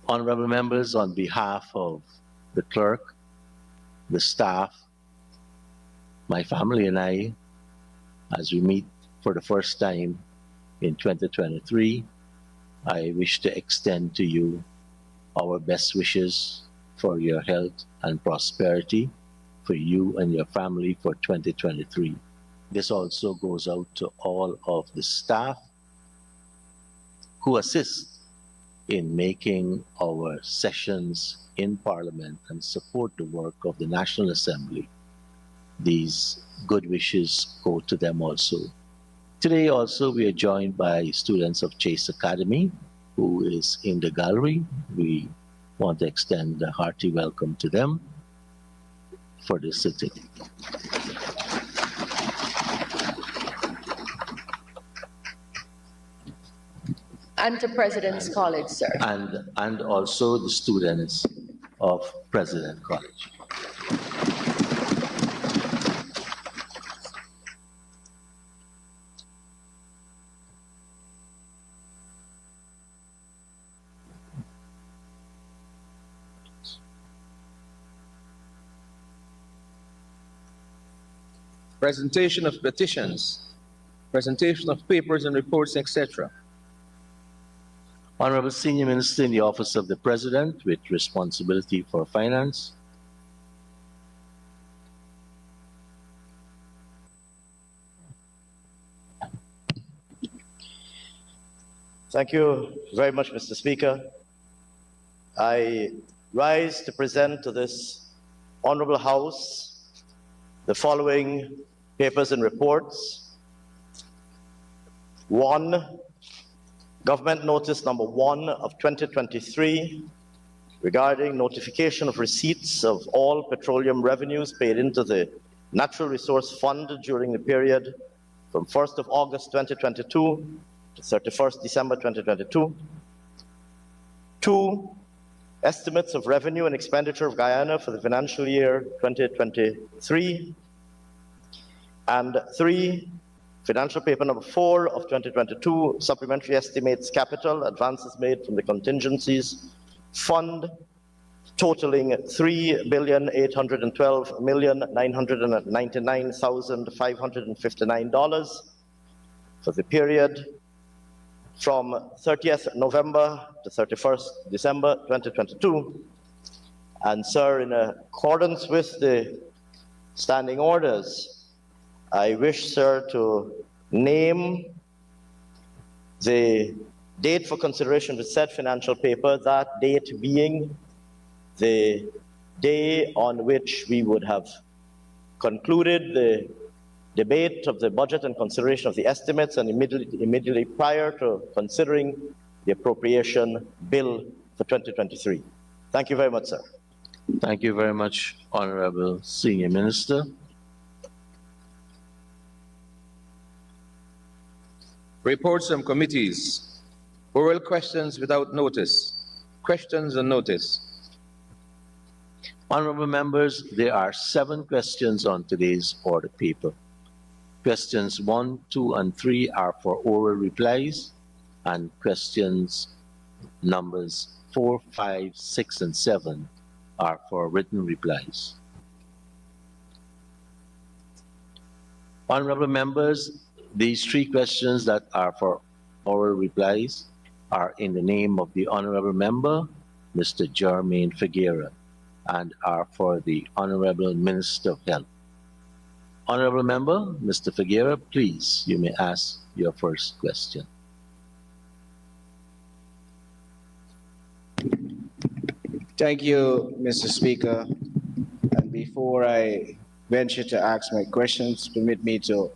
Honorable members, on behalf of the clerk, the staff, my family and I, as we meet for the first time in 2023, I wish to extend to you our best wishes for your health and prosperity for you and your family for 2023. This also goes out to all of the staff who assist in making our sessions in Parliament and support the work of the National Assembly. These good wishes go to them also. Today also we are joined by students of Chase Academy who is in the gallery. We want to extend a hearty welcome to them for this sitting. And to President's College, sir. And also the students of President College. Presentation of petitions, presentation of papers and reports, etc. Honorable Senior Minister in the Office of the President with responsibility for finance. Thank you very much, Mr. Speaker. I rise to present to this Honorable House the following papers and reports. 1. Government Notice Number 1 of 2023 regarding notification of receipts of all petroleum revenues paid into the Natural Resource Fund during the period from 1st of August 2022 to 31st December 2022. 2. Estimates of revenue and expenditure of Guyana for the financial year 2023. And 3. Financial paper number 4 of 2022, supplementary estimates capital advances made from the contingencies fund totaling $3,812,999,559 for the period from 30th November to 31st December 2022. And sir, in accordance with the standing orders, I wish, sir, to name the date for consideration of said financial paper, that date being the day on which we would have concluded the debate of the budget and consideration of the estimates, and immediately prior to considering the appropriation bill for 2023. Thank you very much, sir. Thank you very much, Honorable Senior Minister. Reports from committees. Oral questions without notice. Questions and notice. Honorable members, there are 7 questions on today's order paper. Questions 1, 2, and 3 are for oral replies, and questions numbers 4, 5, 6, and 7 are for written replies. Honorable members, these 3 questions that are for oral replies are in the name of the Honorable Member, Mr. Jermaine Figuera, and are for the Honorable Minister of Health. Honorable Member, Mr. Figuera, please, you may ask your first question. Thank you, Mr. Speaker. And before I venture to ask my questions, permit me to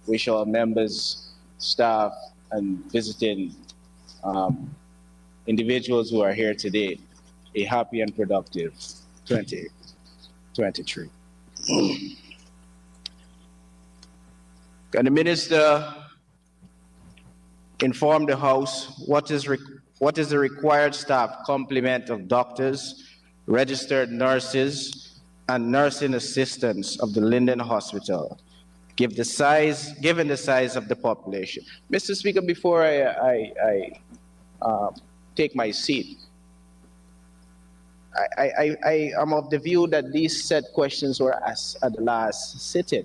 wish all members, staff, and visiting individuals who are here today a happy and productive 2023. Can the Minister inform the House what is the required staff complement of doctors, registered nurses, and nursing assistants of the Linden Hospital, given the size of the population? Mr. Speaker, before I take my seat, I am of the view that these said questions were asked at the last sitting.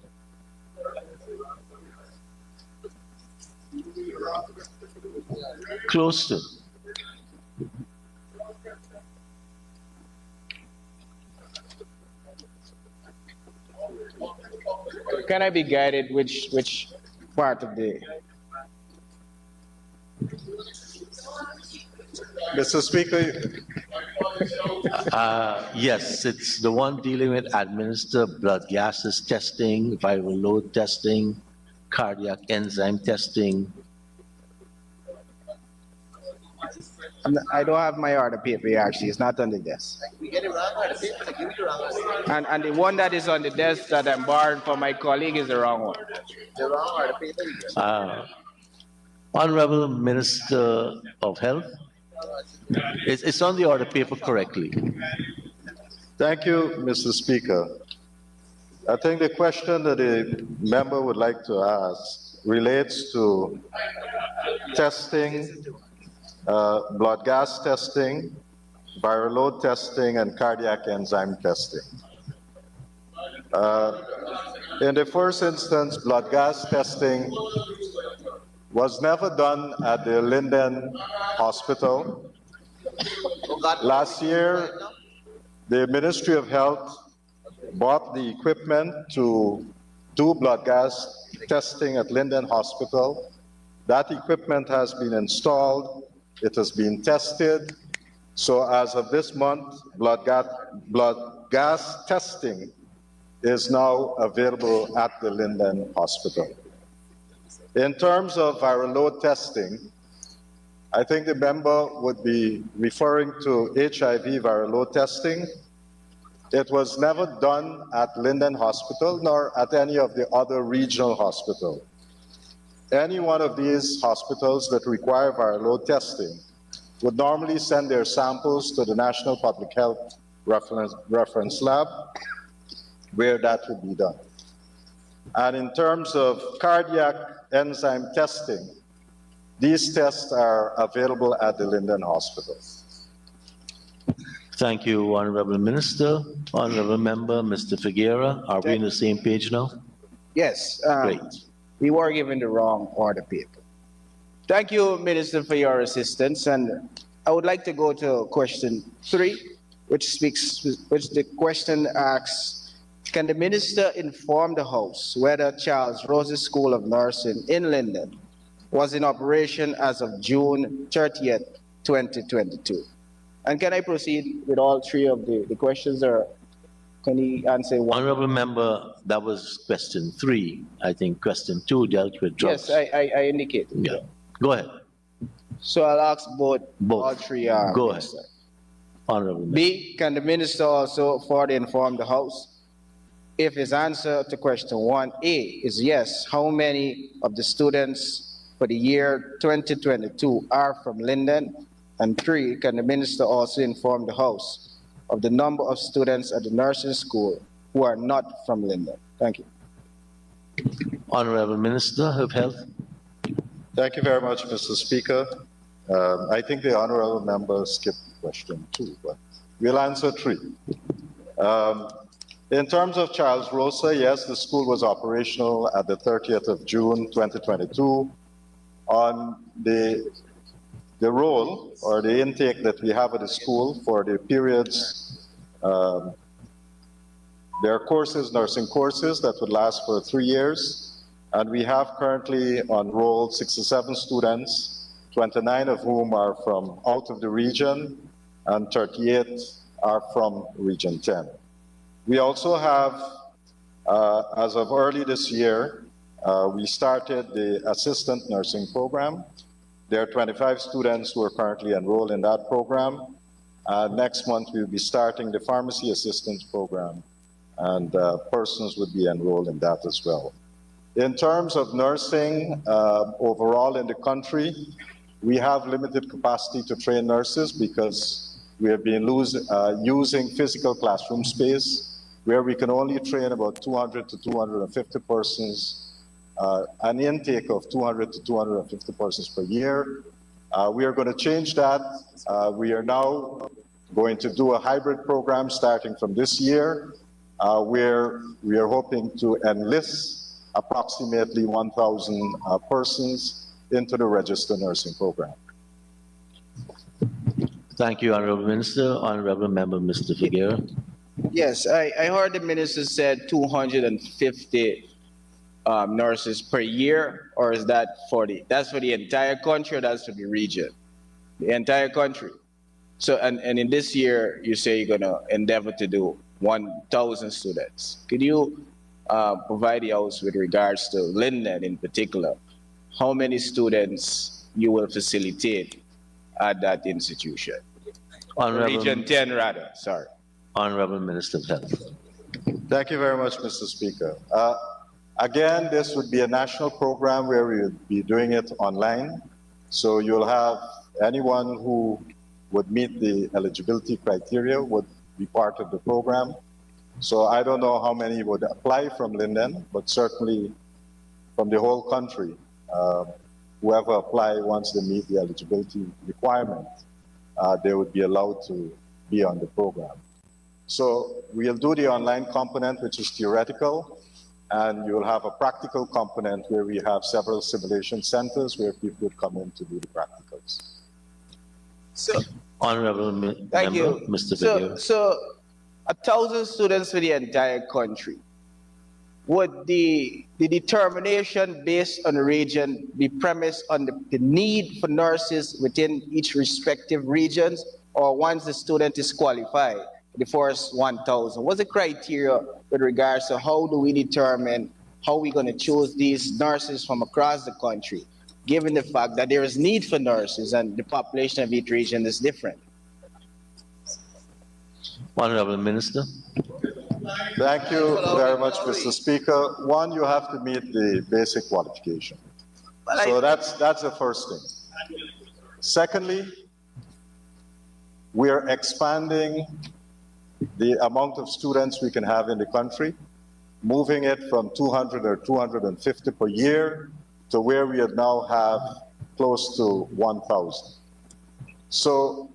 Close to. Can I be guided which part of the? Mr. Speaker, Yes, it's the one dealing with administer blood gases testing, viral load testing, cardiac enzyme testing. I don't have my order paper here, actually. It's not on the desk. And the one that is on the desk that I'm borrowing from my colleague is the wrong one. Honorable Minister of Health, it's on the order paper correctly. thank you, Mr. Speaker. I think the question that the member would like to ask relates to testing, blood gas testing, viral load testing, and cardiac enzyme testing. In the first instance, blood gas testing was never done at the Linden Hospital. Last year, the Ministry of Health bought the equipment to do blood gas testing at Linden Hospital. That equipment has been installed, it has been tested. So as of this month, blood gas testing is now available at the Linden Hospital. In terms of viral load testing, I think the member would be referring to HIV viral load testing. It was never done at Linden Hospital nor at any of the other regional hospitals. Any one of these hospitals that require viral load testing would normally send their samples to the National Public Health Reference Lab, where that would be done. And in terms of cardiac enzyme testing, these tests are available at the Linden Hospital. Thank you, Honorable Minister. Honorable Member, Mr. Figuera, are we on the same page now? Yes. Great. We were given the wrong order paper. Thank you, Minister, for your assistance. And I would like to go to question 3, which the question asks, can the minister inform the House whether Charles Roses School of Nursing in Linden was in operation as of June 30th, 2022? And can I proceed with all 3 of the questions, or can he answer one? Honorable Member, that was question 3. I think question 2 dealt with drugs. Yes, I indicated. Yeah. Go ahead. So I'll ask both. Both. All 3 Go minister. ahead. Honorable Member. B, can the minister also further inform the House if his answer to question 1A is yes, how many of the students for the year 2022 are from Linden? And 3, can the minister also inform the House of the number of students at the nursing school who are not from Linden? Thank you. Honorable Minister of Health. Thank you very much, Mr. Speaker. I think the honorable member skipped question 2, but we'll answer 3. In terms of Charles Rosa, yes, the school was operational at the 30th of June, 2022. On the role or the intake that we have at the school for the periods, there are courses, nursing courses that would last for 3 years. And we have currently enrolled 67 students, 29 of whom are from out of the region and 38 are from Region 10. We also have, as of early this year, we started the assistant nursing program. There are 25 students who are currently enrolled in that program. Next month, we'll be starting the pharmacy assistance program, and persons would be enrolled in that as well. In terms of nursing overall in the country, we have limited capacity to train nurses because we have been using physical classroom space where we can only train about 200 to 250 persons, an intake of 200 to 250 persons per year. We are going to change that. We are now going to do a hybrid program starting from this year, where we are hoping to enlist approximately 1,000 persons into the registered nursing program. Thank you, Honorable Minister. Honorable Member, Mr. Figueroa. Yes, I heard the minister said 250 nurses per year, or is that that's for the entire country or that's for the region? The entire country. So, and in this year, you say you're gonna endeavor to do 1,000 students. Could you provide the house with regards to Linden in particular? How many students you will facilitate at that institution? Region 10 rather, sorry. Honorable Minister of Health. Thank you very much, Mr. Speaker. Again, this would be a national program where we would be doing it online. So you'll have anyone who would meet the eligibility criteria would be part of the program. So I don't know how many would apply from Linden, but certainly from the whole country, whoever apply once they meet the eligibility requirement, they would be allowed to be on the program. So we'll do the online component, which is theoretical, and you'll have a practical component where we have several simulation centers where people would come in to do the practicals. So, Honorable thank Member, you. Mr. Figueroa. So 1,000 students for the entire country. Would the determination based on region be premised on the need for nurses within each respective regions, or once the student is qualified, the first 1,000? What's the criteria with regards to how do we determine how we're going to choose these nurses from across the country, given the fact that there is need for nurses and the population of each region is different? Honorable Minister. Thank you very much, Mr. Speaker. One, you have to meet the basic qualification. So that's the first thing. Secondly, we are expanding the amount of students we can have in the country, moving it from 200 or 250 per year to where we now have close to 1,000. So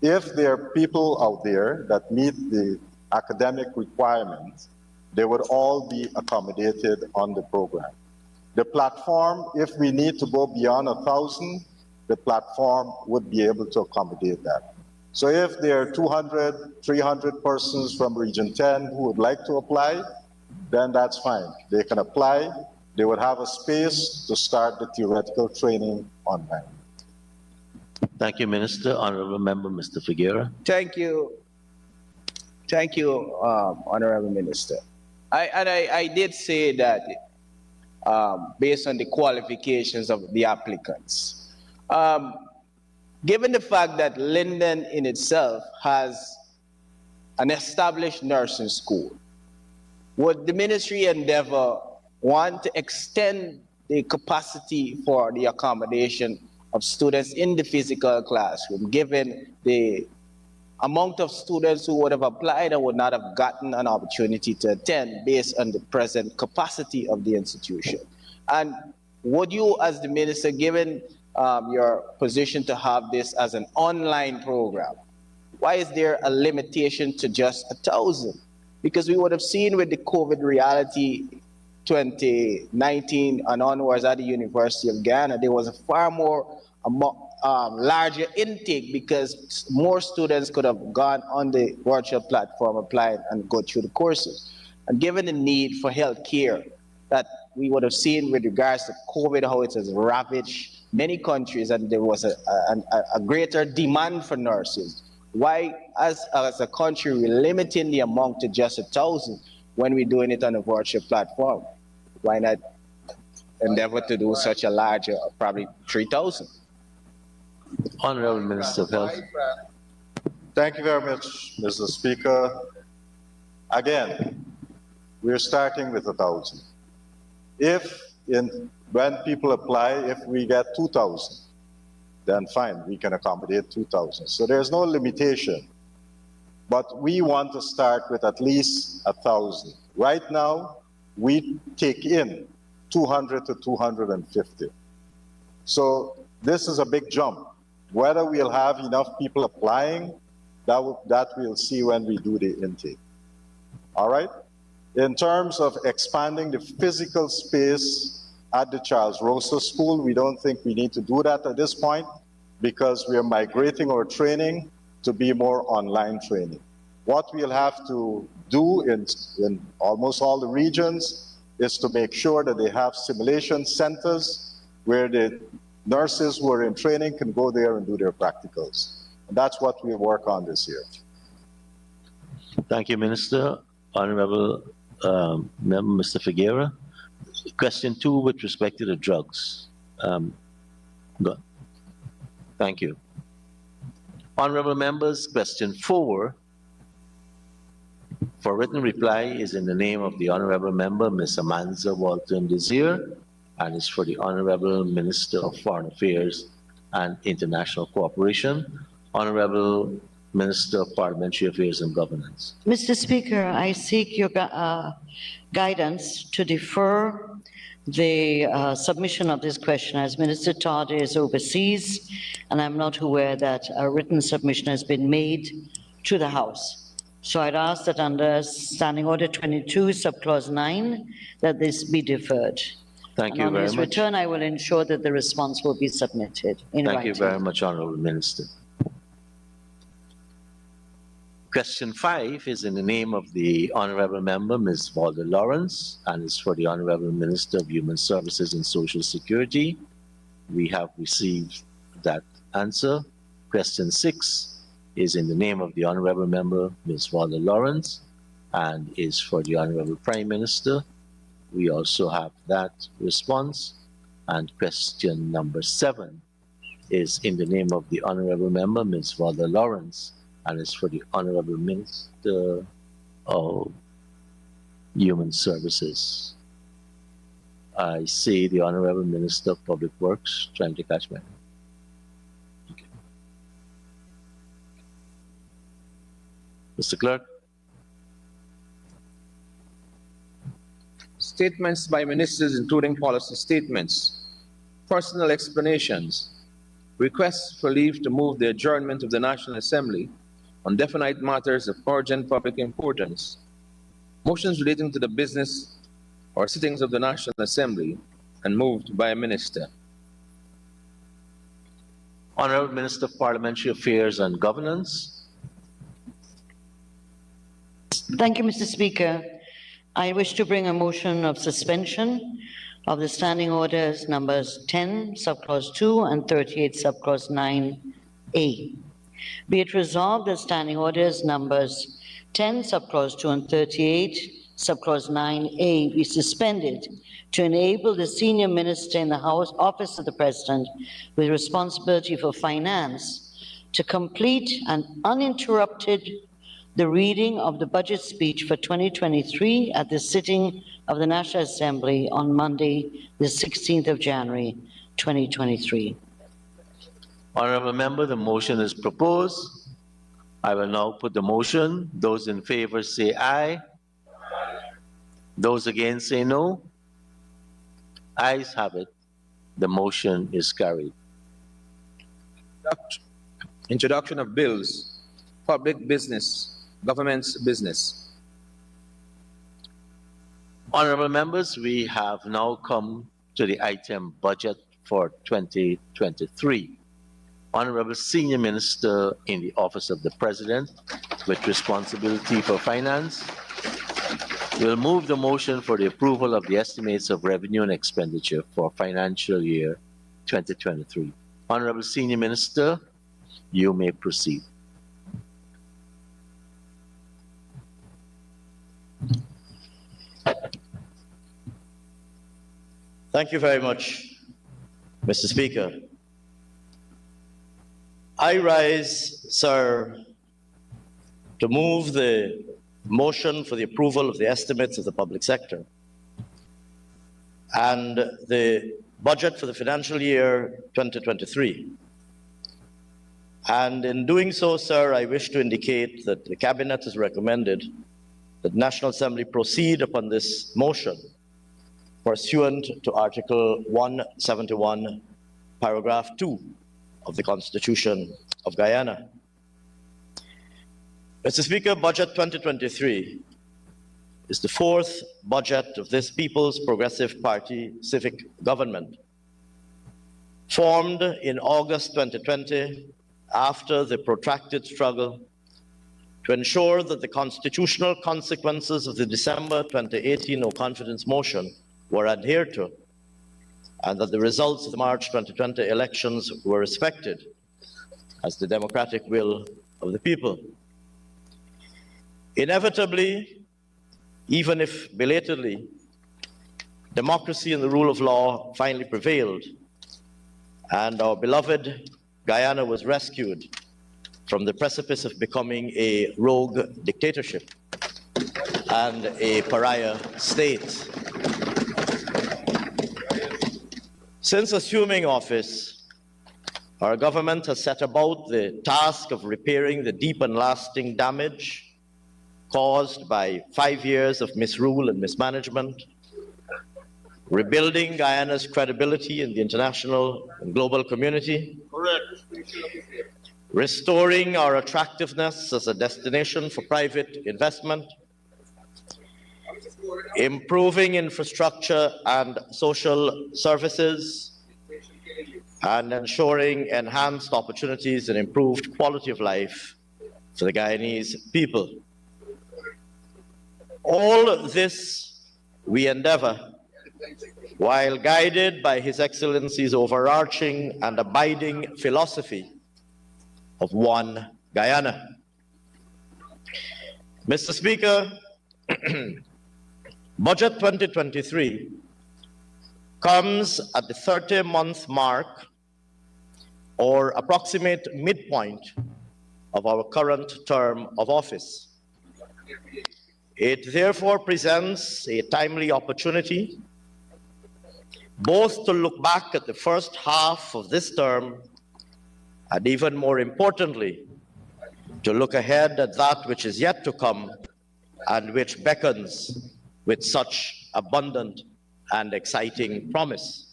if there are people out there that meet the academic requirements, they would all be accommodated on the program. The platform, if we need to go beyond 1,000, the platform would be able to accommodate that. So if there are 200, 300 persons from Region 10 who would like to apply, then that's fine. They can apply. They would have a space to start the theoretical training online. Thank you, Minister. Honorable Member, Mr. Figueroa. Thank you. Thank you, Honorable Minister. I did say that based on the qualifications of the applicants. Given the fact that Linden in itself has an established nursing school, would the ministry endeavor want to extend the capacity for the accommodation of students in the physical classroom, given the amount of students who would have applied and would not have gotten an opportunity to attend based on the present capacity of the institution? And would you, as the minister, given your position to have this as an online program, why is there a limitation to just 1,000? Because we would have seen with the COVID reality 2019 and onwards at the University of Ghana, there was a far more larger intake because more students could have gone on the virtual platform, applied, and go through the courses. And given the need for health care that we would have seen with regards to COVID, how it has ravaged many countries, and there was a greater demand for nurses, why, as a country, we're limiting the amount to just 1,000 when we're doing it on a virtual platform? Why not endeavor to do such a larger, probably 3,000? Honorable Minister of Health. Thank you very much, Mr. Speaker. Again, we're starting with 1,000. When people apply, if we get 2,000, then fine, we can accommodate 2,000. So there's no limitation. But we want to start with at least 1,000. Right now, we take in 200 to 250. So this is a big jump. Whether we'll have enough people applying That we'll see when we do the intake. All right? In terms of expanding the physical space at the Charles Rosa School, we don't think we need to do that at this point because we are migrating our training to be more online training. What we'll have to do in almost all the regions is to make sure that they have simulation centers where the nurses who are in training can go there and do their practicals. And that's what we'll work on this year. Thank you, Minister. Honorable Member Mr. Figueira. Question 2 with respect to the drugs. Go. Thank you. Honorable members, question 4 for written reply is in the name of the Honorable Member Ms. Amanza Walton Desir and is for the Honorable Minister of Foreign Affairs and International Cooperation. Honorable Minister of Parliamentary Affairs and Governance. Mr. Speaker, I seek your guidance to defer the submission of this question as Minister Todd is overseas, and I'm not aware that a written submission has been made to the House. So I'd ask that under Standing Order 22, Subclause 9, that this be deferred. Thank you very much. On his return, I will ensure that the response will be submitted in writing. Thank you very much, Honorable Minister. Question 5 is in the name of the Honorable Member, Ms. Valda Lawrence, and is for the Honorable Minister of Human Services and Social Security. We have received that answer. Question 6 is in the name of the Honorable Member, Ms. Valda Lawrence, and is for the Honorable Prime Minister. We also have that response. And question number 7 is in the name of the Honorable Member, Ms. Valda Lawrence, and is for the Honorable Minister of Human Services. I see the Honorable Minister of Public Works trying to catch me. Okay. Mr. Clerk. Statements by ministers, including policy statements, personal explanations, requests for leave to move the adjournment of the National Assembly on definite matters of urgent public importance, motions relating to the business or sittings of the National Assembly, and moved by a minister. Honorable Minister of Parliamentary Affairs and Governance. Thank you, Mr. Speaker. I wish to bring a motion of suspension of the standing orders numbers 10, subclause 2, and 38, subclause 9A. Be it resolved that standing orders numbers 10, subclause 2, and 38, subclause 9A be suspended to enable the senior minister in the House Office of the President with responsibility for finance to complete and uninterrupted the reading of the budget speech for 2023 at the sitting of the National Assembly on Monday, the 16th of January, 2023. Honorable Member, the motion is proposed. I will now put the motion. Those in favor say aye. Those against say no. Ayes have it. The motion is carried. Introduction of bills, public business, government's business. Honorable members, we have now come to the item budget for 2023. Honorable Senior Minister in the Office of the President with responsibility for finance will move the motion for the approval of the estimates of revenue and expenditure for financial year 2023. Honorable Senior Minister, you may proceed. Thank you very much, Mr. Speaker. I rise, sir, to move the motion for the approval of the estimates of the public sector and the budget for the financial year 2023. And in doing so, sir, I wish to indicate that the Cabinet has recommended that the National Assembly proceed upon this motion pursuant to Article 171, Paragraph 2 of the Constitution of Guyana. Mr. Speaker, Budget 2023 is the fourth budget of this People's Progressive Party civic government. Formed in August 2020 after the protracted struggle to ensure that the constitutional consequences of the December 2018 no confidence motion were adhered to and that the results of the March 2020 elections were respected as the democratic will of the people. Inevitably, even if belatedly, democracy and the rule of law finally prevailed, and our beloved Guyana was rescued from the precipice of becoming a rogue dictatorship and a pariah state. Since assuming office, our government has set about the task of repairing the deep and lasting damage caused by 5 years of misrule and mismanagement, rebuilding Guyana's credibility in the international and global community, restoring our attractiveness as a destination for private investment, improving infrastructure and social services, and ensuring enhanced opportunities and improved quality of life for the Guyanese people. All this we endeavor while guided by His Excellency's overarching and abiding philosophy of one Guyana. Mr. Speaker, Budget 2023 comes at the 30-month mark or approximate midpoint of our current term of office. It therefore presents a timely opportunity both to look back at the first half of this term and, even more importantly, to look ahead at that which is yet to come and which beckons with such abundant and exciting promise.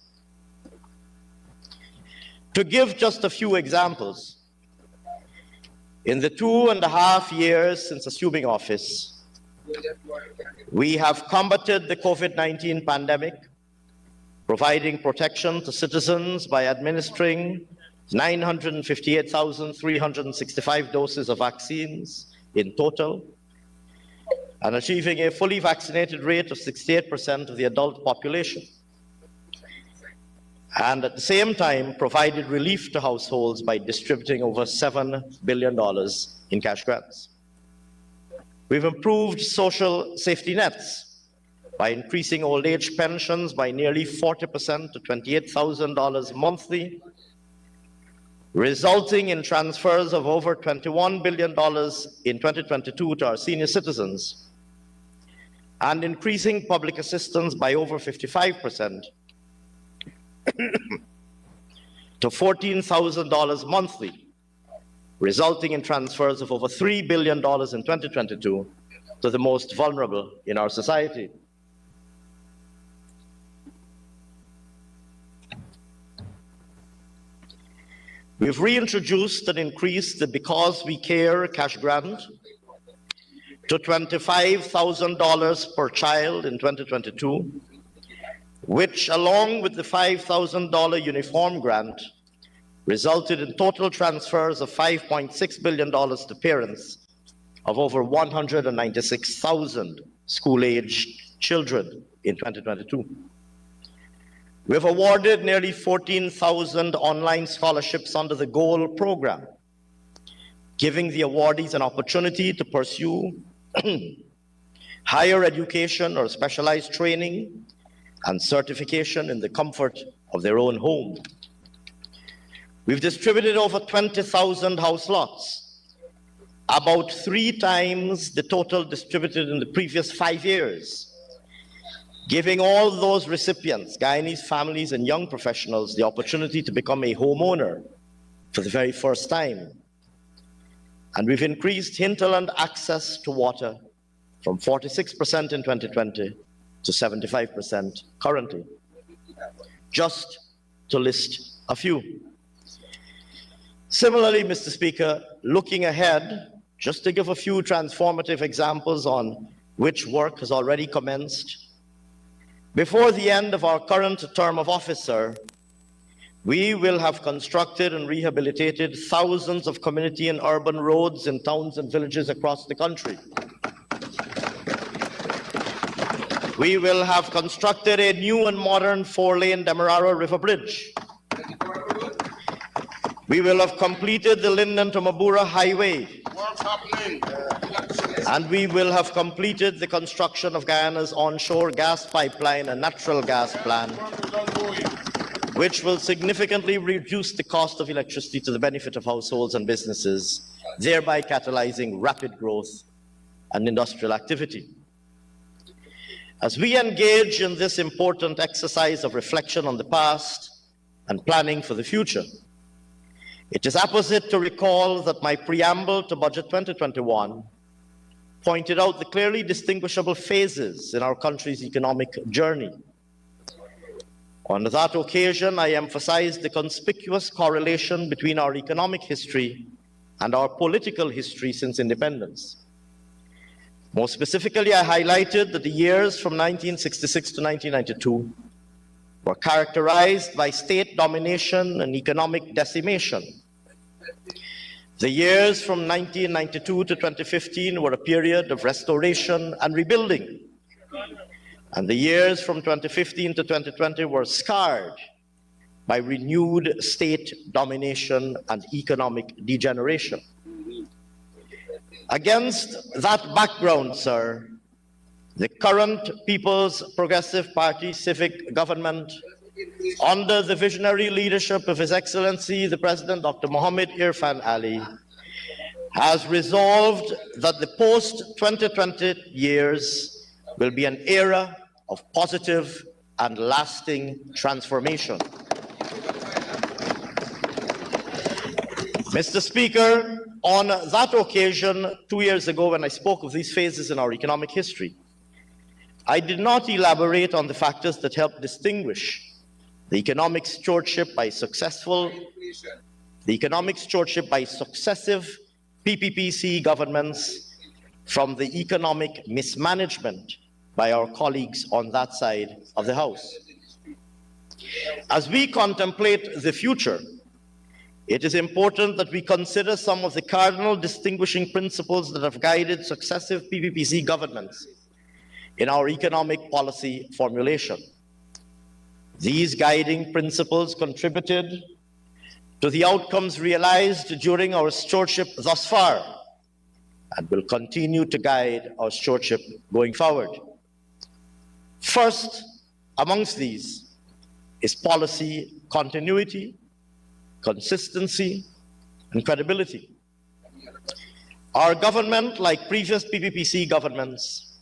To give just a few examples, in the 2.5 years since assuming office, we have combated the COVID-19 pandemic, providing protection to citizens by administering 958,365 doses of vaccines in total, and achieving a fully vaccinated rate of 68% of the adult population, and at the same time provided relief to households by distributing over $7 billion in cash grants. We've improved social safety nets by increasing old age pensions by nearly 40% to $28,000 monthly, resulting in transfers of over $21 billion in 2022 to our senior citizens, and increasing public assistance by over 55% to $14,000 monthly, resulting in transfers of over $3 billion in 2022 to the most vulnerable in our society. We've reintroduced and increased the Because We Care cash grant to $25,000 per child in 2022, which, along with the $5,000 uniform grant, resulted in total transfers of $5.6 billion to parents of over 196,000 school-aged children in 2022. We have awarded nearly 14,000 online scholarships under the GOAL program, giving the awardees an opportunity to pursue higher education or specialized training and certification in the comfort of their own home. We've distributed over 20,000 house lots, about 3 times the total distributed in the previous 5 years, giving all those recipients, Guyanese families and young professionals, the opportunity to become a homeowner for the very first time. And we've increased hinterland access to water from 46% in 2020 to 75% currently, just to list a few. Similarly, Mr. Speaker, looking ahead just to give a few transformative examples on which work has already commenced, before the end of our current term of office, sir, we will have constructed and rehabilitated thousands of community and urban roads in towns and villages across the country. We will have constructed a new and modern 4-lane Demerara River Bridge. We will have completed the Linden to Mabura Highway. And we will have completed the construction of Guyana's onshore gas pipeline and natural gas plant, which will significantly reduce the cost of electricity to the benefit of households and businesses, thereby catalyzing rapid growth and industrial activity. As we engage in this important exercise of reflection on the past and planning for the future, it is apposite to recall that my preamble to Budget 2021 pointed out the clearly distinguishable phases in our country's economic journey. On that occasion, I emphasized the conspicuous correlation between our economic history and our political history since independence. More specifically, I highlighted that the years from 1966 to 1992 were characterized by state domination and economic decimation. The years from 1992 to 2015 were a period of restoration and rebuilding. And the years from 2015 to 2020 were scarred by renewed state domination and economic degeneration. Against that background, sir, the current People's Progressive Party civic government, under the visionary leadership of His Excellency, the President, Dr. Mohammed Irfan Ali, has resolved that the post-2020 years will be an era of positive and lasting transformation. Mr. Speaker, on that occasion, 2 years ago, when I spoke of these phases in our economic history, I did not elaborate on the factors that helped distinguish the economic stewardship by successive PPPC governments from the economic mismanagement by our colleagues on that side of the House. As we contemplate the future, it is important that we consider some of the cardinal distinguishing principles that have guided successive PPPC governments in our economic policy formulation. These guiding principles contributed to the outcomes realized during our stewardship thus far and will continue to guide our stewardship going forward. First amongst these is policy continuity, consistency, and credibility. Our government, like previous PPPC governments,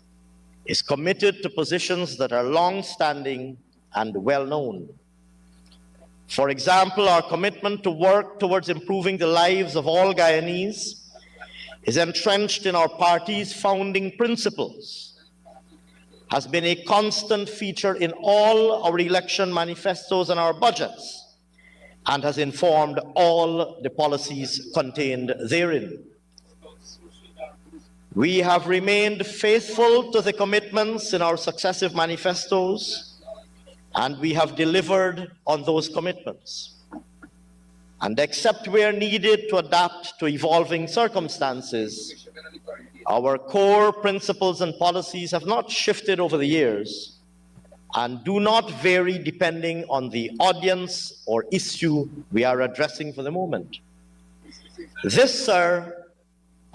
is committed to positions that are long-standing and well-known. For example, our commitment to work towards improving the lives of all Guyanese is entrenched in our party's founding principles, has been a constant feature in all our election manifestos and our budgets, and has informed all the policies contained therein. We have remained faithful to the commitments in our successive manifestos, and we have delivered on those commitments. And except where needed to adapt to evolving circumstances, our core principles and policies have not shifted over the years and do not vary depending on the audience or issue we are addressing for the moment. This, sir,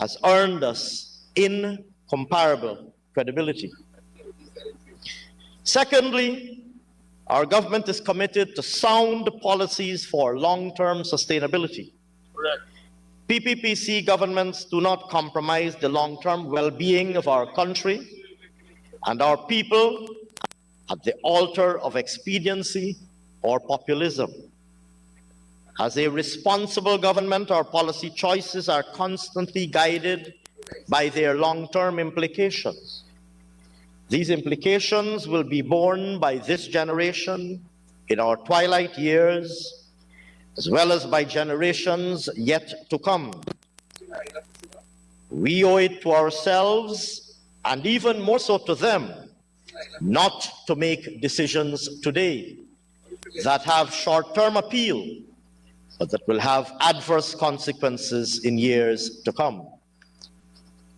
has earned us incomparable credibility. Secondly, our government is committed to sound policies for long-term sustainability. Correct. PPPC governments do not compromise the long-term well-being of our country and our people at the altar of expediency or populism. As a responsible government, our policy choices are constantly guided by their long-term implications. These implications will be borne by this generation in our twilight years, as well as by generations yet to come. We owe it to ourselves, and even more so to them, not to make decisions today that have short-term appeal, but that will have adverse consequences in years to come.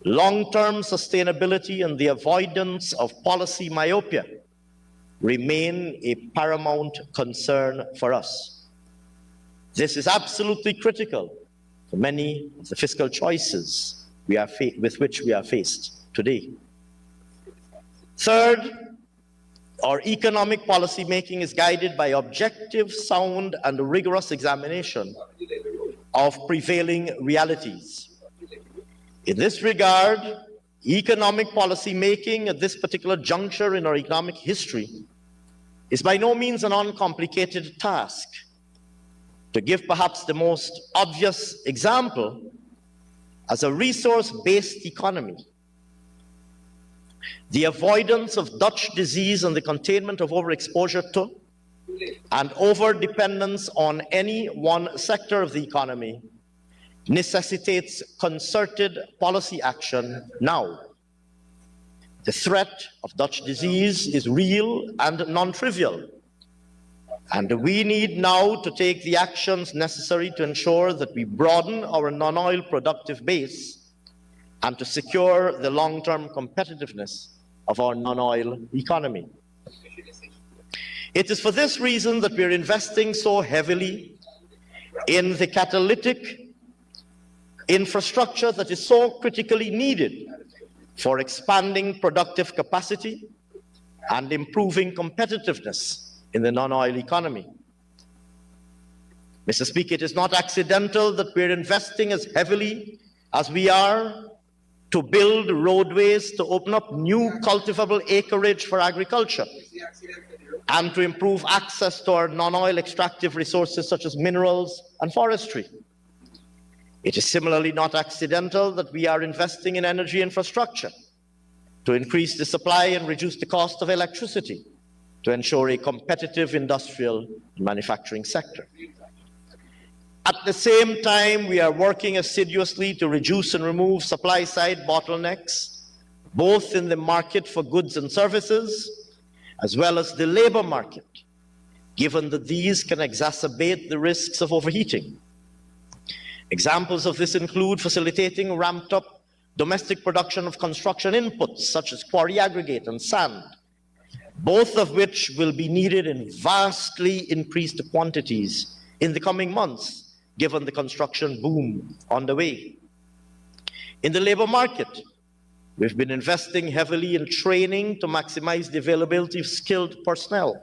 Long-term sustainability and the avoidance of policy myopia remain a paramount concern for us. This is absolutely critical for many of the fiscal choices with which we are faced today. Third, our economic policy making is guided by objective, sound, and rigorous examination of prevailing realities. In this regard, economic policy making at this particular juncture in our economic history is by no means an uncomplicated task. To give perhaps the most obvious example, as a resource-based economy, the avoidance of Dutch disease and the containment of overexposure to and overdependence on any one sector of the economy necessitates concerted policy action now. The threat of Dutch disease is real and non-trivial, and we need now to take the actions necessary to ensure that we broaden our non-oil productive base and to secure the long-term competitiveness of our non-oil economy. It is for this reason that we're investing so heavily in the catalytic infrastructure that is so critically needed for expanding productive capacity and improving competitiveness in the non-oil economy. Mr. Speaker, it is not accidental that we're investing as heavily as we are to build roadways to open up new cultivable acreage for agriculture and to improve access to our non-oil extractive resources such as minerals and forestry. It is similarly not accidental that we are investing in energy infrastructure to increase the supply and reduce the cost of electricity to ensure a competitive industrial and manufacturing sector. At the same time, we are working assiduously to reduce and remove supply-side bottlenecks, both in the market for goods and services, as well as the labor market, given that these can exacerbate the risks of overheating. Examples of this include facilitating ramped-up domestic production of construction inputs, such as quarry aggregate and sand, both of which will be needed in vastly increased quantities in the coming months, given the construction boom on the way. In the labor market, we've been investing heavily in training to maximize the availability of skilled personnel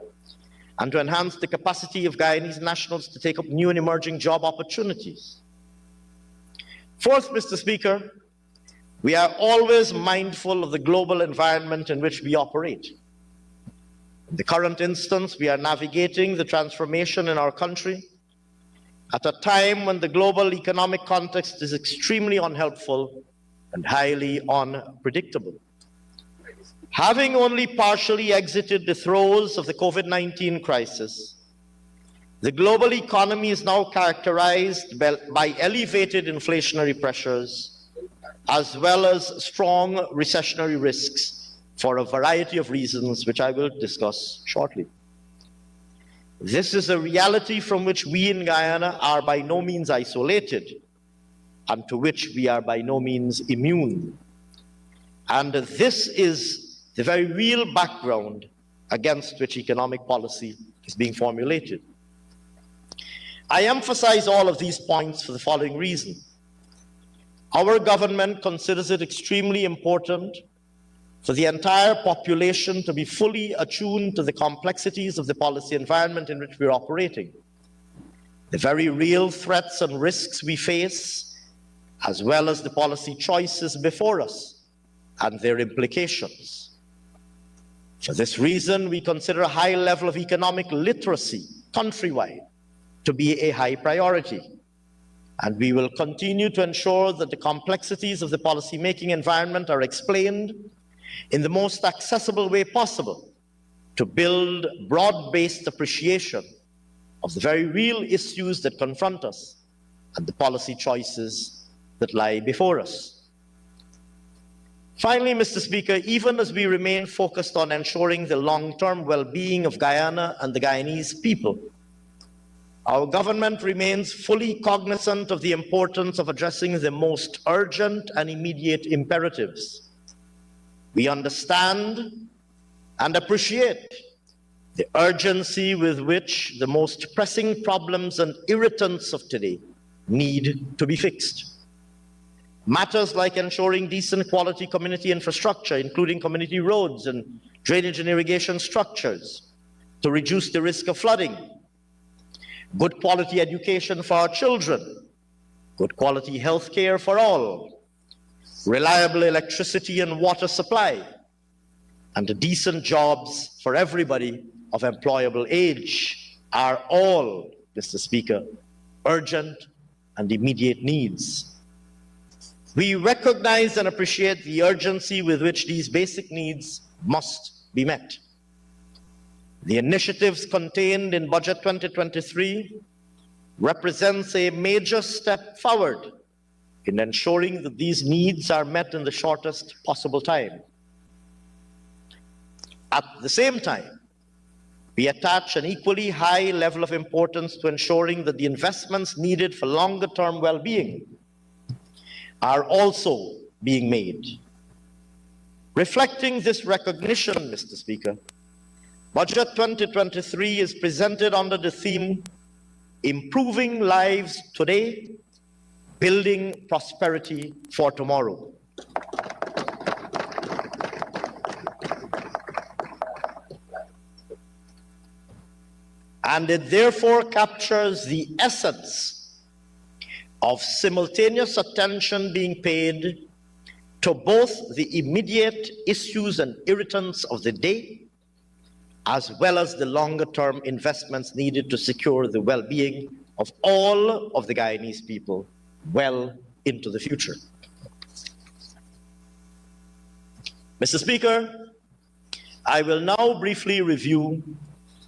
and to enhance the capacity of Guyanese nationals to take up new and emerging job opportunities. Fourth, Mr. Speaker, we are always mindful of the global environment in which we operate. In the current instance, we are navigating the transformation in our country at a time when the global economic context is extremely unhelpful and highly unpredictable. Having only partially exited the throes of the COVID-19 crisis, the global economy is now characterized by elevated inflationary pressures, as well as strong recessionary risks for a variety of reasons, which I will discuss shortly. This is a reality from which we in Guyana are by no means isolated, and to which we are by no means immune. And this is the very real background against which economic policy is being formulated. I emphasize all of these points for the following reason. Our government considers it extremely important for the entire population to be fully attuned to the complexities of the policy environment in which we're operating, the very real threats and risks we face, as well as the policy choices before us and their implications. For this reason, we consider a high level of economic literacy countrywide to be a high priority, and we will continue to ensure that the complexities of the policy-making environment are explained in the most accessible way possible to build broad-based appreciation of the very real issues that confront us and the policy choices that lie before us. Finally, Mr. Speaker, even as we remain focused on ensuring the long-term well-being of Guyana and the Guyanese people, our government remains fully cognizant of the importance of addressing the most urgent and immediate imperatives. We understand and appreciate the urgency with which the most pressing problems and irritants of today need to be fixed. Matters like ensuring decent quality community infrastructure, including community roads and drainage and irrigation structures, to reduce the risk of flooding, good quality education for our children, good quality health care for all, reliable electricity and water supply, and decent jobs for everybody of employable age are all, Mr. Speaker, urgent and immediate needs. We recognize and appreciate the urgency with which these basic needs must be met. The initiatives contained in Budget 2023 represents a major step forward in ensuring that these needs are met in the shortest possible time. At the same time, we attach an equally high level of importance to ensuring that the investments needed for longer-term well-being are also being made. Reflecting this recognition, Mr. Speaker, Budget 2023 is presented under the theme, Improving Lives Today, Building Prosperity for Tomorrow. And it therefore captures the essence of simultaneous attention being paid to both the immediate issues and irritants of the day, as well as the longer-term investments needed to secure the well-being of all of the Guyanese people well into the future. Mr. Speaker, I will now briefly review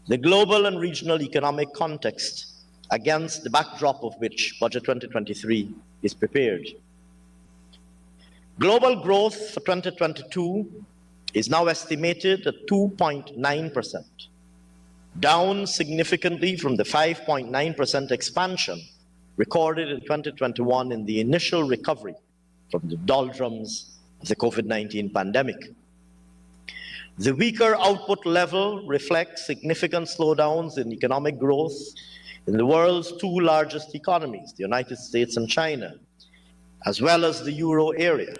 the global and regional economic context against the backdrop of which Budget 2023 is prepared. Global growth for 2022 is now estimated at 2.9%, down significantly from the 5.9% expansion recorded in 2021 in the initial recovery from the doldrums of the COVID-19 pandemic. The weaker output level reflects significant slowdowns in economic growth in the world's two largest economies, the United States and China, as well as the euro area.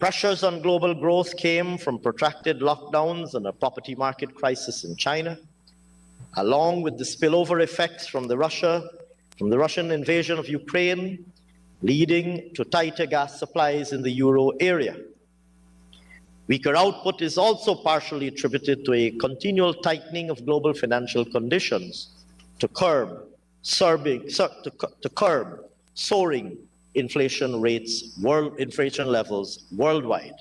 Pressures on global growth came from protracted lockdowns and a property market crisis in China, along with the spillover effects from the Russian invasion of Ukraine, leading to tighter gas supplies in the euro area. Weaker output is also partially attributed to a continual tightening of global financial conditions to curb soaring inflation levels worldwide.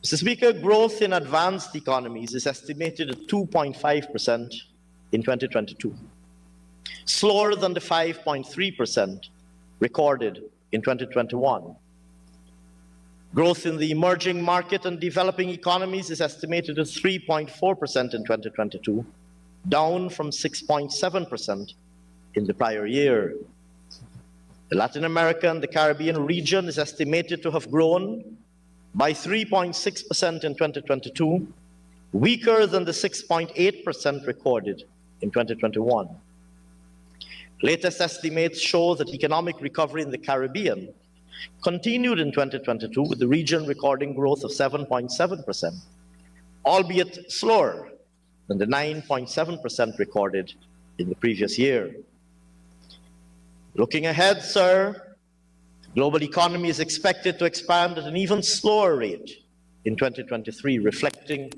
Mr. Speaker, growth in advanced economies is estimated at 2.5% in 2022, slower than the 5.3% recorded in 2021. Growth in the emerging market and developing economies is estimated at 3.4% in 2022, down from 6.7% in the prior year. The Latin America and the Caribbean region is estimated to have grown by 3.6% in 2022, weaker than the 6.8% recorded in 2021. Latest estimates show that economic recovery in the Caribbean continued in 2022, with the region recording growth of 7.7%, albeit slower than the 9.7% recorded in the previous year. Looking ahead, sir, the global economy is expected to expand at an even slower rate in 2023, reflecting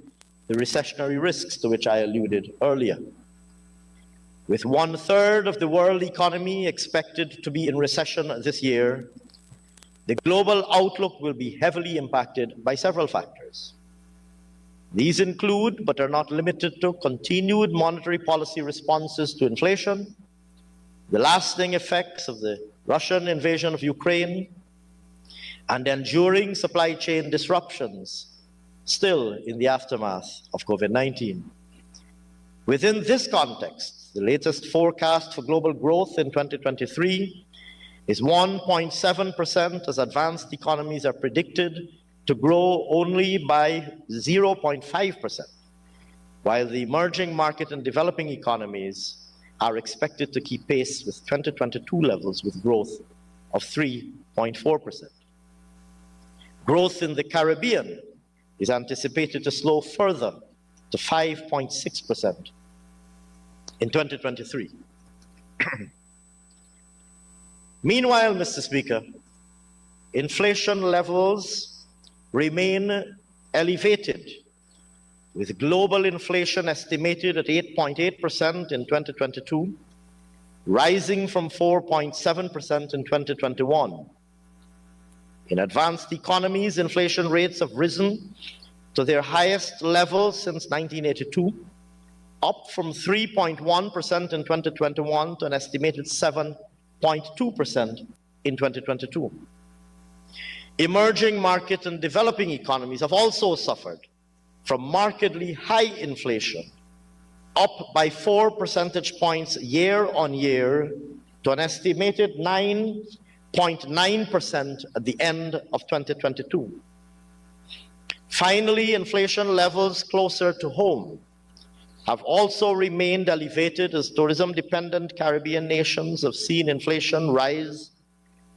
the recessionary risks to which I alluded earlier. With 1/3 of the world economy expected to be in recession this year, the global outlook will be heavily impacted by several factors. These include, but are not limited to, continued monetary policy responses to inflation, the lasting effects of the Russian invasion of Ukraine, and enduring supply chain disruptions still in the aftermath of COVID-19. Within this context, the latest forecast for global growth in 2023 is 1.7%, as advanced economies are predicted to grow only by 0.5%, while the emerging market and developing economies are expected to keep pace with 2022 levels with growth of 3.4%. Growth in the Caribbean is anticipated to slow further to 5.6% in 2023. Meanwhile, Mr. Speaker, inflation levels remain elevated, with global inflation estimated at 8.8% in 2022, rising from 4.7% in 2021. In advanced economies, inflation rates have risen to their highest level since 1982, up from 3.1% in 2021 to an estimated 7.2% in 2022. Emerging market and developing economies have also suffered from markedly high inflation, up by 4 percentage points year on year to an estimated 9.9% at the end of 2022. Finally, inflation levels closer to home have also remained elevated as tourism-dependent Caribbean nations have seen inflation rise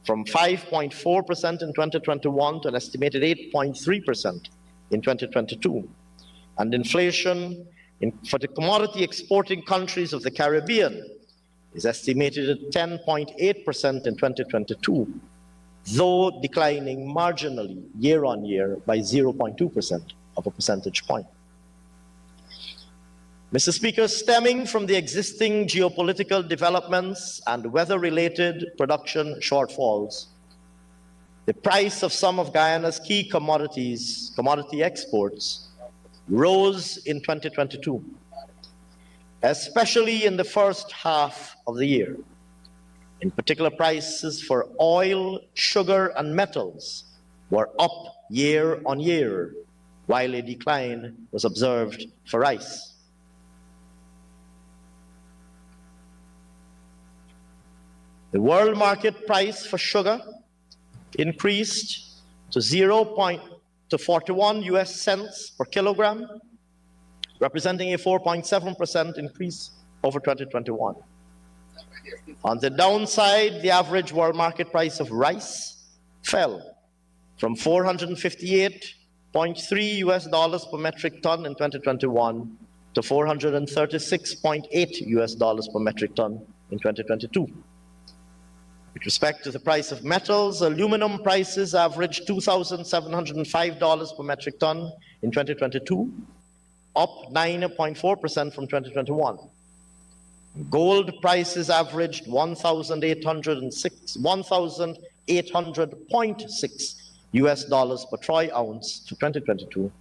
from 5.4% in 2021 to an estimated 8.3% in 2022. And inflation for the commodity exporting countries of the Caribbean is estimated at 10.8% in 2022, though declining marginally year on year by 0.2% of a percentage point. Mr. Speaker, stemming from the existing geopolitical developments and weather-related production shortfalls, the price of some of Guyana's key commodity exports, rose in 2022, especially in the first half of the year. In particular, prices for oil, sugar, and metals were up year on year, while a decline was observed for rice. The world market price for sugar increased to 41 US cents per kilogram, representing a 4.7% increase over 2021. On the downside, the average world market price of rice fell from 458.3 US dollars per metric ton in 2021 to 436.8 US dollars per metric ton in 2022. With respect to the price of metals, aluminum prices averaged $2,705 per metric ton in 2022, up 9.4% from 2021. Gold prices averaged 1,800.6 US dollars per troy ounce for 2022,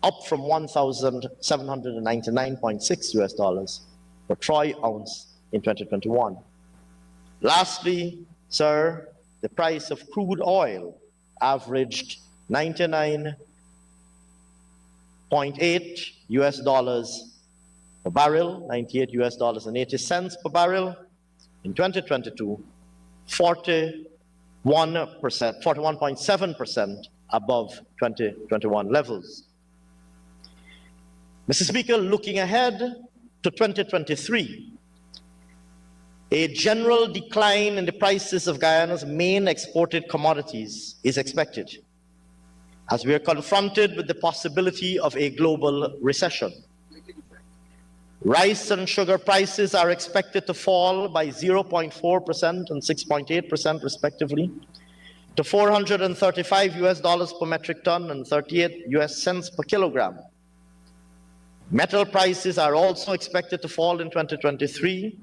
up from 1,799.6 US dollars per troy ounce in 2021. Lastly, sir, the price of crude oil averaged 99.8 US dollars per barrel, 98 US dollars and 80 cents per barrel in 2022, 41.7% above 2021 levels. Mr. Speaker, looking ahead to 2023, a general decline in the prices of Guyana's main exported commodities is expected, as we are confronted with the possibility of a global recession. Rice and sugar prices are expected to fall by 0.4% and 6.8% respectively, to 435 US dollars per metric ton and 38 US cents per kilogram. Metal prices are also expected to fall in 2023,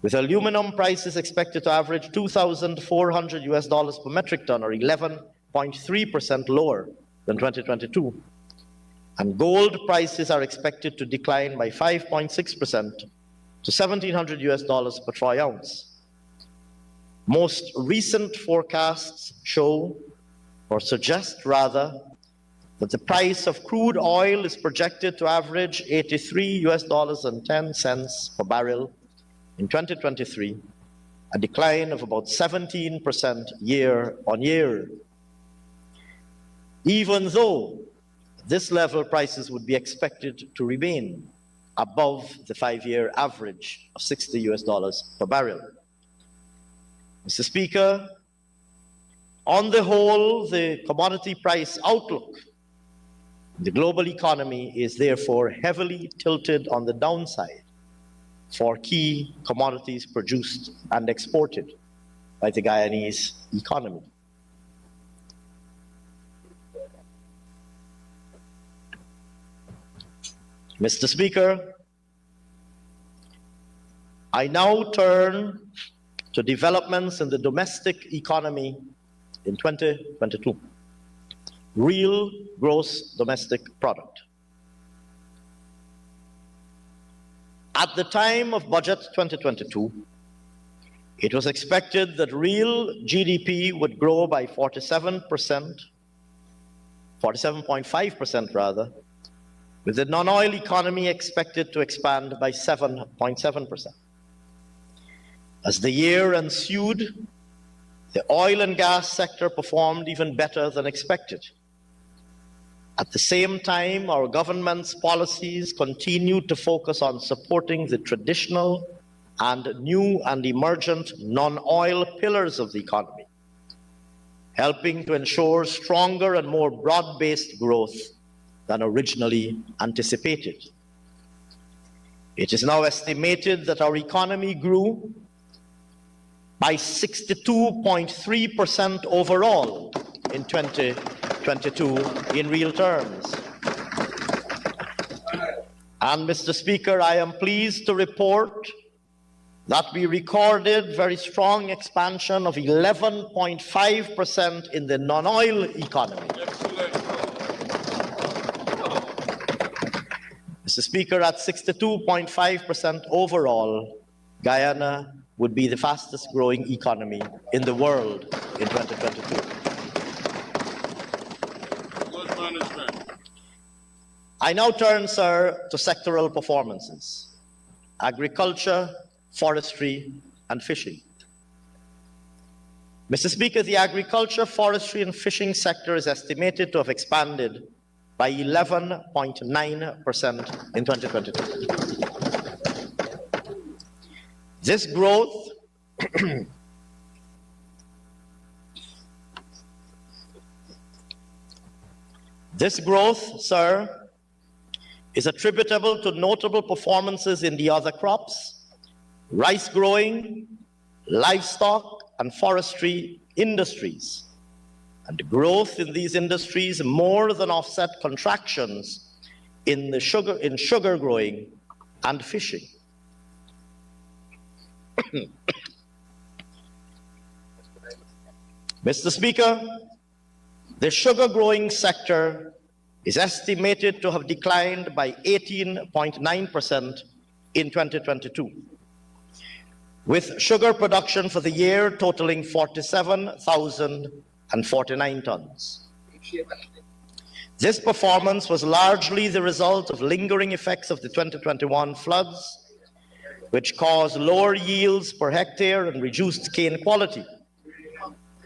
with aluminum prices expected to average 2,400 US dollars per metric ton, or 11.3% lower than 2022. And gold prices are expected to decline by 5.6% to 1,700 US dollars per troy ounce. Most recent forecasts show or suggest rather, that the price of crude oil is projected to average $83.10 per barrel in 2023, a decline of about 17% year on year. Even though this level prices would be expected to remain above the 5-year average of $60 per barrel. Mr. Speaker, on the whole, the commodity price outlook in the global economy is therefore heavily tilted on the downside for key commodities produced and exported by the Guyanese economy. Mr. Speaker, I now turn to developments in the domestic economy in 2022. Real gross domestic product. At the time of budget 2022, it was expected that real GDP would grow by 47.5% rather, with the non-oil economy expected to expand by 7.7%. As the year ensued, the oil and gas sector performed even better than expected. At the same time, our government's policies continued to focus on supporting the traditional and new and emergent non-oil pillars of the economy, helping to ensure stronger and more broad-based growth than originally anticipated. It is now estimated that our economy grew by 62.3% overall in 2022 in real terms. And Mr. Speaker, I am pleased to report that we recorded very strong expansion of 11.5% in the non-oil economy. Mr. Speaker, at 62.5% overall, Guyana would be the fastest growing economy in the world in 2022. I now turn, sir, to sectoral performances: agriculture, forestry, and fishing. Mr. Speaker, the agriculture, forestry, and fishing sector is estimated to have expanded by 11.9% in 2022. This growth sir, is attributable to notable performances in the other crops, rice growing, livestock, and forestry industries. And growth in these industries more than offset contractions in sugar growing and fishing. Mr. Speaker, the sugar growing sector is estimated to have declined by 18.9% in 2022, with sugar production for the year totaling 47,049 tons. This performance was largely the result of lingering effects of the 2021 floods, which caused lower yields per hectare and reduced cane quality,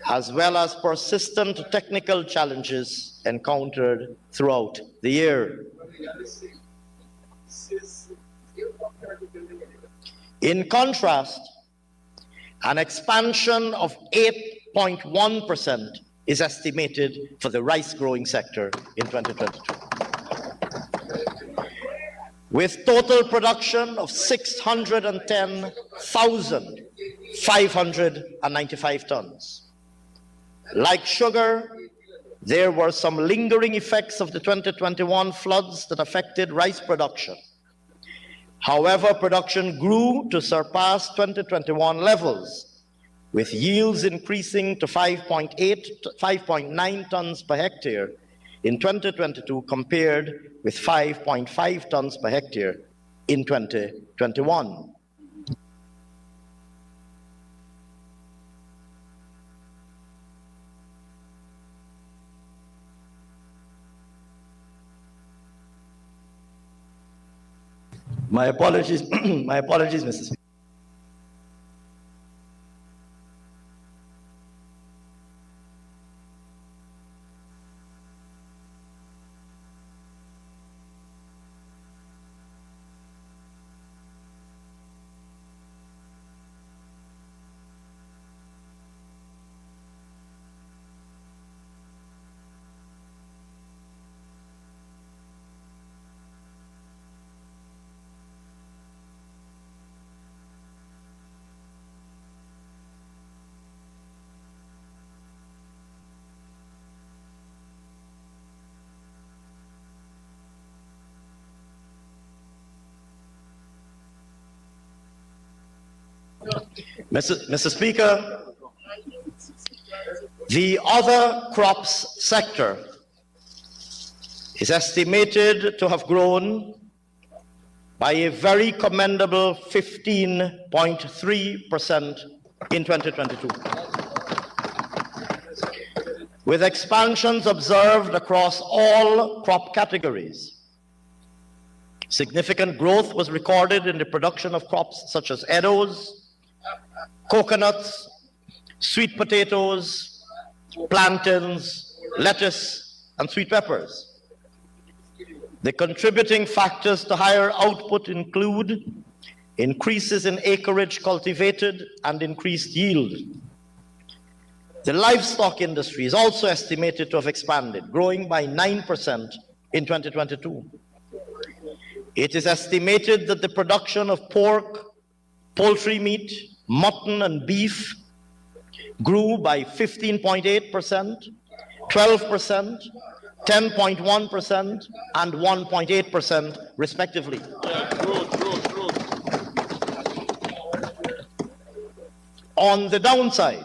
as well as persistent technical challenges encountered throughout the year. In contrast, an expansion of 8.1% is estimated for the rice growing sector in 2022, with total production of 610,595 tons. Like sugar, there were some lingering effects of the 2021 floods that affected rice production. However, production grew to surpass 2021 levels, with yields increasing to 5.9 tons per hectare in 2022 compared with 5.5 tons per hectare in 2021. My apologies, my apologies, Mr. Speaker. Mr. Speaker, the other crops sector is estimated to have grown by a very commendable 15.3% in 2022, with expansions observed across all crop categories. Significant growth was recorded in the production of crops such as eddos, coconuts, sweet potatoes, plantains, lettuce, and sweet peppers. The contributing factors to higher output include increases in acreage cultivated and increased yield. The livestock industry is also estimated to have expanded, growing by 9% in 2022. It is estimated that the production of pork, poultry meat, mutton, and beef grew by 15.8%, 12%, 10.1%, and 1.8%, respectively. On the downside,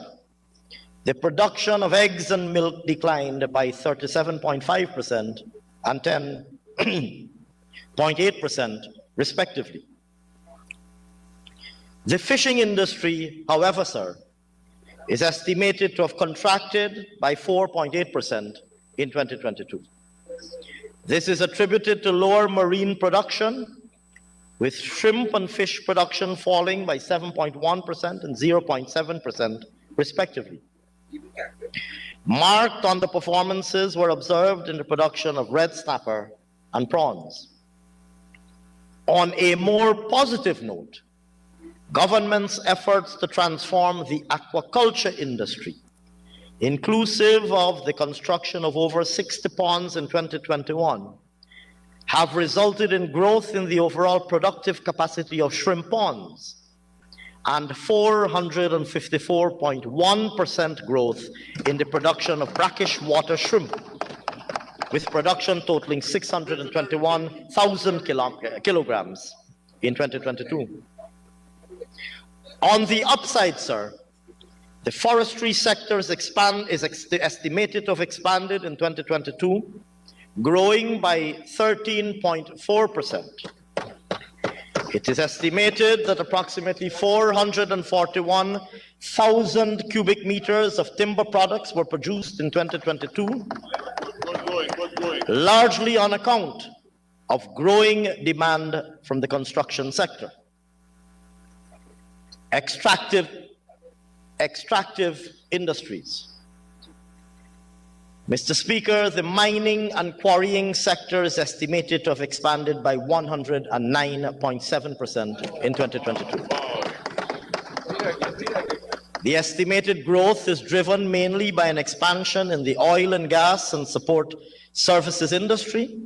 the production of eggs and milk declined by 37.5% and 10.8%, respectively. The fishing industry, however, sir, is estimated to have contracted by 4.8% in 2022. This is attributed to lower marine production, with shrimp and fish production falling by 7.1% and 0.7%, respectively. Marked underperformances were observed in the production of red snapper and prawns. On a more positive note, government's efforts to transform the aquaculture industry, inclusive of the construction of over 60 ponds in 2021, have resulted in growth in the overall productive capacity of shrimp ponds and 454.1% growth in the production of brackish water shrimp, with production totaling 621,000 kilograms in 2022. On the upside, sir, the forestry sector is estimated to have expanded in 2022, growing by 13.4%. It is estimated that approximately 441,000 cubic meters of timber products were produced in 2022, largely on account of growing demand from the construction sector. Extractive industries. Mr. Speaker, the mining and quarrying sector is estimated to have expanded by 109.7% in 2022. The estimated growth is driven mainly by an expansion in the oil and gas and support services industry,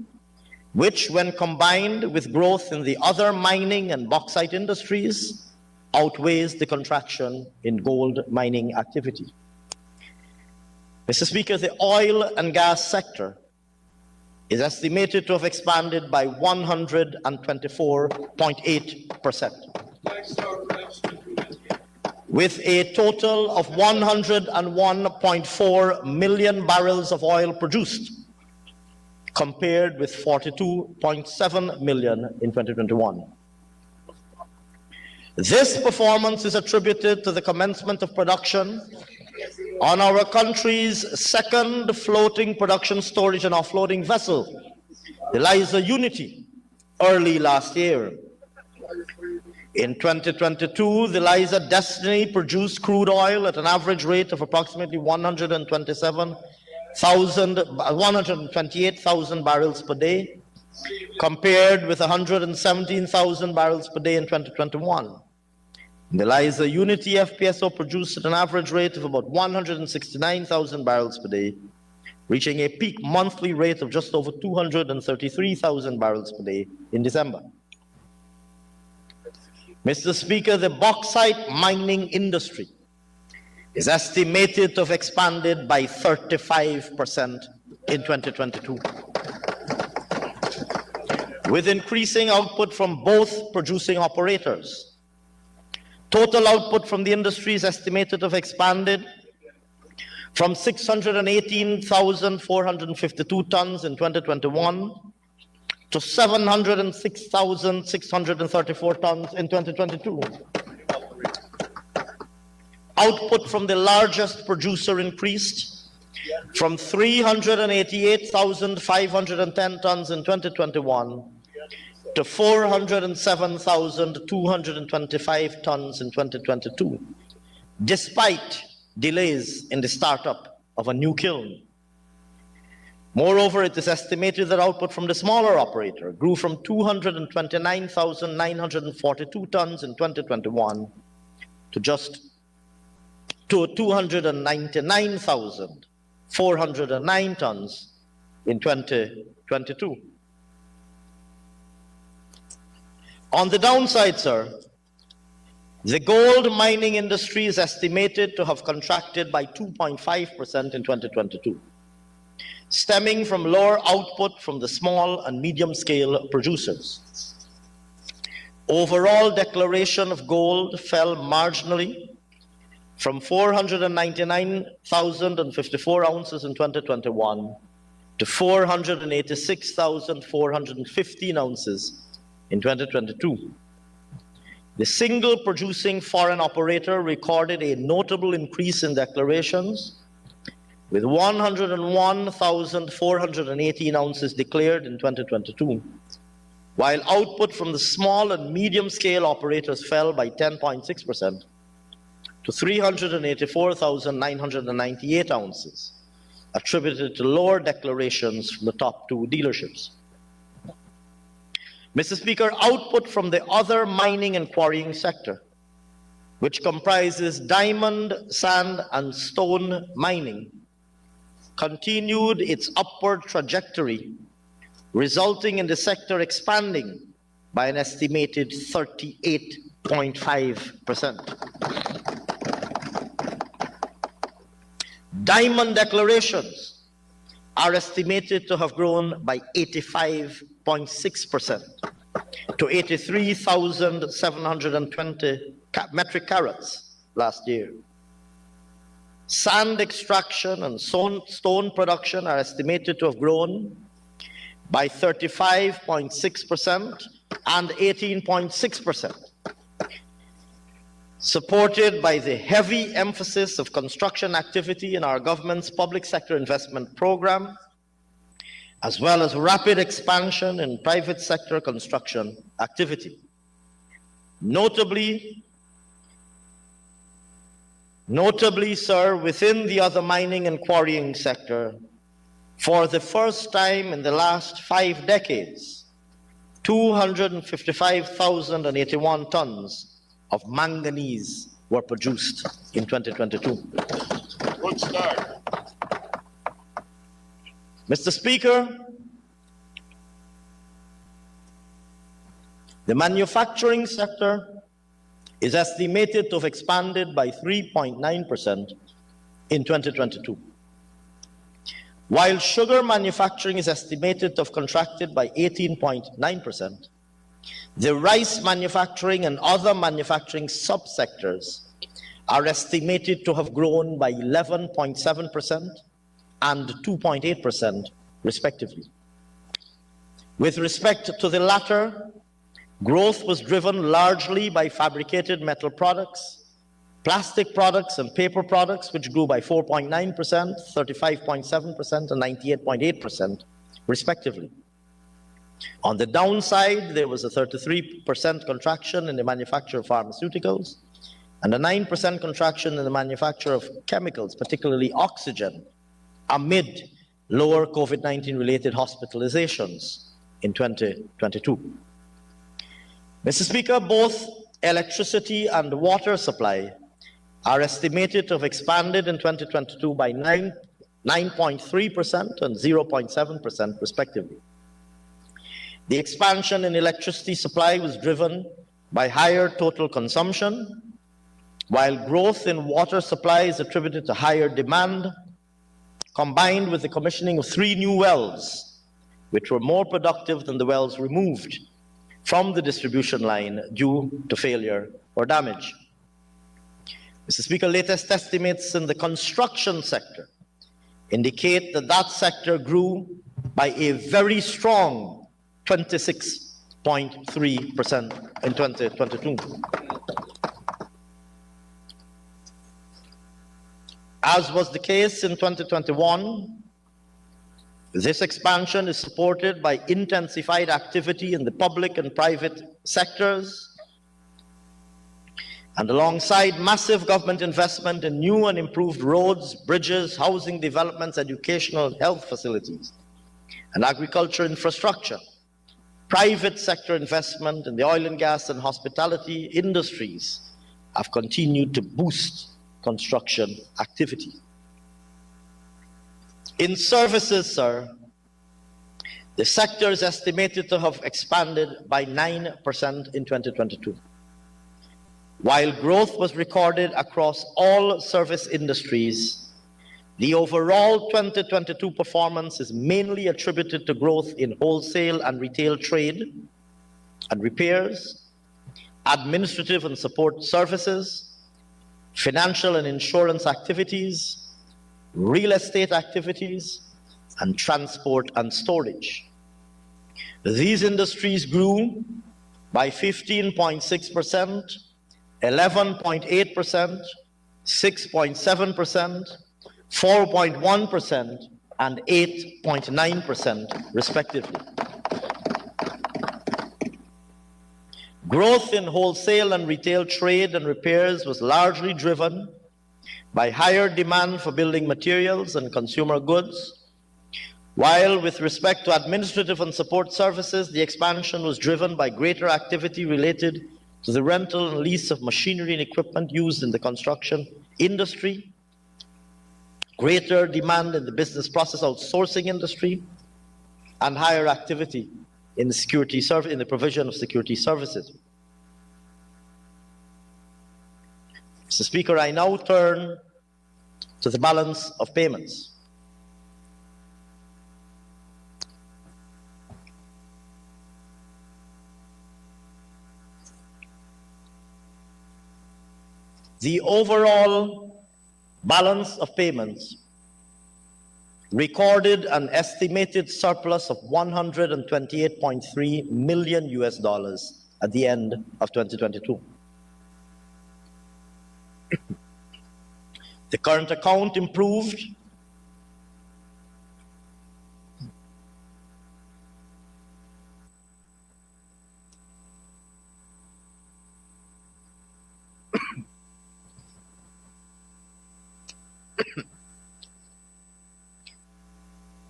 which, when combined with growth in the other mining and bauxite industries, outweighs the contraction in gold mining activity. Mr. Speaker, the oil and gas sector is estimated to have expanded by 124.8%, with a total of 101.4 million barrels of oil produced, compared with 42.7 million in 2021. This performance is attributed to the commencement of production on our country's second floating production, storage, and offloading vessel, the Liza Unity, early last year, In 2022, the Liza Destiny produced crude oil at an average rate of approximately 128,000 barrels per day, compared with 117,000 barrels per day in 2021. The Liza Unity FPSO produced at an average rate of about 169,000 barrels per day, reaching a peak monthly rate of just over 233,000 barrels per day in December. Mr. Speaker, the bauxite mining industry is estimated to have expanded by 35% in 2022, with increasing output from both producing operators. Total output from the industry is estimated to have expanded from 618,452 tons in 2021 to 706,634 tons in 2022. Output from the largest producer increased from 388,510 tons in 2021 to 407,225 tons in 2022, despite delays in the startup of a new kiln. Moreover, it is estimated that output from the smaller operator grew from 229,942 tons in 2021 to 299,409 tons in 2022. On the downside, sir, the gold mining industry is estimated to have contracted by 2.5% in 2022. Stemming from lower output from the small and medium-scale producers. Overall declaration of gold fell marginally from 499,054 ounces in 2021 to 486,415 ounces in 2022. The single producing foreign operator recorded a notable increase in declarations, with 101,418 ounces declared in 2022, while output from the small and medium-scale operators fell by 10.6% to 384,998 ounces, attributed to lower declarations from the top two dealerships. Mr. Speaker, output from the other mining and quarrying sector, which comprises diamond, sand, and stone mining, continued its upward trajectory, resulting in the sector expanding by an estimated 38.5%. Diamond declarations are estimated to have grown by 85.6% to 83,720 metric carats last year. Sand extraction and stone production are estimated to have grown by 35.6% and 18.6%, supported by the heavy emphasis of construction activity in our government's public sector investment program, as well as rapid expansion in private sector construction activity. Notably, sir, within the other mining and quarrying sector, for the first time in the last 5 decades, 255,081 tons of manganese were produced in 2022. Good start. Mr. Speaker, the manufacturing sector is estimated to have expanded by 3.9% in 2022. While sugar manufacturing is estimated to have contracted by 18.9%, the rice manufacturing and other manufacturing subsectors are estimated to have grown by 11.7% and 2.8%, respectively. With respect to the latter, growth was driven largely by fabricated metal products, plastic products, and paper products, which grew by 4.9%, 35.7%, and 98.8%, respectively. On the downside, there was a 33% contraction in the manufacture of pharmaceuticals and a 9% contraction in the manufacture of chemicals, particularly oxygen, amid lower COVID-19 related hospitalizations in 2022. Mr. Speaker, both electricity and water supply are estimated to have expanded in 2022 by 9.3% and 0.7% respectively. The expansion in electricity supply was driven by higher total consumption, while growth in water supply is attributed to higher demand, combined with the commissioning of 3 new wells, which were more productive than the wells removed from the distribution line due to failure or damage. Mr. Speaker, latest estimates in the construction sector indicate that that sector grew by a very strong 26.3% in 2022. As was the case in 2021, this expansion is supported by intensified activity in the public and private sectors, and alongside massive government investment in new and improved roads, bridges, housing developments, educational health facilities, and agriculture infrastructure, private sector investment in the oil and gas and hospitality industries have continued to boost construction activity. In services, sir, the sector is estimated to have expanded by 9% in 2022. While growth was recorded across all service industries, the overall 2022 performance is mainly attributed to growth in wholesale and retail trade and repairs, administrative and support services, financial and insurance activities, real estate activities, and transport and storage. These industries grew by 15.6%, 11.8%, 6.7%, 4.1%, and 8.9% respectively. Growth in wholesale and retail trade and repairs was largely driven by higher demand for building materials and consumer goods, while with respect to administrative and support services, the expansion was driven by greater activity related to the rental and lease of machinery and equipment used in the construction industry, greater demand in the business process outsourcing industry, and higher activity in the in the provision of security services. Mr. Speaker, I now turn to the balance of payments. The overall balance of payments recorded an estimated surplus of $128.3 million at the end of 2022. The current account improved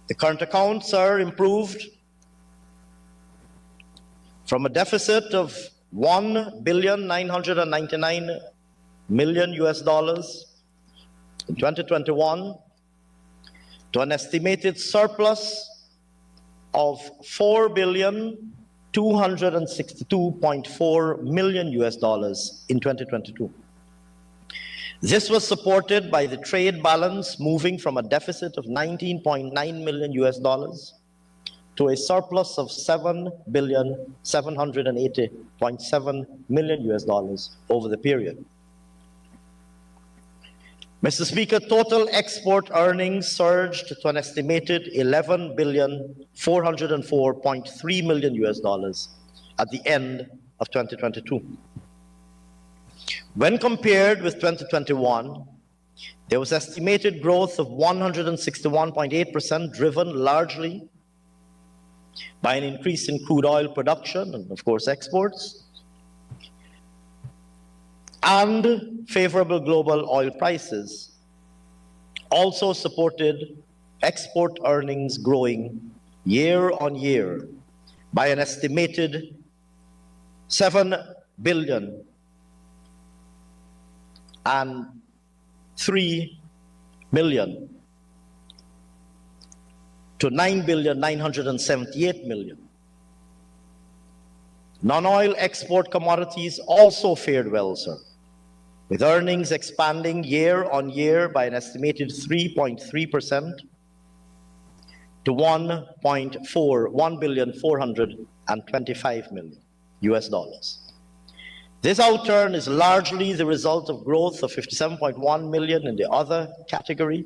The current account, sir, improved from a deficit of $1,999,000,000 in 2021 to an estimated surplus of $4,262.4 million in 2022. This was supported by the trade balance moving from a deficit of $19.9 million to a surplus of $7,780.7 million over the period. Mr. Speaker, total export earnings surged to an estimated $11,404.3 million at the end of 2022. When compared with 2021, there was estimated growth of 161.8%, driven largely by an increase in crude oil production and, of course, exports, and favorable global oil prices also supported export earnings growing year on year by an estimated 7 billion and 3 million to 9,978 million. Non-oil export commodities also fared well, sir, with earnings expanding year on year by an estimated 3.3% to 1,425 million US dollars. This outturn is largely the result of growth of 57.1 million in the other category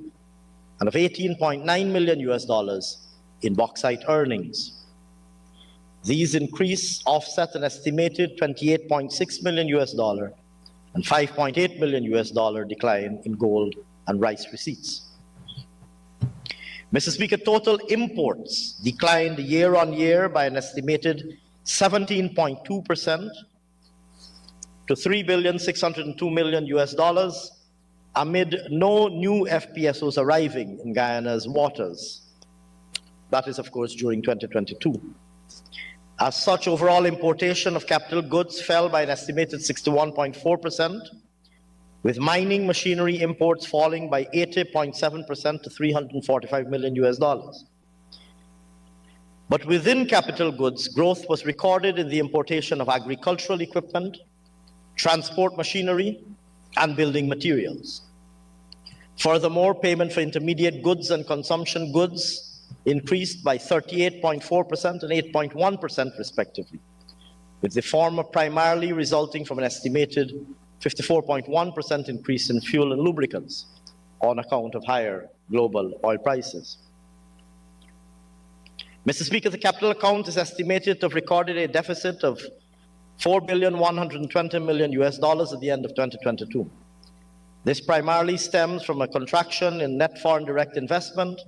and of 18.9 million US dollars in bauxite earnings. These increases offset an estimated 28.6 million US dollar and 5.8 million US dollar decline in gold and rice receipts. Mr. Speaker, total imports declined year on year by an estimated 17.2% to 3,602 million US dollars amid no new FPSOs arriving in Guyana's waters. That is, of course, during 2022. As such, overall importation of capital goods fell by an estimated 61.4%, with mining machinery imports falling by 80.7% to 345 million US dollars. But within capital goods, growth was recorded in the importation of agricultural equipment, transport machinery, and building materials. Furthermore, payment for intermediate goods and consumption goods increased by 38.4% and 8.1% respectively, with the former primarily resulting from an estimated 54.1% increase in fuel and lubricants on account of higher global oil prices. Mr. Speaker, the capital account is estimated to have recorded a deficit of $4,120 million US dollars at the end of 2022. This primarily stems from a contraction in net foreign direct investment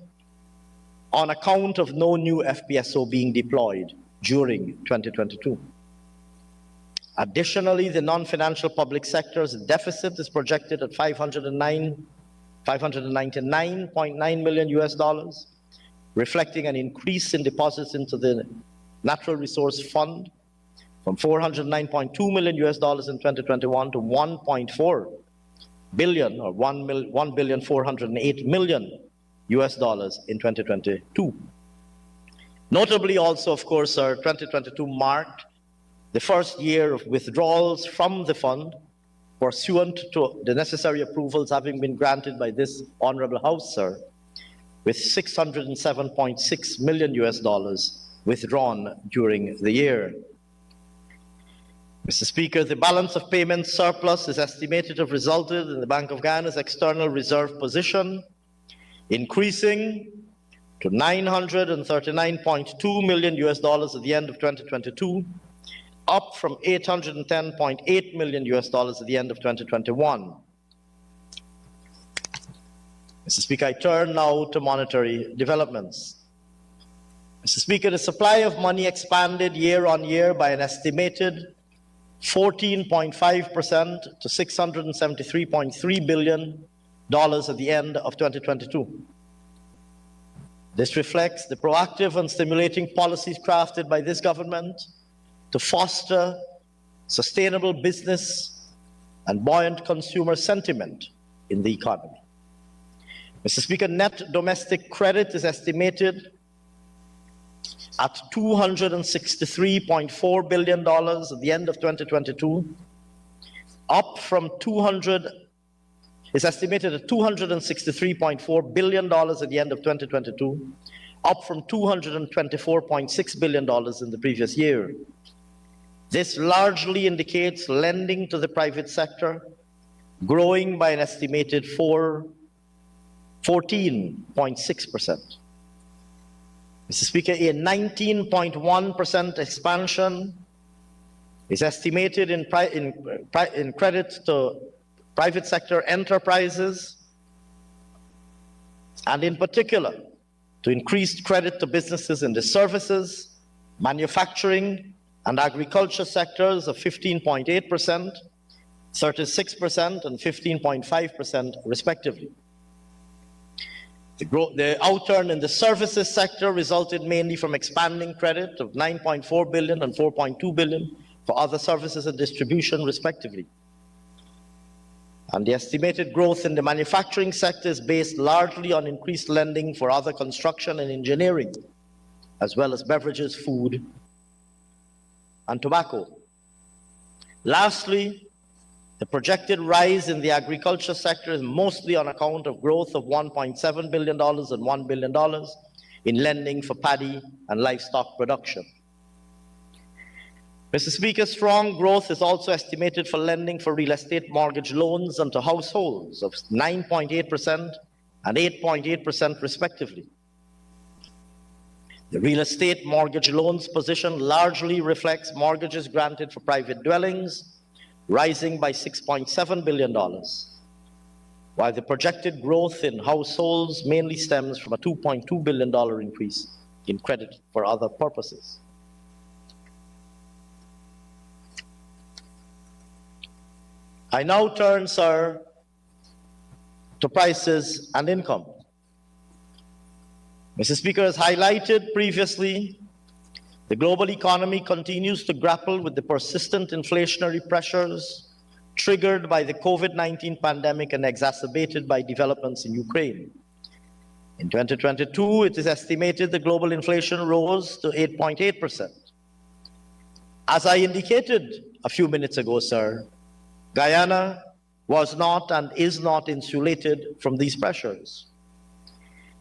on account of no new FPSO being deployed during 2022. Additionally, the non-financial public sector's deficit is projected at $599.9 million US dollars, reflecting an increase in deposits into the Natural Resource Fund from $409.2 million US dollars in 2021 to $1.4 billion or $1,408 million US dollars in 2022. Notably also, of course, our 2022 marked the first year of withdrawals from the fund pursuant to the necessary approvals having been granted by this Honorable House, sir, with $607.6 million US dollars withdrawn during the year. Mr. Speaker, the balance of payments surplus is estimated to have resulted in the Bank of Guyana's external reserve position increasing to $939.2 million US dollars at the end of 2022, up from $810.8 million US dollars at the end of 2021. Mr. Speaker, I turn now to monetary developments. Mr. Speaker, the supply of money expanded year on year by an estimated 14.5% to $673.3 billion at the end of 2022. This reflects the proactive and stimulating policies crafted by this government to foster sustainable business and buoyant consumer sentiment in the economy. Mr. Speaker, net domestic credit is estimated at $263.4 billion at the end of 2022, up from is estimated at $263.4 billion at the end of 2022, up from $224.6 billion in the previous year. This largely indicates lending to the private sector growing by an estimated 14.6%. Mr. Speaker, a 19.1% expansion is estimated in credit to private sector enterprises, and in particular, to increased credit to businesses in the services, manufacturing and agriculture sectors of 15.8%, 36% and 15.5% respectively. The outturn in the services sector resulted mainly from expanding credit of 9.4 billion and 4.2 billion for other services and distribution respectively. And the estimated growth in the manufacturing sector is based largely on increased lending for other construction and engineering, as well as beverages, food, and tobacco. Lastly, the projected rise in the agriculture sector is mostly on account of growth of $1.7 billion and $1 billion in lending for paddy and livestock production. Mr. Speaker, strong growth is also estimated for lending for real estate mortgage loans and to households of 9.8% and 8.8% respectively. The real estate mortgage loans position largely reflects mortgages granted for private dwellings, rising by $6.7 billion, while the projected growth in households mainly stems from a $2.2 billion increase in credit for other purposes. I now turn, sir, to prices and income. Mr. Speaker, as highlighted previously, the global economy continues to grapple with the persistent inflationary pressures triggered by the COVID-19 pandemic and exacerbated by developments in Ukraine. In 2022, it is estimated the global inflation rose to 8.8%. As I indicated a few minutes ago, sir, Guyana was not and is not insulated from these pressures.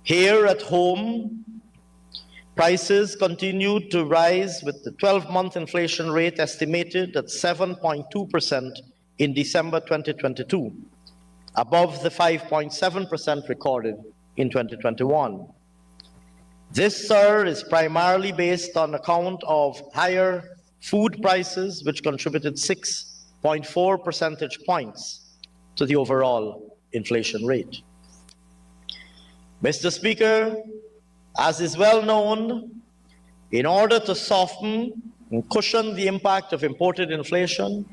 Here at home, prices continued to rise, with the 12-month inflation rate estimated at 7.2% in December 2022, above the 5.7% recorded in 2021. This, sir, is primarily based on account of higher food prices, which contributed 6.4 percentage points to the overall inflation rate. Mr. Speaker, as is well known, in order to soften and cushion the impact of imported inflation,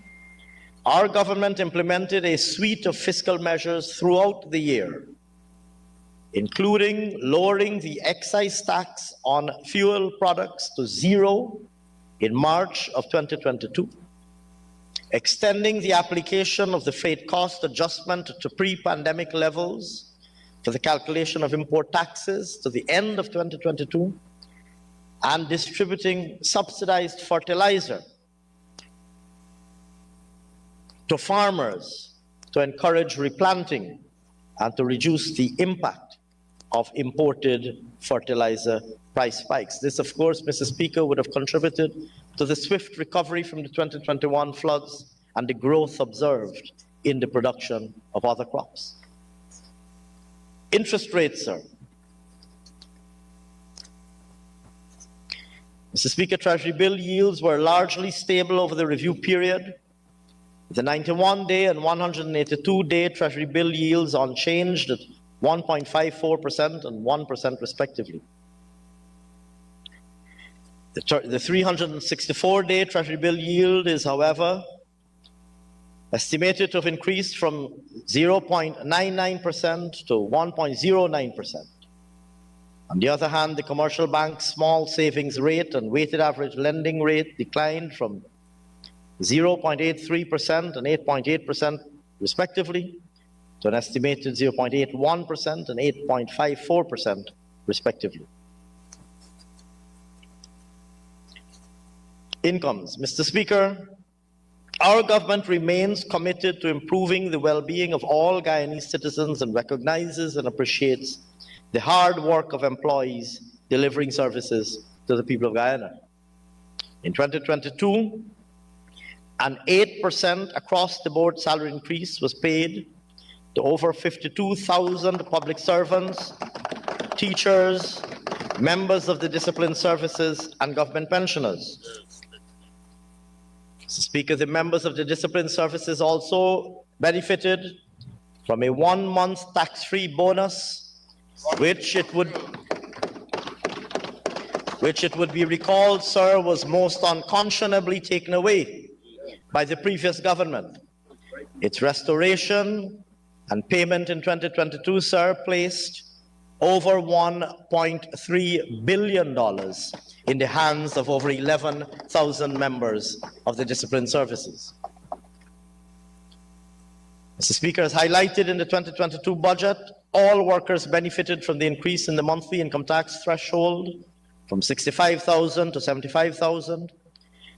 our government implemented a suite of fiscal measures throughout the year, including lowering the excise tax on fuel products to zero in March of 2022, extending the application of the freight cost adjustment to pre-pandemic levels for the calculation of import taxes to the end of 2022, and distributing subsidized fertilizer to farmers to encourage replanting and to reduce the impact of imported fertilizer price spikes. This, of course, Mr. Speaker, would have contributed to the swift recovery from the 2021 floods and the growth observed in the production of other crops. Interest rates, sir. Mr. Speaker, Treasury bill yields were largely stable over the review period. The 91-day and 182-day Treasury bill yields unchanged at 1.54% and 1% respectively. The 364-day Treasury bill yield is, however, estimated to have increased from 0.99% to 1.09%. On the other hand, the commercial bank's small savings rate and weighted average lending rate declined from 0.83% and 8.8% respectively to an estimated 0.81% and 8.54% respectively. Incomes. Mr. Speaker, our government remains committed to improving the well-being of all Guyanese citizens and recognizes and appreciates the hard work of employees delivering services to the people of Guyana. In 2022, an 8% across-the-board salary increase was paid to over 52,000 public servants, teachers, members of the disciplined services, and government pensioners. Mr. Speaker, the members of the disciplined services also benefited from a 1-month tax-free bonus, which it would which it would be recalled, sir, was most unconscionably taken away by the previous government. Its restoration and payment in 2022, sir, placed over $1.3 billion in the hands of over 11,000 members of the discipline services. Mr. Speaker, as highlighted in the 2022 budget, all workers benefited from the increase in the monthly income tax threshold from $65,000 to $75,000,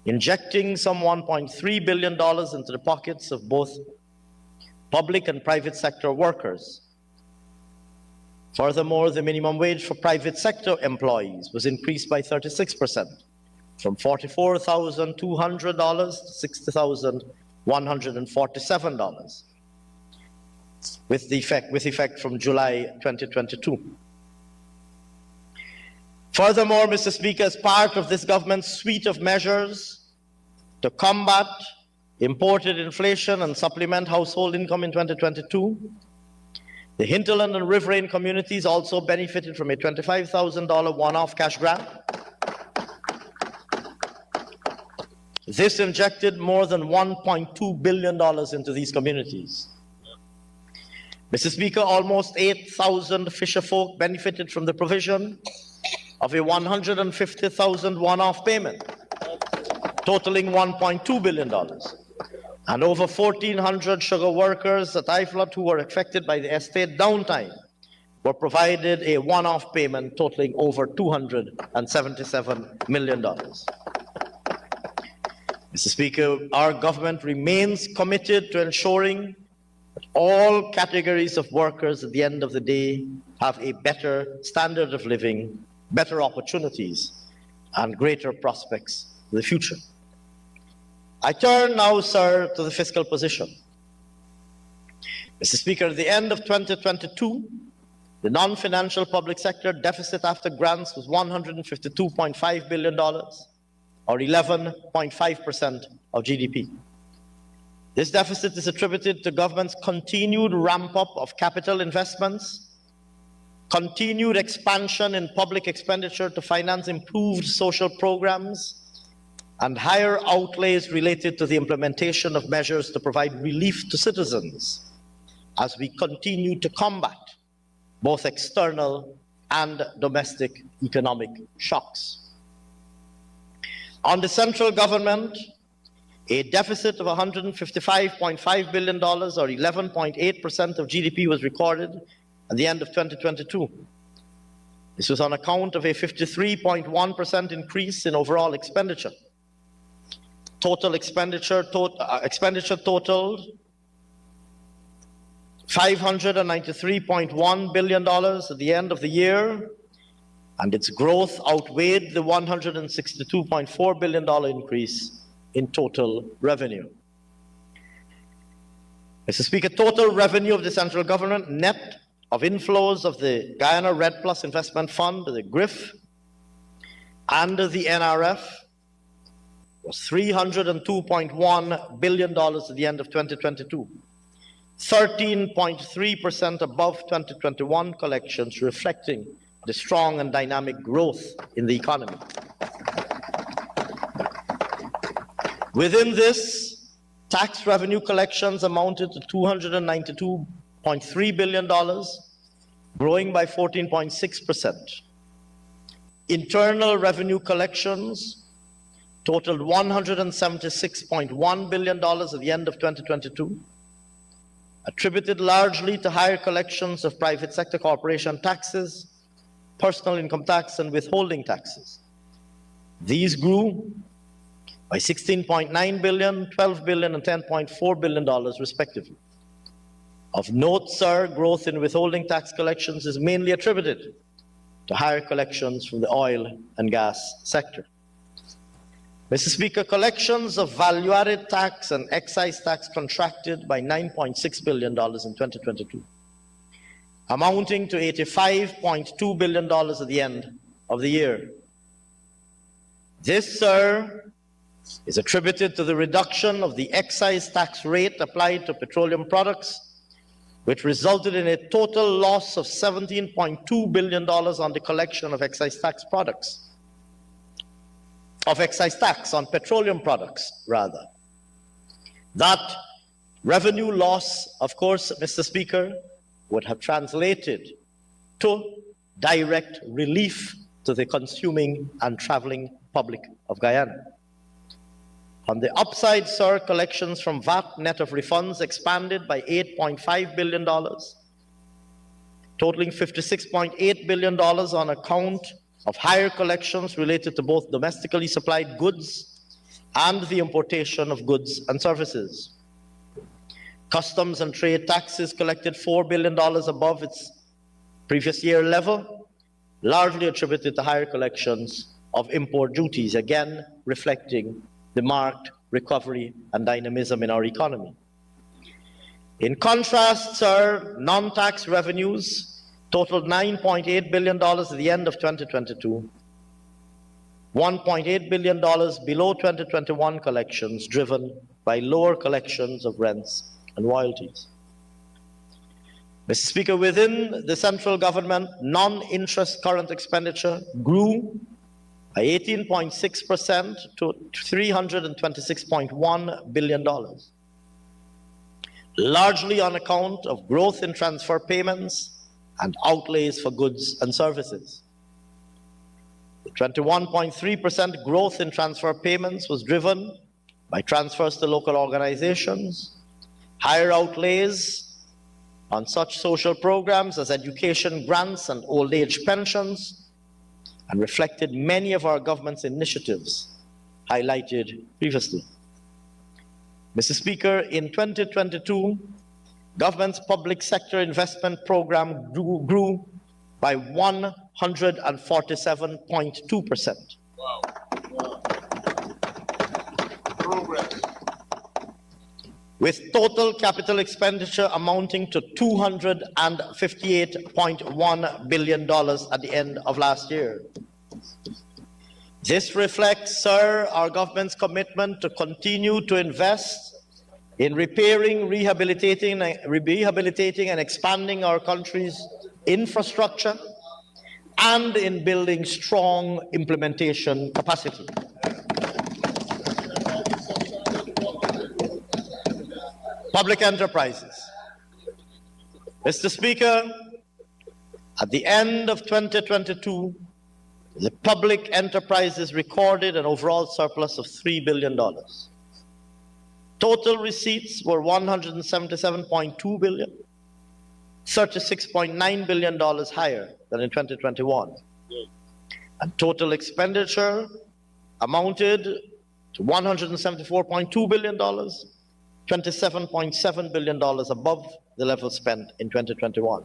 injecting some $1.3 billion into the pockets of both public and private sector workers. Furthermore, the minimum wage for private sector employees was increased by 36%, from $44,200 to $60,147, with effect from July 2022. Furthermore, Mr. Speaker, as part of this government's suite of measures to combat imported inflation and supplement household income in 2022, the hinterland and riverine communities also benefited from a $25,000 one-off cash grant. This injected more than $1.2 billion into these communities. Mr. Speaker, almost 8,000 fisherfolk benefited from the provision of a $150,000 one-off payment, totaling $1.2 billion. And over 1,400 sugar workers at IFLOT who were affected by the estate downtime were provided a one-off payment totaling over $277 million. Mr. Speaker, our government remains committed to ensuring that all categories of workers at the end of the day have a better standard of living, better opportunities, and greater prospects for the future. I turn now, sir, to the fiscal position. Mr. Speaker, at the end of 2022, the non-financial public sector deficit after grants was $152.5 billion, or 11.5% of GDP. This deficit is attributed to government's continued ramp-up of capital investments, continued expansion in public expenditure to finance improved social programs, and higher outlays related to the implementation of measures to provide relief to citizens as we continue to combat both external and domestic economic shocks. On the central government, a deficit of $155.5 billion, or 11.8% of GDP, was recorded at the end of 2022. This was on account of a 53.1% increase in overall expenditure. Total expenditure totaled $593.1 billion at the end of the year, and its growth outweighed the $162.4 billion increase in total revenue. Mr. Speaker, total revenue of the central government, net of inflows of the Guyana Red Plus Investment Fund, the GRIF, and the NRF, was $302.1 billion at the end of 2022, 13.3% above 2021 collections, reflecting the strong and dynamic growth in the economy. Within this, tax revenue collections amounted to $292.3 billion, growing by 14.6%. Internal revenue collections totaled $176.1 billion at the end of 2022, attributed largely to higher collections of private sector corporation taxes, personal income tax, and withholding taxes. These grew by $16.9 billion, $12 billion, and $10.4 billion, respectively. Of note, sir, growth in withholding tax collections is mainly attributed to higher collections from the oil and gas sector. Mr. Speaker, collections of value-added tax and excise tax contracted by $9.6 billion in 2022, amounting to $85.2 billion at the end of the year. This, sir, is attributed to the reduction of the excise tax rate applied to petroleum products, which resulted in a total loss of $17.2 billion on the collection of excise tax products. of excise tax on petroleum products, rather. That revenue loss, of course, Mr. Speaker, would have translated to direct relief to the consuming and traveling public of Guyana. On the upside, sir, collections from VAT net of refunds expanded by $8.5 billion, totaling $56.8 billion on account of higher collections related to both domestically supplied goods and the importation of goods and services. Customs and trade taxes collected $4 billion above its previous year level, largely attributed to higher collections of import duties, again reflecting the marked recovery and dynamism in our economy. In contrast, sir, non-tax revenues totaled $9.8 billion at the end of 2022, $1.8 billion below 2021 collections, driven by lower collections of rents and royalties. Mr. Speaker, within the central government, non-interest current expenditure grew by 18.6% to $326.1 billion, largely on account of growth in transfer payments and outlays for goods and services. The 21.3% growth in transfer payments was driven by transfers to local organizations, higher outlays on such social programs as education grants and old age pensions, and reflected many of our government's initiatives highlighted previously. Mr. Speaker, in 2022, government's public sector investment program grew by 147.2%. Wow. Progress. With total capital expenditure amounting to $258.1 billion at the end of last year. This reflects, sir, our government's commitment to continue to invest in repairing, rehabilitating and expanding our country's infrastructure and in building strong implementation capacity. Public enterprises. Mr. Speaker, at the end of 2022, the public enterprises recorded an overall surplus of $3 billion. Total receipts were $177.2 billion, $36.9 billion higher than in 2021. And total expenditure amounted to $174.2 billion, $27.7 billion above the level spent in 2021.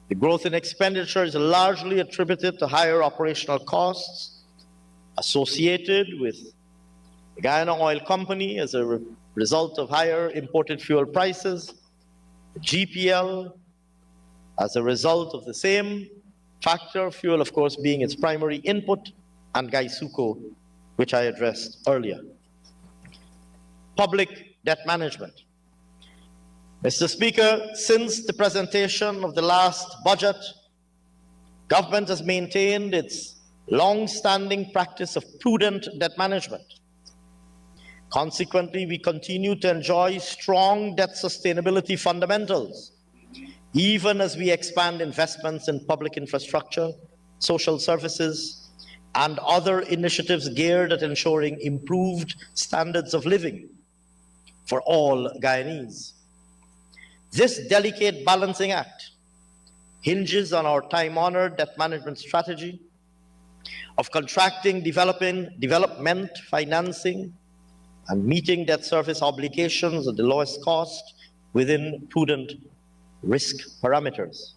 The growth in expenditure is largely attributed to higher operational costs associated with the Guyana Oil Company as a result of higher imported fuel prices, the GPL as a result of the same factor, fuel of course being its primary input, and Gaisuco, which I addressed earlier. Public debt management. Mr. Speaker, since the presentation of the last budget, government has maintained its long-standing practice of prudent debt management. Consequently, we continue to enjoy strong debt sustainability fundamentals, even as we expand investments in public infrastructure, social services, and other initiatives geared at ensuring improved standards of living for all Guyanese. This delicate balancing act hinges on our time-honored debt management strategy of contracting, development, financing, and meeting debt service obligations at the lowest cost within prudent risk parameters.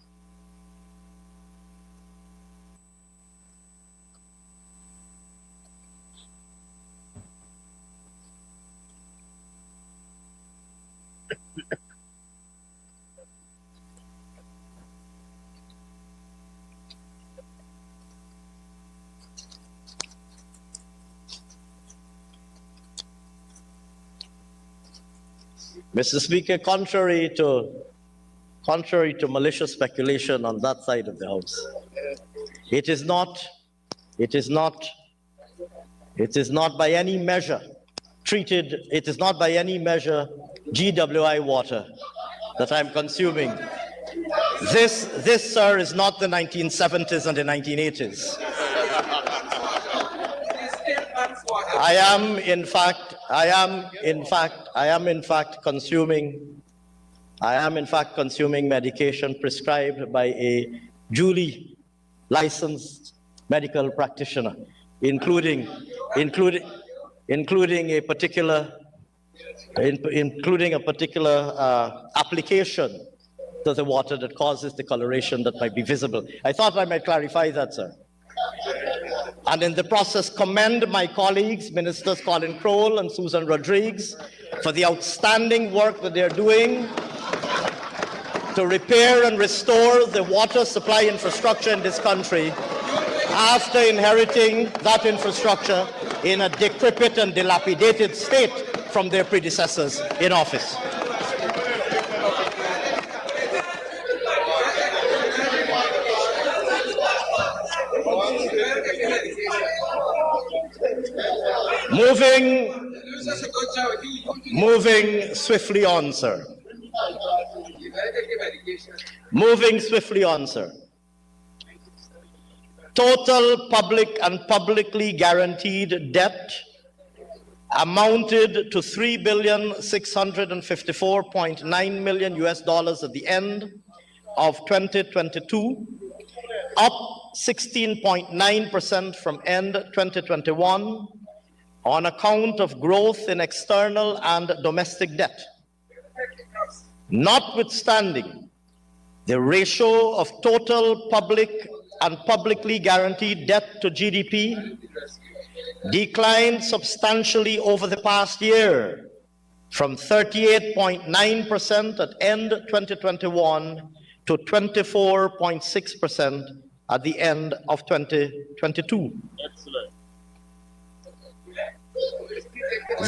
Mr. Speaker, contrary to malicious speculation on that side of the House, it is not It is not by any measure it is not by any measure GWI water that I'm consuming. This, sir, is not the 1970s and the 1980s. I am in fact consuming medication prescribed by a duly licensed medical practitioner, including a particular application to the water that causes the coloration that might be visible. I thought I might clarify that, sir. And in the process, commend my colleagues, Ministers Colin Crowell and Susan Rodriguez, for the outstanding work that they're doing to repair and restore the water supply infrastructure in this country after inheriting that infrastructure in a decrepit and dilapidated state from their predecessors in office. Moving swiftly on, sir. Moving swiftly on, sir. Total public and publicly guaranteed debt amounted to $3,654.9 million US at the end of 2022, up 16.9% from end 2021 on account of growth in external and domestic debt. Notwithstanding, the ratio of total public and publicly guaranteed debt to GDP declined substantially over the past year from 38.9% at end 2021 to 24.6% at the end of 2022. Excellent.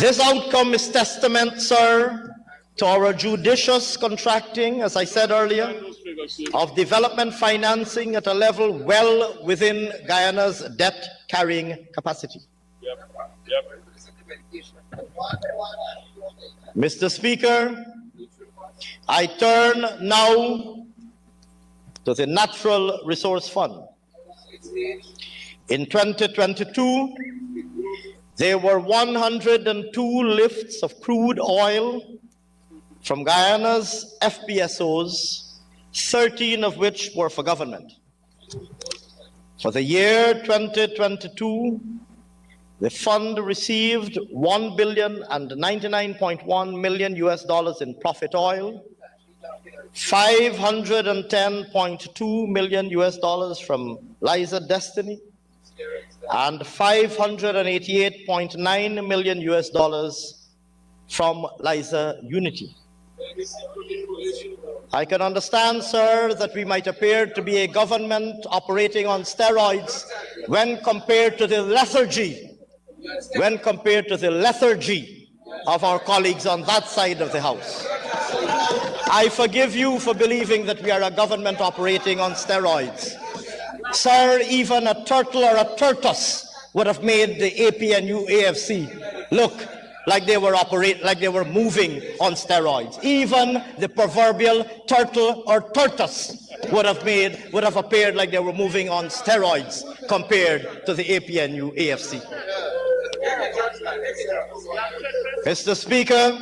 This outcome is testament, sir, to our judicious contracting, as I said earlier, of development financing at a level well within Guyana's debt-carrying capacity. Mr. Speaker, I turn now to the Natural Resource Fund. In 2022, there were 102 lifts of crude oil from Guyana's FPSOs, 13 of which were for government. For the year 2022, the fund received $1,099.1 million in profit oil, $510.2 million from Liza Destiny, and $588.9 million from Liza Unity. I can understand, sir, that we might appear to be a government operating on steroids when compared to the lethargy of our colleagues on that side of the House. I forgive you for believing that we are a government operating on steroids. Sir, even a turtle or a tortoise would have made the APNU AFC look like they were moving on steroids. Even the proverbial turtle or tortoise would have appeared like they were moving on steroids compared to the APNU AFC. Mr. Speaker,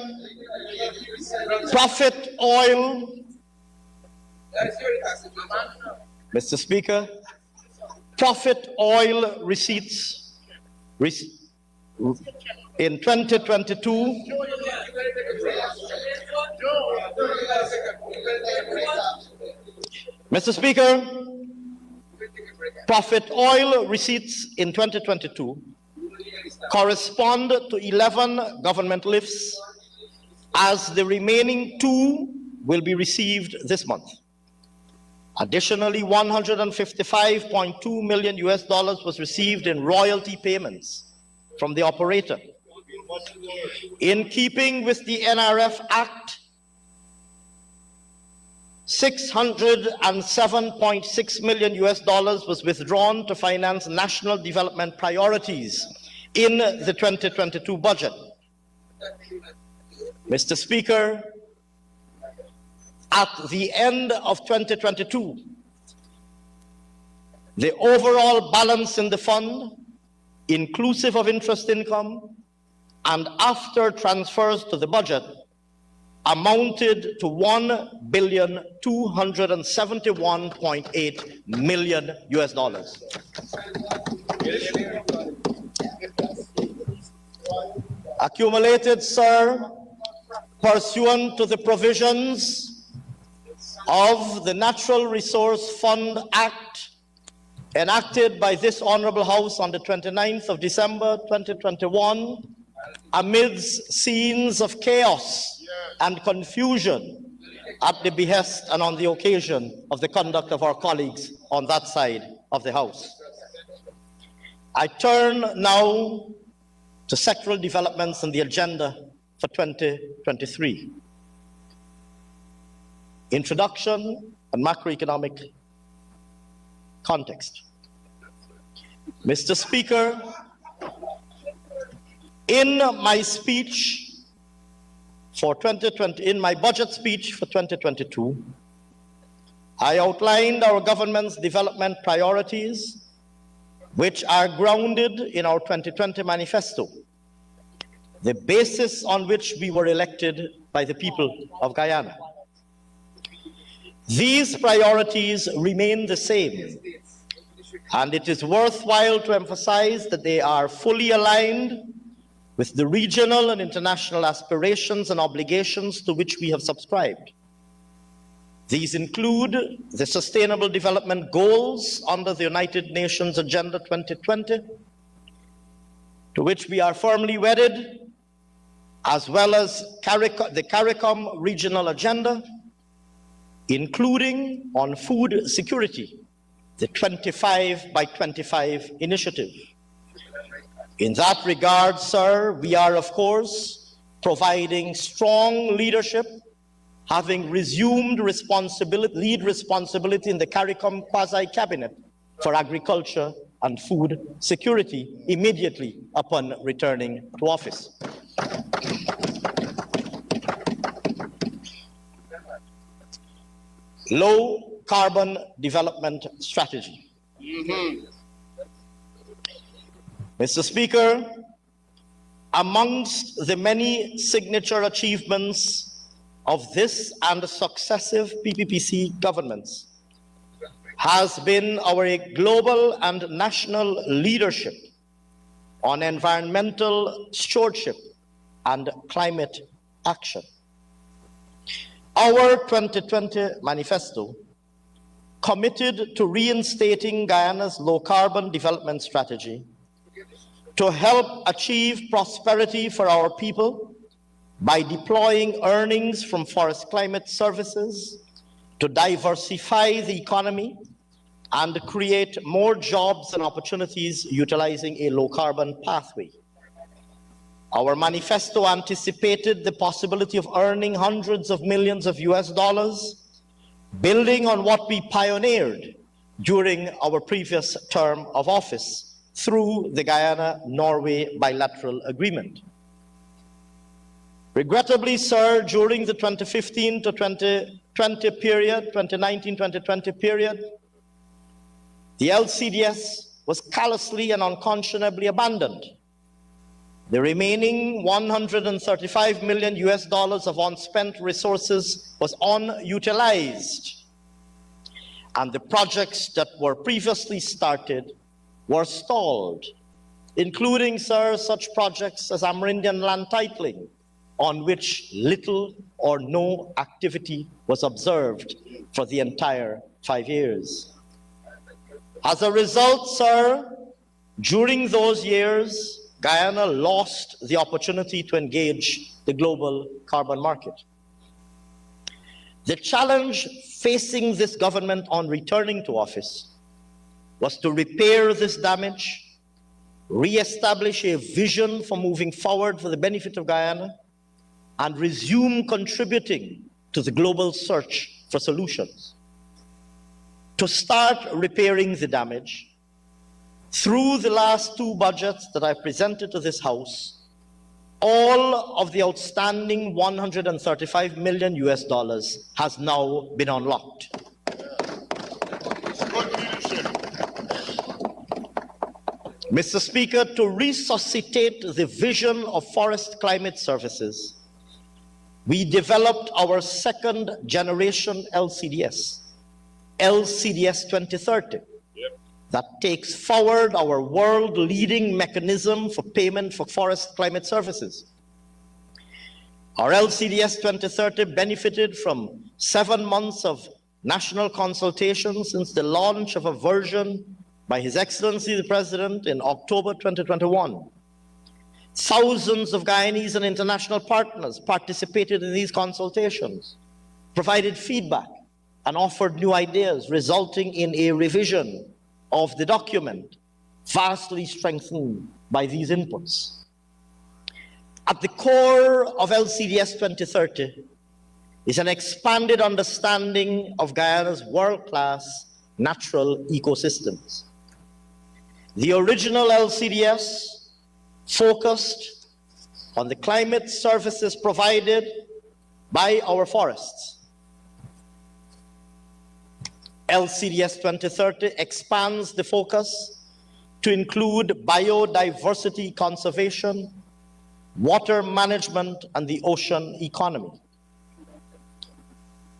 profit oil. Mr. Speaker, profit oil receipts in 2022 Mr. Speaker, profit oil receipts in 2022 correspond to 11 government lifts, as the remaining 2 will be received this month. Additionally, $155.2 million was received in royalty payments from the operator. In keeping with the NRF Act, $607.6 million was withdrawn to finance national development priorities in the 2022 budget. Mr. Speaker, at the end of 2022, the overall balance in the fund, inclusive of interest income and after transfers to the budget, amounted to $1,271.8 million US. Accumulated, sir, pursuant to the provisions of the Natural Resource Fund Act enacted by this Honorable House on the 29th of December 2021, amidst scenes of chaos and confusion at the behest and on the occasion of the conduct of our colleagues on that side of the House. I turn now to sectoral developments in the agenda for 2023. Introduction and macroeconomic context. Mr. Speaker, in my speech for 2020, in my budget speech for 2022, I outlined our government's development priorities, which are grounded in our 2020 manifesto, the basis on which we were elected by the people of Guyana. These priorities remain the same, and it is worthwhile to emphasize that they are fully aligned with the regional and international aspirations and obligations to which we have subscribed. These include the Sustainable Development Goals under the United Nations Agenda 2020, to which we are firmly wedded, as well as the CARICOM Regional Agenda, including on food security, the 25 by 25 initiative. In that regard, sir, we are, of course, providing strong leadership, having resumed lead responsibility in the CARICOM quasi-cabinet for agriculture and food security immediately upon returning to office. Low carbon development strategy. Mr. Speaker, amongst the many signature achievements of this and successive PPPC governments has been our global and national leadership on environmental stewardship and climate action. Our 2020 manifesto committed to reinstating Guyana's low-carbon development strategy to help achieve prosperity for our people by deploying earnings from forest climate services to diversify the economy and create more jobs and opportunities utilizing a low-carbon pathway. Our manifesto anticipated the possibility of earning hundreds of millions of US dollars, building on what we pioneered during our previous term of office through the Guyana-Norway bilateral agreement. Regrettably, sir, during the 2015 to 2020 period, 2019-2020 period, the LCDS was callously and unconscionably abandoned. The remaining $135 million US of unspent resources was unutilized, and the projects that were previously started were stalled, including, sir, such projects as Amerindian land titling, on which little or no activity was observed for the entire 5 years. As a result, sir, during those years, Guyana lost the opportunity to engage the global carbon market. The challenge facing this government on returning to office was to repair this damage, re-establish a vision for moving forward for the benefit of Guyana, and resume contributing to the global search for solutions. To start repairing the damage, Through the last two budgets that I presented to this House, all of the outstanding $135 million has now been unlocked. Mr. Speaker, to resuscitate the vision of Forest Climate Services, we developed our second generation LCDS, LCDS 2030, that takes forward our world-leading mechanism for payment for forest climate services. Our LCDS 2030 benefited from 7 months of national consultation since the launch of a version by His Excellency the President in October 2021. Thousands of Guyanese and international partners participated in these consultations, provided feedback, and offered new ideas, resulting in a revision of the document, vastly strengthened by these inputs. At the core of LCDS 2030 is an expanded understanding of Guyana's world-class natural ecosystems. The original LCDS focused on the climate services provided by our forests. LCDS 2030 expands the focus to include biodiversity conservation, water management, and the ocean economy.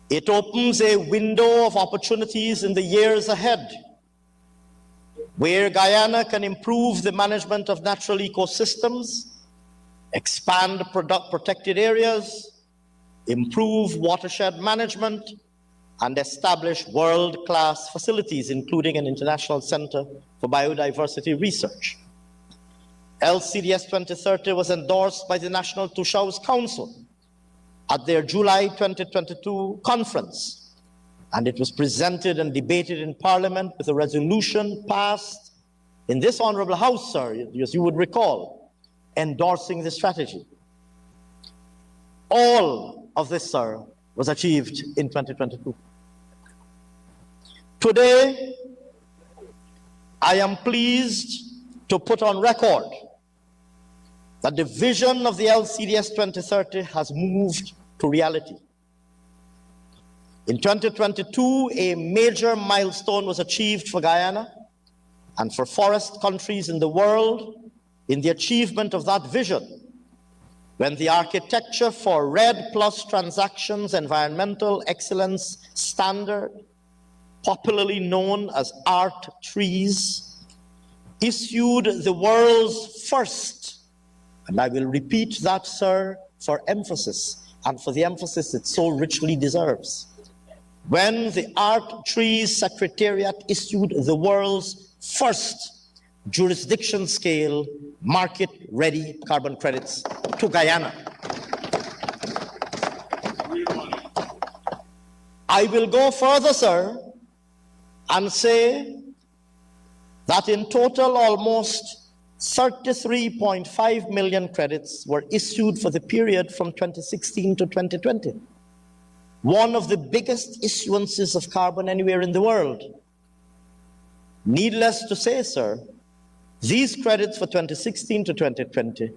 It opens a window of opportunities in the years ahead, where Guyana can improve the management of natural ecosystems, expand protected areas, improve watershed management, and establish world-class facilities, including an international center for biodiversity research. LCDS 2030 was endorsed by the National Tushaus Council at their July 2022 conference, and it was presented and debated in Parliament with a resolution passed in this Honorable House, sir, as you would recall, endorsing the strategy. All of this, sir, was achieved in 2022. Today, I am pleased to put on record that the vision of the LCDS 2030 has moved to reality. In 2022, a major milestone was achieved for Guyana and for forest countries in the world in the achievement of that vision, when the Architecture for REDD+ Transactions Environmental Excellence Standard, popularly known as ART-TREES, issued the world's first, and I will repeat that, sir, for emphasis, and for the emphasis it so richly deserves, when the ART-TREES Secretariat issued the world's first jurisdiction-scale, market-ready carbon credits to Guyana. I will go further, sir, and say that in total almost 33.5 million credits were issued for the period from 2016 to 2020. One of the biggest issuances of carbon anywhere in the world. Needless to say, sir, these credits for 2016 to 2020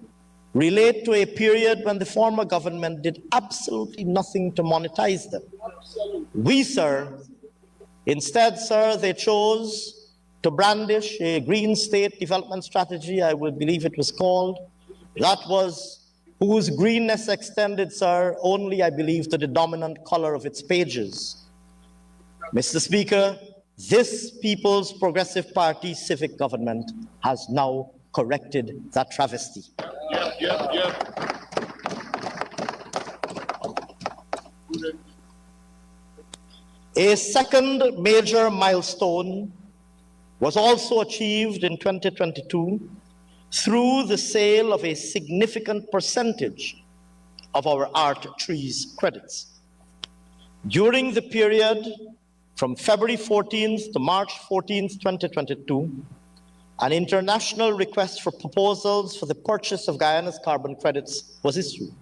relate to a period when the former government did absolutely nothing to monetize them. We, sir, instead, sir, they chose to brandish a green state development strategy, I would believe it was called, that was whose greenness extended, sir, only, I believe, to the dominant color of its pages. Mr. Speaker, this People's Progressive Party civic government has now corrected that travesty. A second major milestone was also achieved in 2022 through the sale of a significant percentage of our ART-TREES credits. During the period from February 14th to March 14th, 2022, an international request for proposals for the purchase of Guyana's carbon credits was issued.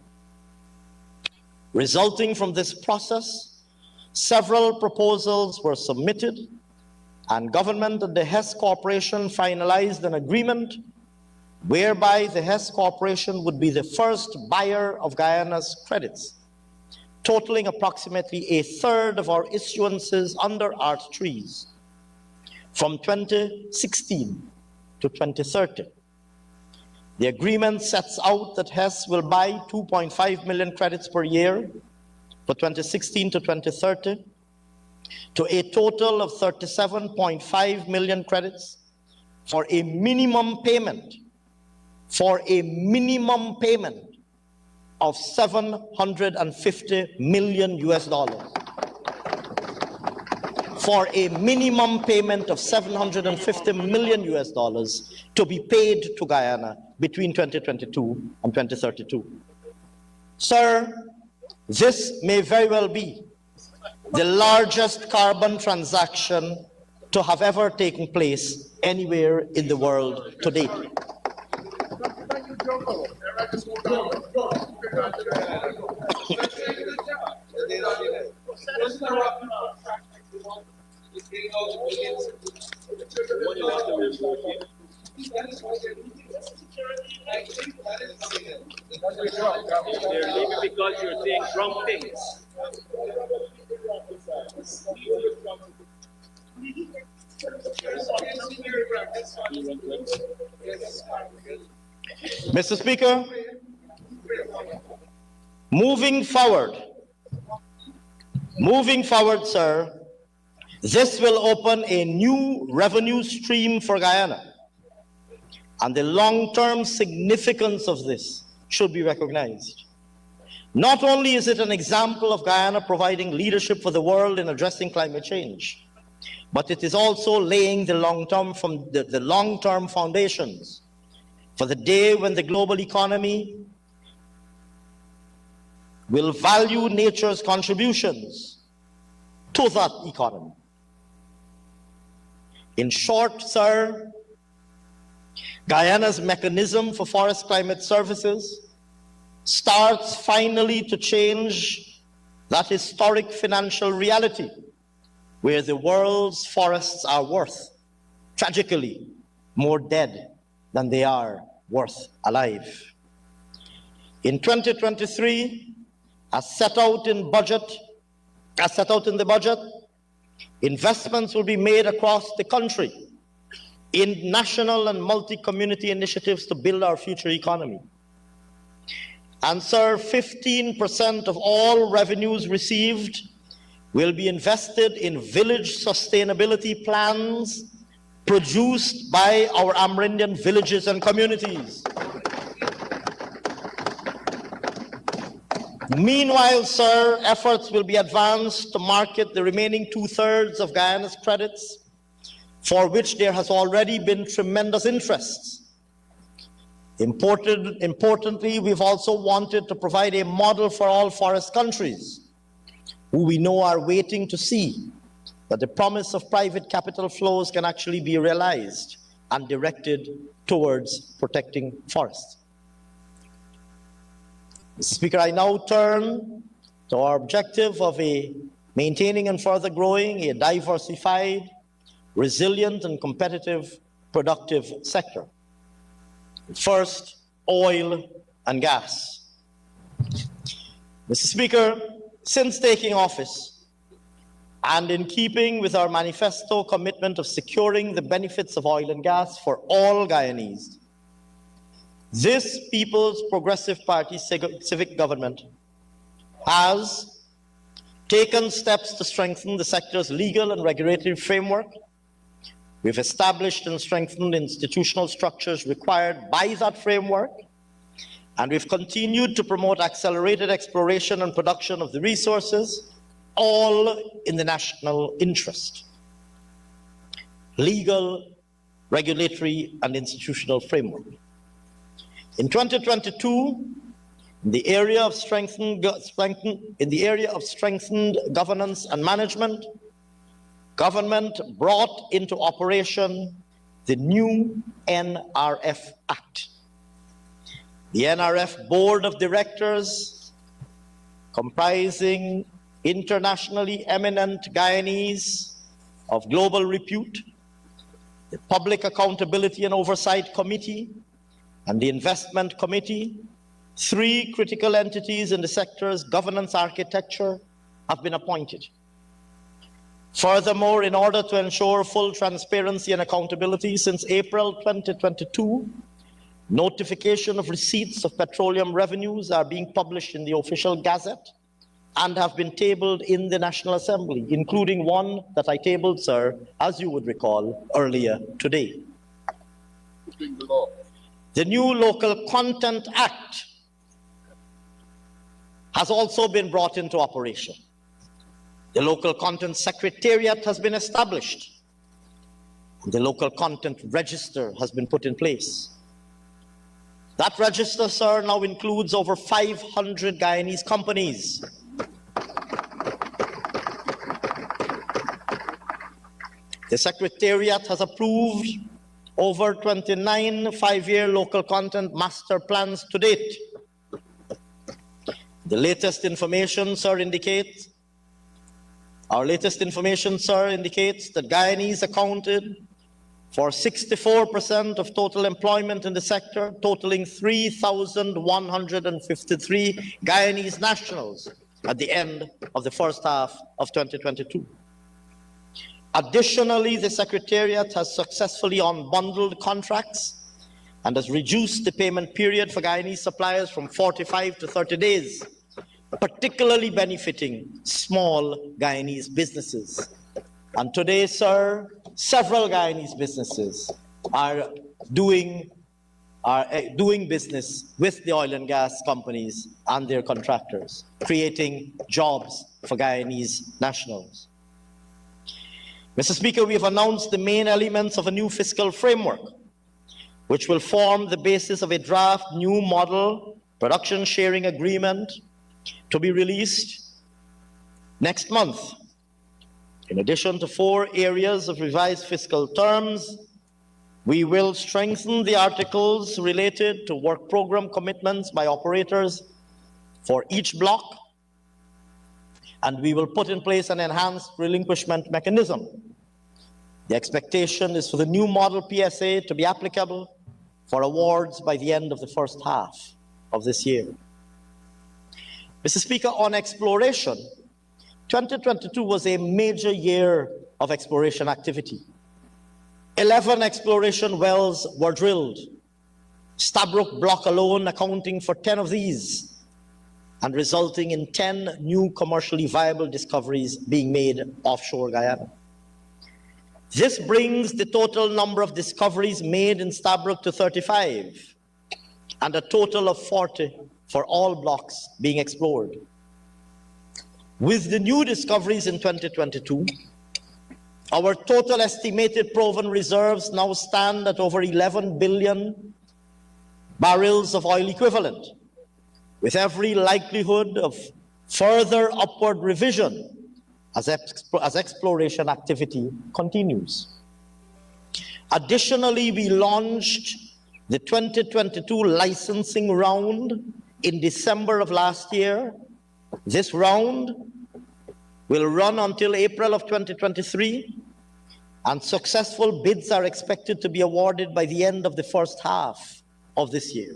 Resulting from this process, several proposals were submitted, and government and the Hess Corporation finalized an agreement whereby the Hess Corporation would be the first buyer of Guyana's credits, totaling approximately a third of our issuances under Art Trees from 2016 to 2030. The agreement sets out that Hess will buy 2.5 million credits per year for 2016 to 2030 to a total of 37.5 million credits for a minimum payment of $750 million US dollars. For a minimum payment of $750 million US dollars to be paid to Guyana between 2022 and 2032. Sir, this may very well be the largest carbon transaction to have ever taken place anywhere in the world to date. They're leaving because you're saying wrong things. Mr. Speaker, moving forward, sir, this will open a new revenue stream for Guyana, and the long-term significance of this should be recognized. Not only is it an example of Guyana providing leadership for the world in addressing climate change, but it is also laying the long-term foundations for the day when the global economy will value nature's contributions to that economy. In short, sir, Guyana's mechanism for forest climate services starts finally to change that historic financial reality where the world's forests are worth, tragically, more dead than they are worth alive. In 2023, as set out in the budget, investments will be made across the country in national and multi-community initiatives to build our future economy. And sir, 15% of all revenues received will be invested in village sustainability plans produced by our Amerindian villages and communities. Meanwhile, sir, efforts will be advanced to market the remaining 2/3 of Guyana's credits, for which there has already been tremendous interest. Importantly, we've also wanted to provide a model for all forest countries, who we know are waiting to see that the promise of private capital flows can actually be realized and directed towards protecting forests. Mr. Speaker, I now turn to our objective of maintaining and further growing a diversified, resilient, and competitive, productive sector. First, oil and gas. Mr. Speaker, since taking office, and in keeping with our manifesto commitment of securing the benefits of oil and gas for all Guyanese, this People's Progressive Party civic government has taken steps to strengthen the sector's legal and regulatory framework. We've established and strengthened institutional structures required by that framework, and we've continued to promote accelerated exploration and production of the resources, all in the national interest. Legal, regulatory, and institutional framework. In 2022, in the area of strengthened governance and management, government brought into operation the new NRF Act. The NRF Board of Directors, comprising internationally eminent Guyanese of global repute, the Public Accountability and Oversight Committee, and the Investment Committee, 3 critical entities in the sector's governance architecture have been appointed. Furthermore, in order to ensure full transparency and accountability, since April 2022, notification of receipts of petroleum revenues are being published in the official gazette and have been tabled in the National Assembly, including one that I tabled, sir, as you would recall, earlier today. The new Local Content Act has also been brought into operation. The Local Content Secretariat has been established. The Local Content Register has been put in place. That register, sir, now includes over 500 Guyanese companies. The Secretariat has approved over 29 5-year local content master plans to date. The latest information, sir, indicates that Guyanese accounted for 64% of total employment in the sector, totaling 3,153 Guyanese nationals at the end of the first half of 2022. Additionally, the Secretariat has successfully unbundled contracts and has reduced the payment period for Guyanese suppliers from 45 to 30 days, particularly benefiting small Guyanese businesses. And today, sir, several Guyanese businesses are doing business with the oil and gas companies and their contractors, creating jobs for Guyanese nationals. Mr. Speaker, we have announced the main elements of a new fiscal framework, which will form the basis of a draft new model production sharing agreement to be released next month. In addition to 4 areas of revised fiscal terms, we will strengthen the articles related to work program commitments by operators for each block, and we will put in place an enhanced relinquishment mechanism. The expectation is for the new model PSA to be applicable for awards by the end of the first half of this year. Mr. Speaker, on exploration, 2022 was a major year of exploration activity. 11 exploration wells were drilled, Stabroek Block alone accounting for 10 of these, and resulting in 10 new commercially viable discoveries being made offshore Guyana. This brings the total number of discoveries made in Stabroek to 35, and a total of 40 for all blocks being explored. With the new discoveries in 2022, our total estimated proven reserves now stand at over 11 billion barrels of oil equivalent, with every likelihood of further upward revision as exploration activity continues. Additionally, we launched the 2022 licensing round in December of last year. This round will run until April of 2023, and successful bids are expected to be awarded by the end of the first half of this year.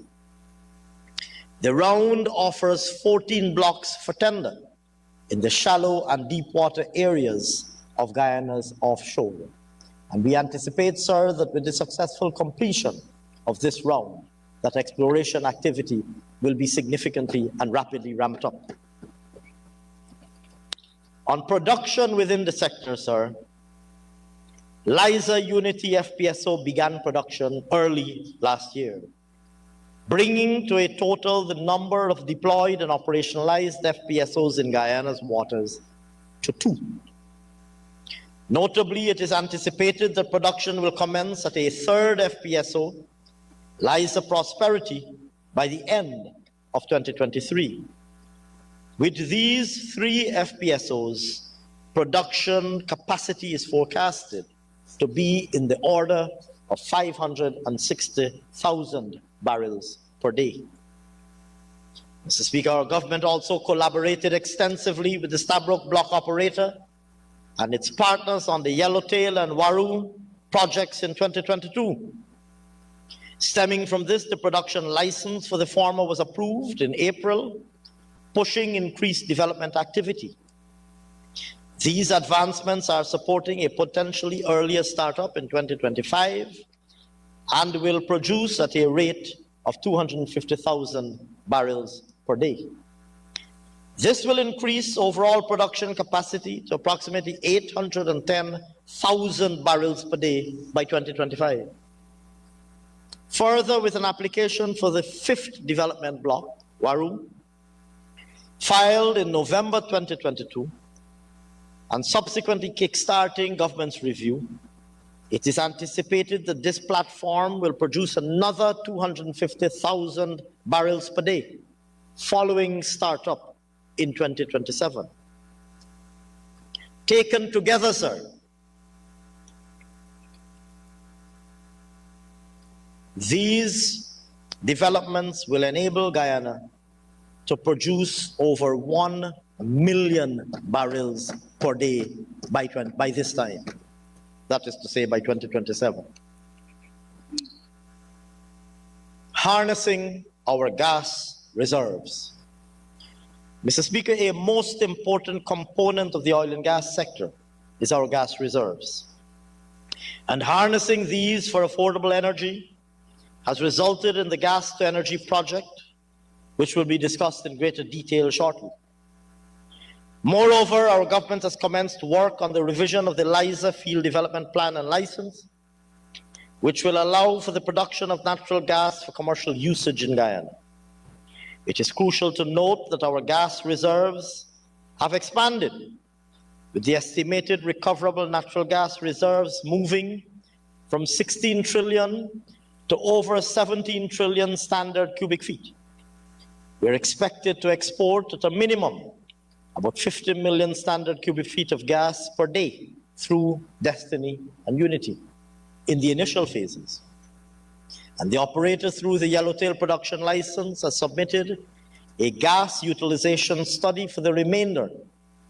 The round offers 14 blocks for tender in the shallow and deep water areas of Guyana's offshore. And we anticipate, sir, that with the successful completion of this round, that exploration activity will be significantly and rapidly ramped up. On production within the sector, sir, Liza Unity FPSO began production early last year, bringing to a total the number of deployed and operationalized FPSOs in Guyana's waters to 2. Notably, it is anticipated that production will commence at a 3rd FPSO, Liza Prosperity, by the end of 2023. With these 3 FPSOs, production capacity is forecasted to be in the order of 560,000 barrels per day. Mr. Speaker, our government also collaborated extensively with the Stabroek Block operator and its partners on the Yellowtail and Waru projects in 2022. Stemming from this, the production license for the former was approved in April, pushing increased development activity. These advancements are supporting a potentially earlier startup in 2025 and will produce at a rate of 250,000 barrels per day. This will increase overall production capacity to approximately 810,000 barrels per day by 2025. Further, with an application for the 5th development block, Waru, filed in November 2022, and subsequently kickstarting government's review, it is anticipated that this platform will produce another 250,000 barrels per day following startup in 2027. Taken together, sir, these developments will enable Guyana to produce over 1 million barrels per day by this time. That is to say, by 2027. Harnessing our gas reserves. Mr. Speaker, a most important component of the oil and gas sector is our gas reserves. And harnessing these for affordable energy has resulted in the gas to energy project, which will be discussed in greater detail shortly. Moreover, our government has commenced work on the revision of the Liza Field Development Plan and License, which will allow for the production of natural gas for commercial usage in Guyana. It is crucial to note that our gas reserves have expanded, with the estimated recoverable natural gas reserves moving from 16 trillion to over 17 trillion standard cubic feet. We're expected to export at a minimum about 50 million standard cubic feet of gas per day through Destiny and Unity in the initial phases. And the operator, through the Yellowtail production license, has submitted a gas utilization study for the remainder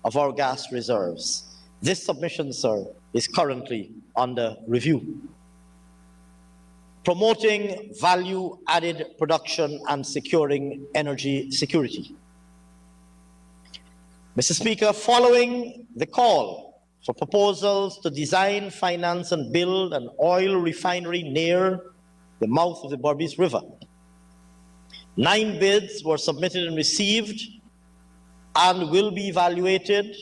of our gas reserves. This submission, sir, is currently under review. Promoting value-added production and securing energy security. Mr. Speaker, following the call for proposals to design, finance, and build an oil refinery near the mouth of the Berbice River, 9 bids were submitted and received and will be evaluated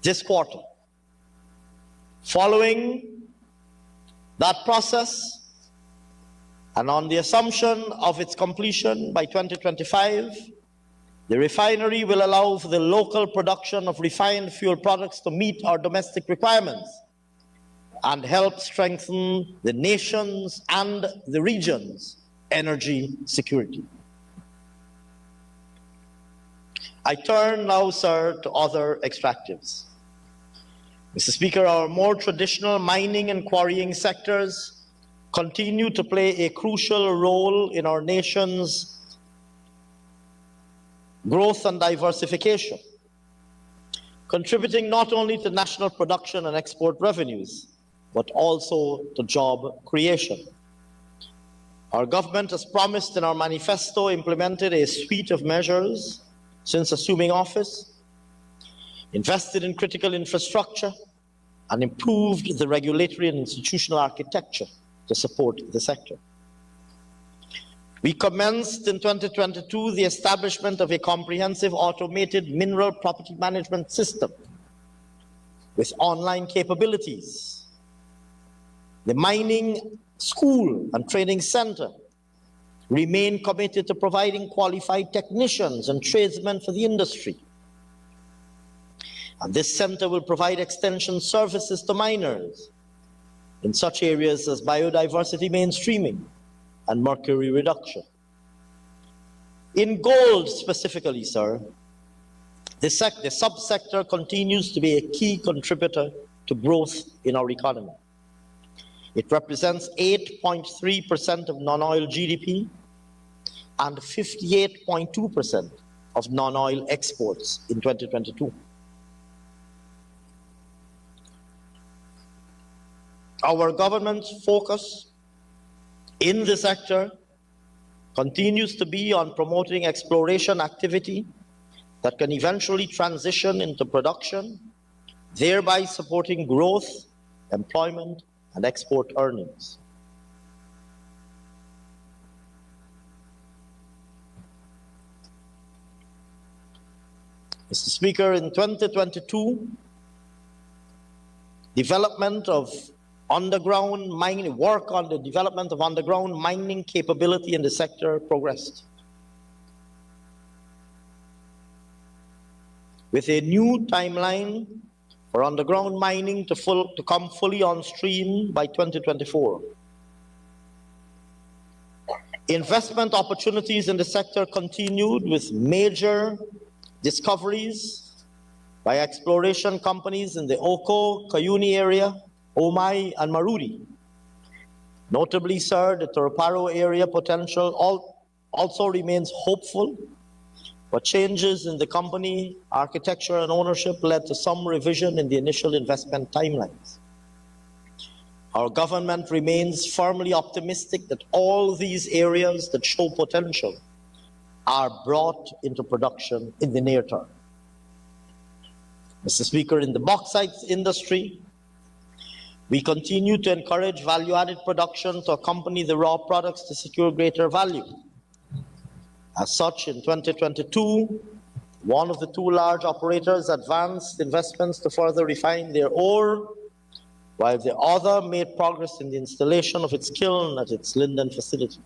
this quarter. Following that process, and on the assumption of its completion by 2025, the refinery will allow for the local production of refined fuel products to meet our domestic requirements and help strengthen the nation's and the region's energy security. I turn now, sir, to other extractives. Mr. Speaker, our more traditional mining and quarrying sectors continue to play a crucial role in our nation's growth and diversification, contributing not only to national production and export revenues, but also to job creation. Our government has promised in our manifesto implemented a suite of measures since assuming office, invested in critical infrastructure, and improved the regulatory and institutional architecture to support the sector. We commenced in 2022 the establishment of a comprehensive automated mineral property management system with online capabilities. The Mining School and Training Center remain committed to providing qualified technicians and tradesmen for the industry. And this center will provide extension services to miners in such areas as biodiversity mainstreaming and mercury reduction. In gold specifically, sir, the subsector continues to be a key contributor to growth in our economy. It represents 8.3% of non-oil GDP and 58.2% of non-oil exports in 2022. Our government's focus in the sector continues to be on promoting exploration activity that can eventually transition into production, thereby supporting growth, employment, and export earnings. Mr. Speaker, in 2022, development of underground mining, work on the development of underground mining capability in the sector progressed. With a new timeline for underground mining to come fully on stream by 2024. Investment opportunities in the sector continued with major discoveries by exploration companies in the Oko, Kayuni area, Omai, and Marudi. Notably, sir, the Torparo area potential also remains hopeful, but changes in the company architecture and ownership led to some revision in the initial investment timelines. Our government remains firmly optimistic that all these areas that show potential are brought into production in the near term. Mr. Speaker, in the bauxite industry, we continue to encourage value-added production to accompany the raw products to secure greater value. As such, in 2022, one of the two large operators advanced investments to further refine their ore, while the other made progress in the installation of its kiln at its Linden facility.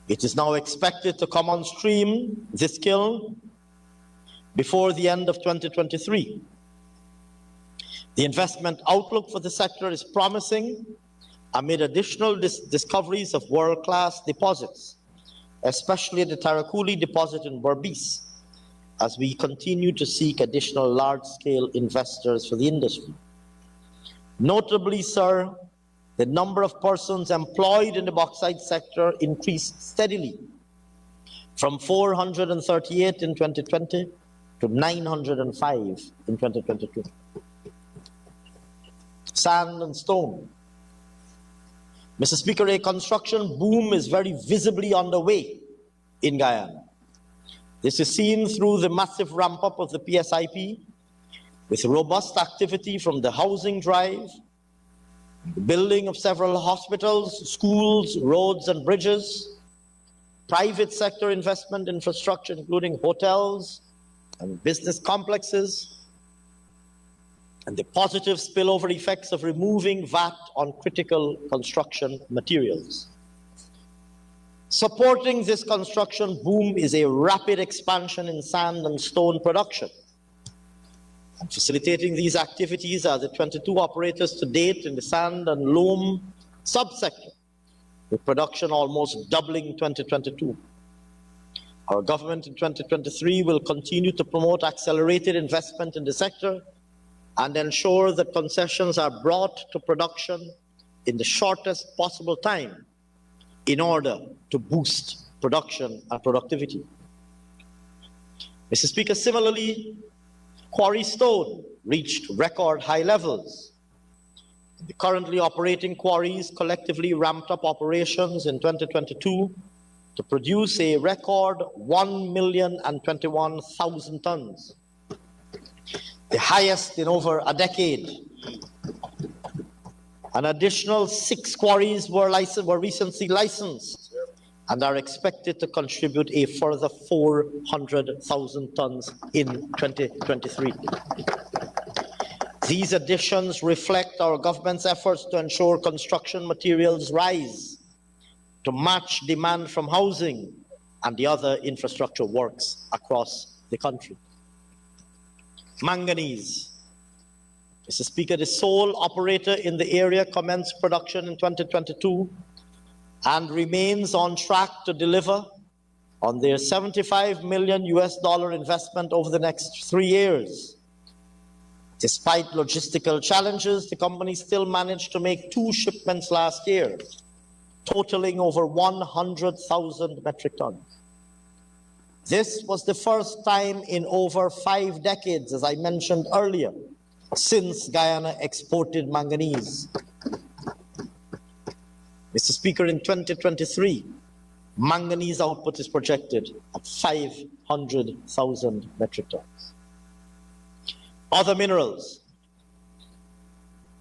It is now expected to come on stream, this kiln, before the end of 2023. The investment outlook for the sector is promising amid additional discoveries of world-class deposits, especially the Tarakuli deposit in Berbice, as we continue to seek additional large-scale investors for the industry. Notably, sir, the number of persons employed in the bauxite sector increased steadily from 438 in 2020 to 905 in 2022. Sand and stone. Mr. Speaker, a construction boom is very visibly underway in Guyana. This is seen through the massive ramp-up of the PSIP, with robust activity from the housing drive, the building of several hospitals, schools, roads, and bridges, private sector investment infrastructure, including hotels and business complexes, and the positive spillover effects of removing VAT on critical construction materials. Supporting this construction boom is a rapid expansion in sand and stone production. And facilitating these activities are the 22 operators to date in the sand and loam subsector, with production almost doubling 2022. Our government in 2023 will continue to promote accelerated investment in the sector and ensure that concessions are brought to production in the shortest possible time in order to boost production and productivity. Mr. Speaker, similarly, quarry stone reached record high levels. The currently operating quarries collectively ramped up operations in 2022 to produce a record 1,021,000 tons, the highest in over a decade. An additional 6 quarries were recently licensed and are expected to contribute a further 400,000 tons in 2023. These additions reflect our government's efforts to ensure construction materials rise to match demand from housing and the other infrastructure works across the country. Manganese. Mr. Speaker, the sole operator in the area commenced production in 2022 and remains on track to deliver on their $75 million investment over the next 3 years. Despite logistical challenges, the company still managed to make 2 shipments last year, totaling over 100,000 metric tons. This was the first time in over 5 decades, as I mentioned earlier, since Guyana exported manganese. Mr. Speaker, in 2023, manganese output is projected at 500,000 metric tons. Other minerals.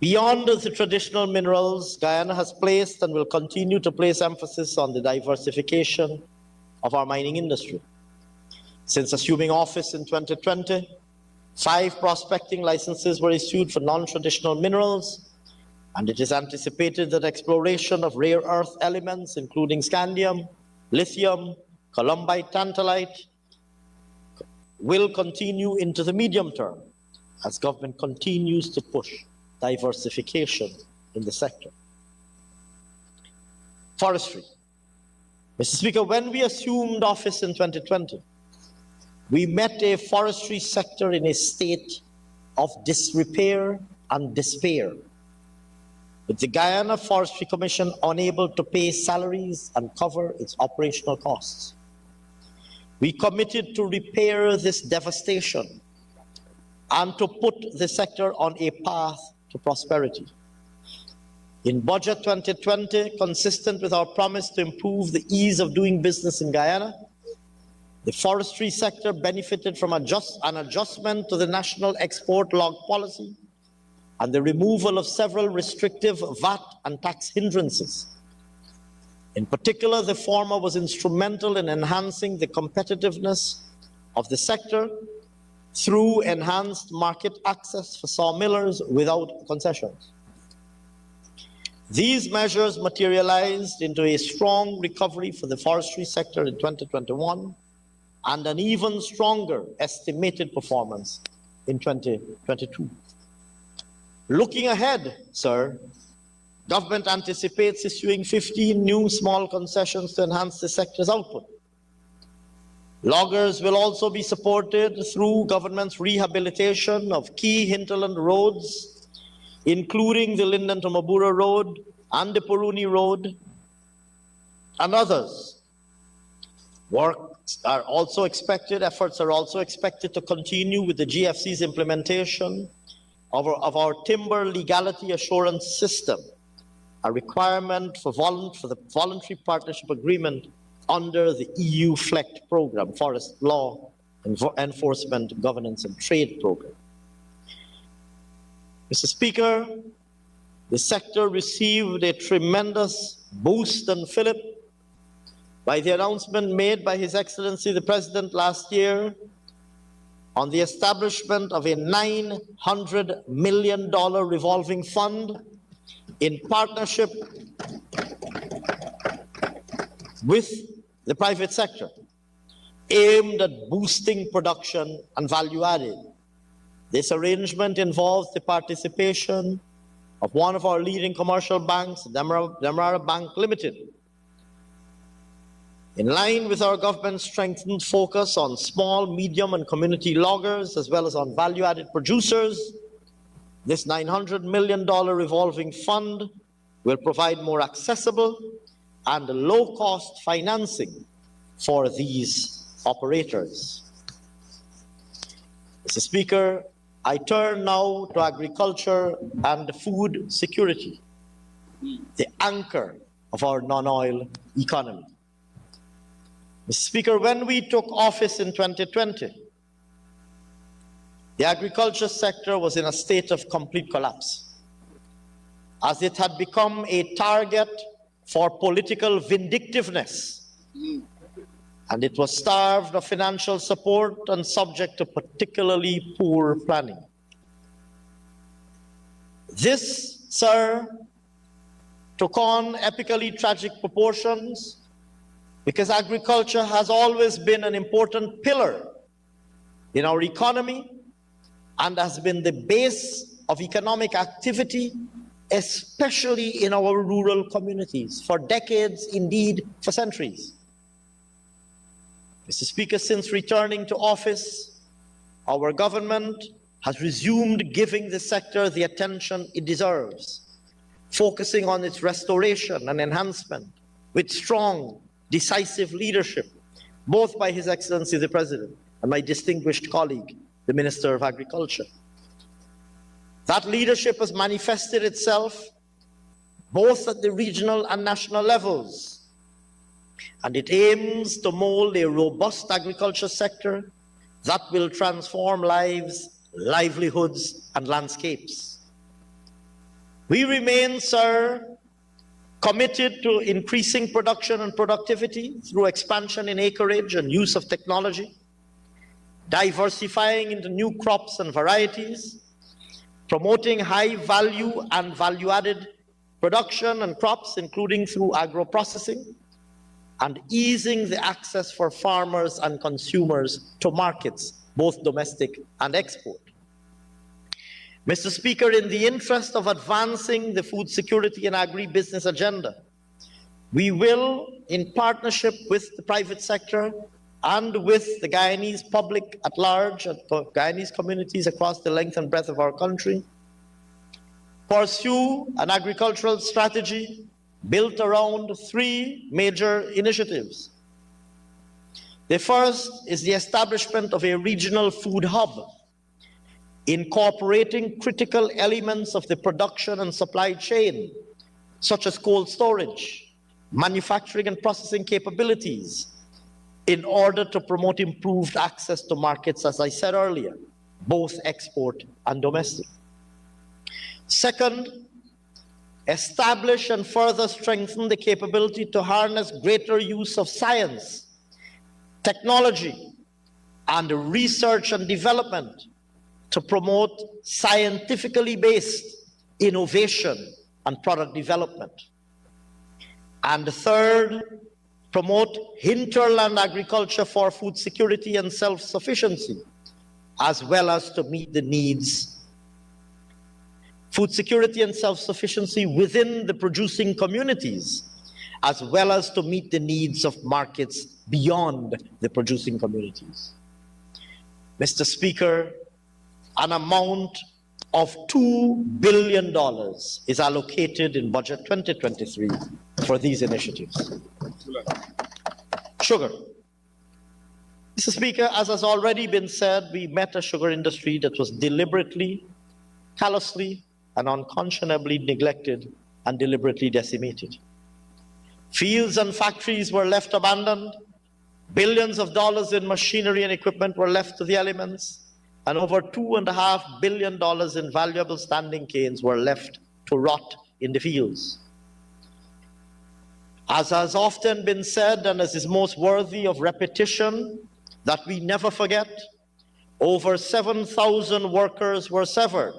Beyond the traditional minerals, Guyana has placed and will continue to place emphasis on the diversification of our mining industry. Since assuming office in 2020, 5 prospecting licenses were issued for non-traditional minerals, and it is anticipated that exploration of rare earth elements, including scandium, lithium, columbite, tantalite, will continue into the medium term as government continues to push diversification in the sector. Forestry. Mr. Speaker, when we assumed office in 2020, we met a forestry sector in a state of disrepair and despair, with the Guyana Forestry Commission unable to pay salaries and cover its operational costs. We committed to repair this devastation and to put the sector on a path to prosperity. In Budget 2020, consistent with our promise to improve the ease of doing business in Guyana, the forestry sector benefited from an adjustment to the national export log policy and the removal of several restrictive VAT and tax hindrances. In particular, the former was instrumental in enhancing the competitiveness of the sector through enhanced market access for sawmillers without concessions. These measures materialized into a strong recovery for the forestry sector in 2021 and an even stronger estimated performance in 2022. Looking ahead, sir, government anticipates issuing 15 new small concessions to enhance the sector's output. Loggers will also be supported through government's rehabilitation of key hinterland roads, including the Linden to Mabura Road and the Puruni Road and others. Efforts are also expected to continue with the GFC's implementation of our timber legality assurance system, a requirement for the voluntary partnership agreement under the EU FLECT program, Forest Law Enforcement, Governance and Trade program. Mr. Speaker, the sector received a tremendous boost and fillip by the announcement made by His Excellency the President last year on the establishment of a $900 million revolving fund in partnership with the private sector, aimed at boosting production and value added. This arrangement involves the participation of one of our leading commercial banks, Demerara Bank Limited. In line with our government's strengthened focus on small, medium, and community loggers, as well as on value-added producers, this $900 million revolving fund will provide more accessible and low-cost financing for these operators. Mr. Speaker, I turn now to agriculture and food security, the anchor of our non-oil economy. Mr. Speaker, when we took office in 2020, the agriculture sector was in a state of complete collapse, as it had become a target for political vindictiveness, and it was starved of financial support and subject to particularly poor planning. This, sir, took on epically tragic proportions because agriculture has always been an important pillar in our economy and has been the base of economic activity, especially in our rural communities, for decades, indeed for centuries. Mr. Speaker, since returning to office, our government has resumed giving the sector the attention it deserves, focusing on its restoration and enhancement with strong, decisive leadership, both by His Excellency the President and my distinguished colleague, the Minister of Agriculture. That leadership has manifested itself both at the regional and national levels, and it aims to mold a robust agriculture sector that will transform lives, livelihoods, and landscapes. We remain, sir, committed to increasing production and productivity through expansion in acreage and use of technology, diversifying into new crops and varieties, promoting high value and value-added production and crops, including through agro-processing, and easing the access for farmers and consumers to markets, both domestic and export. Mr. Speaker, in the interest of advancing the food security and agribusiness agenda, we will, in partnership with the private sector and with the Guyanese public at large and Guyanese communities across the length and breadth of our country, pursue an agricultural strategy built around three major initiatives. The first is the establishment of a regional food hub, incorporating critical elements of the production and supply chain, such as cold storage, manufacturing and processing capabilities, in order to promote improved access to markets, as I said earlier, both export and domestic. Second, establish and further strengthen the capability to harness greater use of science, technology, and research and development to promote scientifically based innovation and product development. And third, promote hinterland agriculture for food security and self-sufficiency, as well as to meet the needs, food security and self-sufficiency within the producing communities, as well as to meet the needs of markets beyond the producing communities. Mr. Speaker, an amount of $2 billion is allocated in Budget 2023 for these initiatives. Sugar. Mr. Speaker, as has already been said, we met a sugar industry that was deliberately, callously, and unconscionably neglected and deliberately decimated. Fields and factories were left abandoned, billions of dollars in machinery and equipment were left to the elements, and over $2.5 billion in valuable standing canes were left to rot in the fields. As has often been said, and as is most worthy of repetition, that we never forget, over 7,000 workers were severed,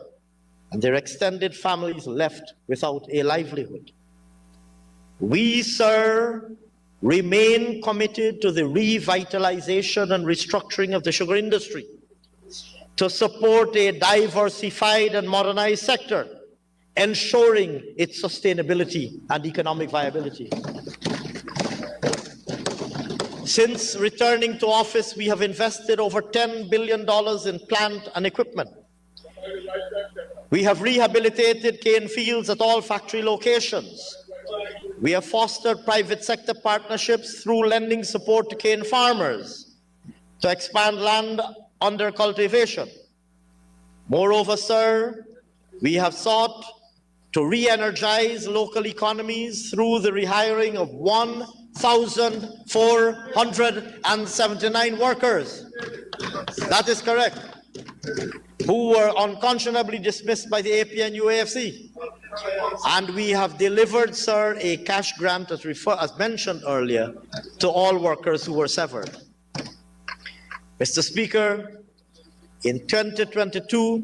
and their extended families left without a livelihood. We, sir, remain committed to the revitalization and restructuring of the sugar industry, to support a diversified and modernized sector, ensuring its sustainability and economic viability. Since returning to office, we have invested over $10 billion in plant and equipment. We have rehabilitated cane fields at all factory locations. We have fostered private sector partnerships through lending support to cane farmers to expand land under cultivation. Moreover, sir, we have sought to re-energize local economies through the rehiring of 1,479 workers. That is correct. Who were unconscionably dismissed by the APNU AFC. And we have delivered, sir, a cash grant, as mentioned earlier, to all workers who were severed. Mr. Speaker, in 2022,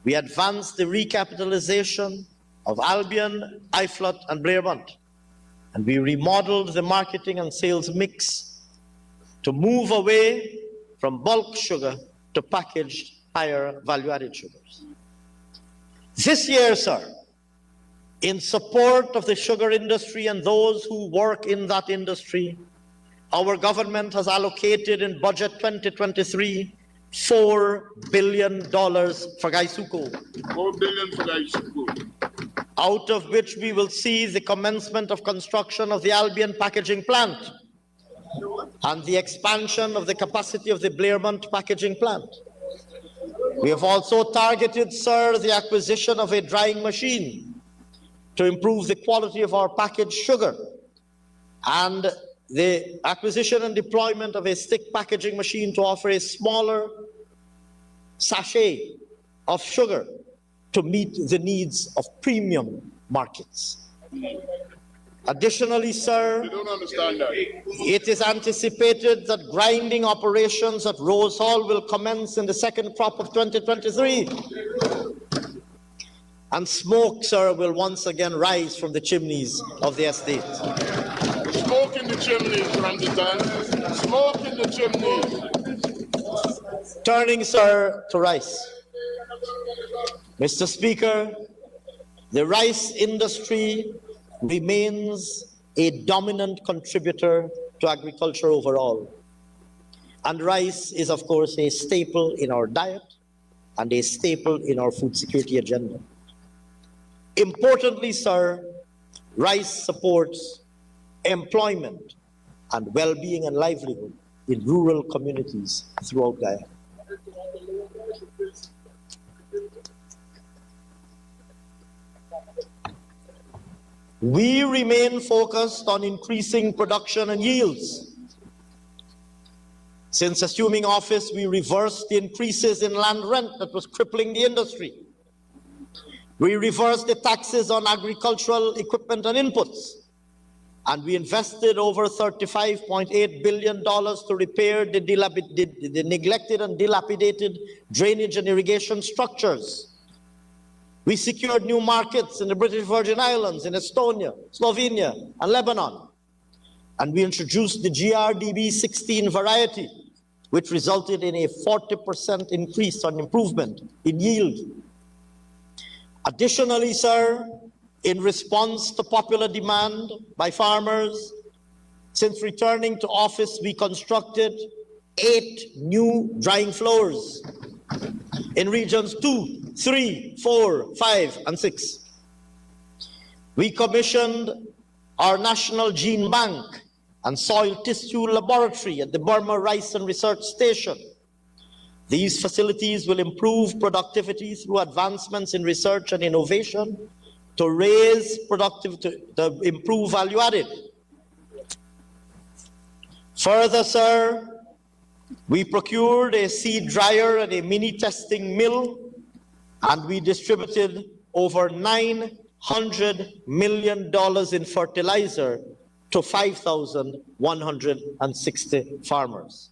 we advanced the recapitalization of Albion, Iflot, and Blairmont, and we remodeled the marketing and sales mix to move away from bulk sugar to packaged higher value-added sugars. This year, sir, in support of the sugar industry and those who work in that industry, our government has allocated in Budget 2023 $4 billion for Gaisuko. $4 billion for Gaisuko. Out of which we will see the commencement of construction of the Albion packaging plant and the expansion of the capacity of the Blairmont packaging plant. We have also targeted, sir, the acquisition of a drying machine to improve the quality of our packaged sugar, and the acquisition and deployment of a stick packaging machine to offer a smaller sachet of sugar to meet the needs of premium markets. Additionally, sir, You don't understand that. it is anticipated that grinding operations at Rose Hall will commence in the second crop of 2023. And smoke, sir, will once again rise from the chimneys of the estate. Smoke in the chimneys, Ramjitan. Smoke in the chimneys. Turning, sir, to rice. Mr. Speaker, the rice industry remains a dominant contributor to agriculture overall. And rice is, of course, a staple in our diet and a staple in our food security agenda. Importantly, sir, rice supports employment and well-being and livelihood in rural communities throughout Guyana. We remain focused on increasing production and yields. Since assuming office, we reversed the increases in land rent that was crippling the industry. We reversed the taxes on agricultural equipment and inputs. And we invested over $35.8 billion to repair the neglected and dilapidated drainage and irrigation structures. We secured new markets in the British Virgin Islands, in Estonia, Slovenia, and Lebanon. And we introduced the GRDB 16 variety, which resulted in a 40% increase on improvement in yield. Additionally, sir, in response to popular demand by farmers, since returning to office, we constructed 8 new drying floors in regions 2, 3, 4, 5, and 6. We commissioned our National Gene Bank and Soil Tissue Laboratory at the Burma Rice and Research Station. These facilities will improve productivity through advancements in research and innovation to raise productivity, to improve value added. Further, sir, we procured a seed dryer and a mini testing mill, and we distributed over $900 million in fertilizer to 5,160 farmers.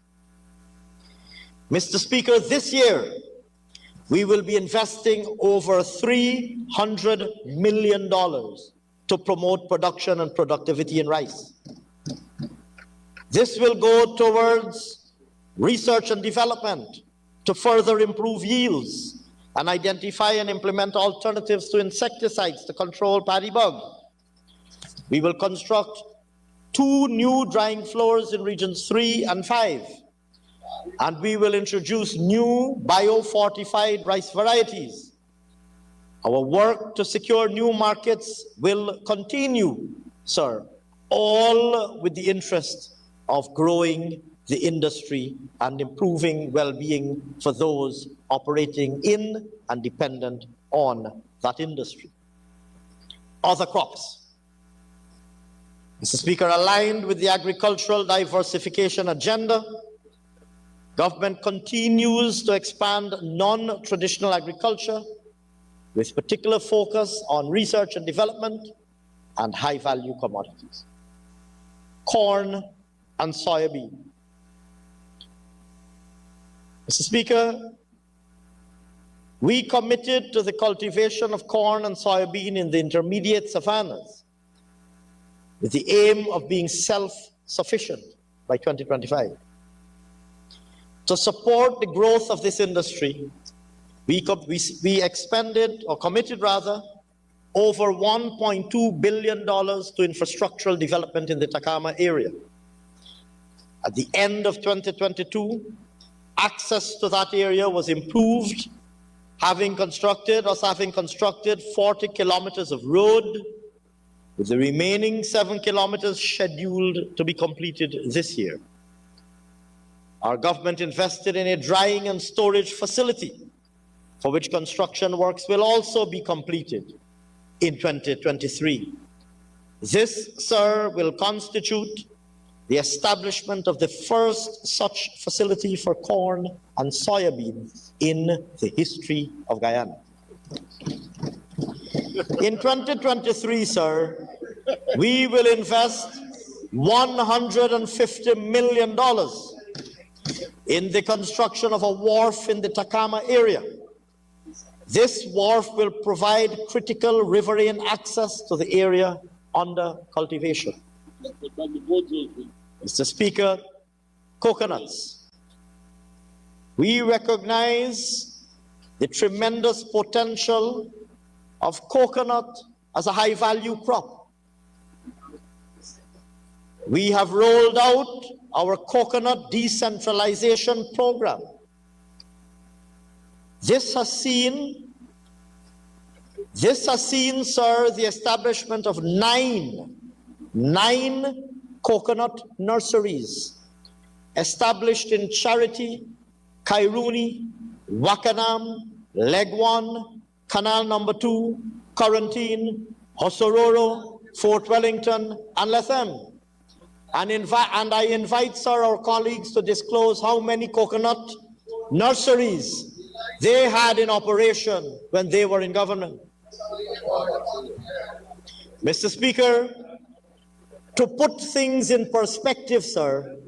Mr. Speaker, this year, we will be investing over $300 million to promote production and productivity in rice. This will go towards research and development to further improve yields and identify and implement alternatives to insecticides to control paddy bug. We will construct 2 new drying floors in regions 3 and 5. And we will introduce new bio-fortified rice varieties. Our work to secure new markets will continue, sir, all with the interest of growing the industry and improving well-being for those operating in and dependent on that industry. Other crops. Mr. Speaker, aligned with the agricultural diversification agenda, government continues to expand non-traditional agriculture with particular focus on research and development and high-value commodities. Corn and soybean. Mr. Speaker, we committed to the cultivation of corn and soybean in the intermediate savannas with the aim of being self-sufficient by 2025. To support the growth of this industry, we expended, or committed rather, over $1.2 billion to infrastructural development in the Takama area. At the end of 2022, access to that area was improved, having constructed 40 kilometers of road, with the remaining 7 kilometers scheduled to be completed this year. Our government invested in a drying and storage facility for which construction works will also be completed in 2023. This, sir, will constitute the establishment of the first such facility for corn and soybean in the history of Guyana. In 2023, sir, we will invest $150 million in the construction of a wharf in the Takama area. This wharf will provide critical riverine access to the area under cultivation. Mr. Speaker, coconuts. We recognize the tremendous potential of coconut as a high-value crop. We have rolled out our coconut decentralization program. This has seen, sir, the establishment of nine coconut nurseries established in Charity, Kairuni, Wakanam, Legwan, Canal Number 2, Quarantine, Hosororo, Fort Wellington, and Lethem. And I invite, sir, our colleagues to disclose how many coconut nurseries they had in operation when they were in government. Mr. Speaker, to put things in perspective, sir,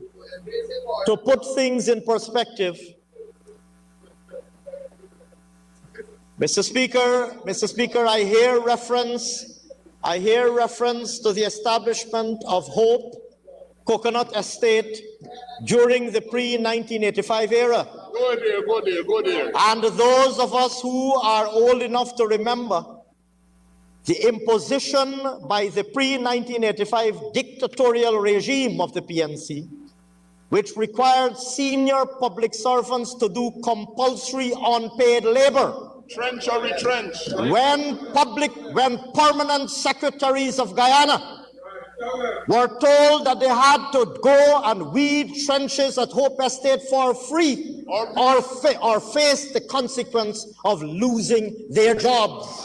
to put things in perspective, Mr. Speaker, I hear reference to the establishment of Hope Coconut Estate during the pre-1985 era. Go there. And those of us who are old enough to remember the imposition by the pre-1985 dictatorial regime of the PNC, which required senior public servants to do compulsory unpaid labor. Trench or retrench. When permanent secretaries of Guyana were told that they had to go and weed trenches at Hope Estate for free or face the consequence of losing their jobs.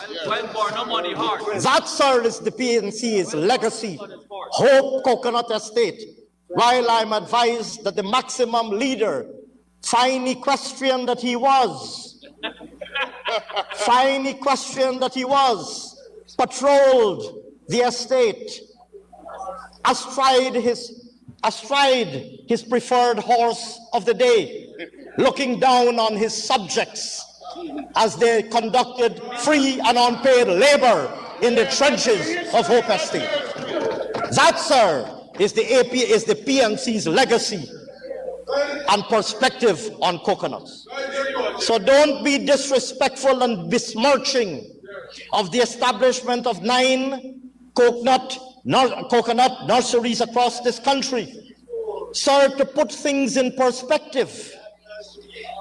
That, sir, is the PNC's legacy. Hope Coconut Estate. While I'm advised that the maximum leader, fine equestrian that he was, patrolled the estate astride his preferred horse of the day, looking down on his subjects as they conducted free and unpaid labor in the trenches of Hope Estate. That, sir, is the PNC's legacy and perspective on coconuts. So don't be disrespectful and besmirching of the establishment of 9 coconut nurseries across this country. Sir, to put things in perspective,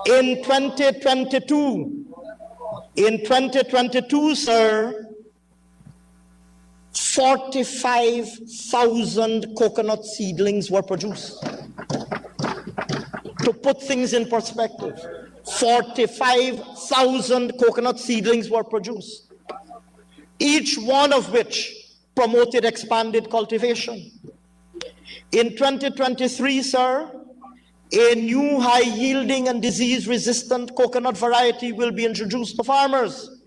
in 2022, sir, 45,000 coconut seedlings were produced. To put things in perspective, 45,000 coconut seedlings were produced, each one of which promoted expanded cultivation. In 2023, sir, a new high-yielding and disease-resistant coconut variety will be introduced to farmers,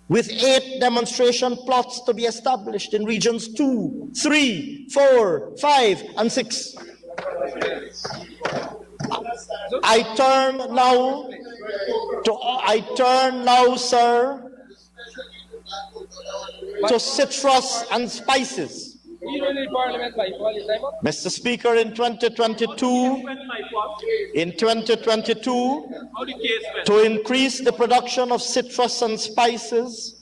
with 8 demonstration plots to be established in regions 2, 3, 4, 5, and 6. I turn now, sir, to citrus and spices. Mr. Speaker, in 2022, to increase the production of citrus and spices,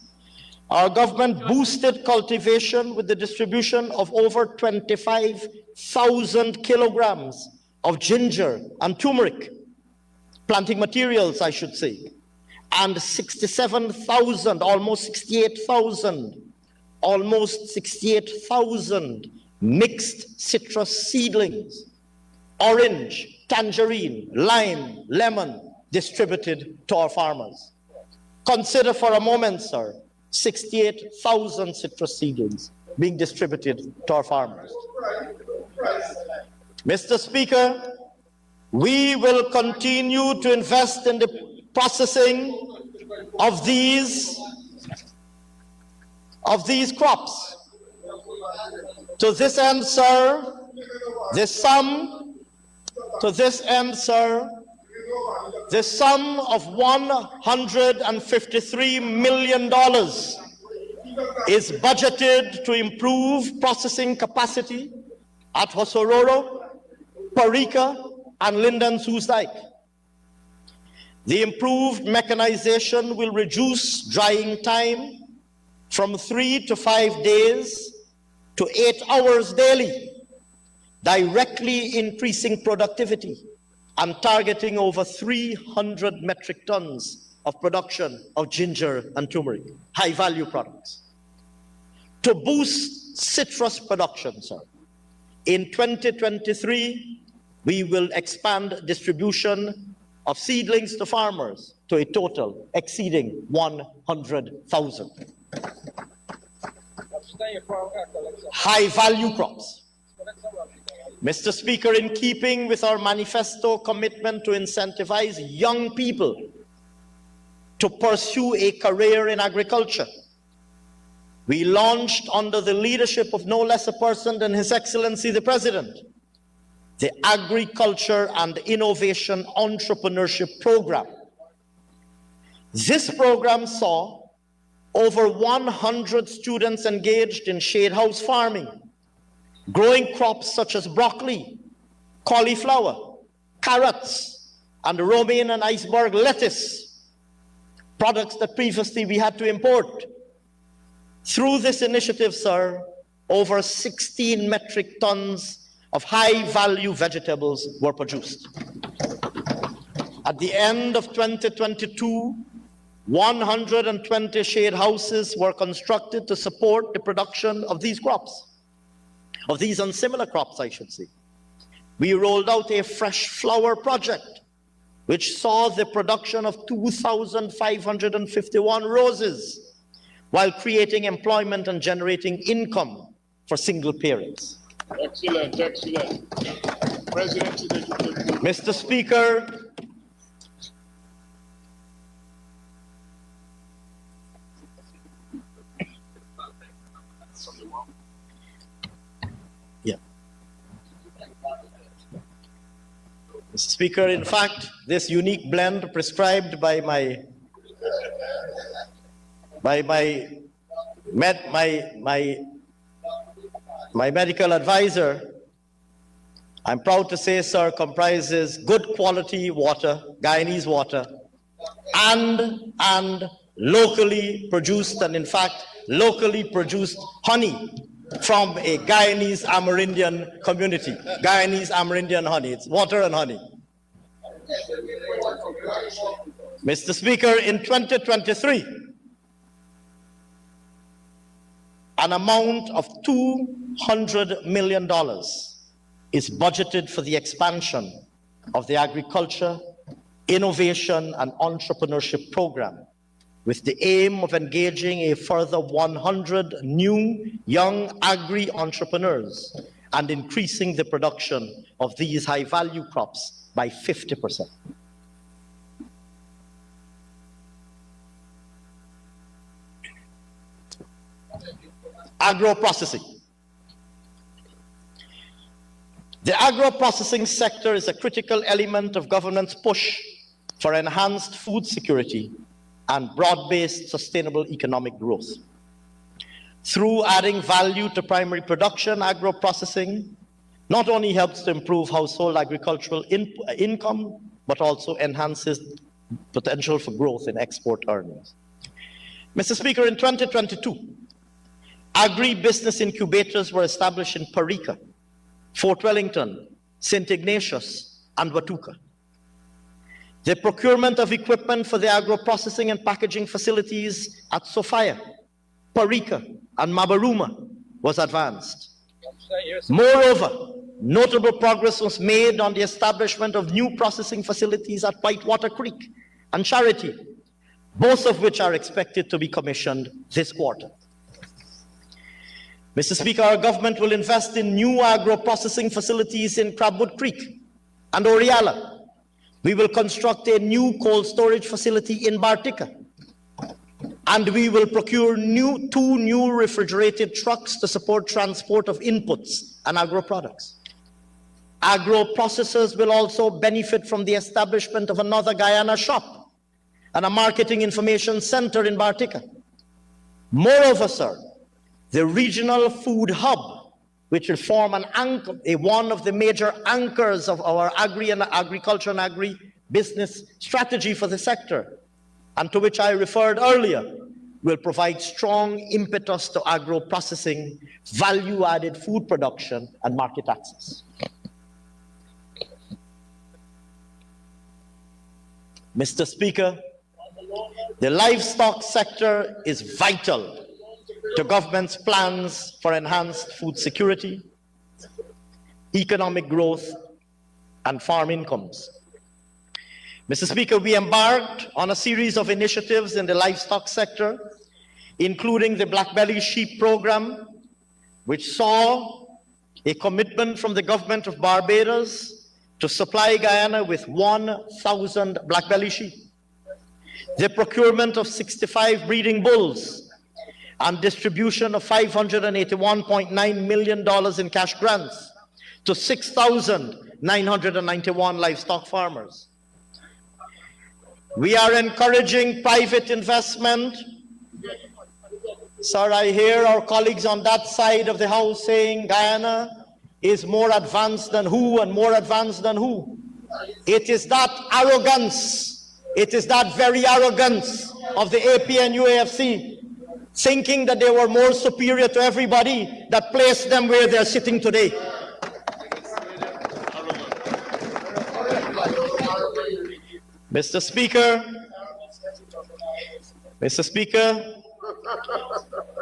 our government boosted cultivation with the distribution of over 25,000 kilograms of ginger and turmeric, planting materials, I should say, and 67,000, almost 68,000 mixed citrus seedlings, orange, tangerine, lime, lemon, distributed to our farmers. Consider for a moment, sir, 68,000 citrus seedlings being distributed to our farmers. Mr. Speaker, we will continue to invest in the processing of these crops. To this end, sir, the sum of $153 million is budgeted to improve processing capacity at Hosororo, Parika, and Linden Soosdijk. The improved mechanization will reduce drying time from 3 to 5 days to 8 hours daily, directly increasing productivity and targeting over 300 metric tons of production of ginger and turmeric, high-value products. To boost citrus production, sir, in 2023, we will expand distribution of seedlings to farmers to a total exceeding 100,000. High-value crops. Mr. Speaker, in keeping with our manifesto commitment to incentivize young people to pursue a career in agriculture, we launched, under the leadership of no less a person than His Excellency the President, the Agriculture and Innovation Entrepreneurship Program. This program saw over 100 students engaged in shade house farming, growing crops such as broccoli, cauliflower, carrots, and romaine and iceberg lettuce, products that previously we had to import. Through this initiative, sir, over 16 metric tons of high-value vegetables were produced. At the end of 2022, 120 shade houses were constructed to support the production of these crops, of these and similar crops, I should say. We rolled out a fresh flower project, which saw the production of 2,551 roses, while creating employment and generating income for single parents. Excellent, excellent. President, Mr. Speaker, Mr. Speaker, in fact, this unique blend prescribed by my medical advisor, I'm proud to say, sir, comprises good quality water, Guyanese water, and locally produced, and in fact, locally produced honey from a Guyanese Amerindian community. Guyanese Amerindian honey, it's water and honey. Mr. Speaker, in 2023, an amount of $200 million is budgeted for the expansion of the Agriculture, Innovation, and Entrepreneurship Program, with the aim of engaging a further 100 new young agri-entrepreneurs and increasing the production of these high-value crops by 50%. Agro-processing. The agro-processing sector is a critical element of government's push for enhanced food security and broad-based sustainable economic growth. Through adding value to primary production, agro-processing not only helps to improve household agricultural income, but also enhances potential for growth in export earnings. Mr. Speaker, in 2022, agri-business incubators were established in Parika, Fort Wellington, St. Ignatius, and Watuka. The procurement of equipment for the agro-processing and packaging facilities at Sophia, Parika, and Mabaruma was advanced. Moreover, notable progress was made on the establishment of new processing facilities at Whitewater Creek and Charity, both of which are expected to be commissioned this quarter. Mr. Speaker, our government will invest in new agro-processing facilities in Crabwood Creek and Oriala. We will construct a new cold storage facility in Bartica. And we will procure two new refrigerated trucks to support transport of inputs and agro-products. Agro-processors will also benefit from the establishment of another Guyana shop and a marketing information center in Bartica. Moreover, sir, the regional food hub, which will form an anchor, one of the major anchors of our agriculture and agri-business strategy for the sector, and to which I referred earlier, will provide strong impetus to agro-processing, value-added food production, and market access. Mr. Speaker, the livestock sector is vital to government's plans for enhanced food security, economic growth, and farm incomes. Mr. Speaker, we embarked on a series of initiatives in the livestock sector, including the Black Belly Sheep Program, which saw a commitment from the government of Barbados to supply Guyana with 1,000 Black Belly sheep, the procurement of 65 breeding bulls, and distribution of $581.9 million in cash grants to 6,991 livestock farmers. We are encouraging private investment. Sir, I hear our colleagues on that side of the house saying Guyana is more advanced than who and more advanced than who. It is that arrogance, it is that very arrogance of the APNUAFC, thinking that they were more superior to everybody, that placed them where they're sitting today. Mr. Speaker,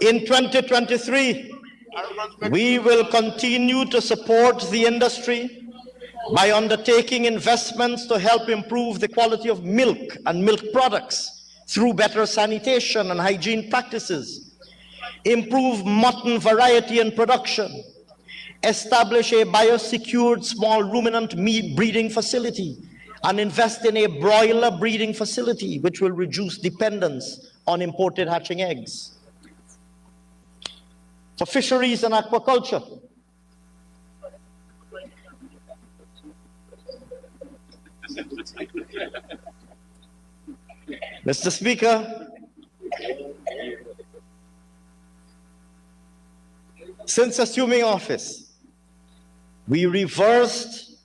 in 2023, we will continue to support the industry by undertaking investments to help improve the quality of milk and milk products through better sanitation and hygiene practices, improve mutton variety and production, establish a biosecured small ruminant meat breeding facility, and invest in a broiler breeding facility which will reduce dependence on imported hatching eggs. For fisheries and aquaculture, Mr. Speaker, since assuming office, we reversed,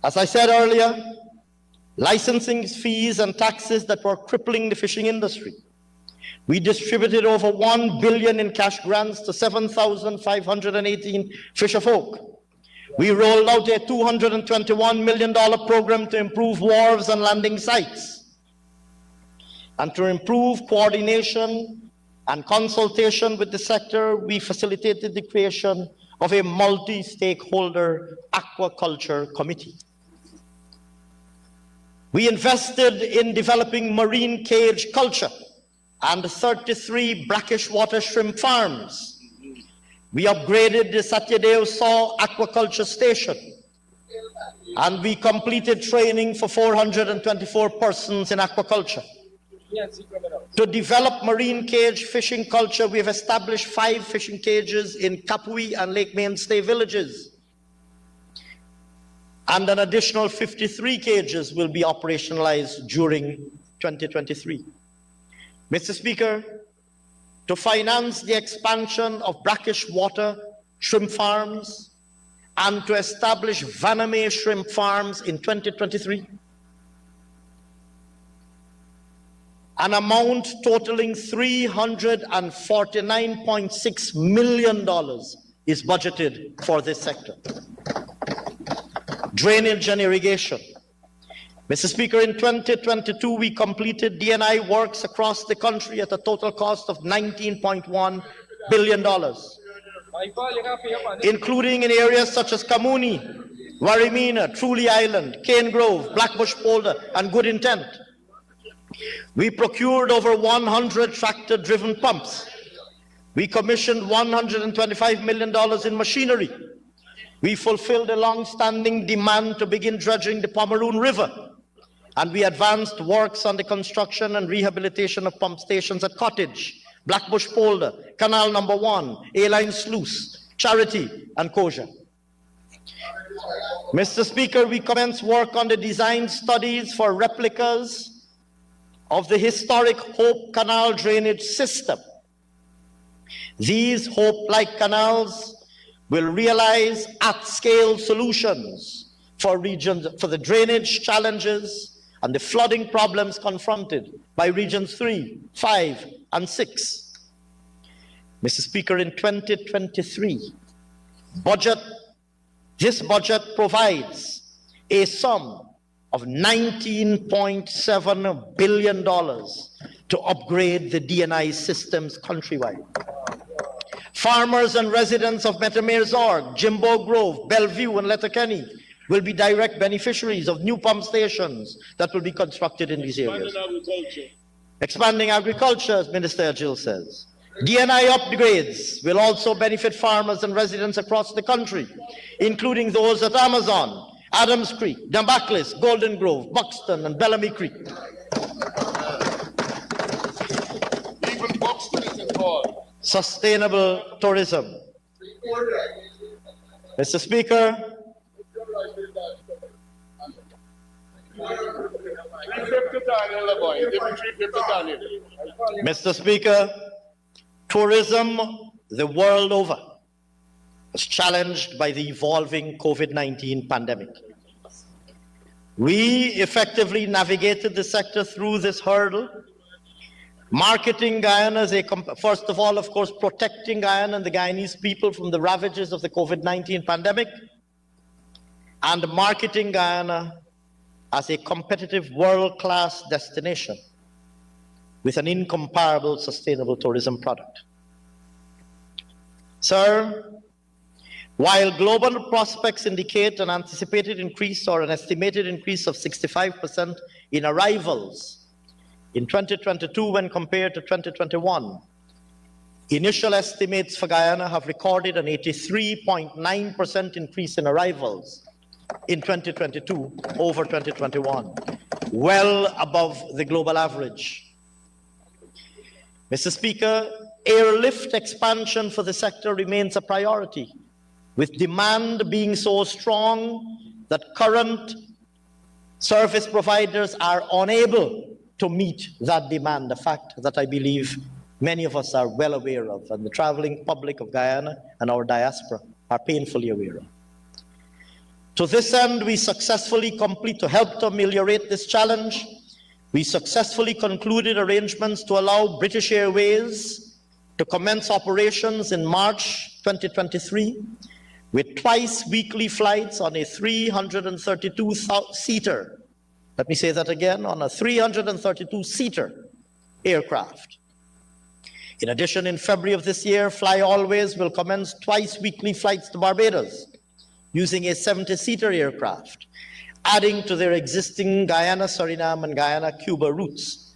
as I said earlier, licensing fees and taxes that were crippling the fishing industry. We distributed over $1 billion in cash grants to 7,518 fisherfolk. We rolled out a $221 million program to improve wharves and landing sites. And to improve coordination and consultation with the sector, we facilitated the creation of a multi-stakeholder aquaculture committee. We invested in developing marine cage culture and 33 brackish water shrimp farms. We upgraded the Satyadev Saw aquaculture station, and we completed training for 424 persons in aquaculture. To develop marine cage fishing culture, we have established 5 fishing cages in Kapui and Lake Mainstay villages. And an additional 53 cages will be operationalized during 2023. Mr. Speaker, to finance the expansion of brackish water shrimp farms and to establish Vaname shrimp farms in 2023, an amount totaling $349.6 million is budgeted for this sector. Drainage and irrigation. Mr. Speaker, in 2022, we completed DNI works across the country at a total cost of $19.1 billion, including in areas such as Kamuni, Warimina, Truly Island, Cane Grove, Blackbush Polder, and Good Intent. We procured over 100 tractor-driven pumps. We commissioned $125 million in machinery. We fulfilled a long-standing demand to begin dredging the Pomeroon River. And we advanced works on the construction and rehabilitation of pump stations at Cottage, Blackbush Polder, Canal Number 1, A-Line Sluice, Charity, and Koja. Mr. Speaker, we commenced work on the design studies for replicas of the historic Hope Canal drainage system. These Hope-like canals will realize at-scale solutions for regions, for the drainage challenges and the flooding problems confronted by regions 3, 5, and 6. Mr. Speaker, in 2023, this budget provides a sum of $19.7 billion to upgrade the D&I systems countrywide. Farmers and residents of Metamirezorg, Jimbo Grove, Bellevue, and Letterkenny will be direct beneficiaries of new pump stations that will be constructed in these areas. Expanding agriculture, as Minister Ajil says. D&I upgrades will also benefit farmers and residents across the country, including those at Amazon, Adams Creek, Dambaklis, Golden Grove, Buxton, and Bellamy Creek. Even Buxton is involved. Sustainable tourism. Mr. Speaker, Mr. Speaker, tourism the world over was challenged by the evolving COVID-19 pandemic. We effectively navigated the sector through this hurdle, marketing Guyana as first of all, of course, protecting Guyana and the Guyanese people from the ravages of the COVID-19 pandemic, and marketing Guyana as a competitive world-class destination with an incomparable sustainable tourism product. Sir, while global prospects indicate an anticipated increase or an estimated increase of 65% in arrivals in 2022 when compared to 2021, initial estimates for Guyana have recorded an 83.9% increase in arrivals in 2022 over 2021, well above the global average. Mr. Speaker, airlift expansion for the sector remains a priority, with demand being so strong that current service providers are unable to meet that demand, a fact that I believe many of us are well aware of, and the traveling public of Guyana and our diaspora are painfully aware of. To this end, to help to ameliorate this challenge, we successfully concluded arrangements to allow British Airways to commence operations in March 2023 with twice weekly flights on a 332-seater. Let me say that again, on a 332-seater aircraft. In addition, in February of this year, Fly Always will commence twice weekly flights to Barbados using a 70-seater aircraft, adding to their existing Guyana, Suriname, and Guyana, Cuba routes.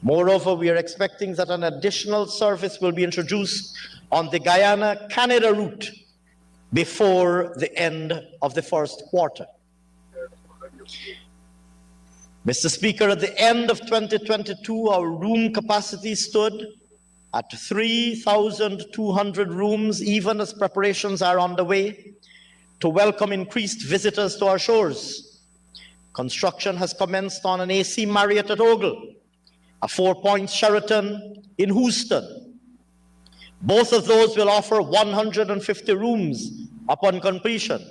Moreover, we are expecting that an additional service will be introduced on the Guyana-Canada route before the end of the first quarter. Mr. Speaker, at the end of 2022, our room capacity stood at 3,200 rooms, even as preparations are underway to welcome increased visitors to our shores. Construction has commenced on an AC Marriott at Ogle, a 4-point Sheraton in Houston. Both of those will offer 150 rooms upon completion.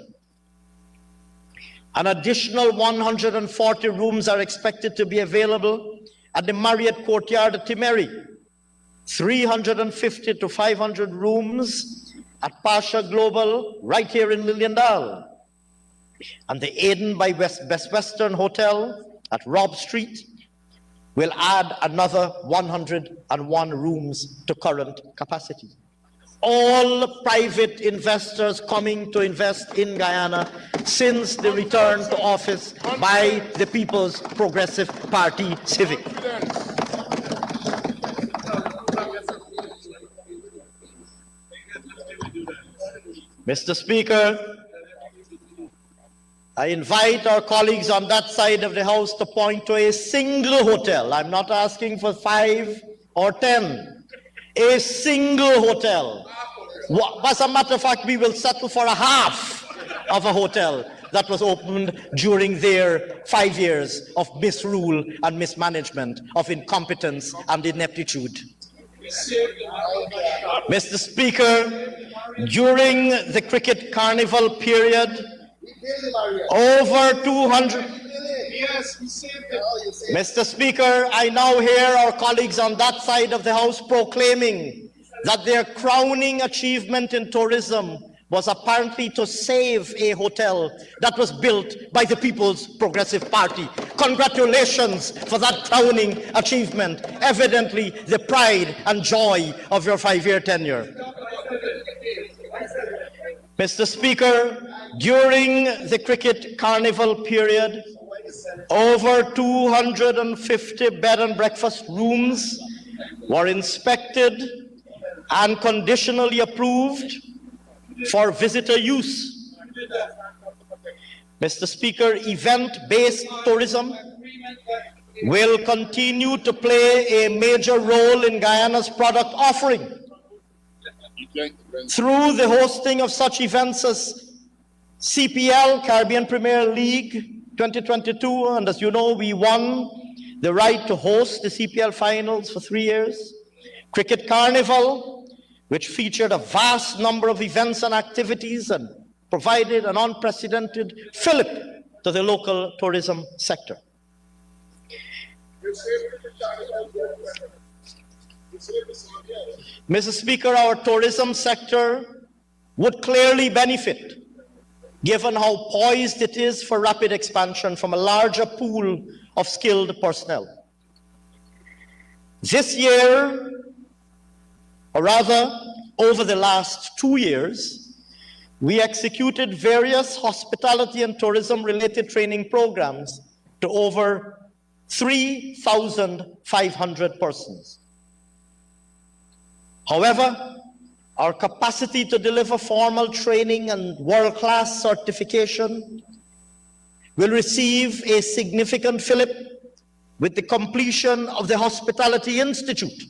An additional 140 rooms are expected to be available at the Marriott Courtyard at Timeri, 350 to 500 rooms at Pasha Global right here in Liliendal, and the Aden by Best Western Hotel at Robb Street will add another 101 rooms to current capacity. all private investors coming to invest in Guyana since the return to office by the People's Progressive Party Civic. Mr. Speaker, I invite our colleagues on that side of the House to point to a single hotel. I'm not asking for 5 or 10. A single hotel. As a matter of fact, we will settle for a half of a hotel that was opened during their 5 years of misrule and mismanagement, of incompetence and ineptitude. Mr. Speaker, during the cricket carnival period, over 200... Mr. Speaker, I now hear our colleagues on that side of the House proclaiming that their crowning achievement in tourism was apparently to save a hotel that was built by the People's Progressive Party. Congratulations for that crowning achievement, evidently the pride and joy of your 5-year tenure. Mr. Speaker, during the cricket carnival period, over 250 bed and breakfast rooms were inspected and conditionally approved for visitor use. Mr. Speaker, event-based tourism will continue to play a major role in Guyana's product offering through the hosting of such events as CPL, Caribbean Premier League 2022, and as you know, we won the right to host the CPL finals for 3 years. Cricket Carnival, which featured a vast number of events and activities and provided an unprecedented fillip to the local tourism sector. Mr. Speaker, our tourism sector would clearly benefit given how poised it is for rapid expansion from a larger pool of skilled personnel. This year, or rather, over the last 2 years, we executed various hospitality and tourism-related training programs to over 3,500 persons. However, our capacity to deliver formal training and world-class certification will receive a significant fillip with the completion of the Hospitality Institute.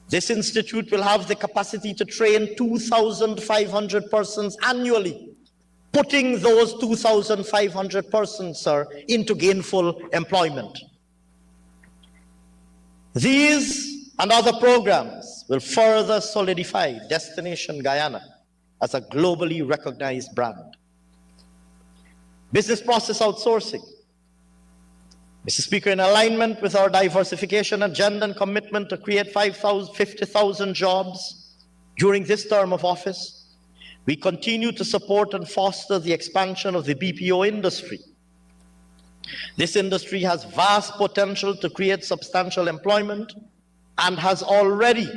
This institute will have the capacity to train 2,500 persons annually, putting those 2,500 persons, sir, into gainful employment. These and other programs will further solidify Destination Guyana as a globally recognized brand. Business process outsourcing. Mr. Speaker, in alignment with our diversification agenda and commitment to create 50,000 jobs during this term of office, we continue to support and foster the expansion of the BPO industry. This industry has vast potential to create substantial employment and has already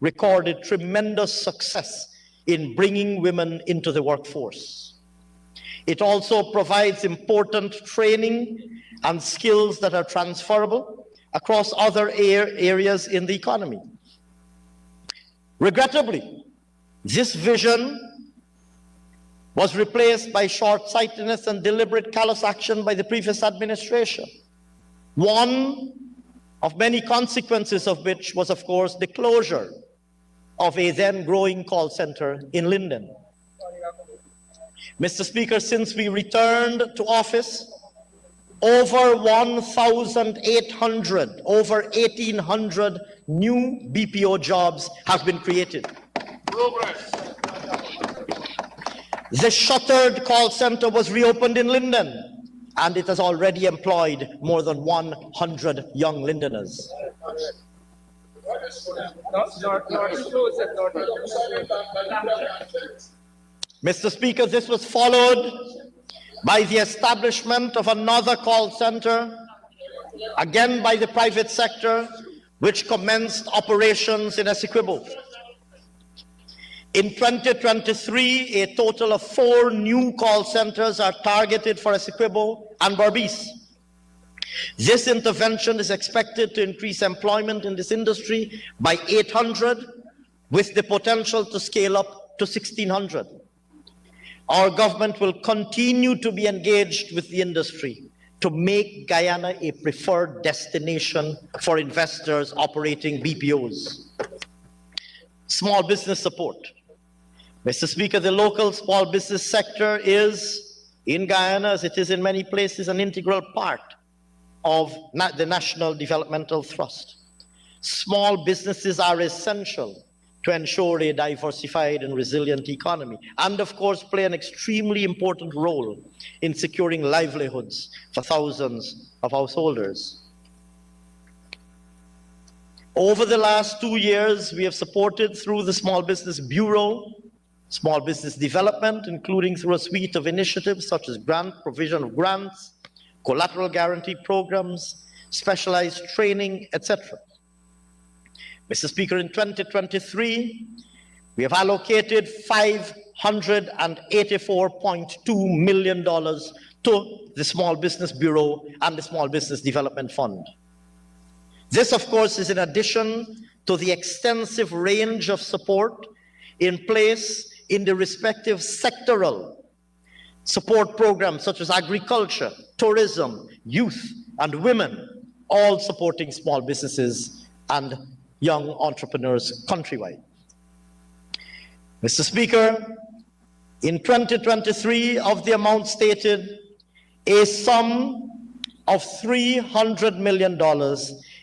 recorded tremendous success in bringing women into the workforce. It also provides important training and skills that are transferable across other areas in the economy. Regrettably, this vision was replaced by short-sightedness and deliberate callous action by the previous administration. One of many consequences of which was, of course, the closure of a then growing call center in Linden. Mr. Speaker, since we returned to office, over 1,800, over 1,800 new BPO jobs have been created. Progress. The shuttered call center was reopened in Linden, and it has already employed more than 100 young Lindeners. Mr. Speaker, this was followed by the establishment of another call center, again by the private sector, which commenced operations in Essequibo. In 2023, a total of 4 new call centers are targeted for Essequibo and Berbice. This intervention is expected to increase employment in this industry by 800, with the potential to scale up to 1,600. Our government will continue to be engaged with the industry to make Guyana a preferred destination for investors operating BPOs. Small business support. Mr. Speaker, the local small business sector is, in Guyana, as it is in many places, an integral part of the national developmental thrust. Small businesses are essential to ensure a diversified and resilient economy, and of course play an extremely important role in securing livelihoods for thousands of householders. Over the last 2 years, we have supported through the Small Business Bureau, small business development, including through a suite of initiatives such as provision of grants, collateral guarantee programs, specialized training, etc. Mr. Speaker, in 2023, we have allocated $584.2 million to the Small Business Bureau and the Small Business Development Fund. This, of course, is in addition to the extensive range of support in place in the respective sectoral support programs such as agriculture, tourism, youth, and women, all supporting small businesses and young entrepreneurs countrywide. Mr. Speaker, in 2023, of the amount stated, a sum of $300 million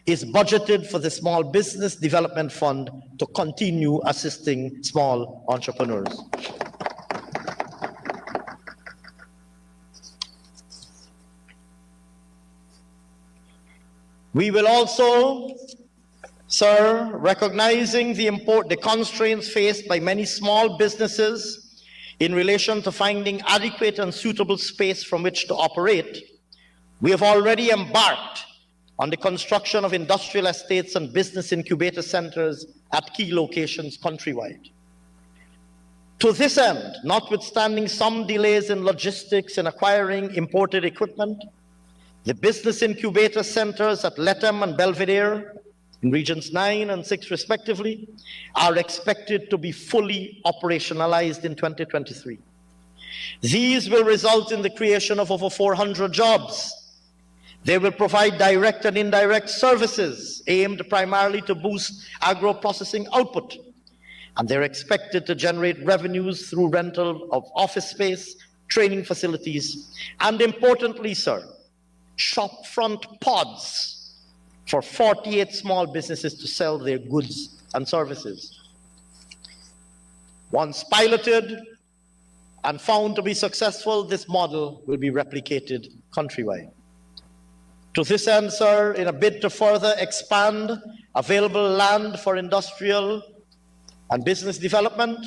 is budgeted for the Small Business Development Fund to continue assisting small entrepreneurs. We will also, sir, recognizing the constraints faced by many small businesses in relation to finding adequate and suitable space from which to operate, we have already embarked on the construction of industrial estates and business incubator centers at key locations countrywide. To this end, notwithstanding some delays in logistics and acquiring imported equipment, the business incubator centers at Lethem and Belvedere, in regions 9 and 6 respectively, are expected to be fully operationalized in 2023. These will result in the creation of over 400 jobs. They will provide direct and indirect services aimed primarily to boost agro-processing output. And they're expected to generate revenues through rental of office space, training facilities, and importantly, sir, shopfront pods for 48 small businesses to sell their goods and services. Once piloted and found to be successful, this model will be replicated countrywide. To this end, sir, in a bid to further expand available land for industrial and business development,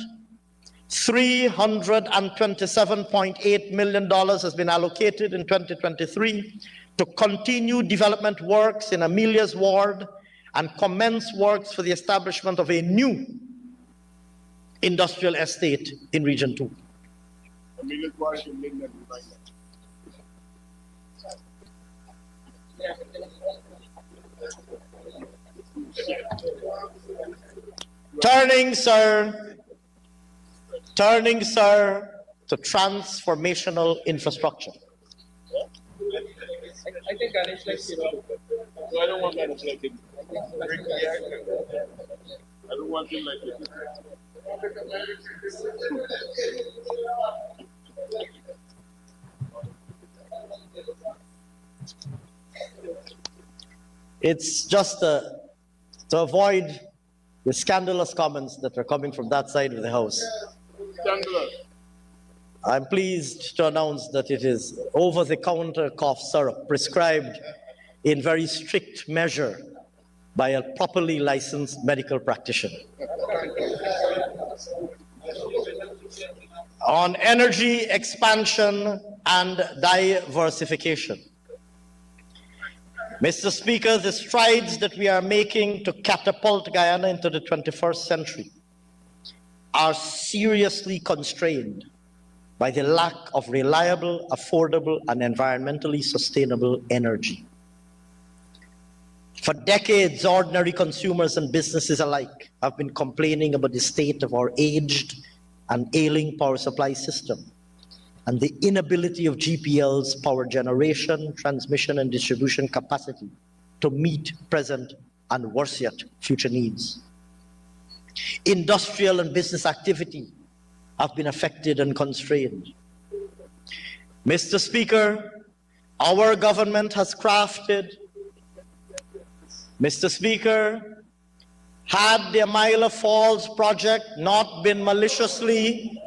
$327.8 million has been allocated in 2023 to continue development works in Amelia's ward and commence works for the establishment of a new industrial estate in Region 2. Amelia's ward in Linden. Turning, sir, to transformational infrastructure. I think Ganesh likes it. No, I don't want Ganesh like him. I don't want him like him. It's just to avoid the scandalous comments that are coming from that side of the House. Scandalous. I'm pleased to announce that it is over-the-counter cough syrup prescribed in very strict measure by a properly licensed medical practitioner. On energy expansion and diversification. Mr. Speaker, the strides that we are making to catapult Guyana into the 21st century are seriously constrained by the lack of reliable, affordable, and environmentally sustainable energy. For decades, ordinary consumers and businesses alike have been complaining about the state of our aged and ailing power supply system and the inability of GPL's power generation, transmission, and distribution capacity to meet present and, worse yet, future needs. Industrial and business activity have been affected and constrained. Mr. Speaker, our government has crafted, Mr. Speaker, had the Amila Falls project not been maliciously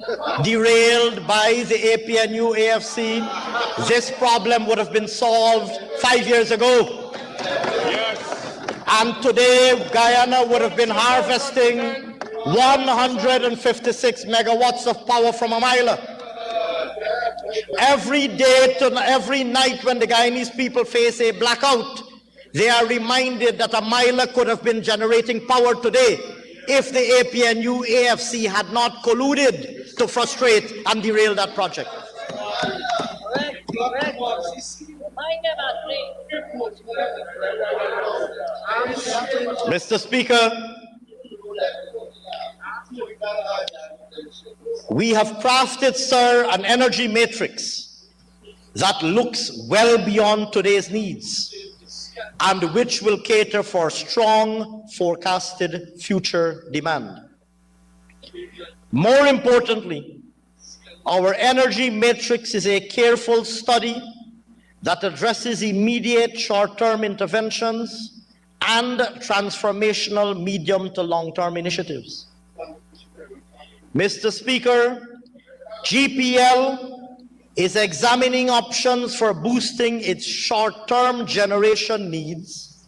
derailed by the APNU AFC, this problem would have been solved 5 years ago. And today, Guyana would have been harvesting 156 megawatts of power from Amila. Every day to every night when the Guyanese people face a blackout, they are reminded that Amila could have been generating power today if the APNU AFC had not colluded to frustrate and derail that project. Mr. Speaker, we have crafted, sir, an energy matrix that looks well beyond today's needs and which will cater for strong forecasted future demand. More importantly, our energy matrix is a careful study that addresses immediate short-term interventions and transformational medium to long-term initiatives. Mr. Speaker, GPL is examining options for boosting its short-term generation needs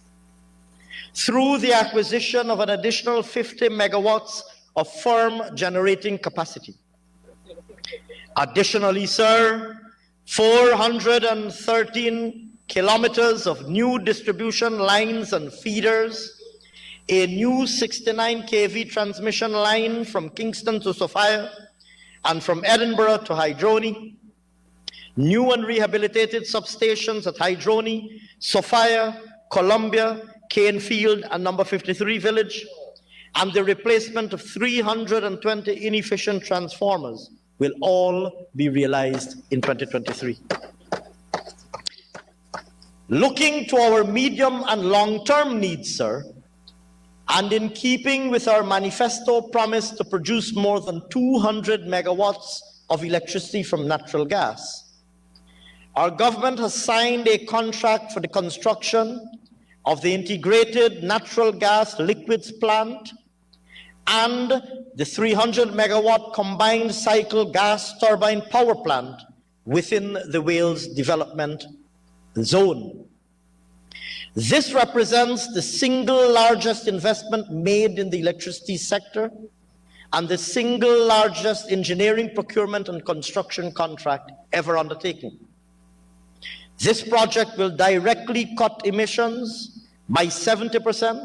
through the acquisition of an additional 50 megawatts of firm generating capacity. Additionally, sir, 413 kilometers of new distribution lines and feeders, a new 69 kV transmission line from Kingston to Sophia and from Edinburgh to Hydroni, new and rehabilitated substations at Hydroni, Sophia, Columbia, Canefield, and number 53 Village, and the replacement of 320 inefficient transformers will all be realized in 2023. Looking to our medium and long-term needs, sir, and in keeping with our manifesto promise to produce more than 200 megawatts of electricity from natural gas, our government has signed a contract for the construction of the integrated natural gas liquids plant and the 300 megawatt combined cycle gas turbine power plant within the Wales development zone. This represents the single largest investment made in the electricity sector and the single largest engineering, procurement, and construction contract ever undertaken. This project will directly cut emissions by 70%,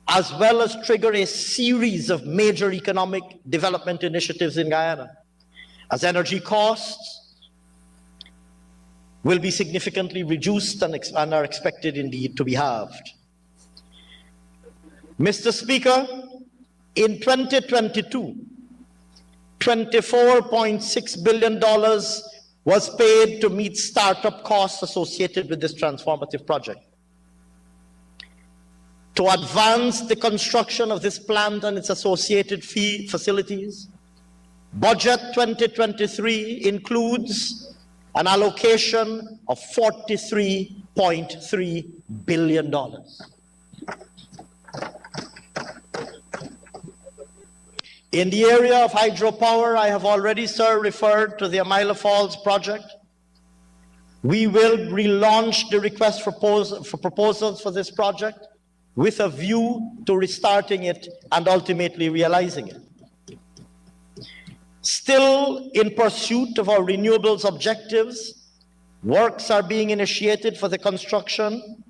as well as trigger a series of major economic development initiatives in Guyana, as energy costs will be significantly reduced and are expected indeed to be halved. Mr. Speaker, in 2022, $24.6 billion was paid to meet startup costs associated with this transformative project. To advance the construction of this plant and its associated facilities, Budget 2023 includes an allocation of $43.3 billion. In the area of hydropower, I have already, sir, referred to the Amila Falls project. We will relaunch the request for proposals for this project with a view to restarting it and ultimately realizing it. Still in pursuit of our renewables objectives, works are being initiated for the construction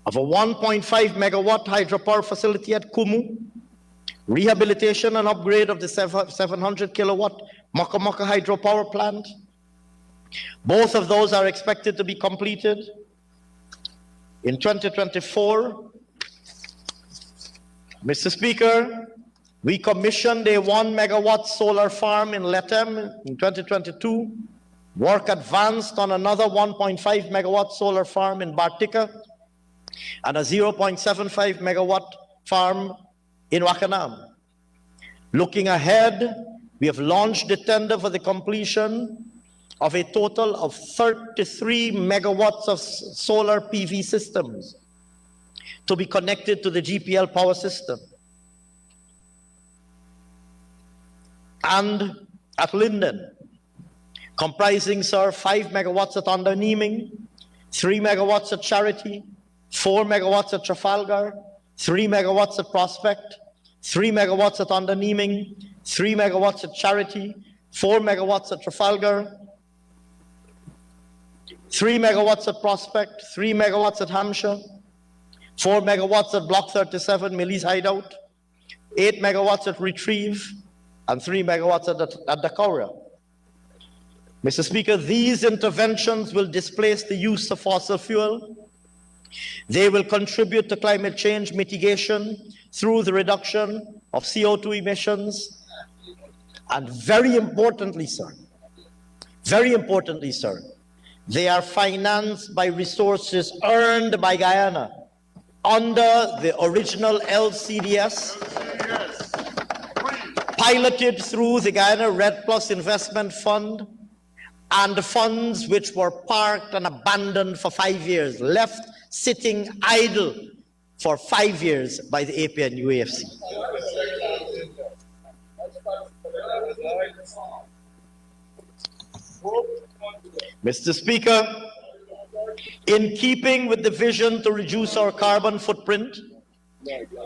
of a 1.5 megawatt hydropower facility at Kumu, rehabilitation and upgrade of the 700 kilowatt Maka Maka hydropower plant. Both of those are expected to be completed in 2024. Mr. Speaker, we commissioned a 1 megawatt solar farm in Letem in 2022. Work advanced on another 1.5 megawatt solar farm in Bartica and a 0.75 megawatt farm in Wakanam. Looking ahead, we have launched the tender for the completion of a total of 33 megawatts of solar PV systems to be connected to the GPL power system. And at Linden, comprising, sir, 5 megawatts at Underneeming, 3 megawatts at Charity, 4 megawatts at Trafalgar, 3 megawatts at Prospect, 3 megawatts at Underneeming, 3 megawatts at Charity, 4 megawatts at Trafalgar, 3 megawatts at Prospect, 3 megawatts at Hampshire, 4 megawatts at Block 37, Millie's Hideout, 8 megawatts at Retrieve, and 3 megawatts at Dakota. Mr. Speaker, these interventions will displace the use of fossil fuel. They will contribute to climate change mitigation through the reduction of CO2 emissions. And very importantly, sir, they are financed by resources earned by Guyana under the original LCDS, piloted through the Guyana Red Plus Investment Fund, and funds which were parked and abandoned for 5 years, left sitting idle for 5 years by the APN UAFC. Mr. Speaker, in keeping with the vision to reduce our carbon footprint,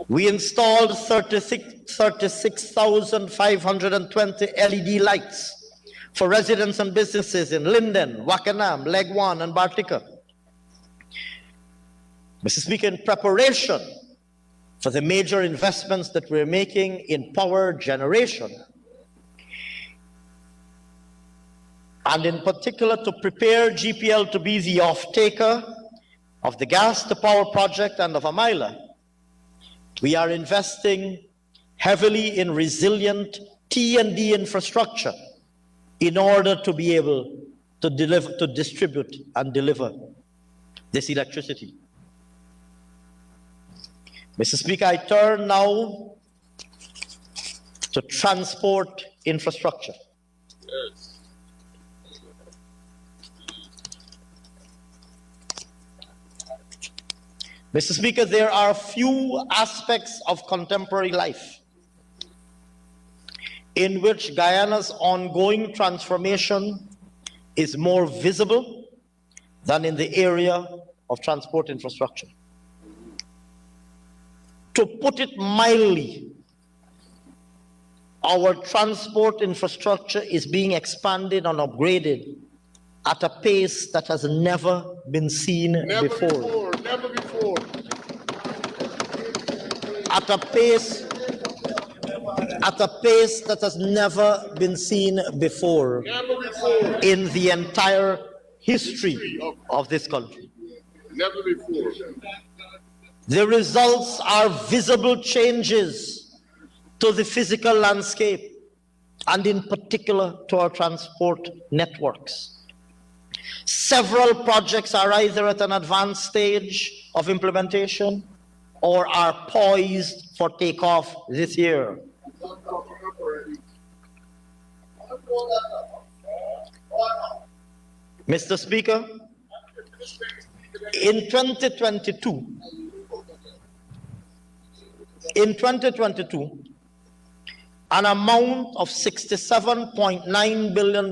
we installed 36,520 LED lights for residents and businesses in Linden, Wakanam, Legwan, and Bartica. Mr. Speaker, in preparation for the major investments that we're making in power generation, and in particular to prepare GPL to be the off-taker of the gas-to-power project and of Amila, we are investing heavily in resilient T&D infrastructure in order to be able to distribute and deliver this electricity. Mr. Speaker, I turn now to transport infrastructure. Yes. Mr. Speaker, there are few aspects of contemporary life in which Guyana's ongoing transformation is more visible than in the area of transport infrastructure. To put it mildly, our transport infrastructure is being expanded and upgraded at a pace that has never been seen before. Never before. At a pace that has never been seen before in the entire history of this country. Never before. The results are visible changes to the physical landscape and in particular to our transport networks. Several projects are either at an advanced stage of implementation or are poised for takeoff this year. Mr. Speaker, in 2022, an amount of $67.9 billion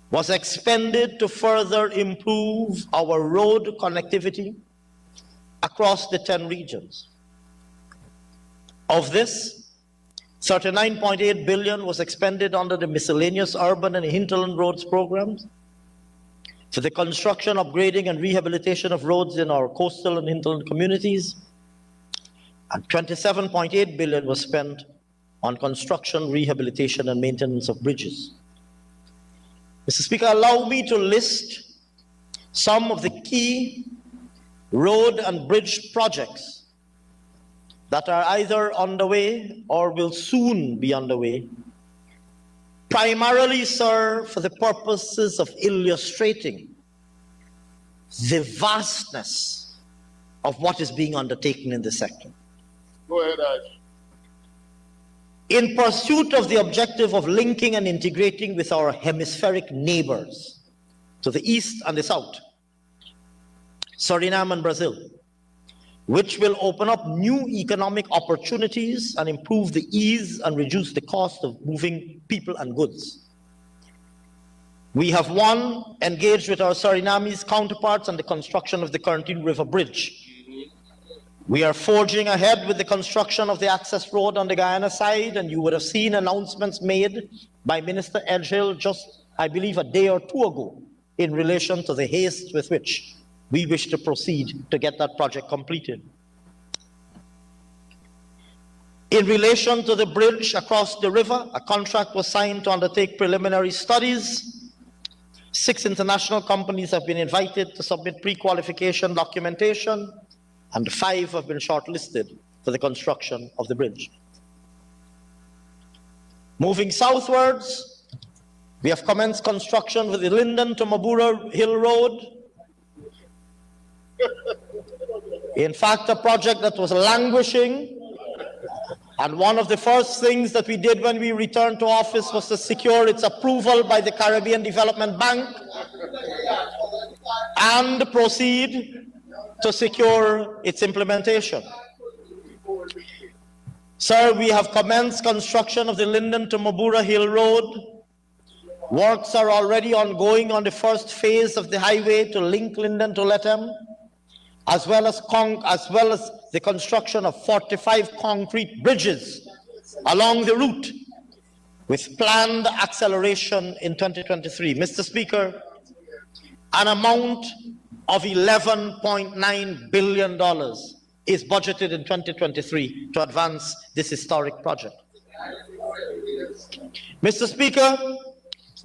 was expended to further improve our road connectivity across the 10 regions. Of this, $39.8 billion was expended under the miscellaneous urban and hinterland roads programs for the construction, upgrading, and rehabilitation of roads in our coastal and hinterland communities. and 27.8 billion was spent on construction, rehabilitation, and maintenance of bridges. Mr. Speaker, allow me to list some of the key road and bridge projects that are either underway or will soon be underway, primarily, sir, for the purposes of illustrating the vastness of what is being undertaken in the sector. Go ahead, Ash. In pursuit of the objective of linking and integrating with our hemispheric neighbors to the east and the south, Suriname and Brazil, which will open up new economic opportunities and improve the ease and reduce the cost of moving people and goods. We have, one, engaged with our Surinamese counterparts on the construction of the Currentine River Bridge. We are forging ahead with the construction of the access road on the Guyana side, and you would have seen announcements made by Minister Edgehill just, I believe, a day or two ago in relation to the haste with which we wish to proceed to get that project completed. In relation to the bridge across the river, a contract was signed to undertake preliminary studies. 6 international companies have been invited to submit pre-qualification documentation, and 5 have been shortlisted for the construction of the bridge. Moving southwards, we have commenced construction with the Linden to Mabura Hill Road. In fact, a project that was languishing, and one of the first things that we did when we returned to office was to secure its approval by the Caribbean Development Bank and proceed to secure its implementation. Sir, we have commenced construction of the Linden to Mabura Hill Road. Works are already ongoing on the first phase of the highway to link Linden to Lethem, as well as the construction of 45 concrete bridges along the route, with planned acceleration in 2023. Mr. Speaker, an amount of $11.9 billion is budgeted in 2023 to advance this historic project. Mr. Speaker,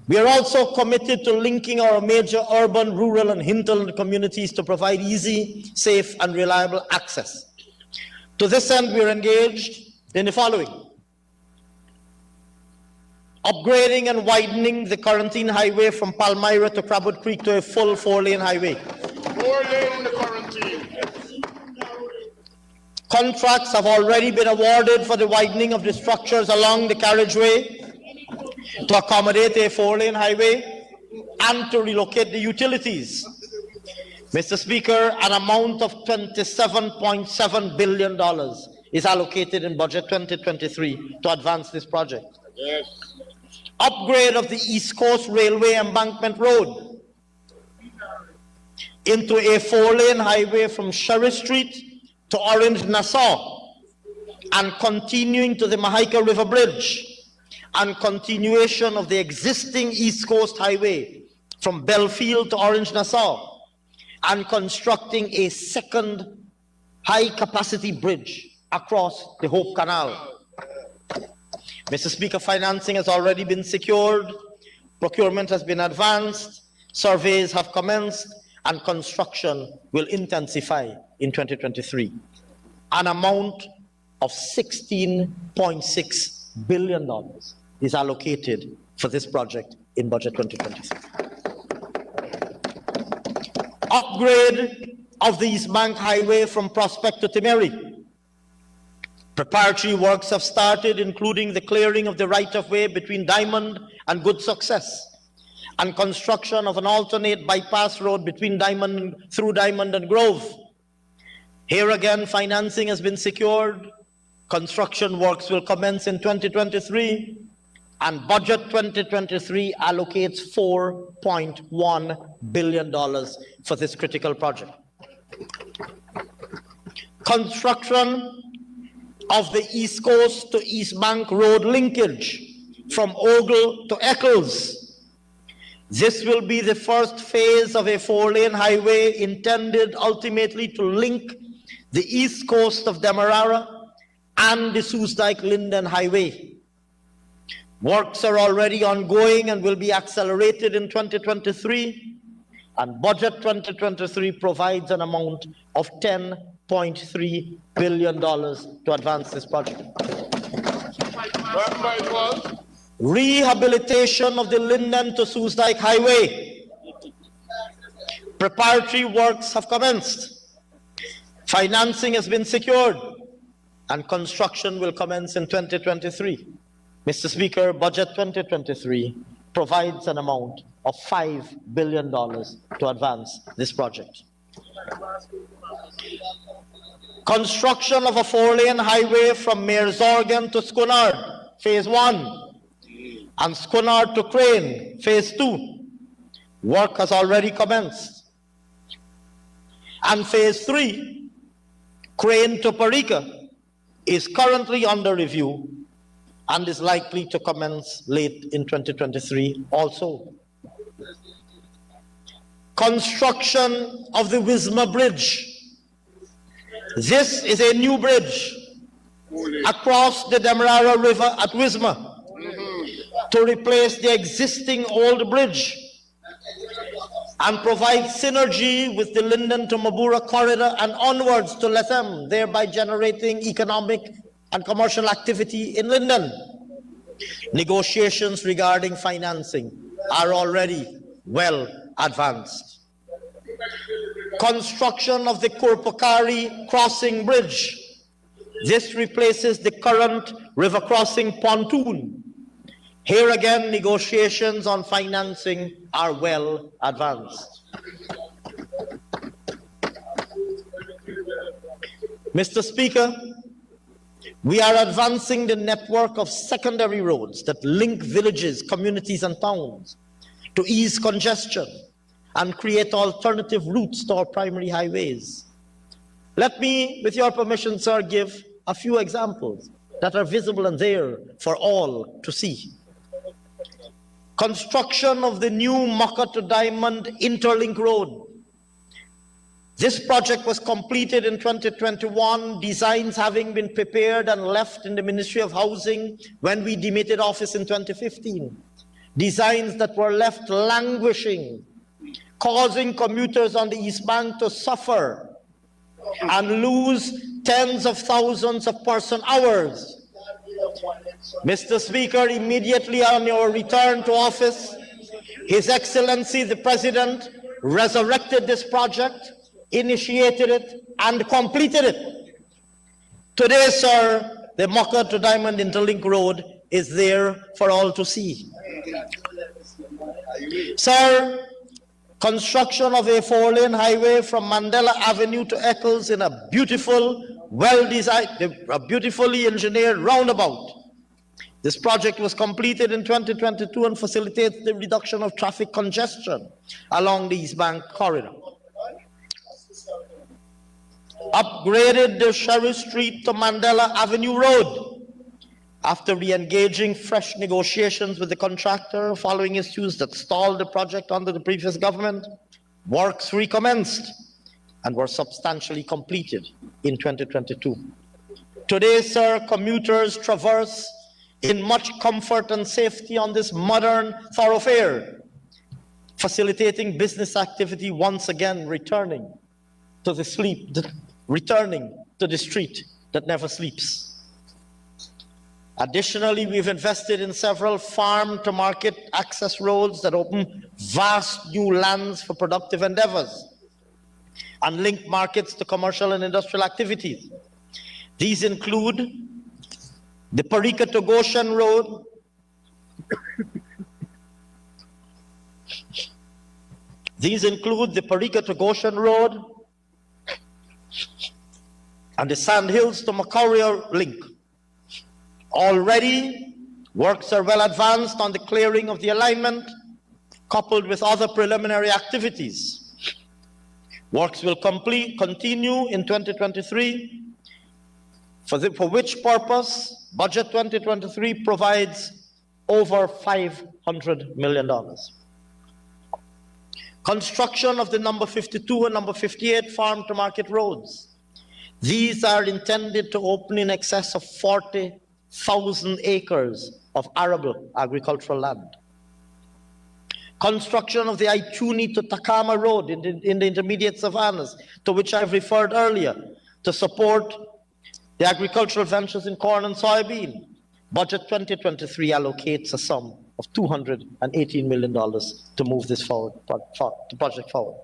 we are also committed to linking our major urban, rural, and hinterland communities to provide easy, safe, and reliable access. To this end, we are engaged in the following: upgrading and widening the Currentine Highway from Palmyra to Crabwood Creek to a full 4-lane highway. 4-lane Quarantine. Contracts have already been awarded for the widening of the structures along the carriageway to accommodate a 4-lane highway and to relocate the utilities. Mr. Speaker, an amount of $27.7 billion is allocated in budget 2023 to advance this project. Yes. Upgrade of the East Coast Railway Embankment Road into a 4-lane highway from Sherry Street to Orange Nassau, and continuing to the Mahaika River Bridge, and continuation of the existing East Coast Highway from Belfield to Orange Nassau, and constructing a second high-capacity bridge across the Hope Canal. Mr. Speaker, financing has already been secured, procurement has been advanced, surveys have commenced, and construction will intensify in 2023. An amount of $16.6 billion is allocated for this project in budget 2023. Upgrade of the East Bank Highway from Prospect to Timeri. Preparatory works have started, including the clearing of the right-of-way between Diamond and Good Success, and construction of an alternate bypass road between through Diamond and Grove. Here again, financing has been secured. Construction works will commence in 2023, and budget 2023 allocates $4.1 billion for this critical project. Construction of the East Coast to East Bank Road linkage from Ogle to Eccles. This will be the first phase of a 4-lane highway intended ultimately to link the east coast of Demerara and the Soesdijk-Linden Highway. Works are already ongoing and will be accelerated in 2023, and Budget 2023 provides an amount of $10.3 billion to advance this project. Rehabilitation of the Linden to Soesdijk Highway. Preparatory works have commenced. Financing has been secured, and construction will commence in 2023. Mr. Speaker, Budget 2023 provides an amount of $5 billion to advance this project. Construction of a 4-lane highway from Meerzorgen to Schoonard, Phase 1, and Schoonard to Crane, Phase 2. Work has already commenced. And Phase 3, Crane to Parika, is currently under review and is likely to commence late in 2023 also. Construction of the Wisma Bridge. This is a new bridge across the Demerara River at Wisma to replace the existing old bridge and provide synergy with the Linden to Mabura corridor and onwards to Lethem, thereby generating economic and commercial activity in Linden. Negotiations regarding financing are already well advanced. Construction of the Kurpakari Crossing Bridge. This replaces the current river crossing pontoon. Here again, negotiations on financing are well advanced. Mr. Speaker, we are advancing the network of secondary roads that link villages, communities, and towns to ease congestion and create alternative routes to our primary highways. Let me, with your permission, sir, give a few examples that are visible and there for all to see. Construction of the new Maka to Diamond Interlink Road. This project was completed in 2021, designs having been prepared and left in the Ministry of Housing when we demitted office in 2015. Designs that were left languishing, causing commuters on the East Bank to suffer and lose tens of thousands of person hours. Mr. Speaker, immediately on your return to office, His Excellency the President resurrected this project, initiated it, and completed it. Today, sir, the Maka to Diamond Interlink Road is there for all to see. Sir, construction of a 4-lane highway from Mandela Avenue to Eccles in a beautiful, well-designed, a beautifully engineered roundabout. This project was completed in 2022 and facilitates the reduction of traffic congestion along the East Bank corridor. Upgraded the Sherry Street to Mandela Avenue Road. After re-engaging fresh negotiations with the contractor following issues that stalled the project under the previous government, works recommenced and were substantially completed in 2022. Today, sir, commuters traverse in much comfort and safety on this modern thoroughfare, facilitating business activity once again returning to the street that never sleeps. Additionally, we've invested in several farm-to-market access roads that open vast new lands for productive endeavors and link markets to commercial and industrial activities. These include the Parika to Goshen Road, and the Sand Hills to Macquarie link. Already, works are well advanced on the clearing of the alignment, coupled with other preliminary activities. Works will continue in 2023, for which purpose Budget 2023 provides over $500 million. Construction of the number 52 and number 58 farm-to-market roads. These are intended to open in excess of 40,000 acres of arable agricultural land. Construction of the Aichuni to Takama Road in the intermediate savannas, to which I've referred earlier, to support the agricultural ventures in corn and soybean. Budget 2023 allocates a sum of $218 million to move this project forward.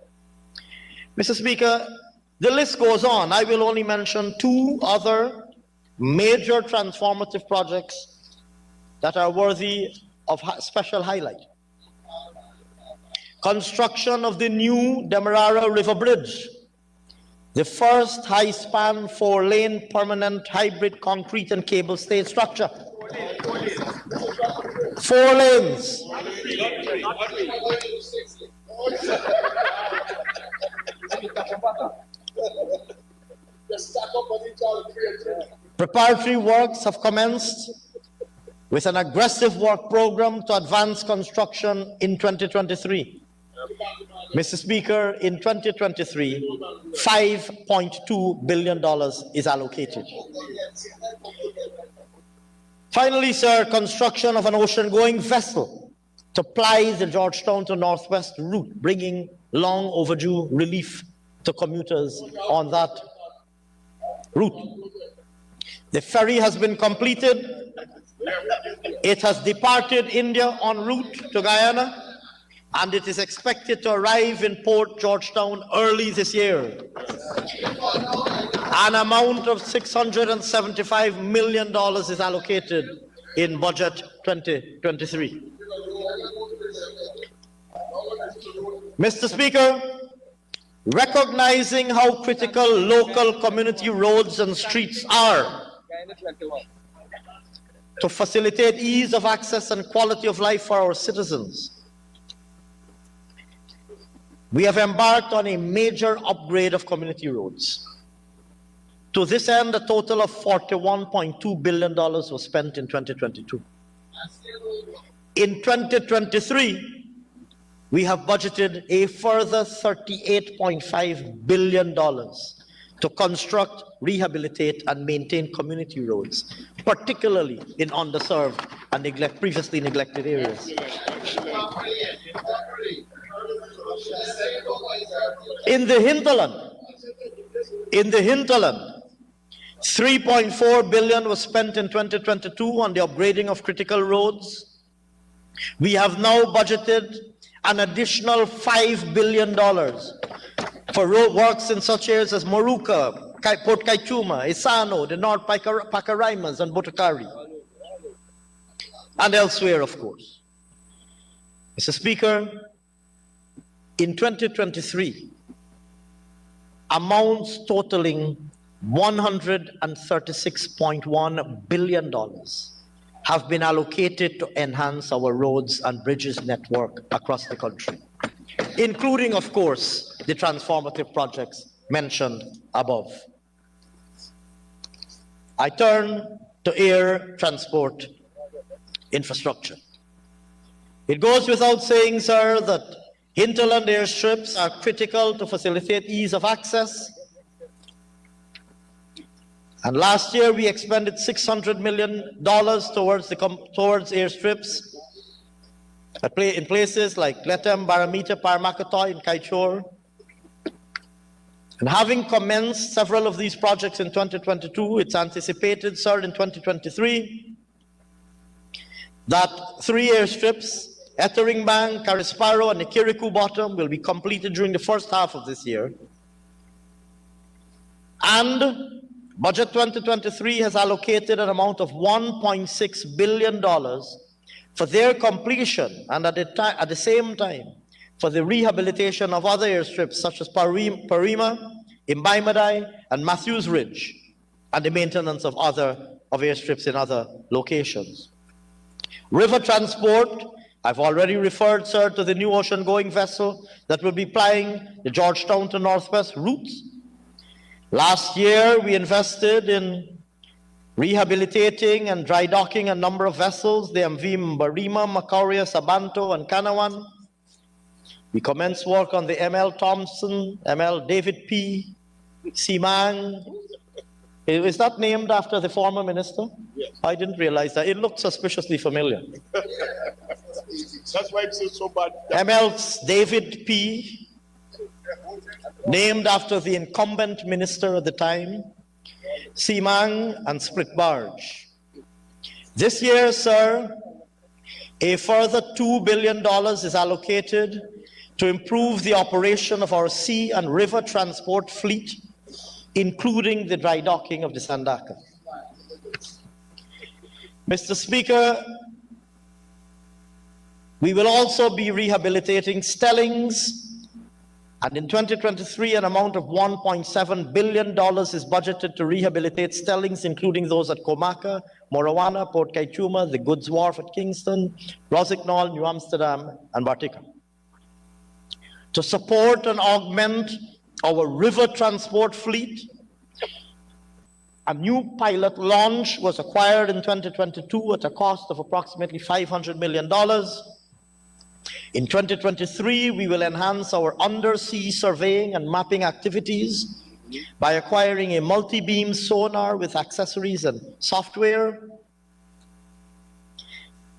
Mr. Speaker, the list goes on. I will only mention two other major transformative projects that are worthy of special highlight. Construction of the new Demerara River Bridge, the first high-span 4-lane permanent hybrid concrete and cable stay structure. 4 lanes. Preparatory works have commenced with an aggressive work program to advance construction in 2023. Mr. Speaker, in 2023, $5.2 billion is allocated. Finally, sir, construction of an ocean-going vessel to ply the Georgetown to Northwest route, bringing long overdue relief to commuters on that route. The ferry has been completed. It has departed India en route to Guyana, and it is expected to arrive in Port Georgetown early this year. An amount of $675 million is allocated in budget 2023. Mr. Speaker, recognizing how critical local community roads and streets are to facilitate ease of access and quality of life for our citizens, we have embarked on a major upgrade of community roads. To this end, a total of $41.2 billion was spent in 2022. In 2023, we have budgeted a further $38.5 billion to construct, rehabilitate, and maintain community roads, particularly in underserved and previously neglected areas. In the hinterland, $3.4 billion was spent in 2022 on the upgrading of critical roads. We have now budgeted an additional $5 billion for road works in such areas as Moruca, Port Kaituma, Isano, the North Pacaraimas, and Botakari, and elsewhere, of course. Mr. Speaker, in 2023, amounts totaling $136.1 billion have been allocated to enhance our roads and bridges network across the country, including, of course, the transformative projects mentioned above. I turn to air transport infrastructure. It goes without saying, sir, that hinterland airstrips are critical to facilitate ease of access. And last year, we expended $600 million towards airstrips in places like Letem, Baramita, Paramakatoy, and Kaichor. And having commenced several of these projects in 2022, it's anticipated, sir, in 2023, that 3 airstrips, Etteringbang, Karisparo, and Nikiriku Bottom, will be completed during the first half of this year. And Budget 2023 has allocated an amount of $1.6 billion for their completion, and at the same time, for the rehabilitation of other airstrips such as Parima, Imbaimadai, and Matthews Ridge, and the maintenance of airstrips in other locations. River transport, I've already referred, sir, to the new ocean-going vessel that will be plying the Georgetown to Northwest routes. Last year, we invested in rehabilitating and dry docking a number of vessels, the MV Mbarima, Macauria, Sabanto, and Kanawan. We commenced work on the ML Thompson, ML David P., Simang, Is that named after the former minister? Yes. I didn't realize that. It looked suspiciously familiar. That's why it's so bad. ML's David P., named after the incumbent minister at the time, Simang and Split Barge. This year, sir, a further $2 billion is allocated to improve the operation of our sea and river transport fleet, including the dry docking of the Sandaka. Mr. Speaker, we will also be rehabilitating Stellings, and in 2023, an amount of $1.7 billion is budgeted to rehabilitate Stellings, including those at Comaka, Morawana, Port Kaituma, the Goods Wharf at Kingston, Rosignol, New Amsterdam, and Bartica. To support and augment our river transport fleet, a new pilot launch was acquired in 2022 at a cost of approximately $500 million. In 2023, we will enhance our undersea surveying and mapping activities by acquiring a multi-beam sonar with accessories and software.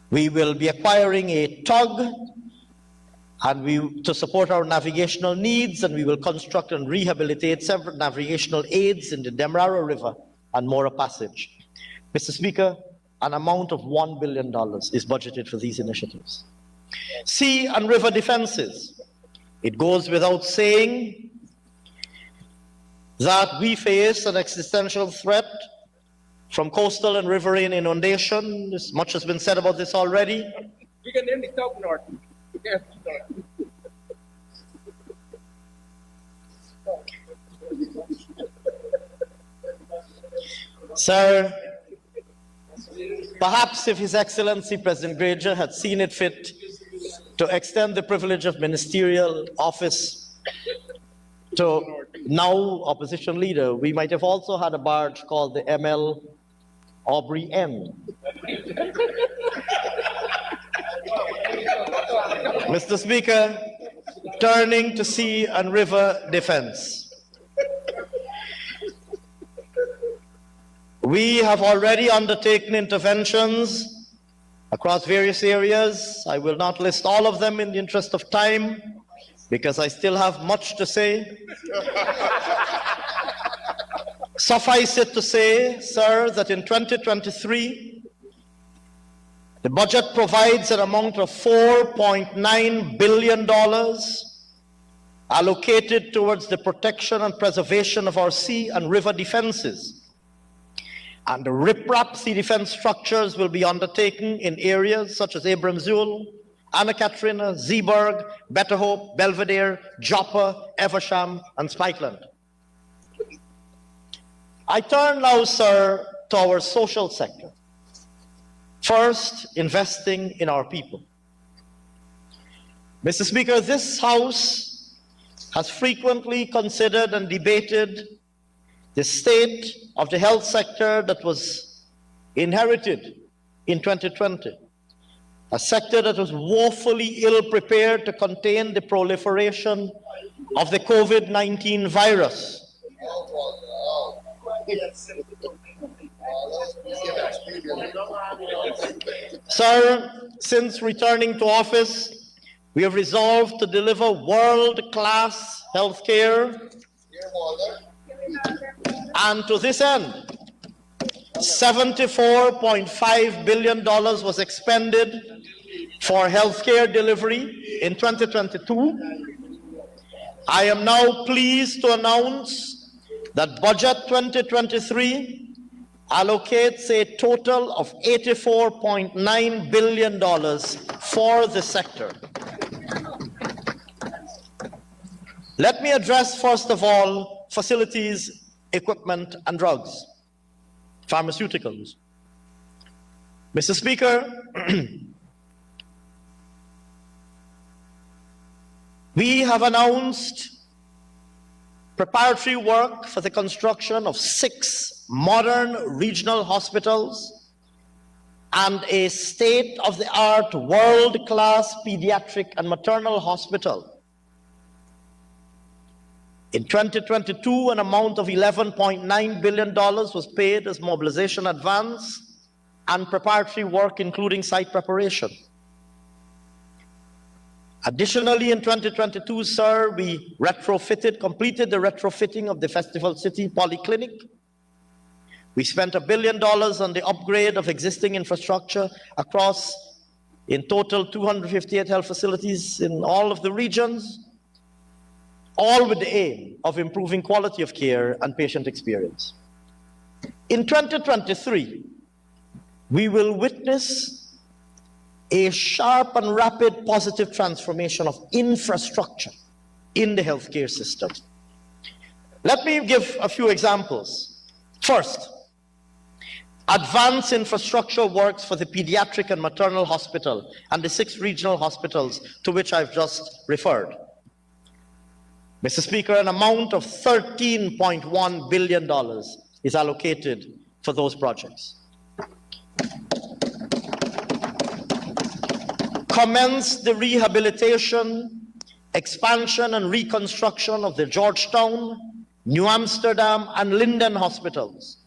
We will be acquiring a tug to support our navigational needs, and we will construct and rehabilitate several navigational aids in the Demerara River and Mora Passage. Mr. Speaker, an amount of $1 billion is budgeted for these initiatives. Sea and river defenses. It goes without saying that we face an existential threat from coastal and riverine inundation. Much has been said about this already. You can only talk north. Sir, perhaps if His Excellency President Granger had seen it fit to extend the privilege of ministerial office to now opposition leader, we might have also had a barge called the ML Aubrey M. Mr. Speaker, turning to sea and river defense. We have already undertaken interventions across various areas. I will not list all of them in the interest of time, because I still have much to say. Suffice it to say, sir, that in 2023, the budget provides an amount of $4.9 billion allocated towards the protection and preservation of our sea and river defenses. And the riprap sea defense structures will be undertaken in areas such as Abramzul, Anna Katrina, Zeeburg, Better Hope, Belvedere, Joppa, Eversham, and Spikeland. I turn now, sir, to our social sector. First, investing in our people. Mr. Speaker, this House has frequently considered and debated the state of the health sector that was inherited in 2020, a sector that was woefully ill-prepared to contain the proliferation of the COVID-19 virus. Sir, since returning to office, we have resolved to deliver world-class health care, and to this end, $74.5 billion was expended for healthcare delivery in 2022. I am now pleased to announce that Budget 2023 allocates a total of $84.9 billion for the sector. Let me address, first of all, facilities, equipment, and drugs, pharmaceuticals. Mr. Speaker, we have announced preparatory work for the construction of 6 modern regional hospitals and a state-of-the-art, world-class pediatric and maternal hospital. In 2022, an amount of $11.9 billion was paid as mobilization advance and preparatory work, including site preparation. Additionally, in 2022, sir, we completed the retrofitting of the Festival City Polyclinic. We spent $1 billion on the upgrade of existing infrastructure across, in total, 258 health facilities in all of the regions, all with the aim of improving quality of care and patient experience. In 2023, we will witness a sharp and rapid positive transformation of infrastructure in the healthcare system. Let me give a few examples. First, advanced infrastructure works for the pediatric and maternal hospital and the 6 regional hospitals to which I've just referred. Mr. Speaker, an amount of $13.1 billion is allocated for those projects. Commence the rehabilitation, expansion and reconstruction of the Georgetown, New Amsterdam and Linden hospitals,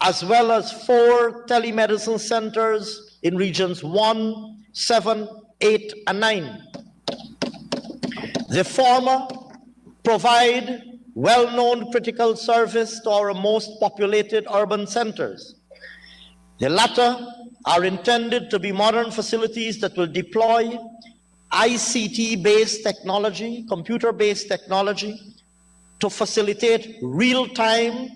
as well as 4 telemedicine centers in regions 1, 7, 8 and 9. The former provide well-known critical service to our most populated urban centers. The latter are intended to be modern facilities that will deploy ICT-based technology, computer-based technology, to facilitate real-time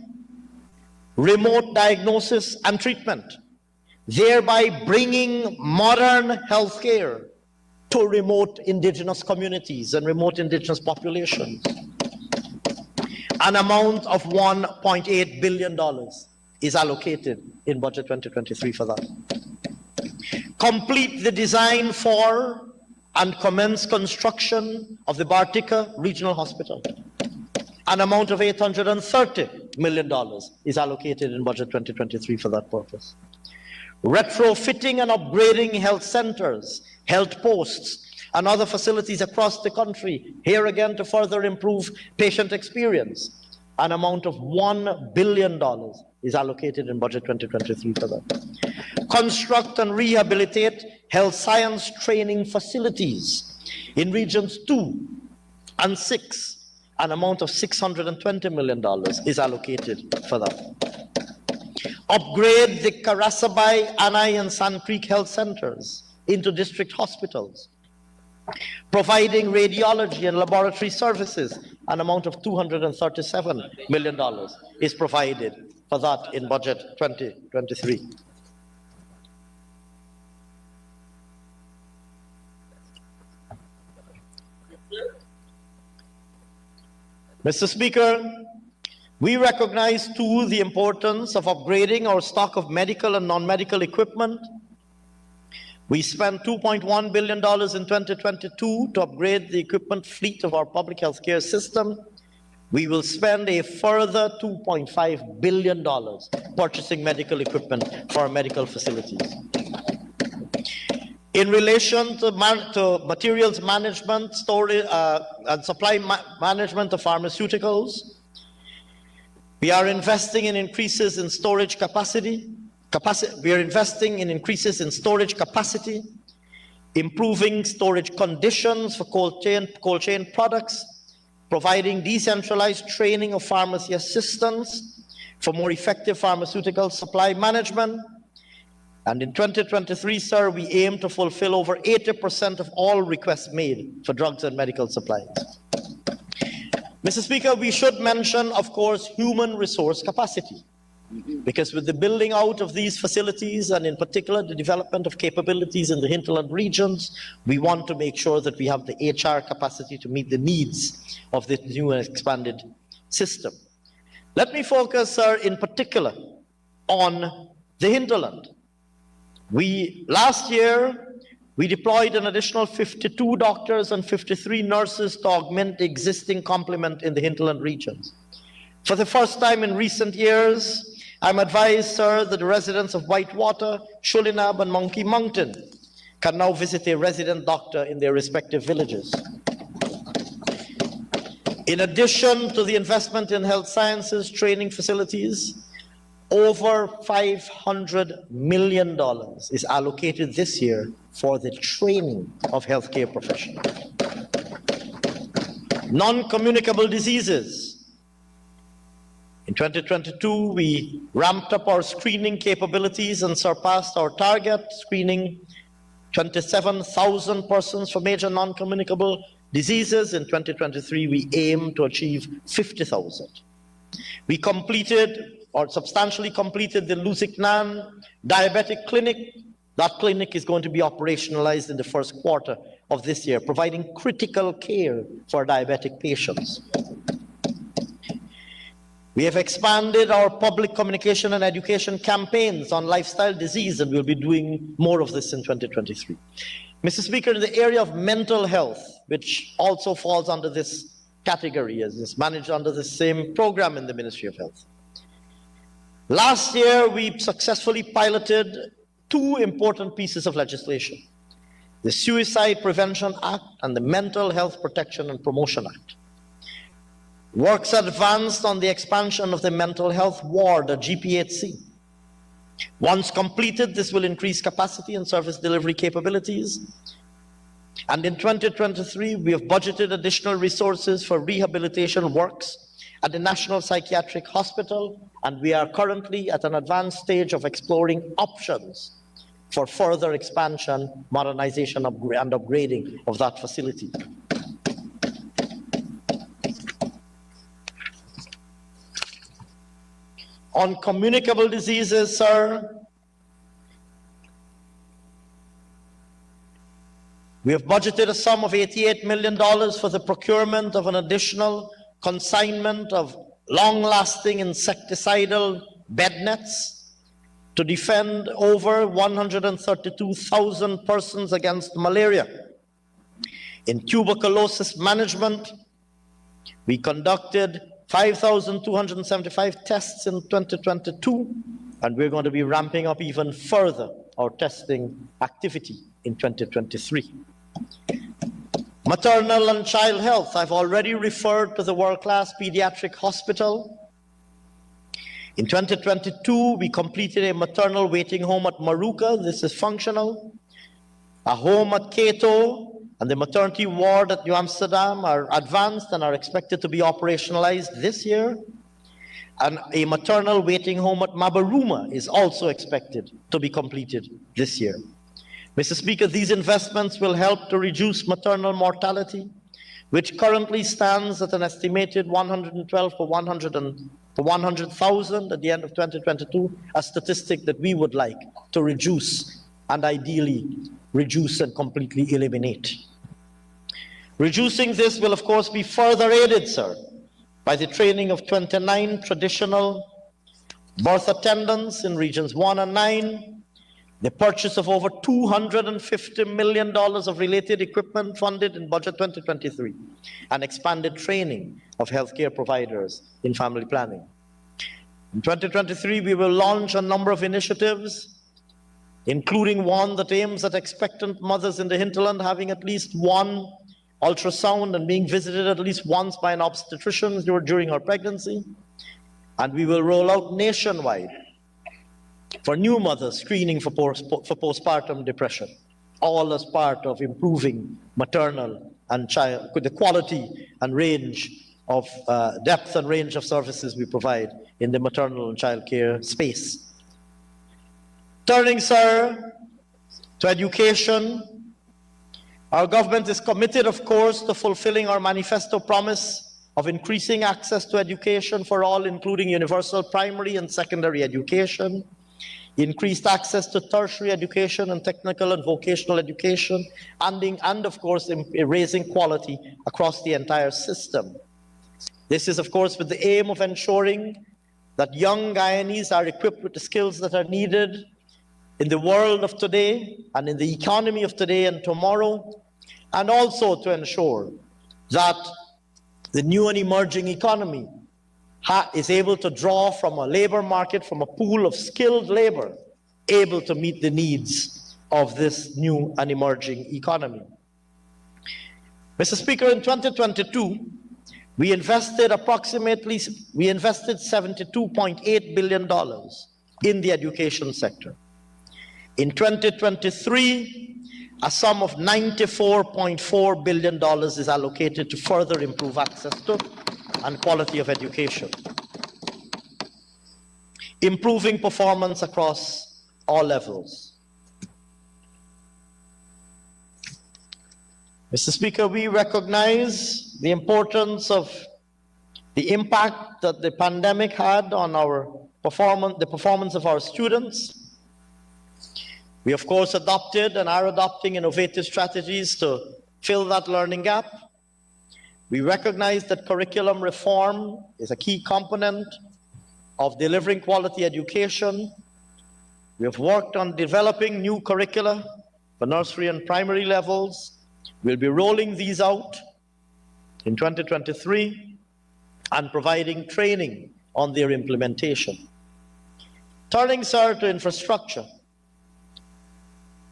remote diagnosis and treatment, thereby bringing modern healthcare to remote indigenous communities and remote indigenous populations. An amount of $1.8 billion is allocated in Budget 2023 for that. Complete the design for and commence construction of the Bartica Regional Hospital. An amount of $830 million is allocated in Budget 2023 for that purpose. Retrofitting and upgrading health centers, health posts, and other facilities across the country, here again to further improve patient experience. An amount of $1 billion is allocated in Budget 2023 for that. Construct and rehabilitate health science training facilities in regions 2 and 6. An amount of $620 million is allocated for that. Upgrade the Karasabai, Anai, and Sand Creek health centers into district hospitals. Providing radiology and laboratory services, an amount of $237 million is provided for that in Budget 2023. Mr. Speaker, we recognize too the importance of upgrading our stock of medical and non-medical equipment. We spent $2.1 billion in 2022 to upgrade the equipment fleet of our public health care system. We will spend a further $2.5 billion purchasing medical equipment for our medical facilities. In relation to materials management, storage, and supply management of pharmaceuticals, we are investing in increases in storage capacity. We are investing in increases in storage capacity, improving storage conditions for cold chain products, providing decentralized training of pharmacy assistants for more effective pharmaceutical supply management. And in 2023, sir, we aim to fulfill over 80% of all requests made for drugs and medical supplies. Mr. Speaker, we should mention, of course, human resource capacity. Because with the building out of these facilities, and in particular the development of capabilities in the hinterland regions, we want to make sure that we have the HR capacity to meet the needs of this new and expanded system. Let me focus, sir, in particular on the hinterland. Last year, we deployed an additional 52 doctors and 53 nurses to augment the existing complement in the hinterland regions. For the first time in recent years, I'm advised, sir, that the residents of Whitewater, Shulinab, and Monkey Mountain can now visit a resident doctor in their respective villages. In addition to the investment in health sciences training facilities, over $500 million is allocated this year for the training of healthcare professionals. Non-communicable diseases. In 2022, we ramped up our screening capabilities and surpassed our target, screening 27,000 persons for major non-communicable diseases. In 2023, we aim to achieve 50,000. We completed or substantially completed the Lusignan Diabetic Clinic. That clinic is going to be operationalized in the first quarter of this year, providing critical care for diabetic patients. We have expanded our public communication and education campaigns on lifestyle disease, and we'll be doing more of this in 2023. Mr. Speaker, in the area of mental health, which also falls under this category, as is managed under the same program in the Ministry of Health. Last year, we successfully piloted two important pieces of legislation: the Suicide Prevention Act and the Mental Health Protection and Promotion Act. Works advanced on the expansion of the mental health ward at GPHC. Once completed, this will increase capacity and service delivery capabilities. And in 2023, we have budgeted additional resources for rehabilitation works at the National Psychiatric Hospital, and we are currently at an advanced stage of exploring options for further expansion, modernization, and upgrading of that facility. On communicable diseases, sir, we have budgeted a sum of $88 million for the procurement of an additional consignment of long-lasting insecticidal bed nets to defend over 132,000 persons against malaria. In tuberculosis management, we conducted 5,275 tests in 2022, and we're going to be ramping up even further our testing activity in 2023. Maternal and child health, I've already referred to the world-class pediatric hospital. In 2022, we completed a maternal waiting home at Maruka. This is functional. A home at Cato and the maternity ward at New Amsterdam are advanced and are expected to be operationalized this year. And a maternal waiting home at Mabaruma is also expected to be completed this year. Mr. Speaker, these investments will help to reduce maternal mortality, which currently stands at an estimated 112 per 100,000 at the end of 2022, a statistic that we would like to reduce and ideally reduce and completely eliminate. Reducing this will, of course, be further aided, sir, by the training of 29 traditional birth attendants in regions 1 and 9, the purchase of over $250 million of related equipment funded in Budget 2023, and expanded training of healthcare providers in family planning. In 2023, we will launch a number of initiatives, including one that aims at expectant mothers in the hinterland having at least one ultrasound and being visited at least once by an obstetrician during her pregnancy. And we will roll out nationwide for new mothers screening for postpartum depression, all as part of improving maternal and child, the quality and range of depth and range of services we provide in the maternal and child care space. Turning, sir, to education, our government is committed, of course, to fulfilling our manifesto promise of increasing access to education for all, including universal primary and secondary education, increased access to tertiary education and technical and vocational education, and of course, raising quality across the entire system. This is, of course, with the aim of ensuring that young Guyanese are equipped with the skills that are needed in the world of today and in the economy of today and tomorrow, and also to ensure that the new and emerging economy is able to draw from a labor market, from a pool of skilled labor, able to meet the needs of this new and emerging economy. Mr. Speaker, in 2022, we invested $72.8 billion in the education sector. In 2023, a sum of $94.4 billion is allocated to further improve access to and quality of education, improving performance across all levels. Mr. Speaker, we recognize the importance of the impact that the pandemic had on our performance, the performance of our students. We, of course, adopted and are adopting innovative strategies to fill that learning gap. We recognize that curriculum reform is a key component of delivering quality education. We have worked on developing new curricula for nursery and primary levels. We'll be rolling these out in 2023 and providing training on their implementation. Turning, sir, to infrastructure.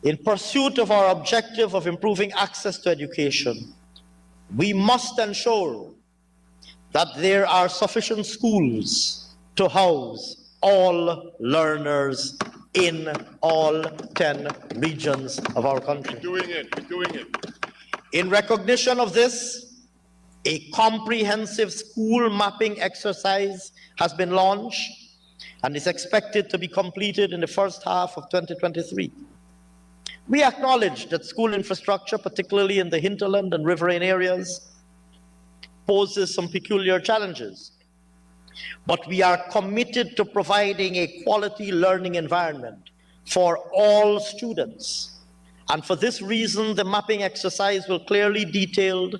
In pursuit of our objective of improving access to education, we must ensure that there are sufficient schools to house all learners in all 10 regions of our country. We're doing it. In recognition of this, a comprehensive school mapping exercise has been launched and is expected to be completed in the first half of 2023. We acknowledge that school infrastructure, particularly in the hinterland and riverine areas, poses some peculiar challenges. But we are committed to providing a quality learning environment for all students. And for this reason, the mapping exercise will clearly detail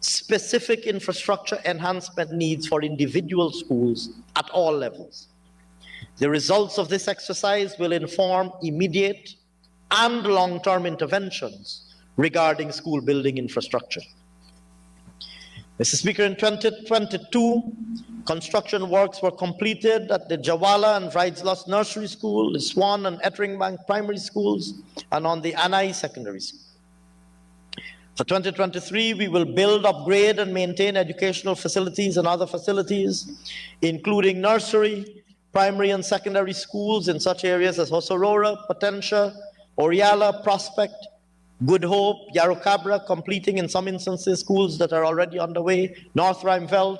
specific infrastructure enhancement needs for individual schools at all levels. The results of this exercise will inform immediate and long-term interventions regarding school building infrastructure. Mr. Speaker, in 2022, construction works were completed at the Jawala and Vrijdslas Nursery School, the Swan and Etteringbank Primary Schools, and on the Anai Secondary School. For 2023, we will build, upgrade, and maintain educational facilities and other facilities, including nursery, primary and secondary schools in such areas as Hosorora, Potentia, Oriala, Prospect, Good Hope, Yarrowcabra, completing in some instances schools that are already underway, North Rheinfeld,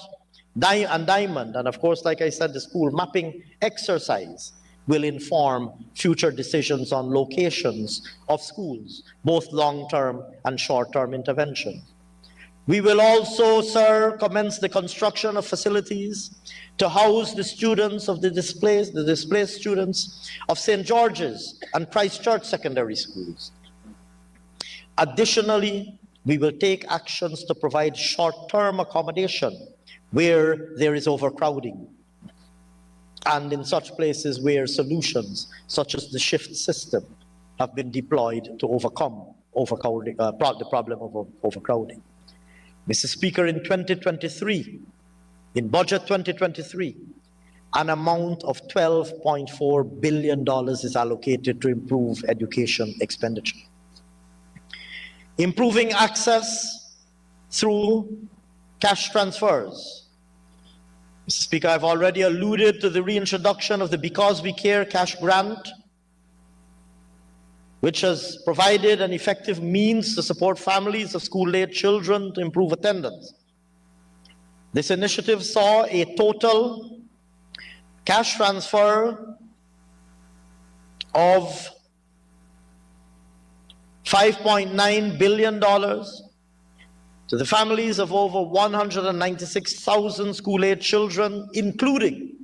and Diamond. And of course, like I said, the school mapping exercise will inform future decisions on locations of schools, both long-term and short-term intervention. We will also, sir, commence the construction of facilities to house the students of the displaced students of St. George's and Christchurch secondary schools. Additionally, we will take actions to provide short-term accommodation where there is overcrowding, and in such places where solutions such as the shift system have been deployed to overcome the problem of overcrowding. Mr. Speaker, in 2023, in Budget 2023, an amount of $12.4 billion is allocated to improve education expenditure. Improving access through cash transfers. Mr. Speaker, I've already alluded to the reintroduction of the Because We Care cash grant, which has provided an effective means to support families of school-age children to improve attendance. This initiative saw a total cash transfer of $5.9 billion to the families of over 196,000 school-age children, including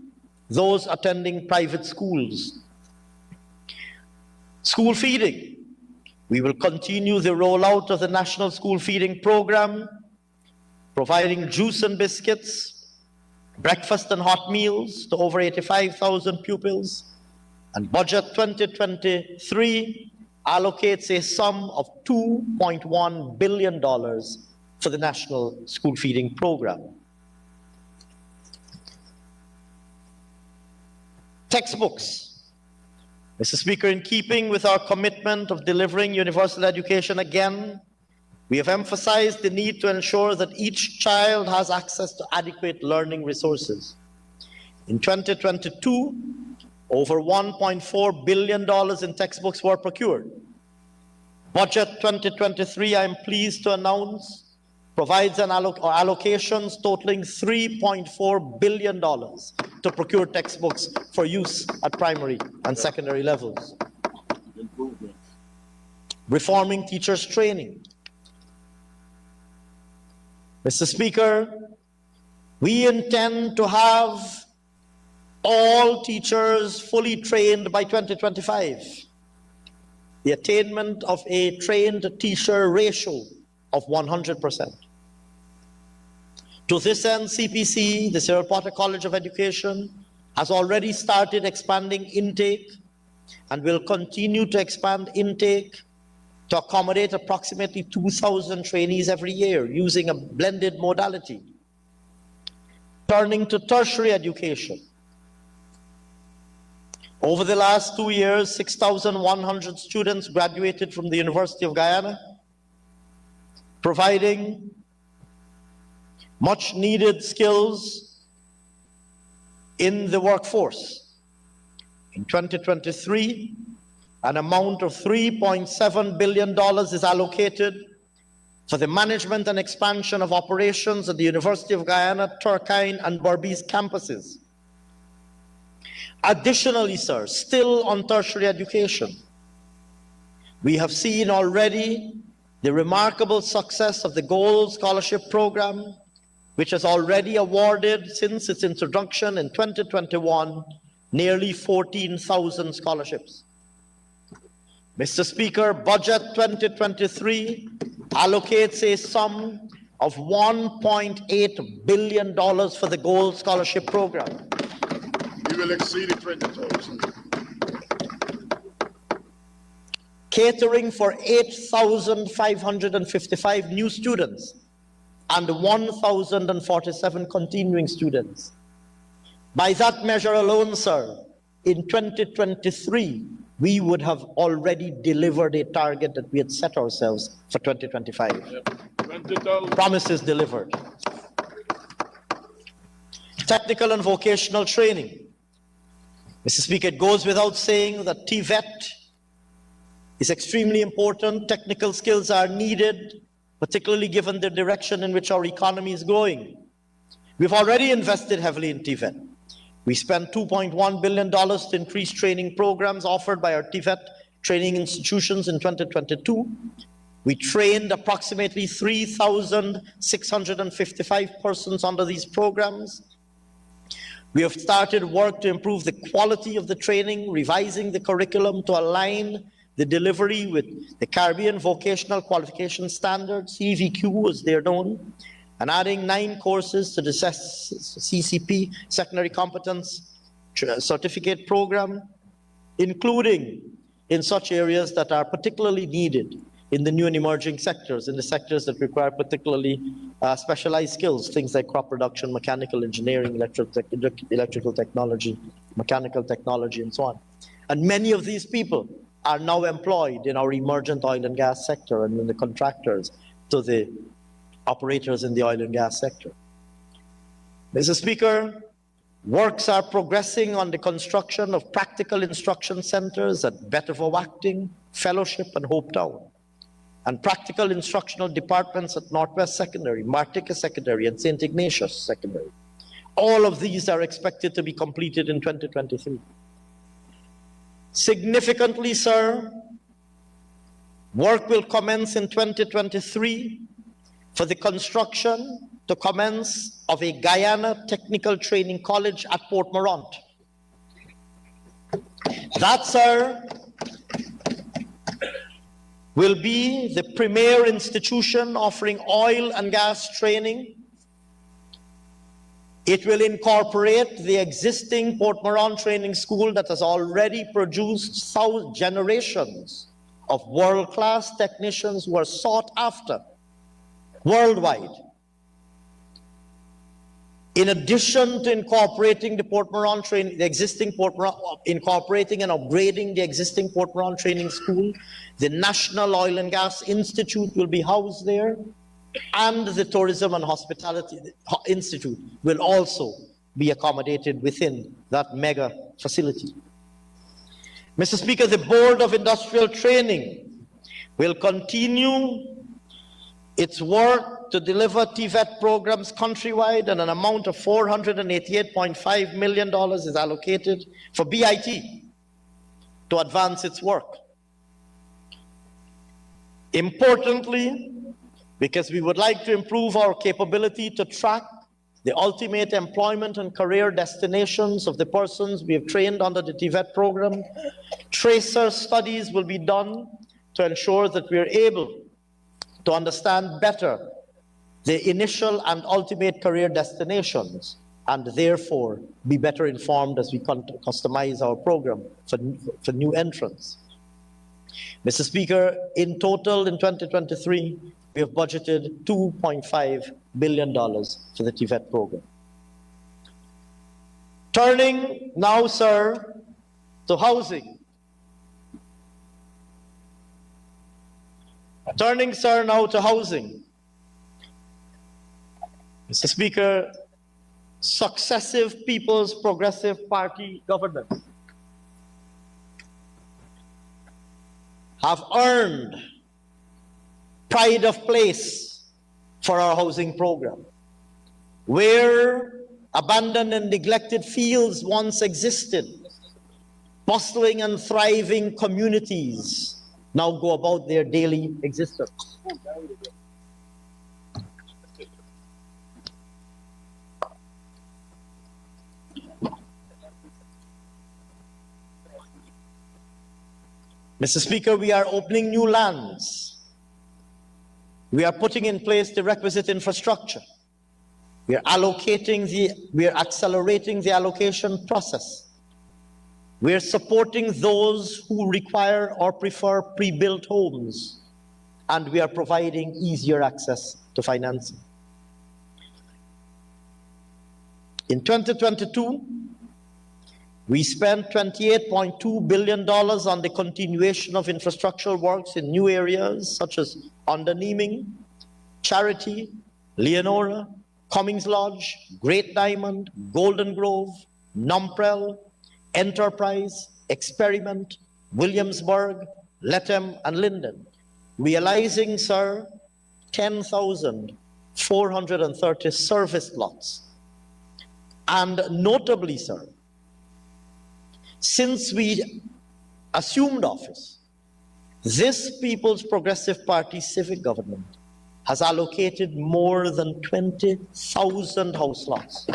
those attending private schools. School feeding. We will continue the rollout of the National School Feeding Program, providing juice and biscuits, breakfast and hot meals to over 85,000 pupils. And Budget 2023 allocates a sum of $2.1 billion for the National School Feeding Program. Textbooks. Mr. Speaker, in keeping with our commitment of delivering universal education again, We have emphasized the need to ensure that each child has access to adequate learning resources. In 2022, over $1.4 billion in textbooks were procured. Budget 2023, I am pleased to announce, provides allocations totaling $3.4 billion to procure textbooks for use at primary and secondary levels. Reforming teachers' training. Mr. Speaker, we intend to have all teachers fully trained by 2025. The attainment of a trained teacher ratio of 100%. To this end, CPC, the Cyril Potter College of Education, has already started expanding intake and will continue to expand intake to accommodate approximately 2,000 trainees every year using a blended modality. Turning to tertiary education. Over the last 2 years, 6,100 students graduated from the University of Guyana, providing much needed skills in the workforce. In 2023, an amount of $3.7 billion is allocated for the management and expansion of operations at the University of Guyana, Turkine, and Berbice campuses. Additionally, sir, still on tertiary education, we have seen already the remarkable success of the Gold Scholarship Program, which has already awarded, since its introduction in 2021, nearly 14,000 scholarships. Mr. Speaker, Budget 2023 allocates a sum of $1.8 billion for the Gold Scholarship Program. We will exceed the 20,000. Catering for 8,555 new students and 1,047 continuing students. By that measure alone, sir, in 2023, we would have already delivered a target that we had set ourselves for 2025. 20,000. Promises delivered. Technical and vocational training. Mr. Speaker, it goes without saying that TVET is extremely important. Technical skills are needed, particularly given the direction in which our economy is going. We've already invested heavily in TVET. We spent $2.1 billion to increase training programs offered by our TVET training institutions in 2022. We trained approximately 3,655 persons under these programs. We have started work to improve the quality of the training, revising the curriculum to align the delivery with the Caribbean Vocational Qualification Standards, CVQ as they're known, and adding 9 courses to the CCP, Secondary Competence Certificate Program, including in such areas that are particularly needed in the new and emerging sectors, in the sectors that require particularly specialized skills, things like crop production, mechanical engineering, electrical technology, mechanical technology, and so on. And many of these people are now employed in our emergent oil and gas sector and in the contractors to the operators in the oil and gas sector. Mr. Speaker, works are progressing on the construction of practical instruction centers at Betavawacting, Fellowship, and Hopetown, and practical instructional departments at Northwest Secondary, Martica Secondary, and St. Ignatius Secondary. All of these are expected to be completed in 2023. Significantly, sir, work will commence in 2023 for the construction to commence of a Guyana Technical Training College at Port Morant. That, sir, will be the premier institution offering oil and gas training. It will incorporate the existing Port Morant Training School that has already produced generations of world-class technicians who are sought after worldwide. In addition to incorporating the Port Moran training, the existing Port Moran, incorporating and upgrading the existing Port Moran Training School, the National Oil and Gas Institute will be housed there, and the Tourism and Hospitality Institute will also be accommodated within that mega facility. Mr. Speaker, the Board of Industrial Training will continue its work to deliver TVET programs countrywide, and an amount of $488.5 million is allocated for BIT to advance its work. Importantly, because we would like to improve our capability to track the ultimate employment and career destinations of the persons we have trained under the TVET program, tracer studies will be done to ensure that we are able to understand better the initial and ultimate career destinations, and therefore be better informed as we customize our program for new entrants. Mr. Speaker, in total in 2023, we have budgeted $2.5 billion for the TVET program. Turning now, sir, to housing. Turning, sir, now to housing. Mr. Speaker, successive People's Progressive Party governments have earned pride of place for our housing program. Where abandoned and neglected fields once existed, bustling and thriving communities now go about their daily existence. Mr. Speaker, we are opening new lands. We are putting in place the requisite infrastructure. We are accelerating the allocation process. We are supporting those who require or prefer pre-built homes, and we are providing easier access to financing. In 2022, we spent $28.2 billion on the continuation of infrastructural works in new areas such as Underneeming, Charity, Leonora, Cummings Lodge, Great Diamond, Golden Grove, Numprel, Enterprise, Experiment, Williamsburg, Lethem, and Linden, realizing, sir, 10,430 serviced lots. And notably, sir, since we assumed office, this People's Progressive Party civic government has allocated more than 20,000 house lots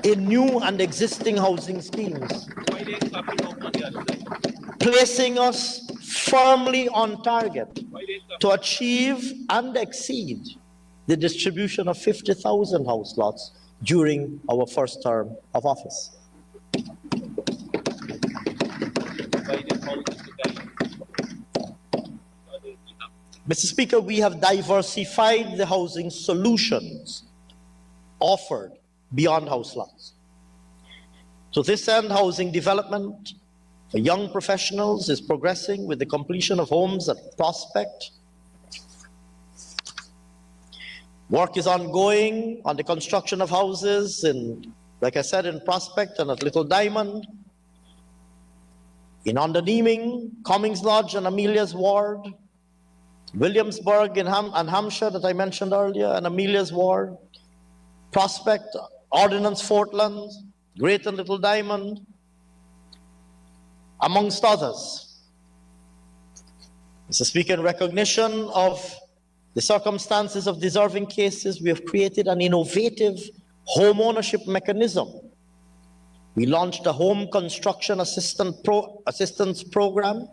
in new and existing housing schemes, placing us firmly on target to achieve and exceed the distribution of 50,000 house lots during our first term of office. Mr. Speaker, we have diversified the housing solutions offered beyond house lots. To this end, housing development for young professionals is progressing with the completion of homes at Prospect. Work is ongoing on the construction of houses in, like I said, in Prospect and at Little Diamond, in Underneeming, Cummings Lodge and Amelia's Ward, Williamsburg and Hampshire that I mentioned earlier, and Amelia's Ward, Prospect, Ordnance Fortland, Great and Little Diamond, amongst others. Mr. Speaker, in recognition of the circumstances of deserving cases, we have created an innovative home ownership mechanism. We launched a home construction assistance program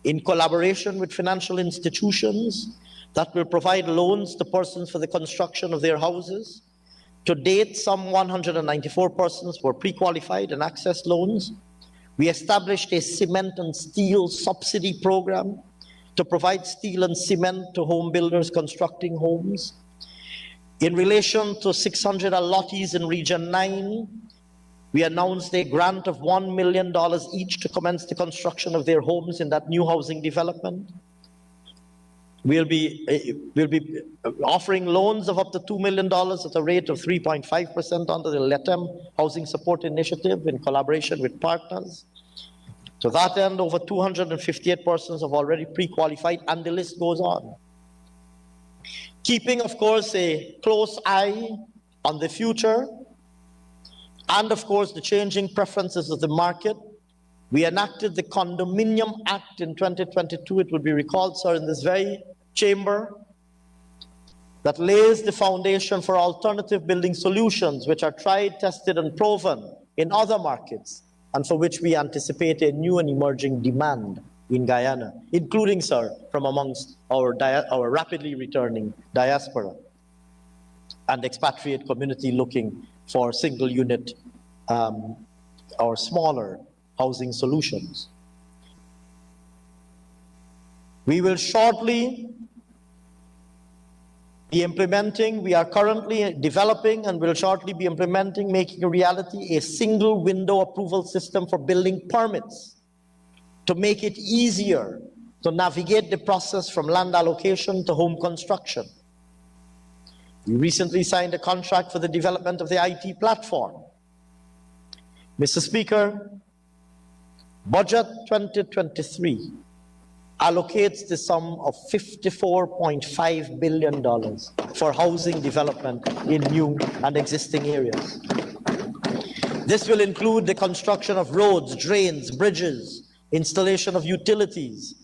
in collaboration with financial institutions that will provide loans to persons for the construction of their houses. To date, some 194 persons were pre-qualified and accessed loans. We established a cement and steel subsidy program to provide steel and cement to home builders constructing homes. In relation to 600 allottees in Region 9, we announced a grant of $1 million each to commence the construction of their homes in that new housing development. We'll be offering loans of up to $2 million at a rate of 3.5% under the LETEM Housing Support Initiative in collaboration with partners. To that end, over 258 persons have already pre-qualified, and the list goes on. Keeping, of course, a close eye on the future and, of course, the changing preferences of the market, we enacted the Condominium Act in 2022. It would be recalled, sir, in this very chamber, that lays the foundation for alternative building solutions which are tried, tested, and proven in other markets, and for which we anticipate a new and emerging demand in Guyana, including, sir, from amongst our rapidly returning diaspora and expatriate community looking for single unit or smaller housing solutions. We will shortly be implementing, we are currently developing and will shortly be implementing, making a reality, a single window approval system for building permits to make it easier to navigate the process from land allocation to home construction. We recently signed a contract for the development of the IT platform. Mr. Speaker, Budget 2023 allocates the sum of $54.5 billion for housing development in new and existing areas. This will include the construction of roads, drains, bridges, installation of utilities.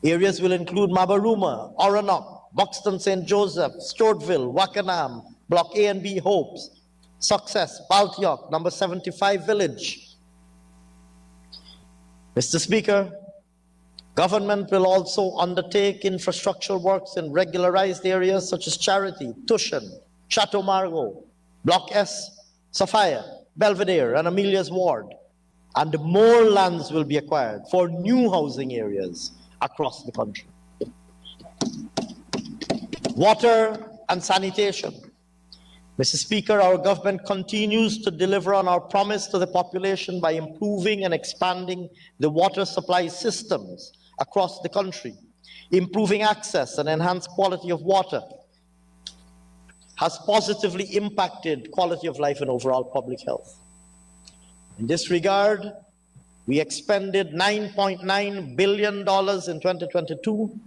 Areas will include Mabaruma, Oranok, Buxton St. Joseph, Stortville, Wakanam, Block A and B Hopes, Success, Baltiok, number 75 Village. Mr. Speaker, government will also undertake infrastructural works in regularized areas such as Charity, Tushan, Chateau Margaux, Block S, Sophia, Belvedere, and Amelia's Ward. And more lands will be acquired for new housing areas across the country. Water and sanitation. Mr. Speaker, our government continues to deliver on our promise to the population by improving and expanding the water supply systems across the country. Improving access and enhanced quality of water has positively impacted quality of life and overall public health. In this regard, we expended $9.9 billion in 2022,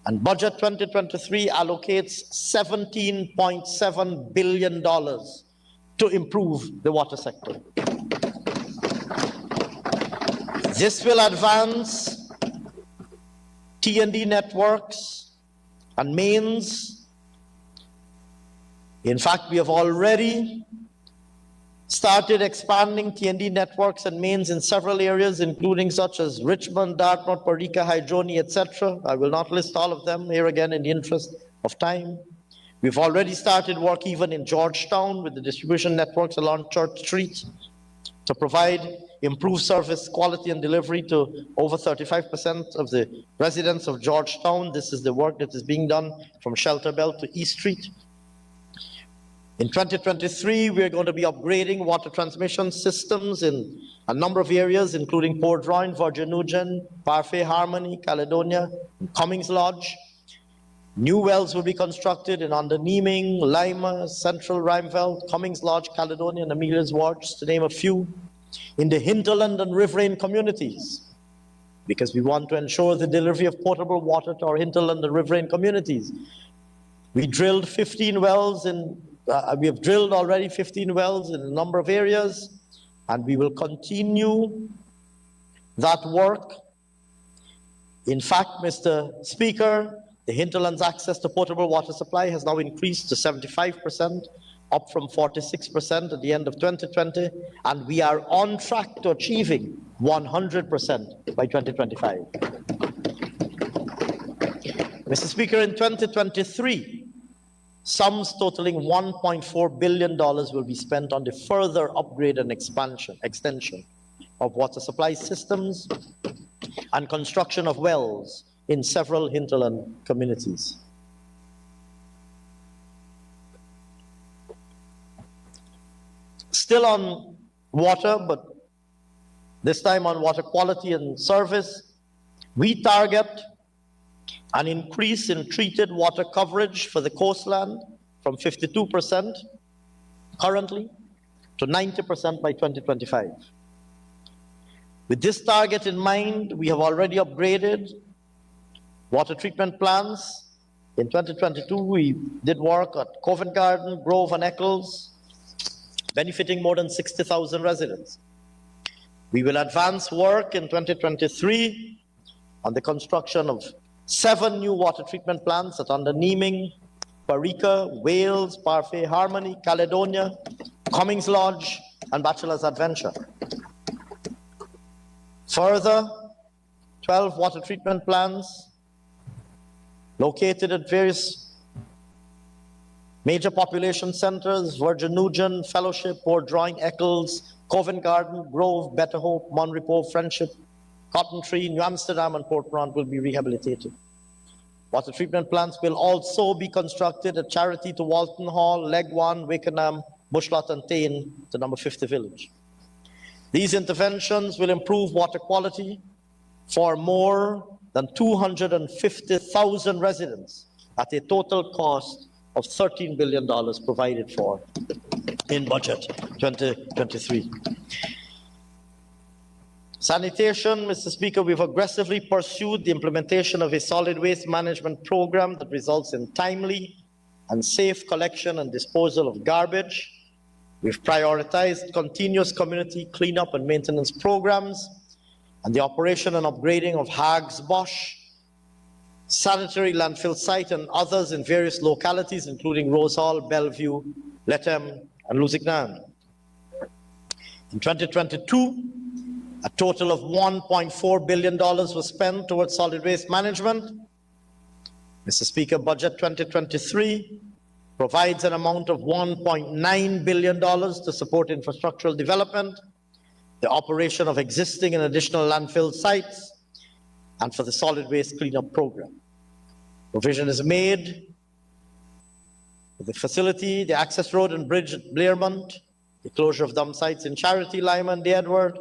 and Budget 2023 allocates $17.7 billion to improve the water sector. This will advance T&D networks and mains. In fact, we have already started expanding T&D networks and mains in several areas, including such as Richmond, Dartmouth, Parika, Hydroni, etc. I will not list all of them here again in the interest of time. We've already started work even in Georgetown with the distribution networks along Church Street to provide improved service quality and delivery to over 35% of the residents of Georgetown. This is the work that is being done from Shelter Belt to East Street. In 2023, we're going to be upgrading water transmission systems in a number of areas, including Port Royal, Virgin Nugent, Parfait, Harmony, Caledonia, and Cummings Lodge. New wells will be constructed in Underneming, Lima, Central Rhymeveld, Cummings Lodge, Caledonia, and Amelia's Ward, just to name a few. In the hinterland and riverine communities, because we want to ensure the delivery of potable water to our hinterland and riverine communities. We drilled 15 wells in we have drilled already 15 wells in a number of areas, and we will continue that work. In fact, Mr. Speaker, the hinterland's access to potable water supply has now increased to 75%, up from 46% at the end of 2020, and we are on track to achieving 100% by 2025. Mr. Speaker, in 2023, sums totaling $1.4 billion will be spent on the further upgrade and extension of water supply systems and construction of wells in several hinterland communities. Still on water, but this time on water quality and service, we target an increase in treated water coverage for the coastland from 52% currently to 90% by 2025. With this target in mind, we have already upgraded water treatment plants. In 2022, we did work at Covent Garden, Grove, and Eccles, benefiting more than 60,000 residents. We will advance work in 2023 on the construction of 7 new water treatment plants at Underneaming, Parika, Wales, Parfait Harmony, Caledonia, Cummings Lodge, and Bachelor's Adventure. Further, 12 water treatment plants located at various major population centers: Virgin Nugent, Fellowship, Port Drawing, Eccles, Covent Garden, Grove, Better Hope, Monrepo, Friendship, Cotton Tree, New Amsterdam, and Port Brant will be rehabilitated. Water treatment plants will also be constructed at Charity to Walton Hall, Legwan, Wickenham, Bushlot, and Tain to number 50 Village. These interventions will improve water quality for more than 250,000 residents at a total cost of $13 billion provided for in budget 2023. Sanitation, Mr. Speaker, we've aggressively pursued the implementation of a solid waste management program that results in timely and safe collection and disposal of garbage. We've prioritized continuous community cleanup and maintenance programs and the operation and upgrading of Hags Bosch sanitary landfill site and others in various localities, including Rose Hall, Bellevue, Lethem, and Lusignan. In 2022, a total of $1.4 billion was spent towards solid waste management. Mr. Speaker, Budget 2023 provides an amount of $1.9 billion to support infrastructural development, the operation of existing and additional landfill sites, and for the solid waste cleanup program. Provision is made for the facility, the access road and bridge at Blairmont, the closure of dump sites in Charity, Lima, and the Edward,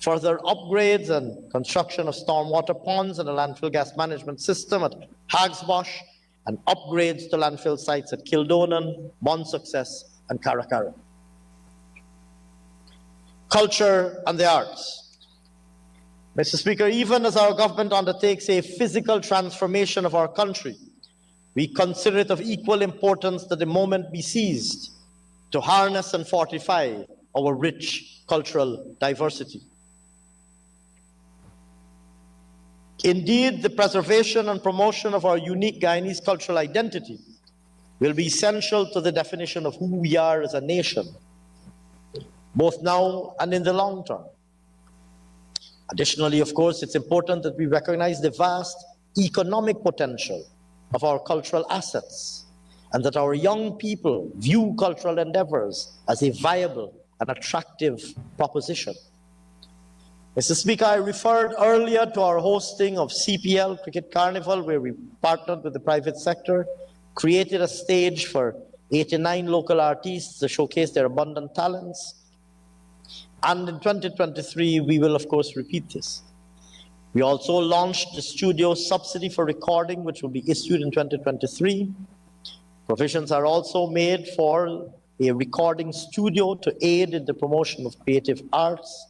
further upgrades and construction of stormwater ponds and a landfill gas management system at Hags Bosch, and upgrades to landfill sites at Kildonan, Bon Success, and Caracara. Culture and the arts. Mr. Speaker, even as our government undertakes a physical transformation of our country, we consider it of equal importance that the moment be seized to harness and fortify our rich cultural diversity. Indeed, the preservation and promotion of our unique Guyanese cultural identity will be essential to the definition of who we are as a nation, both now and in the long term. Additionally, of course, it's important that we recognize the vast economic potential of our cultural assets and that our young people view cultural endeavors as a viable and attractive proposition. Mr. Speaker, I referred earlier to our hosting of CPL Cricket Carnival, where we partnered with the private sector, created a stage for 89 local artists to showcase their abundant talents. And in 2023, we will, of course, repeat this. We also launched the studio subsidy for recording, which will be issued in 2023. Provisions are also made for a recording studio to aid in the promotion of creative arts.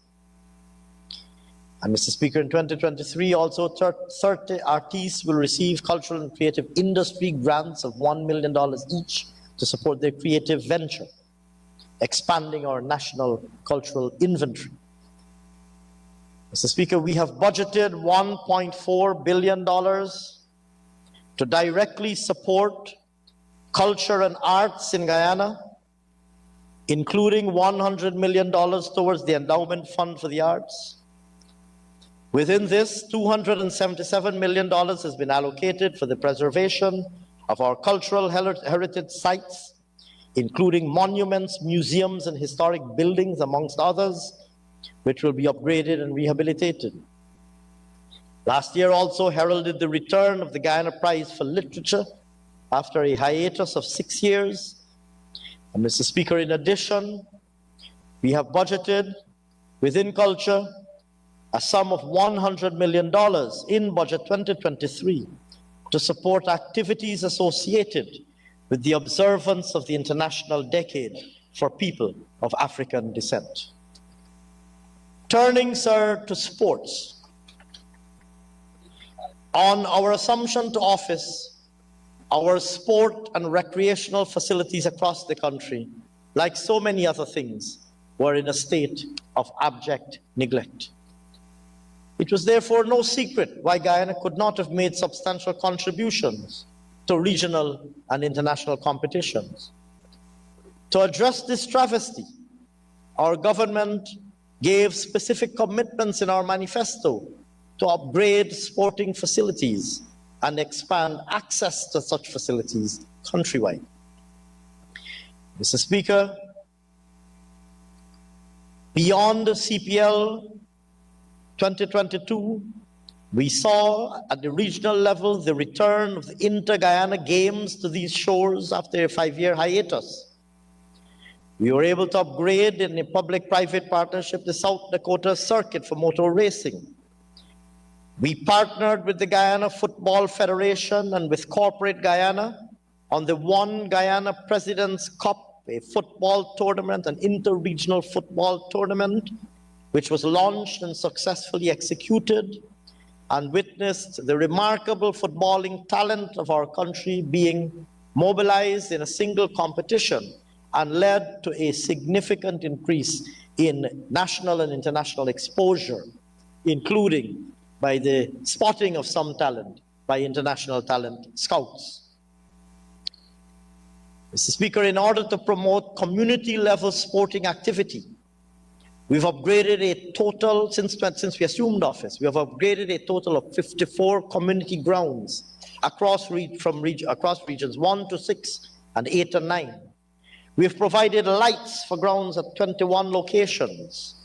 And Mr. Speaker, in 2023, also 30 artists will receive cultural and creative industry grants of $1 million each to support their creative venture, expanding our national cultural inventory. Mr. Speaker, we have budgeted $1.4 billion to directly support culture and arts in Guyana, including $100 million towards the Endowment Fund for the Arts. Within this, $277 million has been allocated for the preservation of our cultural heritage sites, including monuments, museums, and historic buildings, amongst others, which will be upgraded and rehabilitated. Last year also heralded the return of the Guyana Prize for Literature after a hiatus of 6 years. And Mr. Speaker, in addition, We have budgeted within culture a sum of $100 million in Budget 2023 to support activities associated with the observance of the International Decade for People of African Descent. Turning, sir, to sports. On our assumption to office, our sport and recreational facilities across the country, like so many other things, were in a state of abject neglect. It was therefore no secret why Guyana could not have made substantial contributions to regional and international competitions. To address this travesty, our government gave specific commitments in our manifesto to upgrade sporting facilities and expand access to such facilities countrywide. Mr. Speaker, beyond CPL 2022, we saw at the regional level the return of the Inter-Guyana Games to these shores after a 5-year hiatus. We were able to upgrade in a public-private partnership the South Dakota Circuit for motor racing. We partnered with the Guyana Football Federation and with Corporate Guyana on the One Guyana President's Cup, a football tournament, an inter-regional football tournament, which was launched and successfully executed and witnessed the remarkable footballing talent of our country being mobilized in a single competition and led to a significant increase in national and international exposure, including by the spotting of some talent by international talent scouts. Mr. Speaker, in order to promote community-level sporting activity, we've upgraded a total, since we assumed office, we have upgraded a total of 54 community grounds across regions 1 to 6 and 8 and 9. We have provided lights for grounds at 21 locations.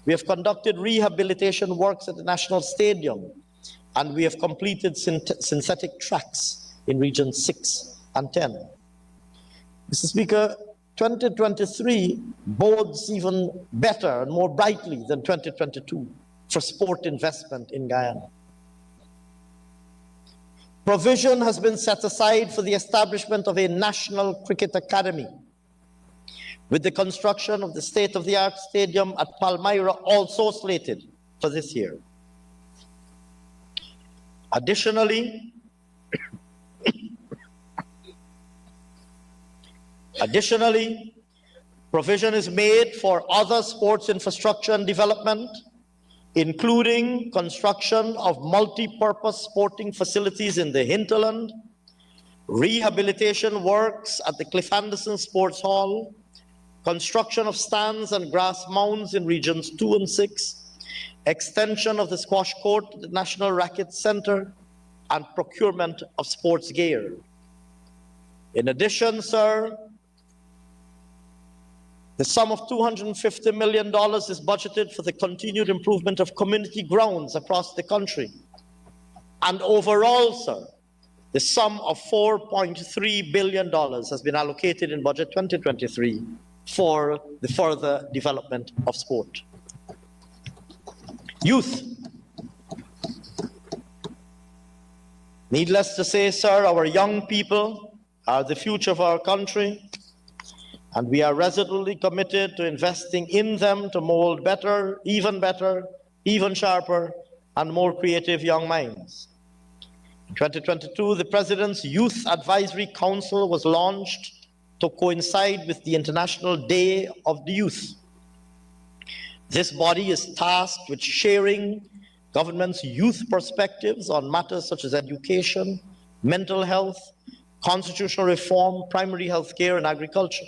We have conducted rehabilitation works at the National Stadium, and we have completed synthetic tracks in regions 6 and 10. Mr. Speaker, 2023 bodes even better and more brightly than 2022 for sport investment in Guyana. Provision has been set aside for the establishment of a National Cricket Academy, with the construction of the state-of-the-art stadium at Palmyra also slated for this year. Additionally, provision is made for other sports infrastructure and development, including construction of multi-purpose sporting facilities in the hinterland, rehabilitation works at the Cliff Anderson Sports Hall, construction of stands and grass mounds in regions 2 and 6, extension of the squash court to the National Racquet Center, and procurement of sports gear. In addition, sir, the sum of $250 million is budgeted for the continued improvement of community grounds across the country. And overall, sir, the sum of $4.3 billion has been allocated in Budget 2023 for the further development of sport. Youth. Needless to say, sir, our young people are the future of our country, and we are resolutely committed to investing in them to mold better, even sharper, and more creative young minds. In 2022, the President's Youth Advisory Council was launched to coincide with the International Day of the Youth. This body is tasked with sharing government's youth perspectives on matters such as education, mental health, constitutional reform, primary health care, and agriculture.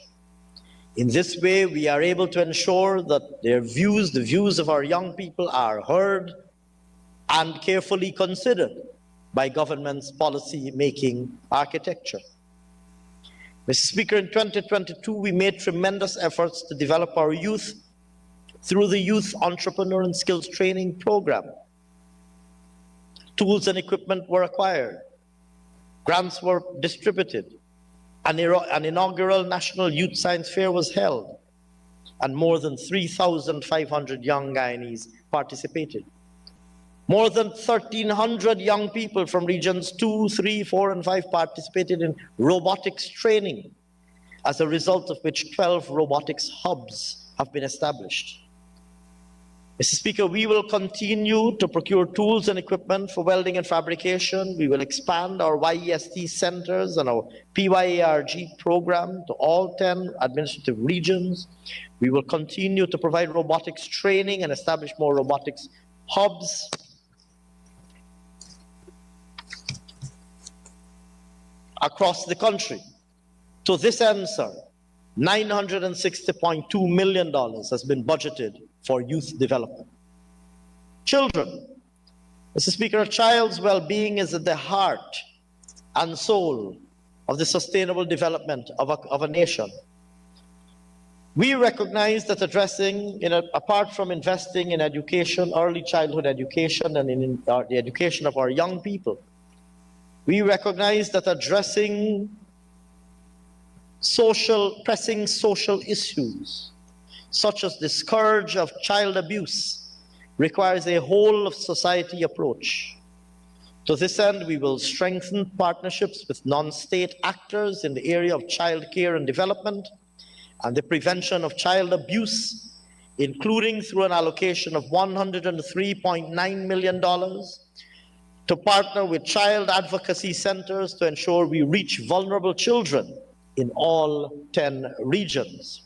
In this way, we are able to ensure that their views, the views of our young people, are heard and carefully considered by government's policy-making architecture. Mr. Speaker, in 2022, we made tremendous efforts to develop our youth through the Youth Entrepreneur and Skills Training Program. Tools and equipment were acquired, grants were distributed, an inaugural National Youth Science Fair was held, and more than 3,500 young Guyanese participated. More than 1,300 young people from regions 2, 3, 4, and 5 participated in robotics training, as a result of which 12 robotics hubs have been established. Mr. Speaker, we will continue to procure tools and equipment for welding and fabrication. We will expand our YEST centers and our PYARG program to all 10 administrative regions. We will continue to provide robotics training and establish more robotics hubs. Across the country. To this end, sir, $960.2 million has been budgeted for youth development. Children. Mr. Speaker, a child's well-being is at the heart and soul of the sustainable development of a nation. We recognize that apart from investing in education, early childhood education, and in the education of our young people, we recognize that addressing pressing social issues, such as the scourge of child abuse, requires a whole of society approach. To this end, we will strengthen partnerships with non-state actors in the area of child care and development and the prevention of child abuse, including through an allocation of $103.9 million to partner with child advocacy centers to ensure we reach vulnerable children in all 10 regions.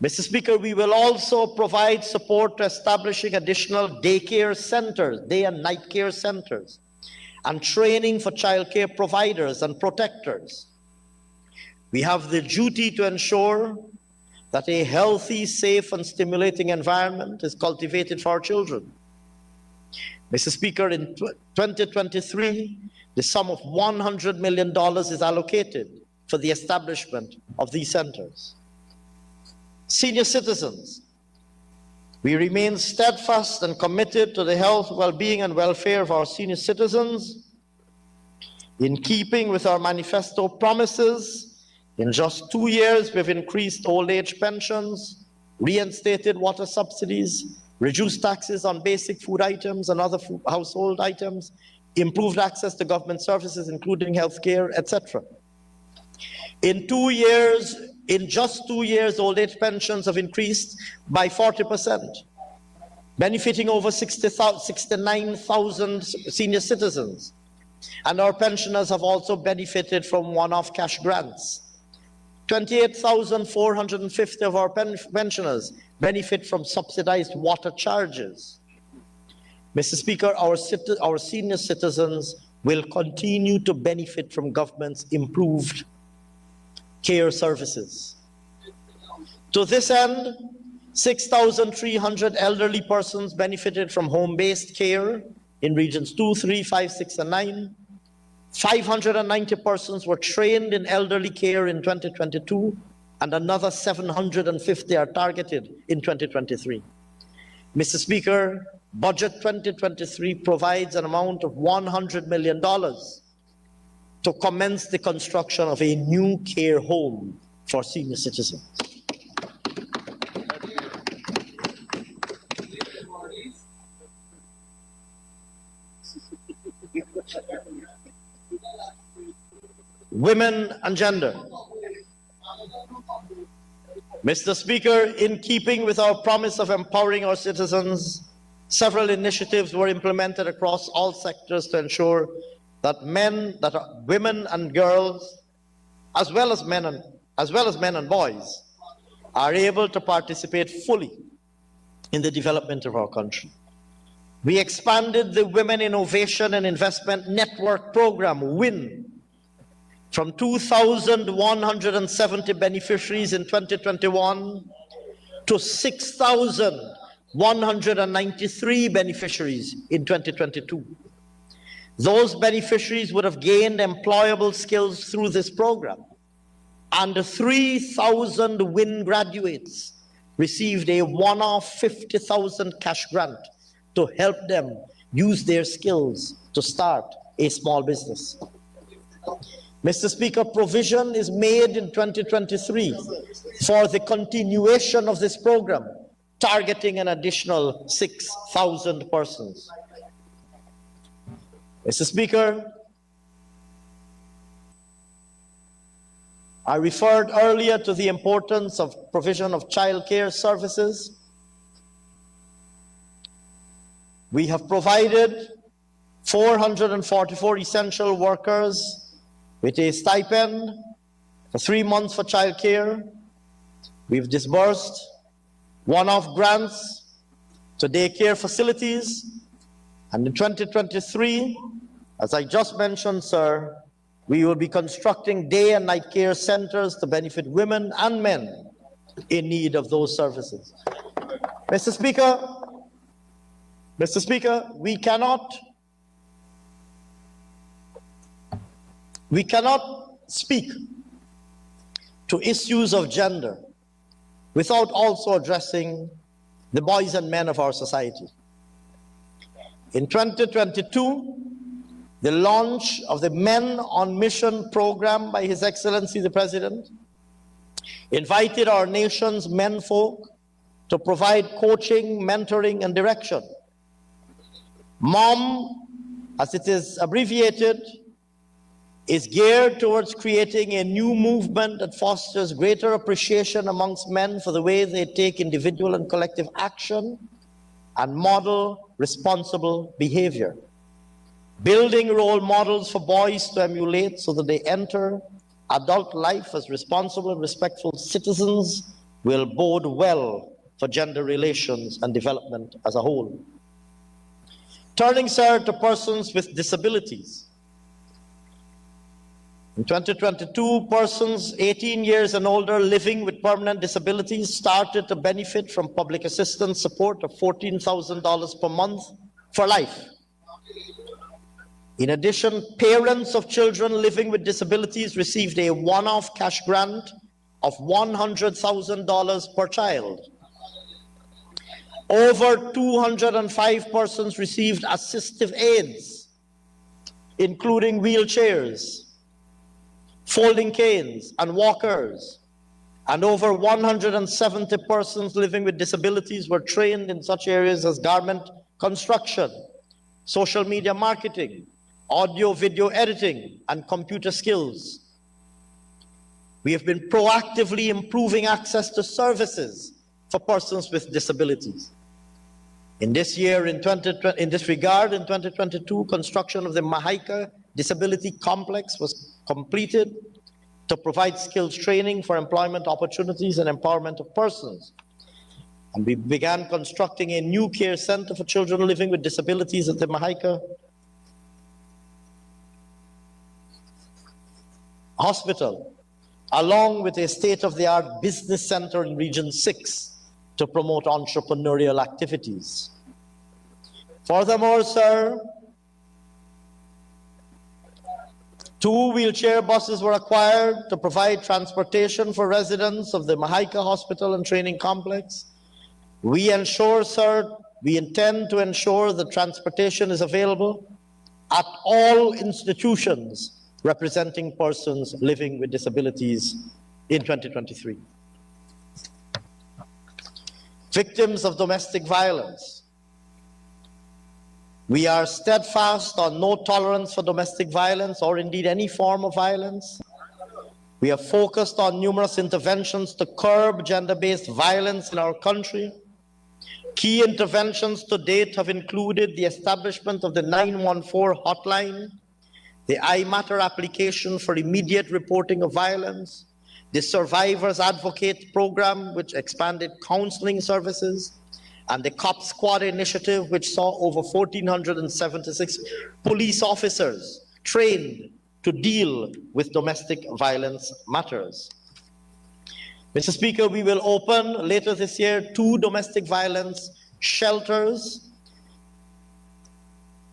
Mr. Speaker, we will also provide support to establishing additional daycare centers, day and night care centers, and training for child care providers and protectors. We have the duty to ensure that a healthy, safe, and stimulating environment is cultivated for our children. Mr. Speaker, in 2023, the sum of $100 million is allocated for the establishment of these centers. Senior citizens, we remain steadfast and committed to the health, well-being, and welfare of our senior citizens. In keeping with our manifesto promises, in just 2 years, we've increased old age pensions, reinstated water subsidies, reduced taxes on basic food items and other household items, improved access to government services, including health care, etc. In just 2 years, old age pensions have increased by 40%, benefiting over 69,000 senior citizens. And our pensioners have also benefited from one-off cash grants. 28,450 of our pensioners benefit from subsidized water charges. Mr. Speaker, our senior citizens will continue to benefit from government's improved care services. To this end, 6,300 elderly persons benefited from home-based care in regions 2, 3, 5, 6, and 9. 590 persons were trained in elderly care in 2022, and another 750 are targeted in 2023. Mr. Speaker, Budget 2023 provides an amount of $100 million to commence the construction of a new care home for senior citizens. Women and gender. Mr. Speaker, in keeping with our promise of empowering our citizens, several initiatives were implemented across all sectors to ensure that women and girls, as well as men and boys, are able to participate fully in the development of our country. We expanded the Women Innovation and Investment Network Program, WIN, from 2,170 beneficiaries in 2021 to 6,193 beneficiaries in 2022. Those beneficiaries would have gained employable skills through this program, and 3,000 WIN graduates received a one-off 50,000 cash grant to help them use their skills to start a small business. Mr. Speaker, provision is made in 2023 for the continuation of this program, targeting an additional 6,000 persons. Mr. Speaker, I referred earlier to the importance of provision of child care services. We have provided 444 essential workers with a stipend for 3 months for child care. We've disbursed one-off grants to daycare facilities. And in 2023, as I just mentioned, sir, we will be constructing day and night care centers to benefit women and men in need of those services. Mr. Speaker, we cannot speak to issues of gender without also addressing the boys and men of our society. In 2022, the launch of the Men on Mission program by His Excellency the President invited our nation's menfolk to provide coaching, mentoring, and direction. MOM, as it is abbreviated, is geared towards creating a new movement that fosters greater appreciation amongst men for the way they take individual and collective action and model responsible behavior. Building role models for boys to emulate so that they enter adult life as responsible and respectful citizens will bode well for gender relations and development as a whole. Turning, sir, to persons with disabilities. In 2022, persons 18 years and older living with permanent disabilities started to benefit from public assistance support of $14,000 per month for life. In addition, parents of children living with disabilities received a one-off cash grant of $100,000 per child. Over 205 persons received assistive aids, including wheelchairs, folding canes, and walkers. And over 170 persons living with disabilities were trained in such areas as garment construction, social media marketing, audio video editing, and computer skills. We have been proactively improving access to services for persons with disabilities. In this regard, in 2022, construction of the Mahaika Disability Complex was completed to provide skills training for employment opportunities and empowerment of persons. And we began constructing a new care center for children living with disabilities at the Mahaika Hospital, along with a state-of-the-art business center in Region 6 to promote entrepreneurial activities. Furthermore, sir, 2 wheelchair buses were acquired to provide transportation for residents of the Mahaika Hospital and Training Complex. We ensure, sir, we intend to ensure that transportation is available at all institutions representing persons living with disabilities in 2023. Victims of domestic violence. We are steadfast on no tolerance for domestic violence or indeed any form of violence. We are focused on numerous interventions to curb gender-based violence in our country. Key interventions to date have included the establishment of the 914 hotline, the iMatter application for immediate reporting of violence, the Survivors Advocate program, which expanded counseling services, and the Cop Squad initiative, which saw over 1,476 police officers trained to deal with domestic violence matters. Mr. Speaker, we will open later this year 2 domestic violence shelters,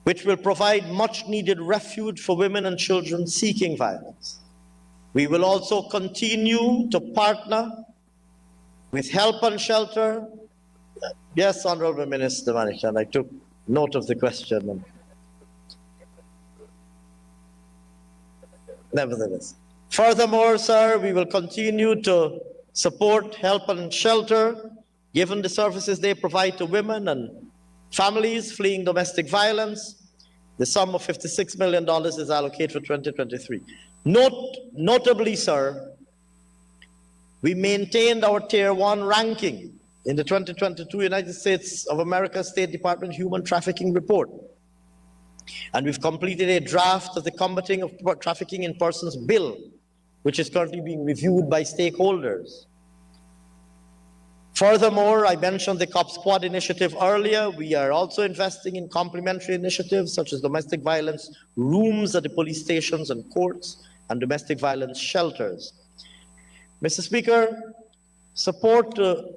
which will provide much needed refuge for women and children seeking violence. We will also continue to partner with Help and Shelter. Yes, Honorable Minister Manichan, I took note of the question. nevertheless. Furthermore, sir, we will continue to support, help, and shelter, given the services they provide to women and families fleeing domestic violence. The sum of $56 million is allocated for 2023. Notably, sir, we maintained our Tier 1 ranking in the 2022 United States of America State Department Human Trafficking Report. And we've completed a draft of the Combating of Trafficking in Persons Bill, which is currently being reviewed by stakeholders. Furthermore, I mentioned the COP Squad initiative earlier. We are also investing in complementary initiatives such as domestic violence rooms at the police stations and courts and domestic violence shelters. Mr. Speaker, support to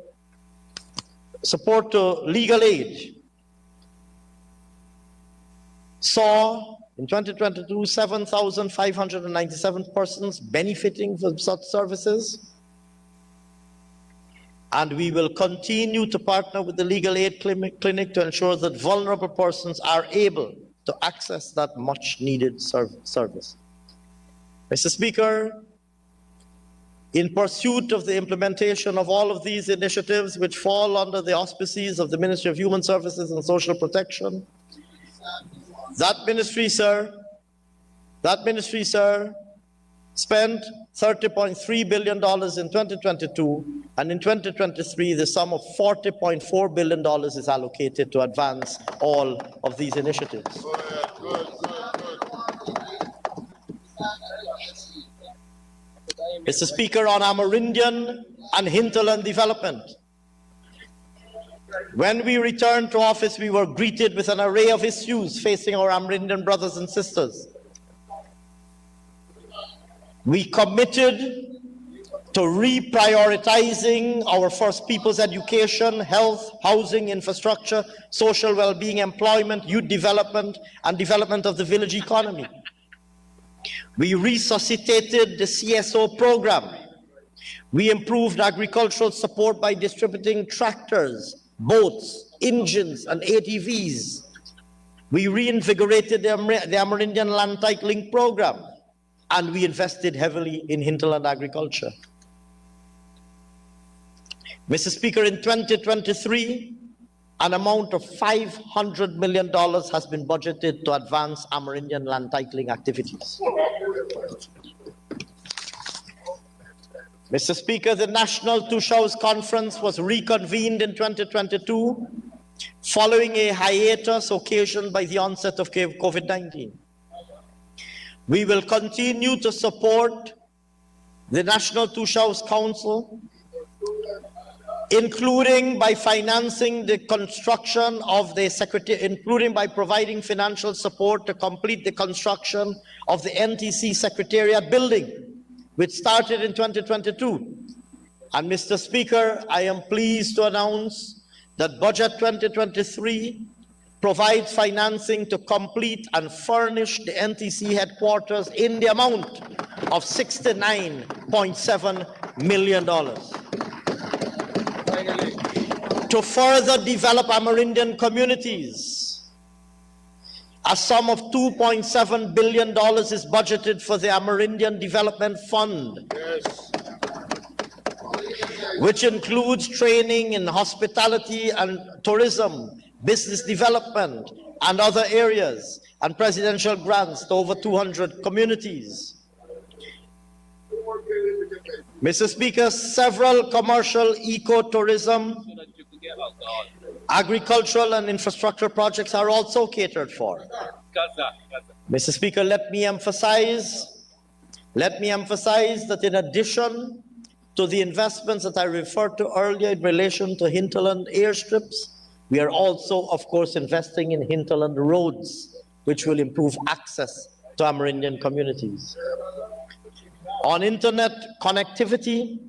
legal aid saw in 2022 7,597 persons benefiting from such services. And we will continue to partner with the Legal Aid Clinic to ensure that vulnerable persons are able to access that much needed service. Mr. Speaker, in pursuit of the implementation of all of these initiatives, which fall under the auspices of the Ministry of Human Services and Social Protection, that ministry, sir, spent $30.3 billion in 2022, and in 2023, the sum of $40.4 billion is allocated to advance all of these initiatives. Mr. Speaker, on Amerindian and hinterland development, when we returned to office, we were greeted with an array of issues facing our Amerindian brothers and sisters. We committed to reprioritizing our First Peoples education, health, housing, infrastructure, social well-being, employment, youth development, and development of the village economy. We resuscitated the CSO program. We improved agricultural support by distributing tractors, boats, engines, and ATVs. We reinvigorated the Amerindian Land Titling program, and we invested heavily in hinterland agriculture. Mr. Speaker, in 2023, an amount of $500 million has been budgeted to advance Amerindian land titling activities. Mr. Speaker, the National Tushaus Conference was reconvened in 2022 following a hiatus occasioned by the onset of COVID-19. We will continue to support the National Tushaus Council, including by financing the construction of the including by providing financial support to complete the construction of the NTC Secretariat building, which started in 2022. And Mr. Speaker, I am pleased to announce that Budget 2023 provides financing to complete and furnish the NTC headquarters in the amount of $69.7 million. To further develop Amerindian communities, a sum of $2.7 billion is budgeted for the Amerindian Development Fund, which includes training in hospitality and tourism, business development, and other areas, and presidential grants to over 200 communities. Mr. Speaker, several commercial ecotourism, agricultural and infrastructure projects are also catered for. Mr. Speaker, let me emphasize that in addition to the investments that I referred to earlier in relation to hinterland airstrips, we are also, of course, investing in hinterland roads, which will improve access to Amerindian communities. On internet connectivity,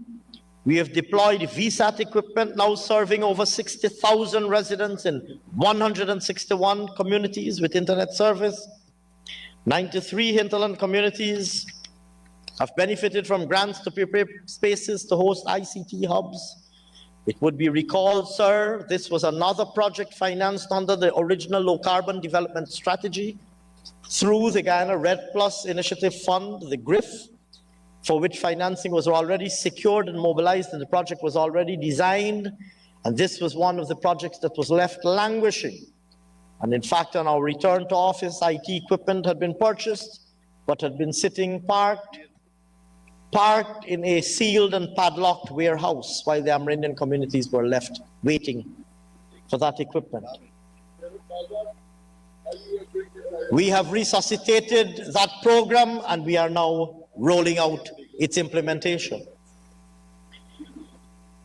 we have deployed VSAT equipment now serving over 60,000 residents in 161 communities with internet service. 93 hinterland communities have benefited from grants to prepare spaces to host ICT hubs. It would be recalled, sir, this was another project financed under the original low carbon development strategy, through the Guyana Red Plus Initiative Fund, the GRIF, for which financing was already secured and mobilized, and the project was already designed. And this was one of the projects that was left languishing. And in fact, on our return to office, IT equipment had been purchased, but had been sitting parked in a sealed and padlocked warehouse while the Amerindian communities were left waiting for that equipment. We have resuscitated that program, and we are now rolling out its implementation.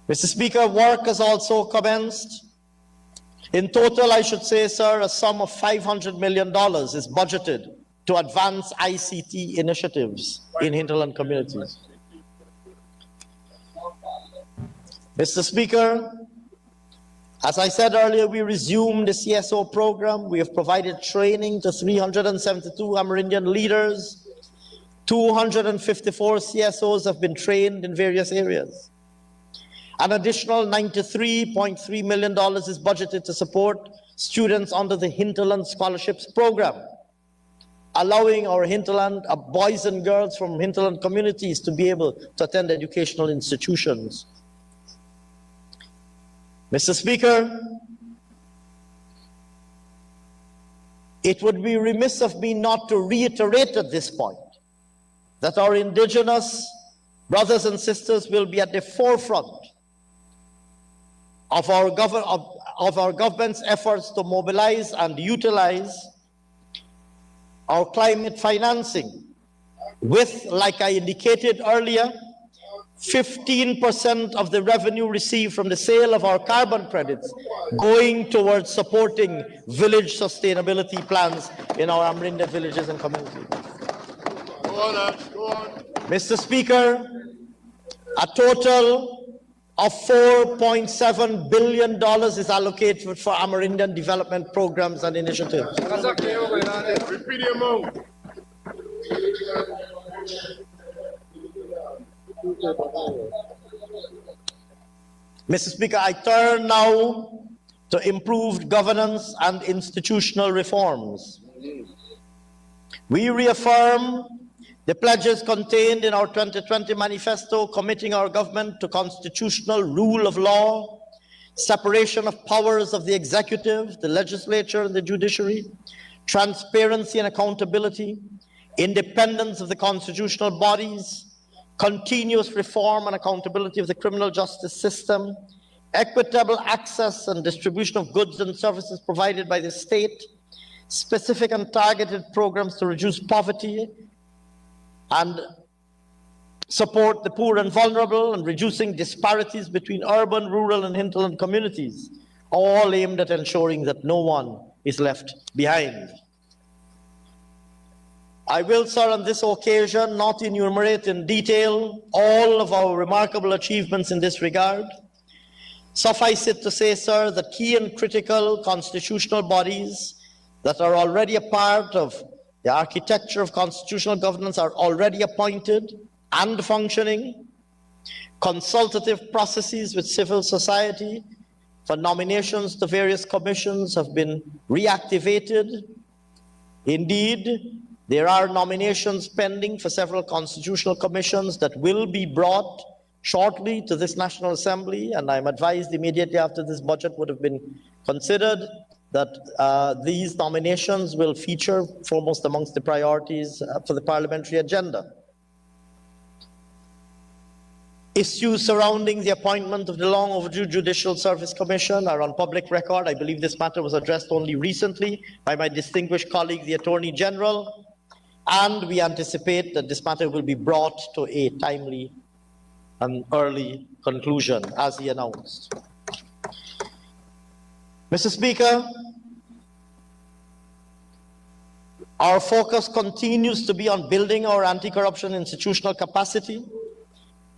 Mr. Speaker, work has also commenced. In total, I should say, sir, a sum of $500 million is budgeted to advance ICT initiatives in hinterland communities. Mr. Speaker, as I said earlier, we resumed the CSO program. We have provided training to 372 Amerindian leaders. 254 CSOs have been trained in various areas. An additional $93.3 million is budgeted to support students under the Hinterland Scholarships Program, allowing our hinterland boys and girls from hinterland communities to be able to attend educational institutions. Mr. Speaker, it would be remiss of me not to reiterate at this point that our indigenous brothers and sisters will be at the forefront of our government's efforts to mobilize and utilize our climate financing with, like I indicated earlier, 15% of the revenue received from the sale of our carbon credits going towards supporting village sustainability plans in our Amerindian villages and communities. Go on. Mr. Speaker, a total of $4.7 billion is allocated for Amerindian development programs and initiatives. Repeat the amount. Mr. Speaker, I turn now to improved governance and institutional reforms. We reaffirm the pledges contained in our 2020 manifesto committing our government to constitutional rule of law, separation of powers of the executive, the legislature, and the judiciary, transparency and accountability, independence of the constitutional bodies, continuous reform and accountability of the criminal justice system, equitable access and distribution of goods and services provided by the state, specific and targeted programs to reduce poverty and support the poor and vulnerable, and reducing disparities between urban, rural, and hinterland communities, all aimed at ensuring that no one is left behind. I will, sir, on this occasion, not enumerate in detail all of our remarkable achievements in this regard. Suffice it to say, sir, that key and critical constitutional bodies that are already a part of the architecture of constitutional governance are already appointed and functioning. Consultative processes with civil society for nominations to various commissions have been reactivated. Indeed, there are nominations pending for several constitutional commissions that will be brought shortly to this National Assembly, and I'm advised immediately after this budget would have been considered that these nominations will feature foremost amongst the priorities for the parliamentary agenda. Issues surrounding the appointment of the long overdue Judicial Service Commission are on public record. I believe this matter was addressed only recently by my distinguished colleague, the Attorney General, and we anticipate that this matter will be brought to a timely and early conclusion, as he announced. Mr. Speaker, our focus continues to be on building our anti-corruption institutional capacity.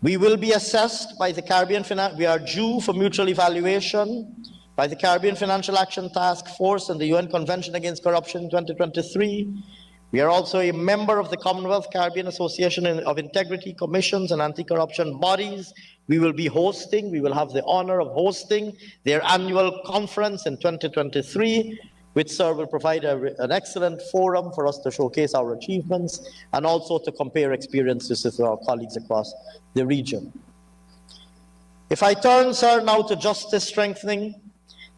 We will be assessed by the Caribbean we are due for mutual evaluation by the Caribbean Financial Action Task Force and the UN Convention Against Corruption in 2023. We are also a member of the Commonwealth Caribbean Association of Integrity Commissions and anti-corruption bodies. We will have the honor of hosting their annual conference in 2023. which, sir, will provide an excellent forum for us to showcase our achievements and also to compare experiences with our colleagues across the region. If I turn, sir, now to justice strengthening,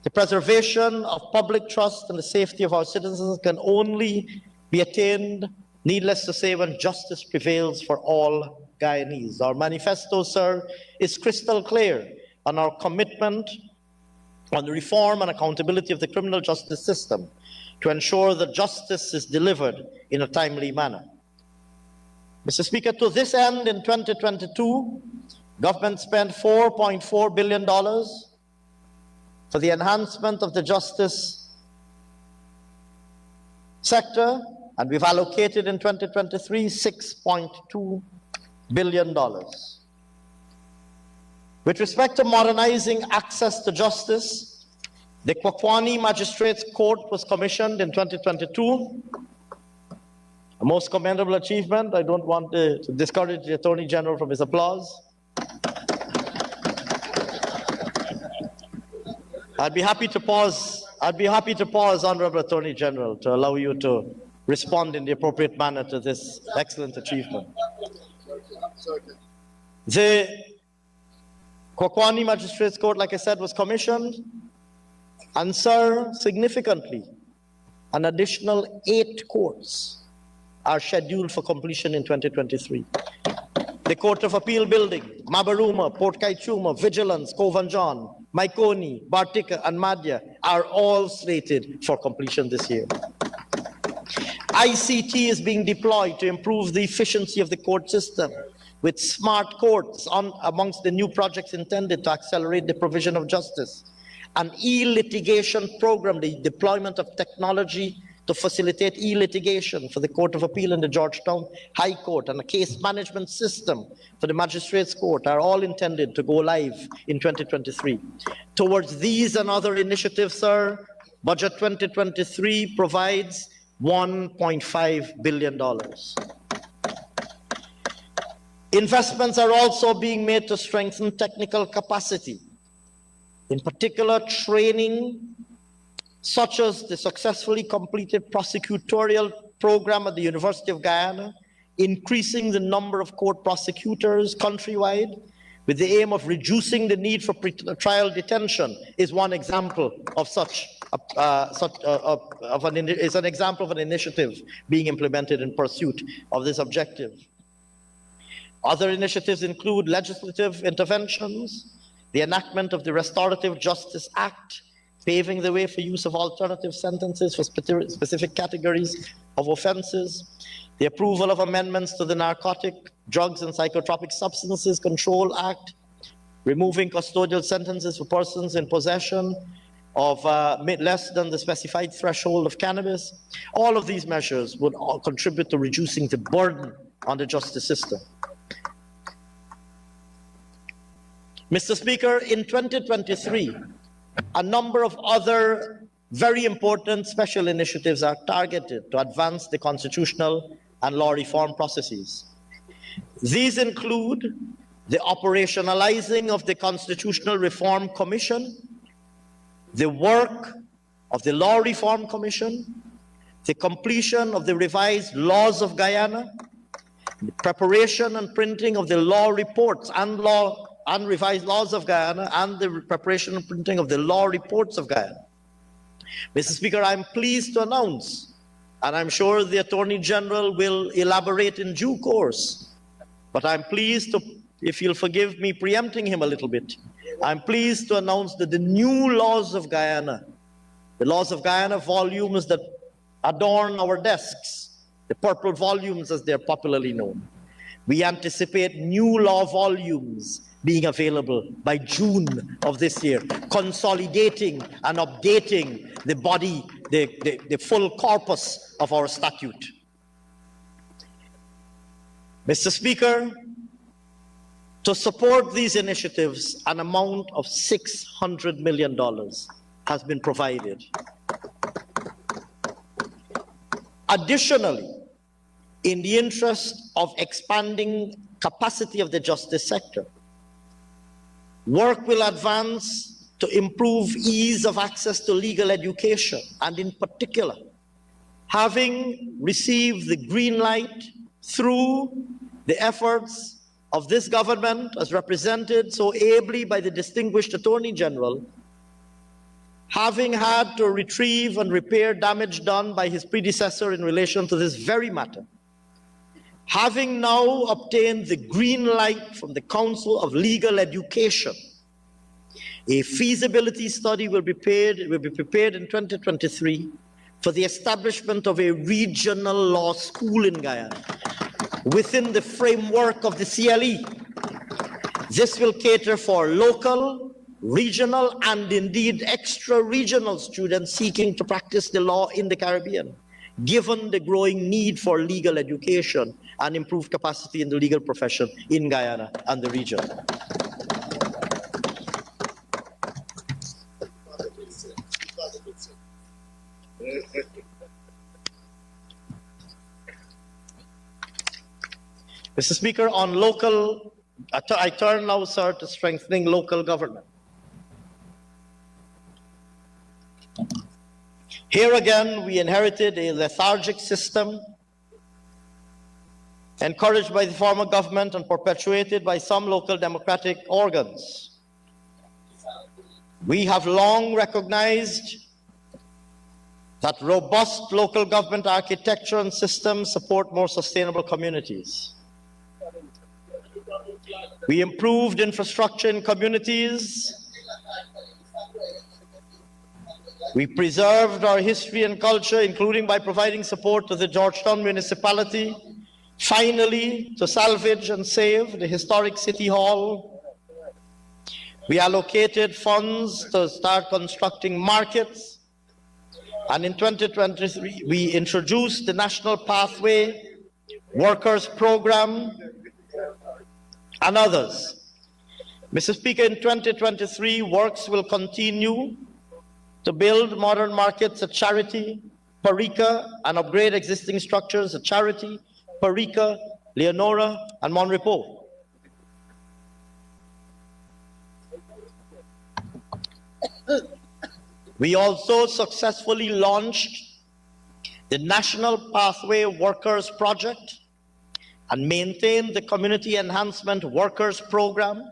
the preservation of public trust and the safety of our citizens can only be attained, needless to say, when justice prevails for all Guyanese. Our manifesto, sir, is crystal clear on our commitment on the reform and accountability of the criminal justice system to ensure that justice is delivered in a timely manner. Mr. Speaker, to this end, in 2022, government spent $4.4 billion for the enhancement of the justice sector, and we've allocated in 2023 $6.2 billion. With respect to modernizing access to justice, the Kwakwani Magistrates Court was commissioned in 2022. A most commendable achievement. I don't want to discourage the Attorney General from his applause. I'd be happy to pause, Honorable Attorney General, to allow you to respond in the appropriate manner to this excellent achievement. The Kwakwani Magistrates Court, like I said, was commissioned, and, sir, significantly, an additional 8 courts are scheduled for completion in 2023. The Court of Appeal Building, Mabaruma, Port Kaichuma, Vigilance, Kovanjan, Maikoni, Bartika, and Madhya are all slated for completion this year. ICT is being deployed to improve the efficiency of the court system, with smart courts amongst the new projects intended to accelerate the provision of justice. An e-litigation program, the deployment of technology to facilitate e-litigation for the Court of Appeal and the Georgetown High Court, and a case management system for the Magistrates Court are all intended to go live in 2023. Towards these and other initiatives, sir, Budget 2023 provides $1.5 billion. Investments are also being made to strengthen technical capacity, in particular training such as the successfully completed prosecutorial program at the University of Guyana, increasing the number of court prosecutors countrywide with the aim of reducing the need for trial detention is one example of an example of an initiative being implemented in pursuit of this objective. Other initiatives include legislative interventions, the enactment of the Restorative Justice Act, paving the way for use of alternative sentences for specific categories of offenses, the approval of amendments to the Narcotic, Drugs and Psychotropic Substances Control Act, removing custodial sentences for persons in possession of less than the specified threshold of cannabis. All of these measures would contribute to reducing the burden on the justice system. Mr. Speaker, in 2023, a number of other very important special initiatives are targeted to advance the constitutional and law reform processes. These include the operationalizing of the Constitutional Reform Commission, the work of the Law Reform Commission, the completion of the revised laws of Guyana, the preparation and printing of the law reports and revised laws of Guyana, and the preparation and printing of the law reports of Guyana. Mr. Speaker, I'm pleased to announce, and I'm sure the Attorney General will elaborate in due course, but I'm pleased to, if you'll forgive me preempting him a little bit, I'm pleased to announce that the new laws of Guyana, the laws of Guyana volumes that adorn our desks, the purple volumes as they're popularly known, we anticipate new law volumes being available by June of this year, consolidating and updating the body, the full corpus of our statute. Mr. Speaker, to support these initiatives, an amount of $600 million has been provided. Additionally, in the interest of expanding capacity of the justice sector, work will advance to improve ease of access to legal education, and in particular, having received the green light through the efforts of this government, as represented so ably by the distinguished Attorney General, having had to retrieve and repair damage done by his predecessor in relation to this very matter, having now obtained the green light from the Council of Legal Education, a feasibility study will be prepared in 2023 for the establishment of a regional law school in Guyana within the framework of the CLE. This will cater for local, regional, and indeed extra-regional students seeking to practice the law in the Caribbean, given the growing need for legal education and improved capacity in the legal profession in Guyana and the region. Mr. Speaker, on local, I turn now, sir, to strengthening local government. Here again, we inherited a lethargic system encouraged by the former government and perpetuated by some local democratic organs. We have long recognized that robust local government architecture and systems support more sustainable communities. We improved infrastructure in communities. We preserved our history and culture, including by providing support to the Georgetown municipality, finally to salvage and save the historic City Hall. We allocated funds to start constructing markets. And in 2023, we introduced the National Pathway Workers Program and others. Mr. Speaker, in 2023, works will continue to build modern markets at Charity, Parika, and upgrade existing structures at Charity, Parika, Leonora, and Monrepo. We also successfully launched the National Pathway Workers Project and maintained the Community Enhancement Workers Program,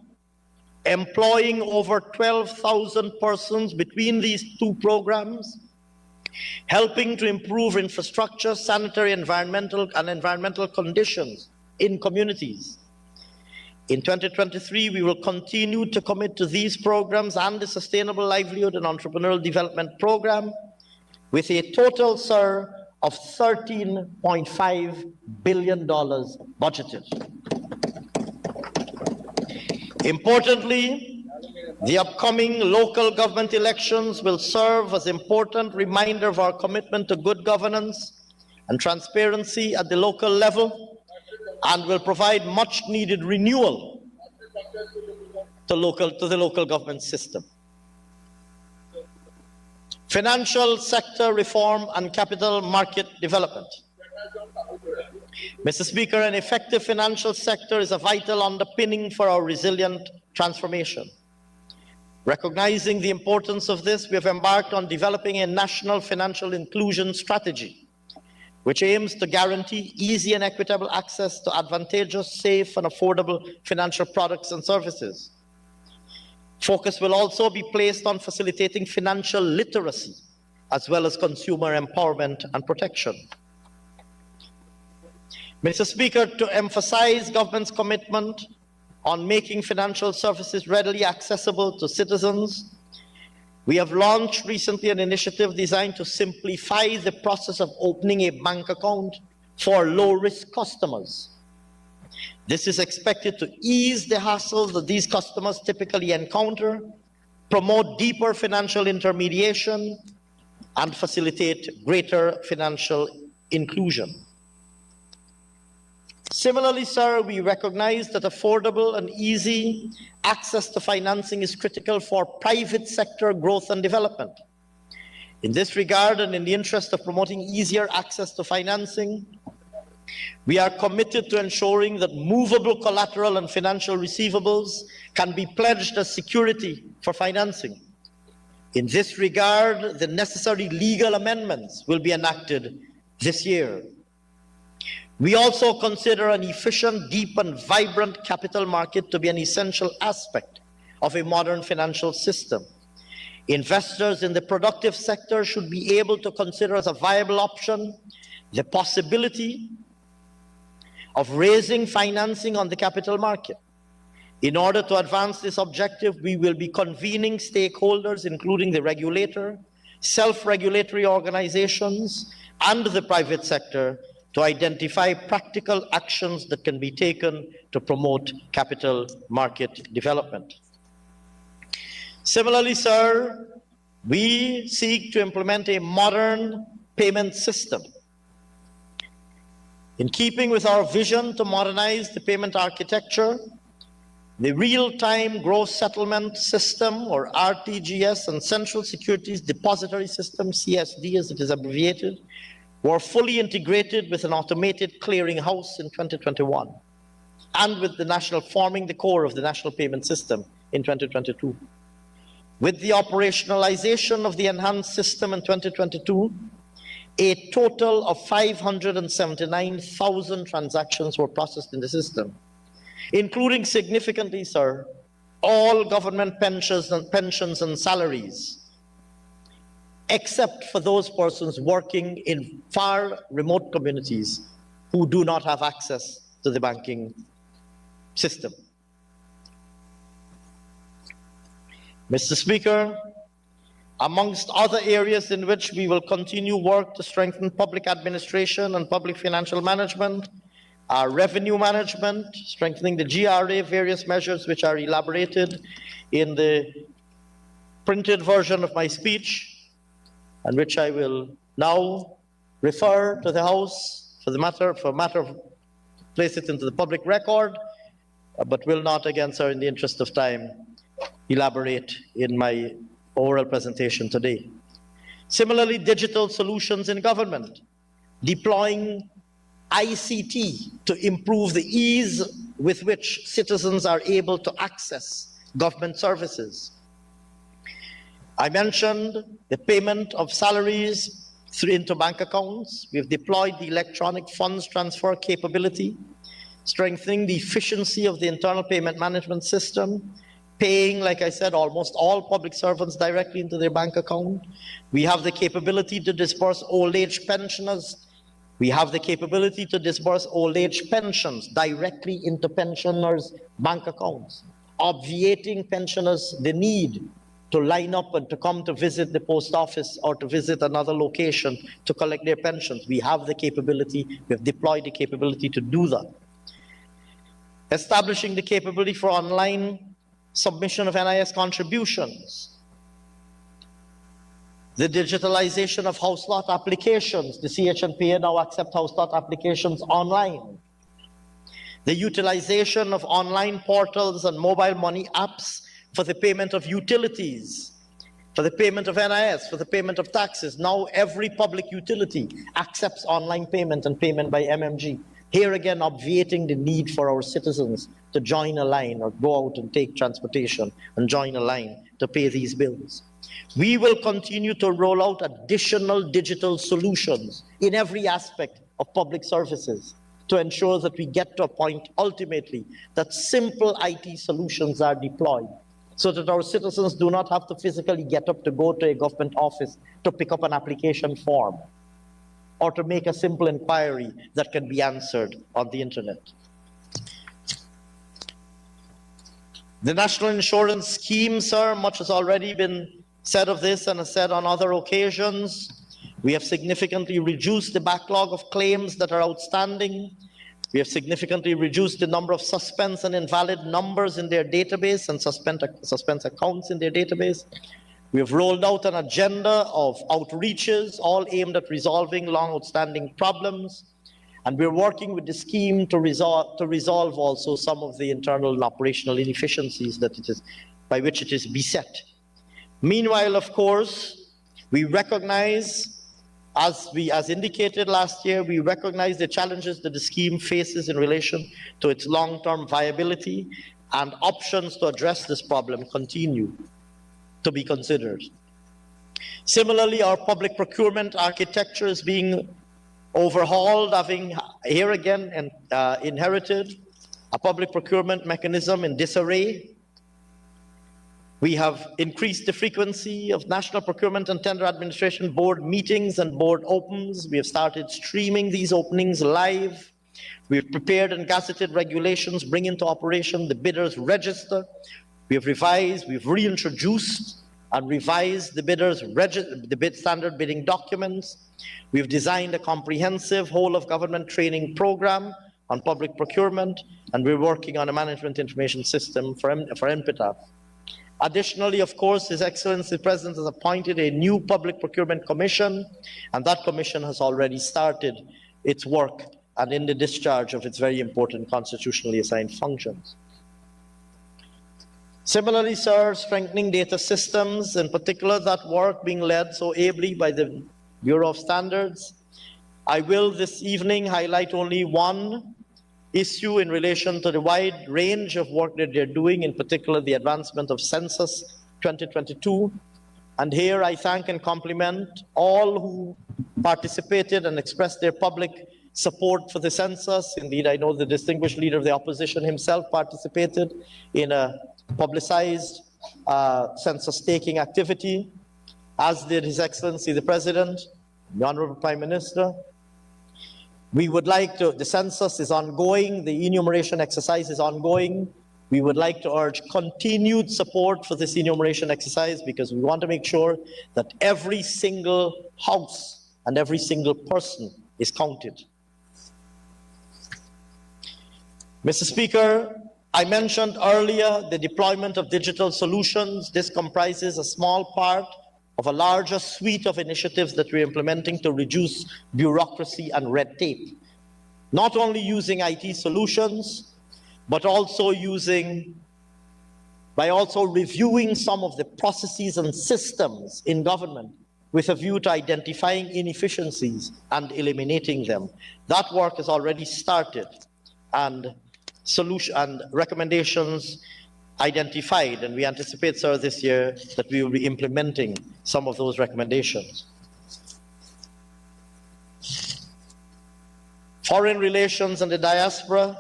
employing over 12,000 persons between these two programs, helping to improve infrastructure, sanitary, environmental conditions in communities. In 2023, we will continue to commit to these programs and the Sustainable Livelihood and Entrepreneurial Development Program with a total, sir, of $13.5 billion budgeted. Importantly, the upcoming local government elections will serve as an important reminder of our commitment to good governance and transparency at the local level, and will provide much needed renewal to the local government system. Financial sector reform and capital market development. Mr. Speaker, an effective financial sector is a vital underpinning for our resilient transformation. Recognizing the importance of this, we have embarked on developing a national financial inclusion strategy, which aims to guarantee easy and equitable access to advantageous, safe, and affordable financial products and services. Focus will also be placed on facilitating financial literacy, as well as consumer empowerment and protection. Mr. Speaker, to emphasize government's commitment on making financial services readily accessible to citizens, we have launched recently an initiative designed to simplify the process of opening a bank account for low-risk customers. This is expected to ease the hassles that these customers typically encounter, promote deeper financial intermediation, and facilitate greater financial inclusion. Similarly, sir, we recognize that affordable and easy access to financing is critical for private sector growth and development. In this regard, and in the interest of promoting easier access to financing, we are committed to ensuring that movable collateral and financial receivables can be pledged as security for financing, In this regard, the necessary legal amendments will be enacted this year. We also consider an efficient, deep, and vibrant capital market to be an essential aspect of a modern financial system. Investors in the productive sector should be able to consider as a viable option the possibility of raising financing on the capital market. In order to advance this objective, we will be convening stakeholders, including the regulator, self-regulatory organizations, and the private sector, to identify practical actions that can be taken to promote capital market development. Similarly, sir, we seek to implement a modern payment system. In keeping with our vision to modernize the payment architecture, the real-time gross settlement system, or RTGS, and Central Securities Depository System, CSD as it is abbreviated, were fully integrated with an automated clearinghouse in 2021, and with the national forming the core of the national payment system in 2022. With the operationalization of the enhanced system in 2022, a total of 579,000 transactions were processed in the system, including significantly, sir, all government pensions and salaries, except for those persons working in far remote communities who do not have access to the banking system. Mr. Speaker, amongst other areas in which we will continue work to strengthen public administration and public financial management are revenue management, strengthening the GRA, various measures which are elaborated in the printed version of my speech, and which I will now refer to the House for matter of place it into the public record, but will not, again, sir, in the interest of time, elaborate in my oral presentation today. Similarly, digital solutions in government, deploying ICT to improve the ease with which citizens are able to access government services. I mentioned the payment of salaries into bank accounts. We've deployed the electronic funds transfer capability, strengthening the efficiency of the internal payment management system, paying, like I said, almost all public servants directly into their bank account. We have the capability to disburse old age pensioners. We have the capability to disburse old age pensions directly into pensioners' bank accounts, obviating pensioners the need to line up and to come to visit the post office or to visit another location to collect their pensions. We have the capability, we have deployed the capability to do that. Establishing the capability for online submission of NIS contributions, the digitalization of house lot applications. The CHNPA now accept house lot applications online. The utilization of online portals and mobile money apps for the payment of utilities, for the payment of NIS, for the payment of taxes. Now every public utility accepts online payment and payment by MMG. Here again, obviating the need for our citizens to join a line or go out and take transportation and join a line to pay these bills. We will continue to roll out additional digital solutions in every aspect of public services to ensure that we get to a point ultimately that simple IT solutions are deployed so that our citizens do not have to physically get up to go to a government office to pick up an application form or to make a simple inquiry that can be answered on the internet. The National Insurance Scheme, sir, much has already been said of this and has said on other occasions. We have significantly reduced the backlog of claims that are outstanding. We have significantly reduced the number of suspense and invalid numbers in their database and suspense accounts in their database. We have rolled out an agenda of outreaches, all aimed at resolving long outstanding problems. And we're working with the scheme to resolve also some of the internal and operational inefficiencies that by which it is beset. Meanwhile, of course, we recognize, as indicated last year, we recognize the challenges that the scheme faces in relation to its long-term viability, and options to address this problem continue to be considered. Similarly, our public procurement architecture is being overhauled, having here again inherited a public procurement mechanism in disarray. We have increased the frequency of National Procurement and Tender Administration Board meetings and board opens. We have started streaming these openings live. We've prepared and gazetted regulations, bring into operation the bidders register. We have revised, we've reintroduced and revised the bid standard bidding documents. We've designed a comprehensive whole of government training program on public procurement, and we're working on a management information system for MPITA. Additionally, of course, His Excellency the President has appointed a new Public Procurement Commission, and that commission has already started its work and in the discharge of its very important constitutionally assigned functions. Similarly, sir, strengthening data systems, in particular that work being led so ably by the Bureau of Standards. I will this evening highlight only one issue in relation to the wide range of work that they're doing, in particular the advancement of Census 2022. And here I thank and compliment all who participated and expressed their public support for the census. Indeed, I know the distinguished leader of the opposition himself participated in a publicized census taking activity, as did His Excellency the President, the Honorable Prime Minister. We would like to, the census is ongoing, the enumeration exercise is ongoing. We would like to urge continued support for this enumeration exercise because we want to make sure that every single house and every single person is counted. Mr. Speaker, I mentioned earlier the deployment of digital solutions. This comprises a small part of a larger suite of initiatives that we're implementing to reduce bureaucracy and red tape. Not only using IT solutions, but also by reviewing some of the processes and systems in government with a view to identifying inefficiencies and eliminating them. That work has already started, and recommendations identified, and we anticipate, sir, this year that we will be implementing some of those recommendations. Foreign relations and the diaspora.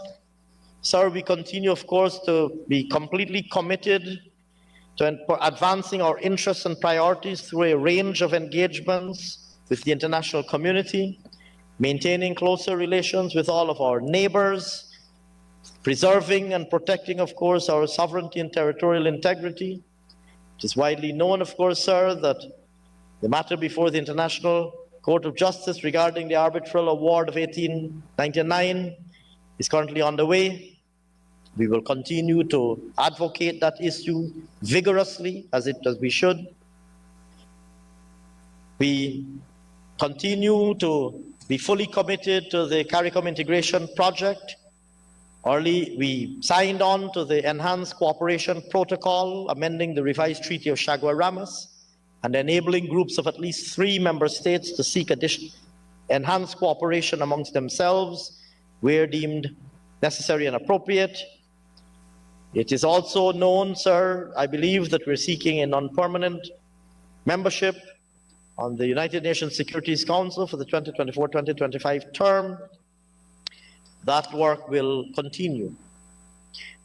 Sir, we continue, of course, to be completely committed to advancing our interests and priorities through a range of engagements with the international community, maintaining closer relations with all of our neighbors, preserving and protecting, of course, our sovereignty and territorial integrity. It is widely known, of course, sir, that the matter before the International Court of Justice regarding the arbitral award of 1899 is currently underway. We will continue to advocate that issue vigorously, as we should. We continue to be fully committed to the CARICOM integration project. Early, we signed on to the Enhanced Cooperation Protocol, amending the revised Treaty of Chaguaramas and enabling groups of at least 3 member states to seek enhanced cooperation amongst themselves where deemed necessary and appropriate. It is also known, sir, I believe, that we're seeking a non-permanent membership on the United Nations Security Council for the 2024-2025 term. That work will continue.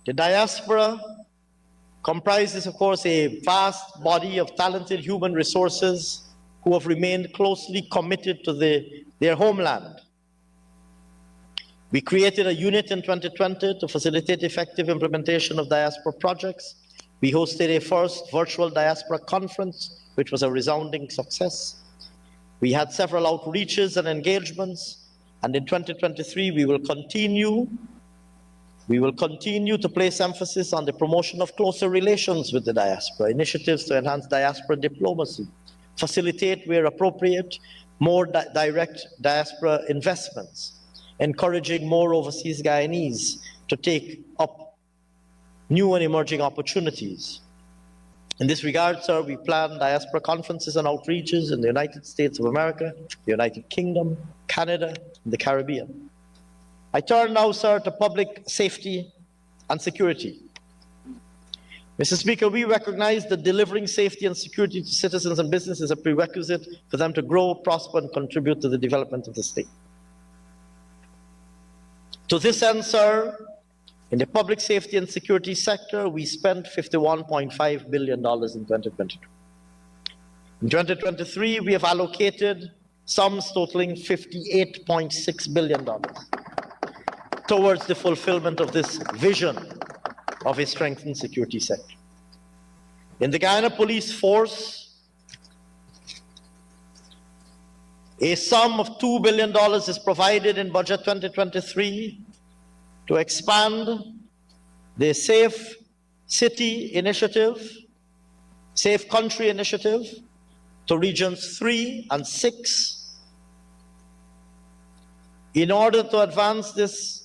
The diaspora comprises, of course, a vast body of talented human resources who have remained closely committed to their homeland. We created a unit in 2020 to facilitate effective implementation of diaspora projects. We hosted a first virtual diaspora conference, which was a resounding success. We had several outreaches and engagements. And in 2023, we will continue to place emphasis on the promotion of closer relations with the diaspora, initiatives to enhance diaspora diplomacy, facilitate where appropriate, more direct diaspora investments, encouraging more overseas Guyanese to take up new and emerging opportunities. In this regard, sir, we plan diaspora conferences and outreaches in the United States of America, the United Kingdom, Canada, and the Caribbean. I turn now, sir, to public safety and security. Mr. Speaker, we recognize that delivering safety and security to citizens and business is a prerequisite for them to grow, prosper, and contribute to the development of the state. To this end, sir, in the public safety and security sector, we spent $51.5 billion in 2022. In 2023, we have allocated sums totaling $58.6 billion towards the fulfillment of this vision of a strengthened security sector. In the Guyana Police Force, a sum of $2 billion is provided in Budget 2023 to expand the Safe City Initiative, Safe Country Initiative to regions 3 and 6 in order to advance this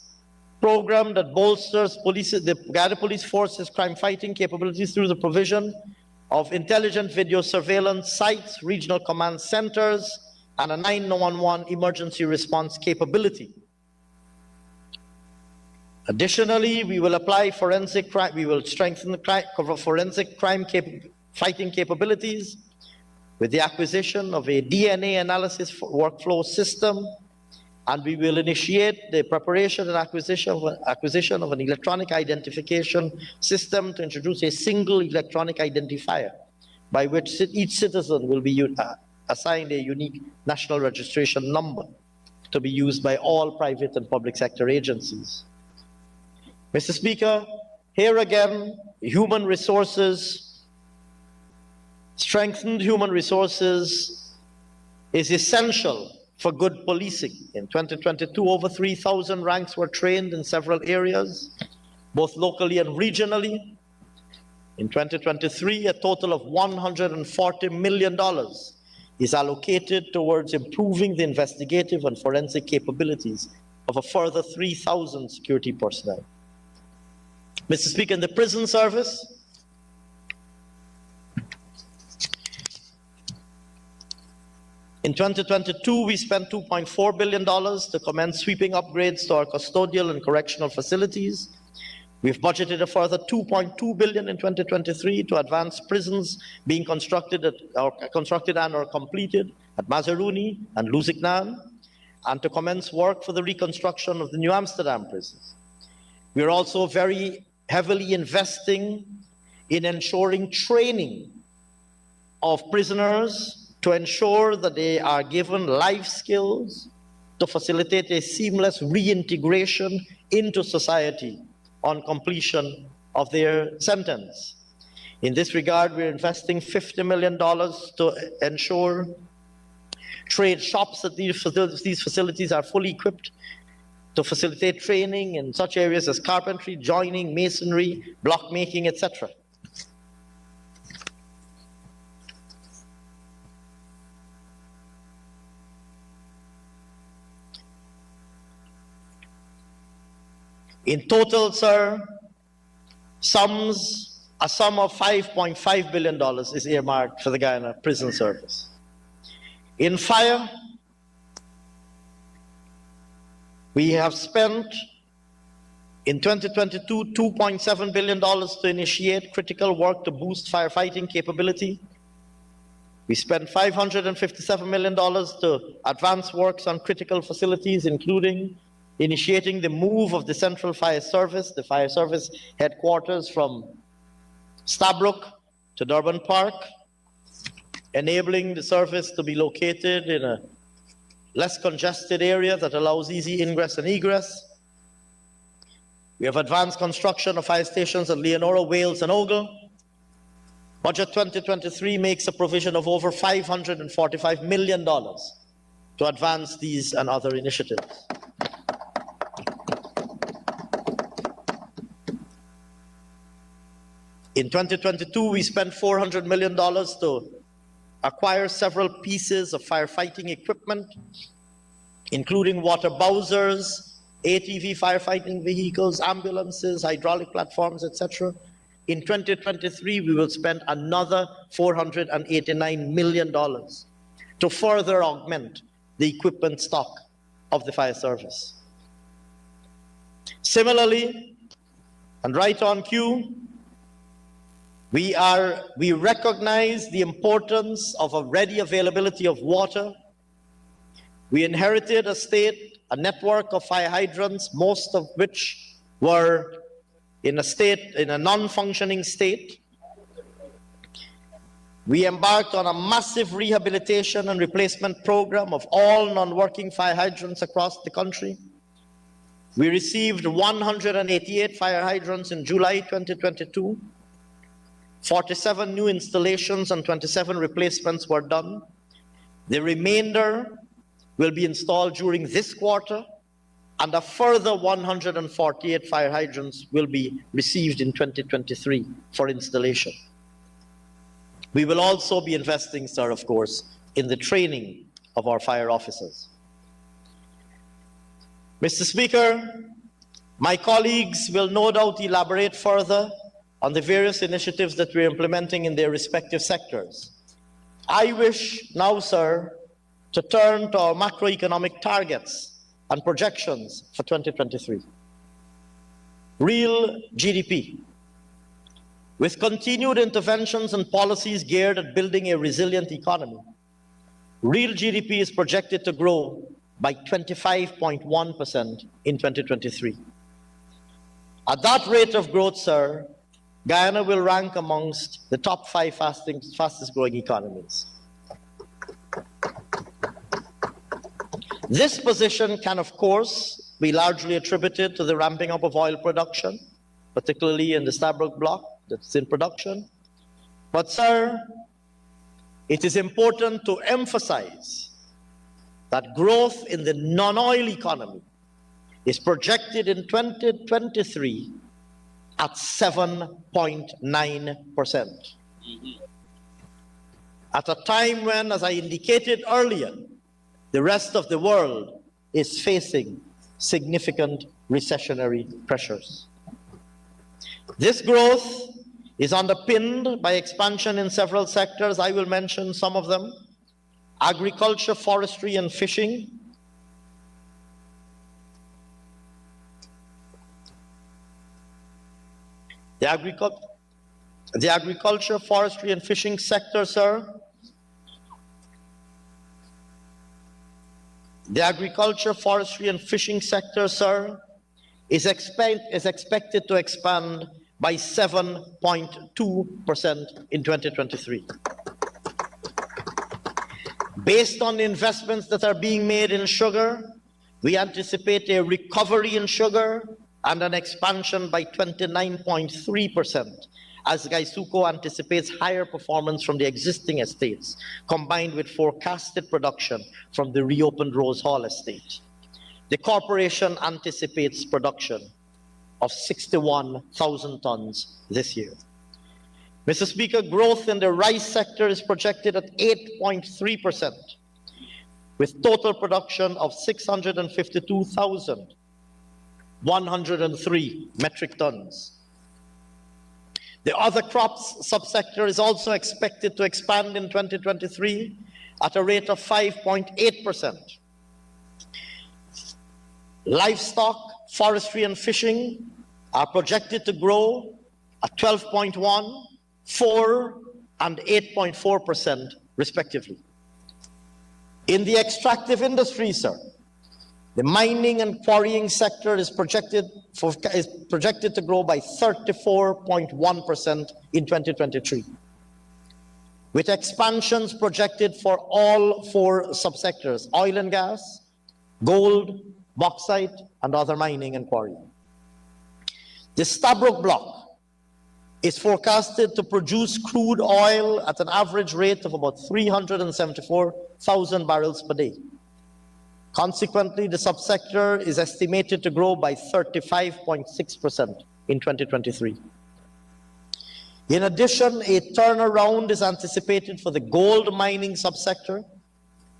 program that bolsters the Guyana Police Force's crime-fighting capabilities through the provision of intelligent video surveillance sites, regional command centers, and a 911 emergency response capability. Additionally, we will apply forensic crime, we will strengthen the forensic crime fighting capabilities with the acquisition of a DNA analysis workflow system, and we will initiate the preparation and acquisition of an electronic identification system to introduce a single electronic identifier by which each citizen will be assigned a unique national registration number to be used by all private and public sector agencies. Mr. Speaker, here again, human resources, strengthened human resources is essential for good policing. In 2022, over 3,000 ranks were trained in several areas, both locally and regionally. In 2023, a total of $140 million is allocated towards improving the investigative and forensic capabilities of a further 3,000 security personnel. Mr. Speaker, in the prison service, in 2022, we spent $2.4 billion to commence sweeping upgrades to our custodial and correctional facilities. We've budgeted a further $2.2 billion in 2023 to advance prisons being constructed and or completed at Mazaruni and Lusignan, and to commence work for the reconstruction of the New Amsterdam prisons. We are also very heavily investing in ensuring training of prisoners to ensure that they are given life skills to facilitate a seamless reintegration into society on completion of their sentence. In this regard, we're investing $50 million to ensure trade shops at these facilities are fully equipped to facilitate training in such areas as carpentry, joining, masonry, block making, etc. In total, sir, a sum of $5.5 billion is earmarked for the Guyana Prison Service. In fire, we have spent in 2022 $2.7 billion to initiate critical work to boost firefighting capability. We spent $557 million to advance works on critical facilities, including initiating the move of the Central Fire Service, the Fire Service headquarters from Stabroek to Durban Park, enabling the service to be located in a less congested area that allows easy ingress and egress. We have advanced construction of fire stations at Leonora, Wales, and Ogle. Budget 2023 makes a provision of over $545 million to advance these and other initiatives. In 2022, we spent $400 million to acquire several pieces of firefighting equipment, including water bowsers, ATV firefighting vehicles, ambulances, hydraulic platforms, etc. In 2023, we will spend another $489 million to further augment the equipment stock of the fire service. Similarly, and right on cue, We recognize the importance of a ready availability of water. We inherited a network of fire hydrants, most of which were in a non-functioning state. We embarked on a massive rehabilitation and replacement program of all non-working fire hydrants across the country. We received 188 fire hydrants in July 2022. 47 new installations and 27 replacements were done. The remainder will be installed during this quarter, and a further 148 fire hydrants will be received in 2023 for installation. We will also be investing, sir, of course, in the training of our fire officers. Mr. Speaker, my colleagues will no doubt elaborate further on the various initiatives that we're implementing in their respective sectors. I wish now, sir, to turn to our macroeconomic targets and projections for 2023. Real GDP. With continued interventions and policies geared at building a resilient economy, real GDP is projected to grow by 25.1% in 2023. At that rate of growth, sir, Guyana will rank amongst the top 5 fastest growing economies. This position can, of course, be largely attributed to the ramping up of oil production, particularly in the Stabroek Block that's in production. But, sir, it is important to emphasize that growth in the non-oil economy is projected in 2023 at 7.9%. At a time when, as I indicated earlier, the rest of the world is facing significant recessionary pressures. This growth is underpinned by expansion in several sectors. I will mention some of them: agriculture, forestry, and fishing. The agriculture, forestry, and fishing sector, sir. The agriculture, forestry, and fishing sector, sir, is expected to expand by 7.2% in 2023. Based on the investments that are being made in sugar, we anticipate a recovery in sugar and an expansion by 29.3%, as Gaisuco anticipates higher performance from the existing estates, combined with forecasted production from the reopened Rose Hall estate. The corporation anticipates production of 61,000 tons this year. Mr. Speaker, growth in the rice sector is projected at 8.3%, with total production of 652,103 metric tons. The other crops subsector is also expected to expand in 2023 at a rate of 5.8%. Livestock, forestry, and fishing are projected to grow at 12.1%, 4%, and 8.4% respectively. In the extractive industry, sir, the mining and quarrying sector is projected to grow by 34.1% in 2023, with expansions projected for all 4 subsectors: oil and gas, gold, bauxite, and other mining and quarrying. The Stabroek Block is forecasted to produce crude oil at an average rate of about 374,000 barrels per day. Consequently, the subsector is estimated to grow by 35.6% in 2023. In addition, a turnaround is anticipated for the gold mining subsector,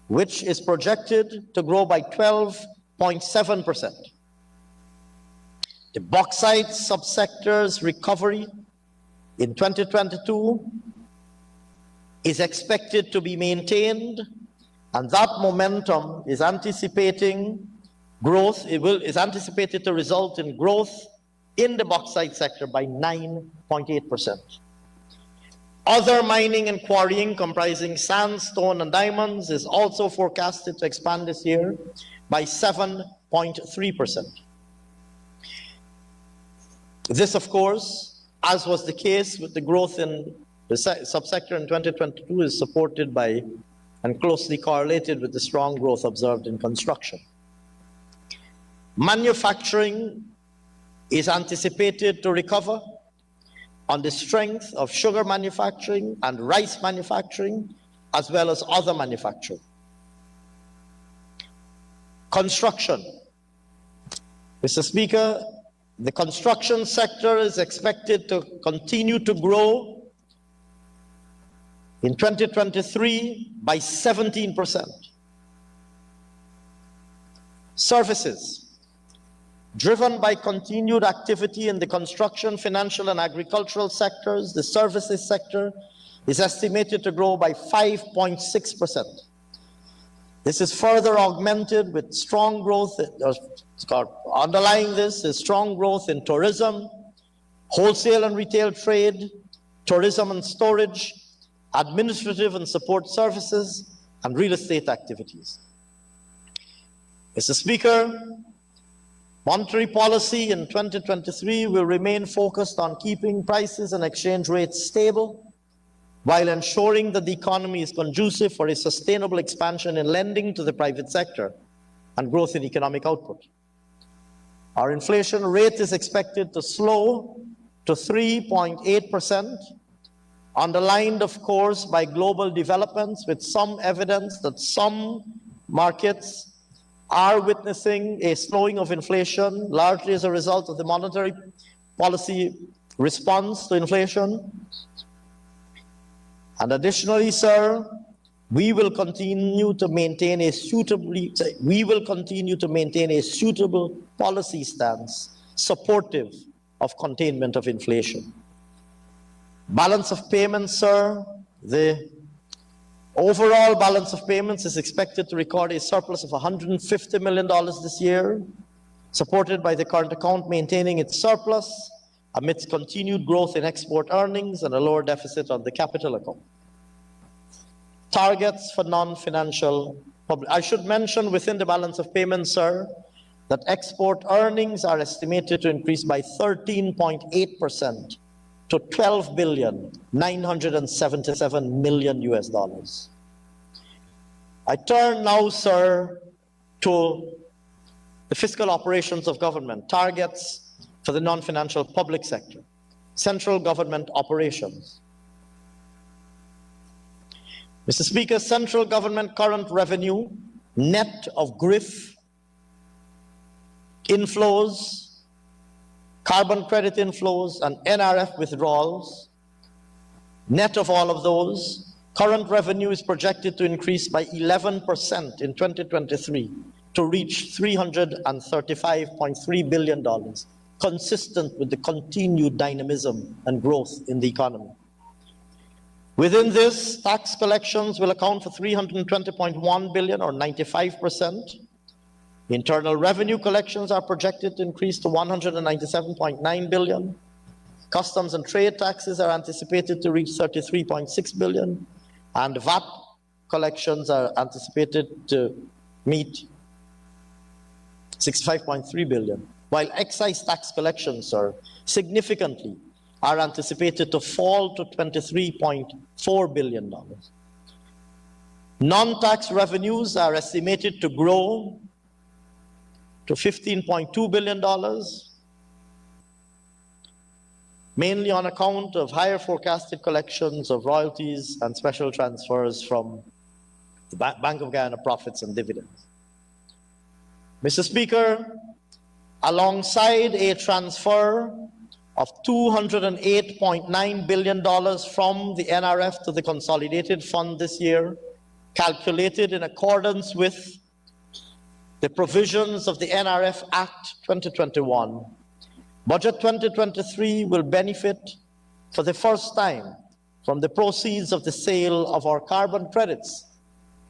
which is projected to grow by 12.7%. The bauxite subsector's recovery in 2022 is expected to be maintained, and that momentum is anticipated to result in growth in the bauxite sector by 9.8%. Other mining and quarrying comprising sandstone and diamonds is also forecasted to expand this year by 7.3%. This, of course, as was the case with the growth in the subsector in 2022, is supported by and closely correlated with the strong growth observed in construction. Manufacturing is anticipated to recover on the strength of sugar manufacturing and rice manufacturing, as well as other manufacturing. Construction. Mr. Speaker, the construction sector is expected to continue to grow in 2023 by 17%. Services. Driven by continued activity in the construction, financial, and agricultural sectors, the services sector is estimated to grow by 5.6%. This is further augmented with strong growth, underlying this is strong growth in tourism, wholesale and retail trade, tourism and storage, administrative and support services, and real estate activities. Mr. Speaker, monetary policy in 2023 will remain focused on keeping prices and exchange rates stable while ensuring that the economy is conducive for a sustainable expansion in lending to the private sector and growth in economic output. Our inflation rate is expected to slow to 3.8%, underlined, of course, by global developments with some evidence that some markets are witnessing a slowing of inflation, largely as a result of the monetary policy response to inflation. And additionally, sir, we will continue to maintain a suitable policy stance supportive of containment of inflation. Balance of payments, sir, the overall balance of payments is expected to record a surplus of $150 million this year, supported by the current account maintaining its surplus amidst continued growth in export earnings and a lower deficit on the capital account. Targets for non-financial public. I should mention within the balance of payments, sir, that export earnings are estimated to increase by 13.8% to $12.977 billion US. I turn now, sir, to the fiscal operations of government, targets for the non-financial public sector, central government operations. Mr. Speaker, central government current revenue, net of GRIF inflows, carbon credit inflows, and NRF withdrawals, net of all of those, current revenue is projected to increase by 11% in 2023 to reach $335.3 billion, consistent with the continued dynamism and growth in the economy. Within this, tax collections will account for $320.1 billion, or 95%. Internal revenue collections are projected to increase to $197.9 billion. Customs and trade taxes are anticipated to reach $33.6 billion, and VAT collections are anticipated to meet $65.3 billion, while excise tax collections significantly are anticipated to fall to $23.4 billion. Non-tax revenues are estimated to grow to $15.2 billion, mainly on account of higher forecasted collections of royalties and special transfers from the Bank of Guyana profits and dividends. Mr. Speaker, alongside a transfer of $208.9 billion from the NRF to the Consolidated Fund this year, calculated in accordance with the provisions of the NRF Act 2021, Budget 2023 will benefit for the first time from the proceeds of the sale of our carbon credits,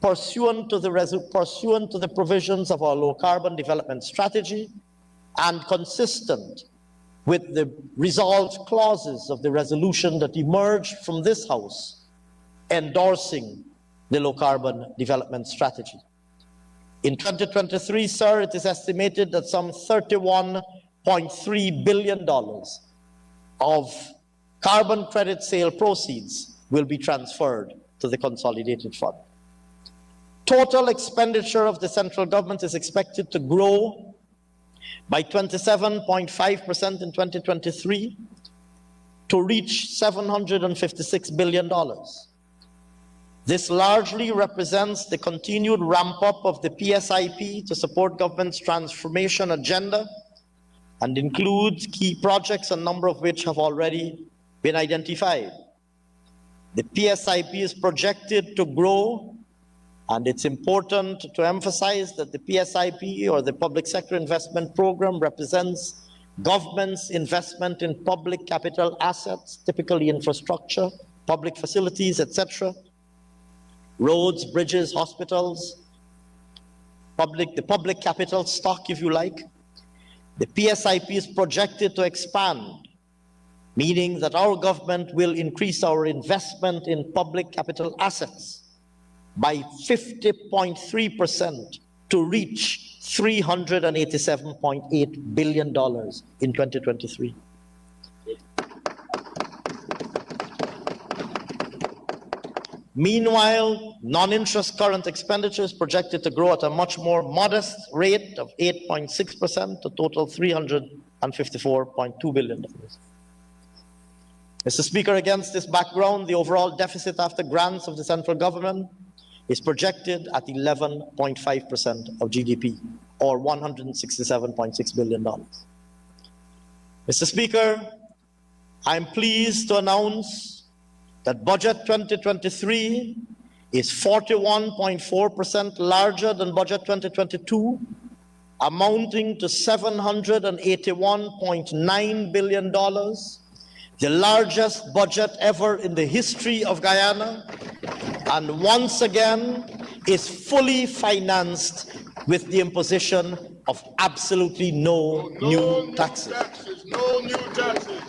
pursuant to the provisions of our low carbon development strategy and consistent with the resolved clauses of the resolution that emerged from this House endorsing the low-carbon development strategy. In 2023, sir, it is estimated that some $31.3 billion of carbon credit sale proceeds will be transferred to the consolidated fund. Total expenditure of the central government is expected to grow by 27.5% in 2023 to reach $756 billion. This largely represents the continued ramp-up of the PSIP to support government's transformation agenda and includes key projects, a number of which have already been identified. The PSIP is projected to grow, and it's important to emphasize that the PSIP, or the Public Sector Investment Program, represents government's investment in public capital assets, typically infrastructure, public facilities, etc., roads, bridges, hospitals, the public capital stock, if you like. The PSIP is projected to expand, meaning that our government will increase our investment in public capital assets by 50.3% to reach $387.8 billion in 2023. Meanwhile, non-interest current expenditure is projected to grow at a much more modest rate of 8.6% to total $354.2 billion. Mr. Speaker, against this background, the overall deficit after grants of the central government is projected at 11.5% of GDP, or $167.6 billion. Mr. Speaker, I'm pleased to announce that Budget 2023 is 41.4% larger than Budget 2022, amounting to $781.9 billion, the largest budget ever in the history of Guyana, and once again is fully financed with the imposition of absolutely no new taxes. No new taxes.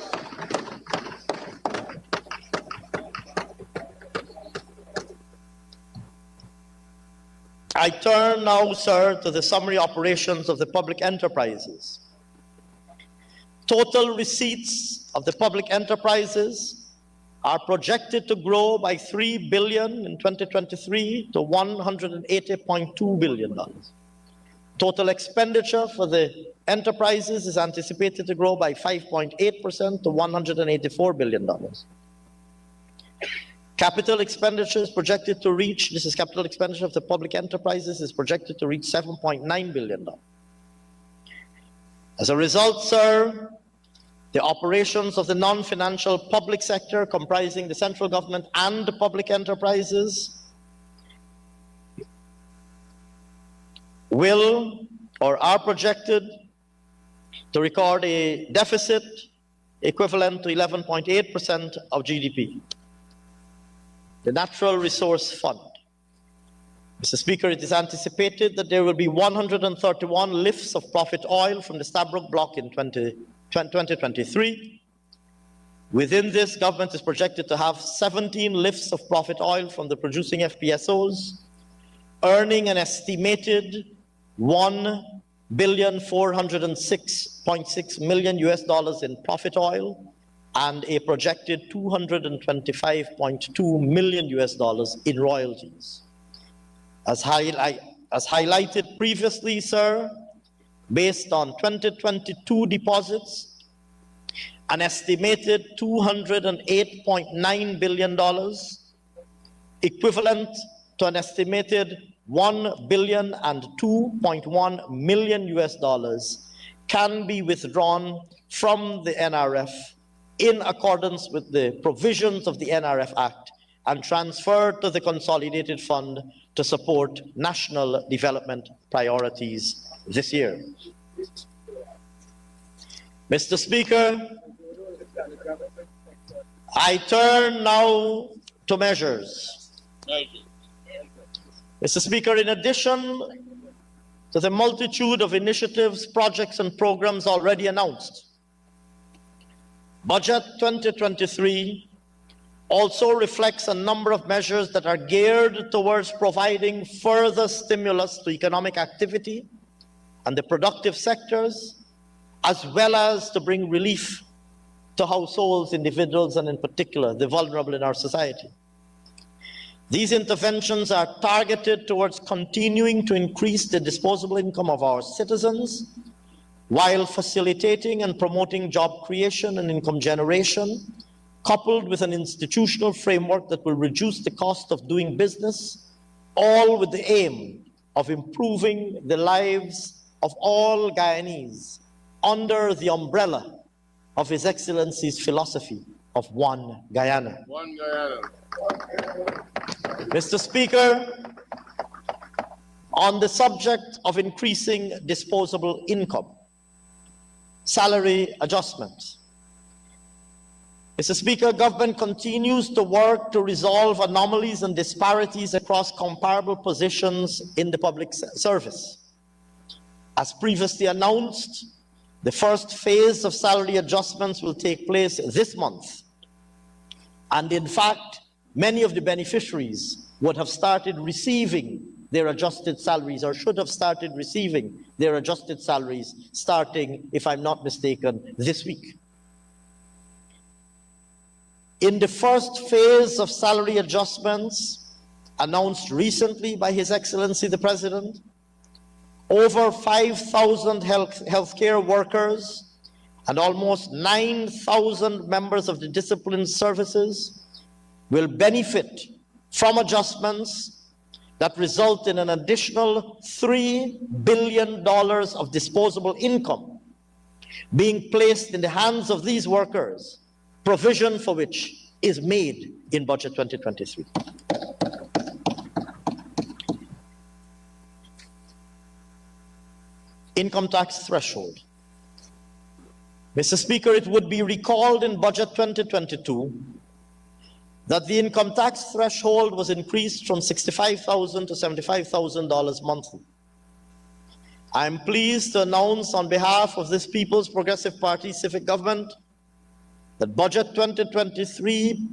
I turn now, sir, to the summary operations of the public enterprises. Total receipts of the public enterprises are projected to grow by $3 billion in 2023 to $180.2 billion. Total expenditure for the enterprises is anticipated to grow by 5.8% to $184 billion. Capital expenditure is projected to reach, this is capital expenditure of the public enterprises, is projected to reach $7.9 billion. As a result, sir, the operations of the non-financial public sector, comprising the central government and the public enterprises, will or are projected to record a deficit equivalent to 11.8% of GDP. The Natural Resource Fund. Mr. Speaker, it is anticipated that there will be 131 lifts of profit oil from the Stabroek block in 2023. Within this, government is projected to have 17 lifts of profit oil from the producing FPSOs, earning an estimated $1,406.6 million in profit oil, and a projected $225.2 million in royalties. As highlighted previously, sir, based on 2022 deposits, an estimated $208.9 billion, equivalent to an estimated $1,002.1 million can be withdrawn from the NRF in accordance with the provisions of the NRF Act and transferred to the Consolidated Fund to support national development priorities this year. Mr. Speaker, I turn now to measures. Mr. Speaker, in addition to the multitude of initiatives, projects, and programs already announced, Budget 2023 also reflects a number of measures that are geared towards providing further stimulus to economic activity and the productive sectors, as well as to bring relief to households, individuals, and in particular, the vulnerable in our society. These interventions are targeted towards continuing to increase the disposable income of our citizens while facilitating and promoting job creation and income generation, coupled with an institutional framework that will reduce the cost of doing business, all with the aim of improving the lives of all Guyanese under the umbrella of His Excellency's philosophy of One Guyana. One Guyana. Mr. Speaker, on the subject of increasing disposable income, salary adjustments. Mr. Speaker, government continues to work to resolve anomalies and disparities across comparable positions in the public service. As previously announced, the first phase of salary adjustments will take place this month. And in fact, many of the beneficiaries would have started receiving their adjusted salaries, or should have started receiving their adjusted salaries starting, if I'm not mistaken, this week. In the first phase of salary adjustments announced recently by His Excellency the President, over 5,000 healthcare workers and almost 9,000 members of the disciplined services will benefit from adjustments that result in an additional $3 billion of disposable income being placed in the hands of these workers, provision for which is made in Budget 2023. Income tax threshold. Mr. Speaker, it would be recalled in Budget 2022 that the income tax threshold was increased from $65,000 to $75,000 monthly. I am pleased to announce on behalf of this People's Progressive Party civic government that Budget 2023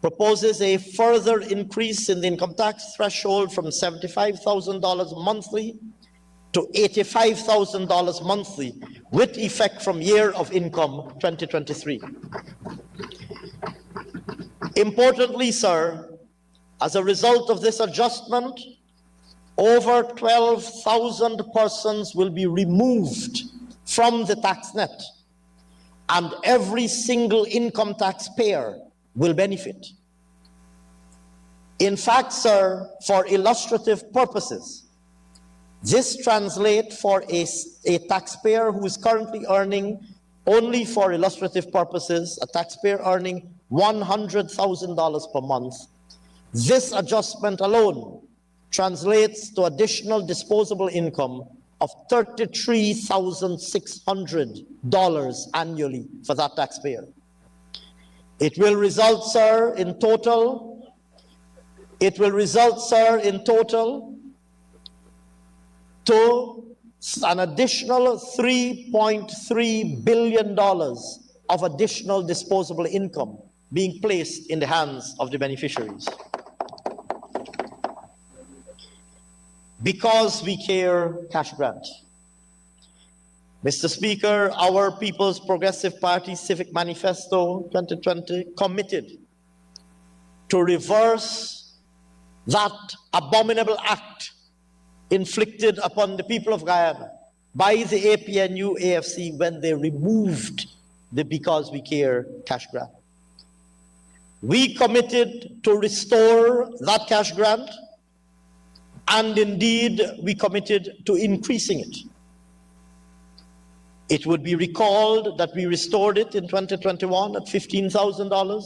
proposes a further increase in the income tax threshold from $75,000 monthly to $85,000 monthly, with effect from year of income 2023. Importantly, sir, as a result of this adjustment, over 12,000 persons will be removed from the tax net, and every single income taxpayer will benefit. In fact, sir, for illustrative purposes, this translates for a taxpayer who is currently earning, only for illustrative purposes, a taxpayer earning $100,000 per month. This adjustment alone translates to additional disposable income of $33,600 annually for that taxpayer. It will result, sir, in total, to an additional $3.3 billion of additional disposable income being placed in the hands of the beneficiaries. Because we care cash grant. Mr. Speaker, our People's Progressive Party Civic Manifesto 2020 committed to reverse that abominable act inflicted upon the people of Guyana by the APNU AFC when they removed the Because We Care cash grant. We committed to restore that cash grant, and indeed we committed to increasing it. It would be recalled that we restored it in 2021 at $15,000,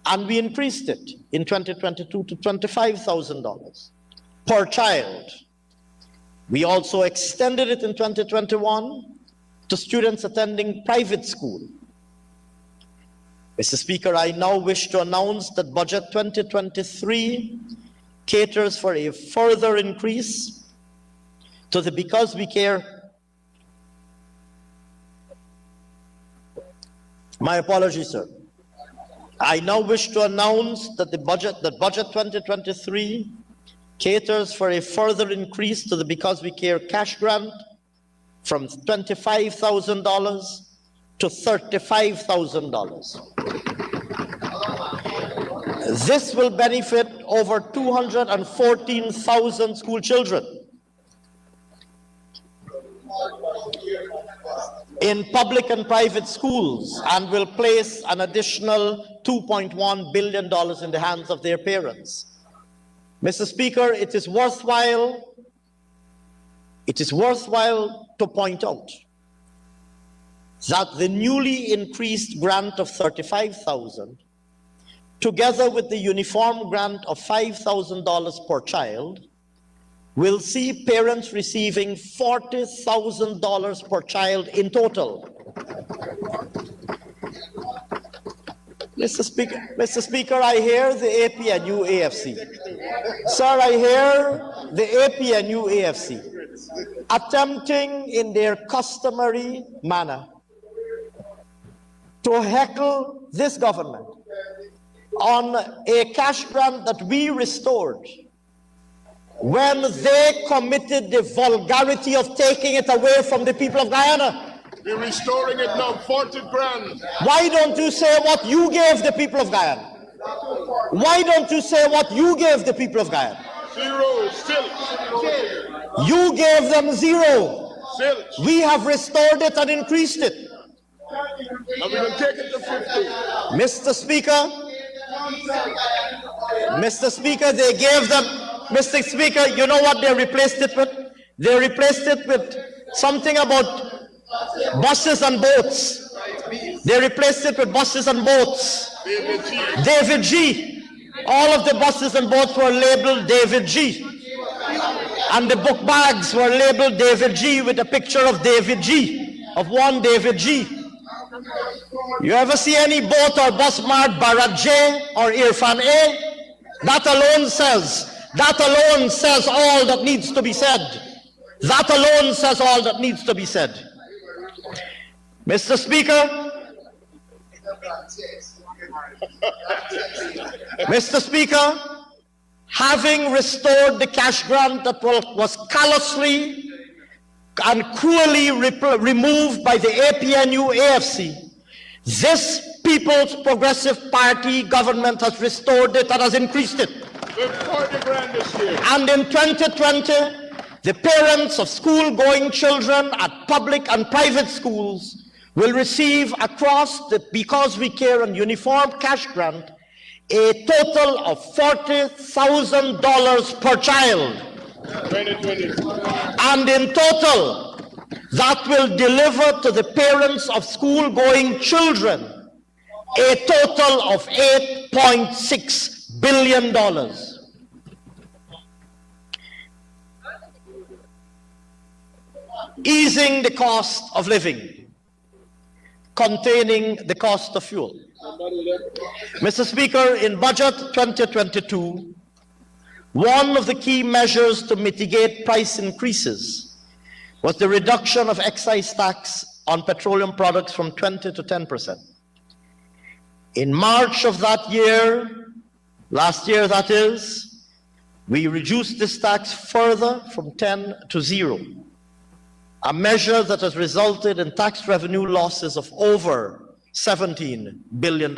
and we increased it in 2022 to $25,000 per child. We also extended it in 2021 to students attending private school. Mr. Speaker, I now wish to announce that Budget 2023 caters for a further increase to the Because We Care My apologies, sir. I now wish to announce that budget 2023 caters for a further increase to the Because We Care cash grant from $25,000 to $35,000. This will benefit over 214,000 school children in public and private schools and will place an additional $2.1 billion in the hands of their parents. Mr. Speaker, it is worthwhile to point out that the newly increased grant of $35,000, together with the uniform grant of $5,000 per child, will see parents receiving $40,000 per child in total. Mr. Speaker, I hear the APNU AFC. Sir, I hear the APNU AFC attempting in their customary manner to heckle this government on a cash grant that we restored when they committed the vulgarity of taking it away from the people of Guyana. We're restoring it now, 40 grand. Why don't you say what you gave the people of Guyana? Why don't you say what you gave the people of Guyana? Zero, still. You gave them zero. Still. We have restored it and increased it. And we're going to take it to 50. Mr. Speaker, they gave them, Mr. Speaker, you know what they replaced it with? They replaced it with something about buses and boats. They replaced it with buses and boats. David G. All of the buses and boats were labeled David G. And the book bags were labeled David G with a picture of David G, of one David G. You ever see any boat or bus marked Bharat J or Irfan A? That alone says all that needs to be said. That alone says all that needs to be said. Mr. Speaker, having restored the cash grant that was callously and cruelly removed by the APNU AFC, this People's Progressive Party government has restored it and has increased it. 40 grand this year. And in 2020, the parents of school-going children at public and private schools will receive across the Because We Care and Uniform cash grant a total of $40,000 per child. 2020. And in total, that will deliver to the parents of school-going children a total of $8.6 billion. Easing the cost of living, containing the cost of fuel. Mr. Speaker, in Budget 2022, one of the key measures to mitigate price increases was the reduction of excise tax on petroleum products from 20 to 10%. In March of that year, last year that is, we reduced this tax further from 10 to 0. A measure that has resulted in tax revenue losses of over $17 billion.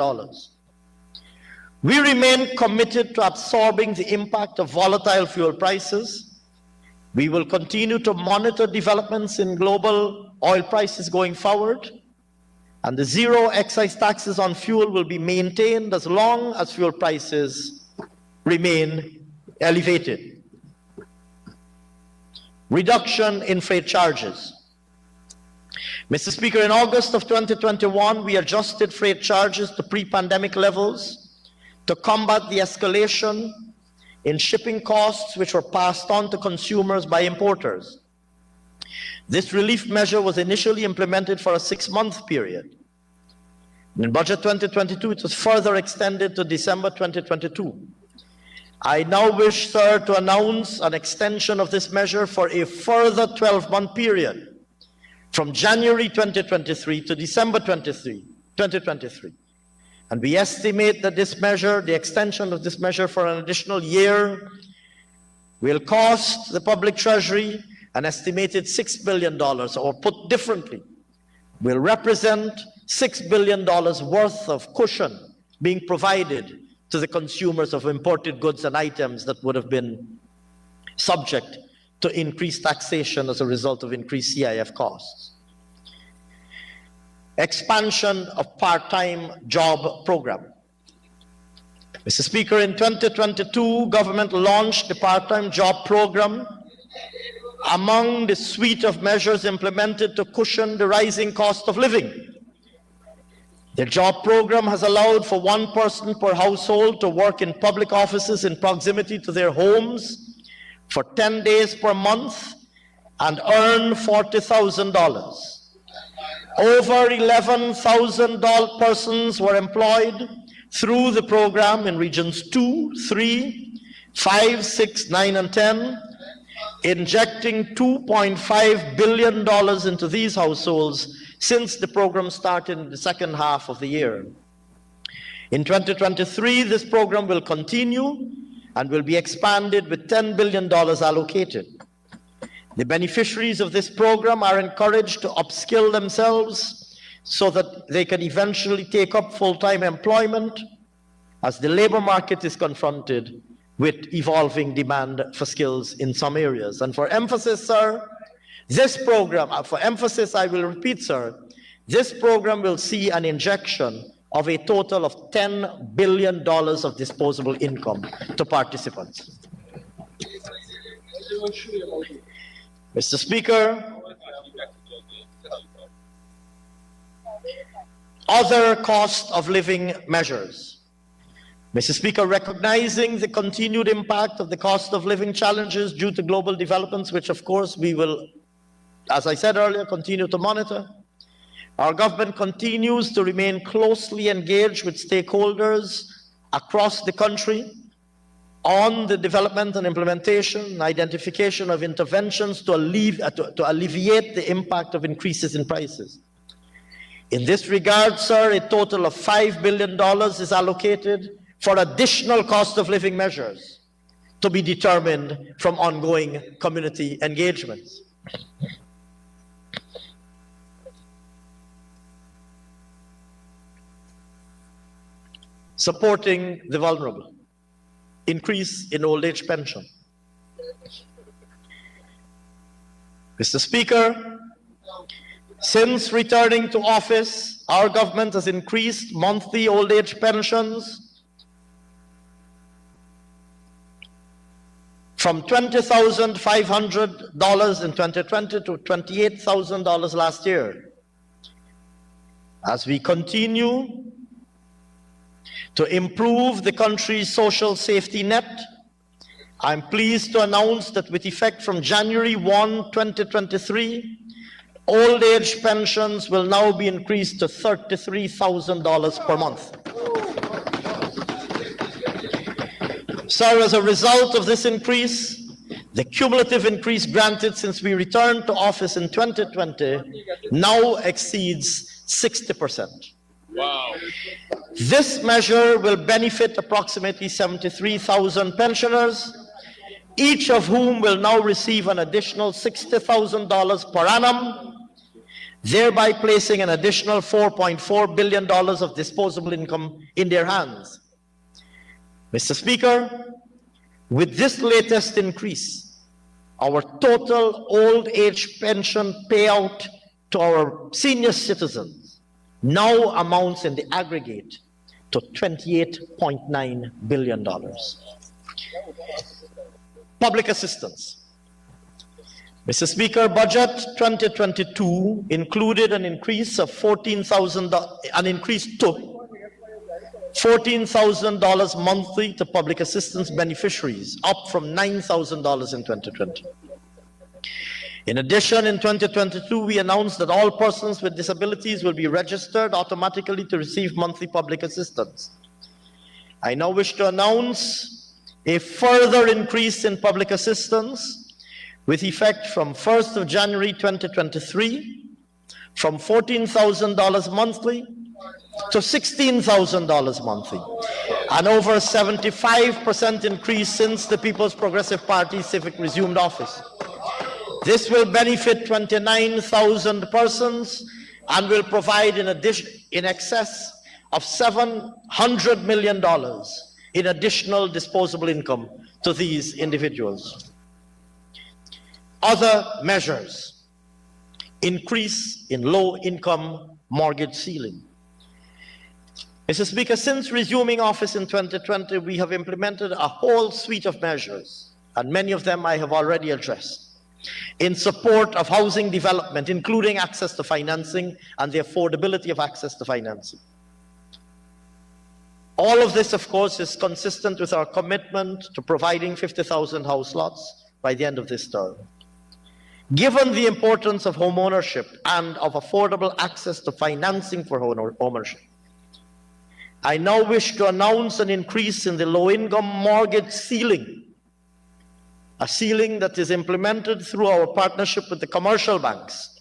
We remain committed to absorbing the impact of volatile fuel prices. We will continue to monitor developments in global oil prices going forward, and the zero excise taxes on fuel will be maintained as long as fuel prices remain elevated. Reduction in freight charges. Mr. Speaker, in August of 2021, we adjusted freight charges to pre-pandemic levels to combat the escalation in shipping costs which were passed on to consumers by importers. This relief measure was initially implemented for a 6-month period. In Budget 2022, it was further extended to December 2022. I now wish, sir, to announce an extension of this measure for a further 12-month period from January 2023 to December 23 2023. And we estimate that this measure, the extension of this measure for an additional year, will cost the public treasury an estimated $6 billion, or put differently, will represent $6 billion worth of cushion being provided to the consumers of imported goods and items that would have been subject to increased taxation as a result of increased CIF costs. Expansion of part-time job program. Mr. Speaker, in 2022, government launched the part-time job program among the suite of measures implemented to cushion the rising cost of living. The job program has allowed for one person per household to work in public offices in proximity to their homes for 10 days per month and earn $40,000. Over 11,000 persons were employed through the program in regions 2, 3, 5, 6, 9, and 10, injecting $2.5 billion into these households since the program started in the second half of the year. In 2023, this program will continue and will be expanded with $10 billion allocated. The beneficiaries of this program are encouraged to upskill themselves so that they can eventually take up full-time employment as the labor market is confronted with evolving demand for skills in some areas. And for emphasis, sir, this program, I will repeat, sir, this program will see an injection of a total of $10 billion of disposable income to participants. Mr. Speaker, other cost of living measures. Mr. Speaker, recognizing the continued impact of the cost of living challenges due to global developments, which of course we will, as I said earlier, continue to monitor, our government continues to remain closely engaged with stakeholders across the country on the development and implementation and identification of interventions to alleviate the impact of increases in prices. In this regard, sir, a total of $5 billion is allocated for additional cost of living measures to be determined from ongoing community engagements. Supporting the vulnerable. Increase in old age pension. Mr. Speaker, since returning to office, our government has increased monthly old age pensions from $20,500 in 2020 to $28,000 last year. As we continue to improve the country's social safety net, I'm pleased to announce that with effect from January 1, 2023, old age pensions will now be increased to $33,000 per month. Sir, as a result of this increase, the cumulative increase granted since we returned to office in 2020 now exceeds 60%. Wow. This measure will benefit approximately 73,000 pensioners, each of whom will now receive an additional $60,000 per annum, thereby placing an additional $4.4 billion of disposable income in their hands. Mr. Speaker, with this latest increase, our total old age pension payout to our senior citizens now amounts in the aggregate to $28.9 billion. Public assistance. Mr. Speaker, budget 2022 included an increase of $14,000 monthly to public assistance beneficiaries, up from $9,000 in 2020. In addition, in 2022, we announced that all persons with disabilities will be registered automatically to receive monthly public assistance. I now wish to announce a further increase in public assistance with effect from 1st of January 2023, from $14,000 monthly to $16,000 monthly, an over 75% increase since the People's Progressive Party civic resumed office. This will benefit 29,000 persons and will provide in excess of $700 million in additional disposable income to these individuals. Other measures: increase in low-income mortgage ceiling. Mr. Speaker, since resuming office in 2020, we have implemented a whole suite of measures, and many of them I have already addressed, in support of housing development, including access to financing and the affordability of access to financing. All of this, of course, is consistent with our commitment to providing 50,000 house lots by the end of this term. Given the importance of home ownership and of affordable access to financing for home ownership, I now wish to announce an increase in the low-income mortgage ceiling, a ceiling that is implemented through our partnership with the commercial banks.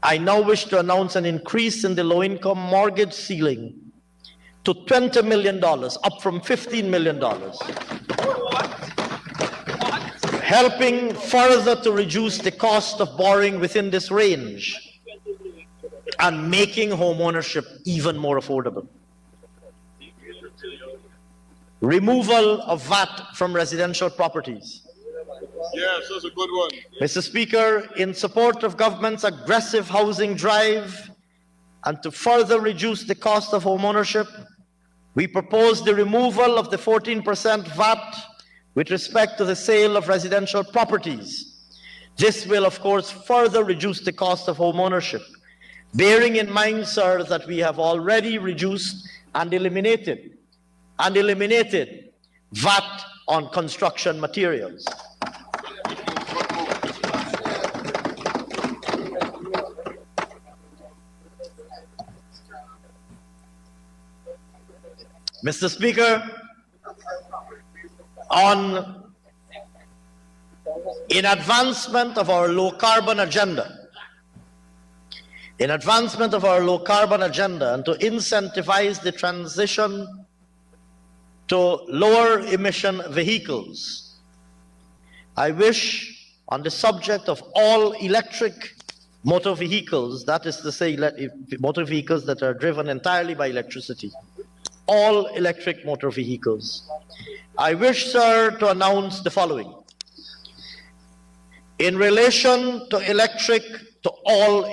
I now wish to announce an increase in the low-income mortgage ceiling to $20 million, up from $15 million, helping further to reduce the cost of borrowing within this range and making home ownership even more affordable. Removal of VAT from residential properties. Yes, that's a good one. Mr. Speaker, in support of government's aggressive housing drive and to further reduce the cost of home ownership, we propose the removal of the 14% VAT with respect to the sale of residential properties. This will, of course, further reduce the cost of home ownership, bearing in mind, sir, that we have already reduced and eliminated VAT on construction materials. Mr. Speaker, in advancement of our low carbon agenda, and to incentivize the transition to lower emission vehicles, I wish, on the subject of all electric motor vehicles, that is to say motor vehicles that are driven entirely by electricity, all electric motor vehicles, I wish, sir, to announce the following. In relation to all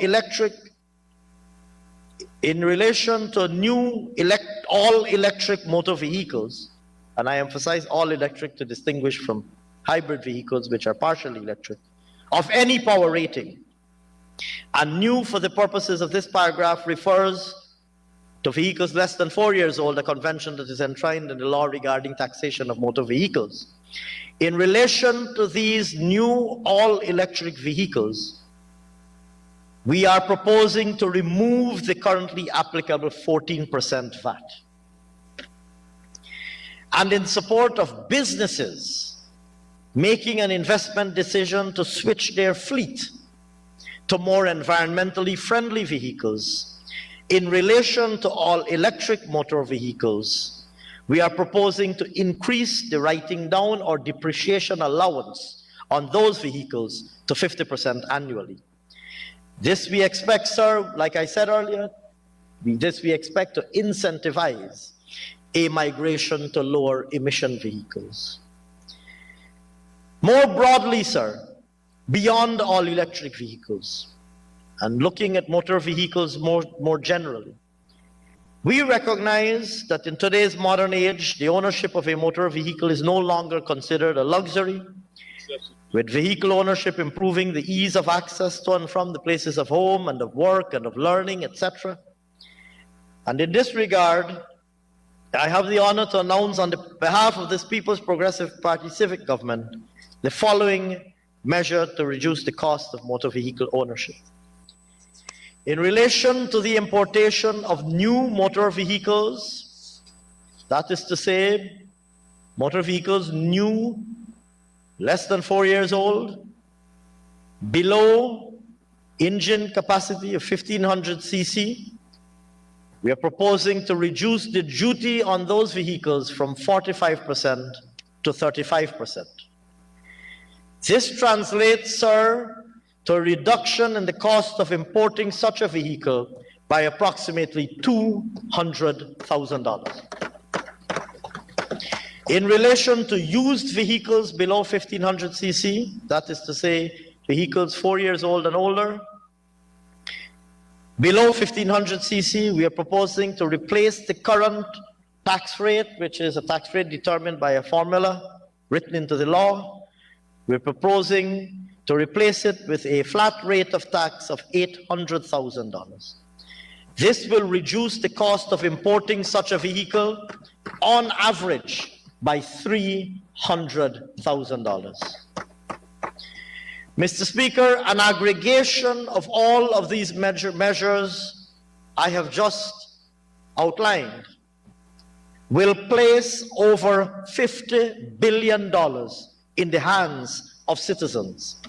electric motor vehicles, and I emphasize all electric to distinguish from hybrid vehicles which are partially electric, of any power rating, and new for the purposes of this paragraph refers to vehicles less than 4 years old, a convention that is enshrined in the law regarding taxation of motor vehicles. In relation to these new all-electric vehicles, we are proposing to remove the currently applicable 14% VAT. And in support of businesses making an investment decision to switch their fleet to more environmentally friendly vehicles, in relation to all electric motor vehicles, we are proposing to increase the writing down or depreciation allowance on those vehicles to 50% annually. This we expect, sir, like I said earlier, this we expect to incentivize a migration to lower emission vehicles. More broadly, sir, beyond all electric vehicles, and looking at motor vehicles more generally, we recognize that in today's modern age, the ownership of a motor vehicle is no longer considered a luxury, with vehicle ownership improving the ease of access to and from the places of home and of work and of learning, etc. And in this regard, I have the honor to announce on the behalf of this People's Progressive Party civic government the following measure to reduce the cost of motor vehicle ownership. In relation to the importation of new motor vehicles, that is to say, motor vehicles new, less than 4 years old, below engine capacity of 1500 cc, we are proposing to reduce the duty on those vehicles from 45% to 35%. This translates, sir, to a reduction in the cost of importing such a vehicle by approximately $200,000. In relation to used vehicles below 1500 cc, that is to say, vehicles 4 years old and older, below 1500 cc, we are proposing to replace the current tax rate, which is a tax rate determined by a formula written into the law. We're proposing to replace it with a flat rate of tax of $800,000. This will reduce the cost of importing such a vehicle on average by $300,000. Mr. Speaker, an aggregation of all of these measures I have just outlined will place over $50 billion in the hands of citizens,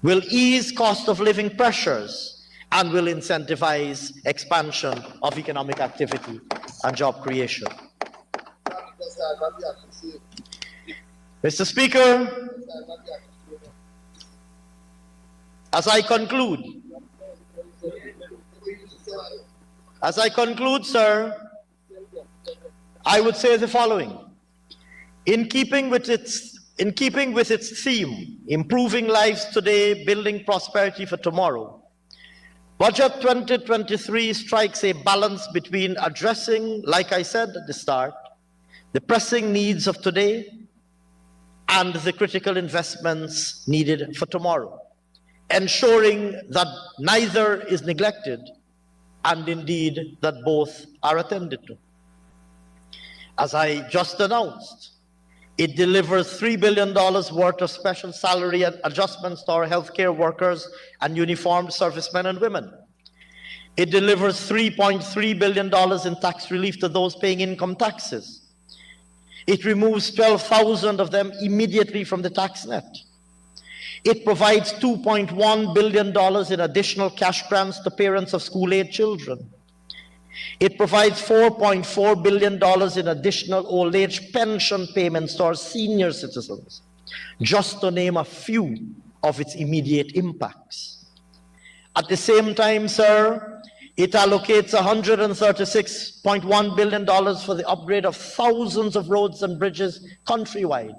will ease cost of living pressures, and will incentivize expansion of economic activity and job creation. Mr. Speaker, as I conclude, sir, I would say the following. In keeping with its theme, improving lives today, building prosperity for tomorrow, Budget 2023 strikes a balance between addressing, like I said at the start, the pressing needs of today and the critical investments needed for tomorrow, ensuring that neither is neglected and indeed that both are attended to. As I just announced, it delivers $3 billion worth of special salary adjustments to our healthcare workers and uniformed servicemen and women. It delivers $3.3 billion in tax relief to those paying income taxes. It removes 12,000 of them immediately from the tax net. It provides $2.1 billion in additional cash grants to parents of school-age children. It provides $4.4 billion in additional old age pension payments to our senior citizens, just to name a few of its immediate impacts. At the same time, sir, it allocates $136.1 billion for the upgrade of thousands of roads and bridges countrywide.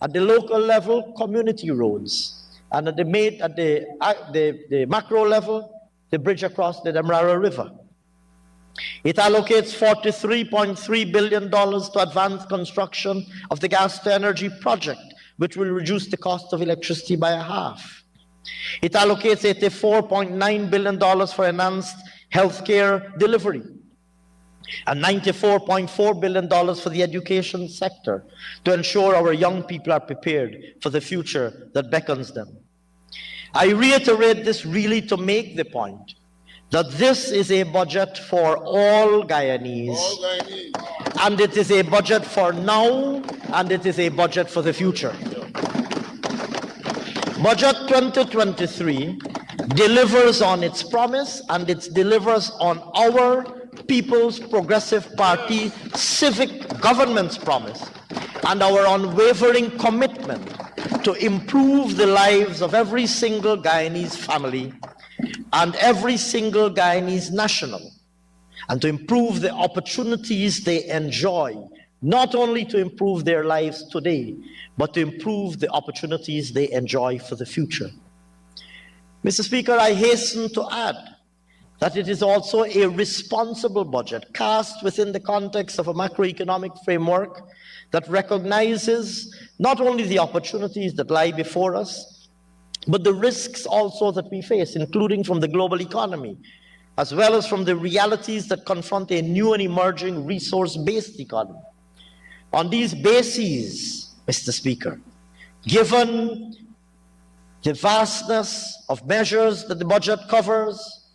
At the local level, community roads, and at the macro level, the bridge across the Demerara River. It allocates $43.3 billion to advance construction of the gas-to-energy project, which will reduce the cost of electricity by a half. It allocates $84.9 billion for enhanced healthcare delivery and $94.4 billion for the education sector to ensure our young people are prepared for the future that beckons them. I reiterate this really to make the point that this is a budget for all Guyanese, and it is a budget for now, and it is a budget for the future. Budget 2023 delivers on its promise, and it delivers on our People's Progressive Party civic government's promise, and our unwavering commitment to improve the lives of every single Guyanese family and every single Guyanese national, and to improve the opportunities they enjoy, not only to improve their lives today, but to improve the opportunities they enjoy for the future. Mr. Speaker, I hasten to add that it is also a responsible budget cast within the context of a macroeconomic framework that recognizes not only the opportunities that lie before us, but the risks also that we face, including from the global economy, as well as from the realities that confront a new and emerging resource-based economy. On these bases, Mr. Speaker, given the vastness of measures that the budget covers,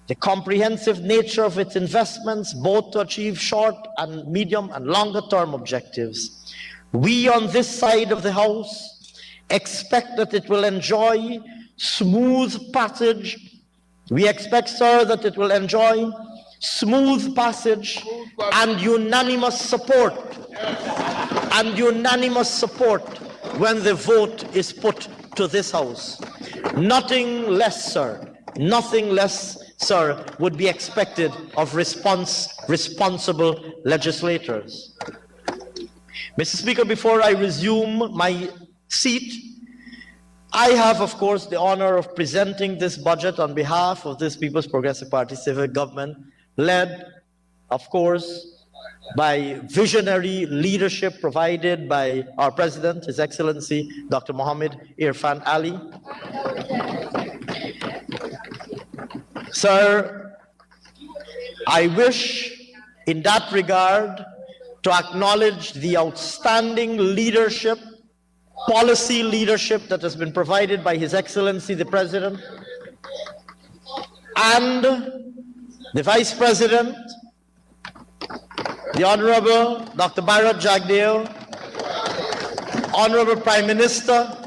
the comprehensive nature of its investments, both to achieve short and medium and longer term objectives, we on this side of the House expect that it will enjoy smooth passage. We expect, sir, that it will enjoy smooth passage and unanimous support. And unanimous support when the vote is put to this House. Nothing less, sir. Nothing less, sir, would be expected of responsible legislators. Mr. Speaker, before I resume my seat, I have, of course, the honor of presenting this budget on behalf of this People's Progressive Party civil government, led, of course, by visionary leadership provided by our President, His Excellency, Dr. Mohammed Irfan Ali. Sir, I wish in that regard to acknowledge the outstanding leadership, policy leadership that has been provided by His Excellency, the President, and the Vice President, the Honorable Dr. Bharat Jagdeo, Honorable Prime Minister,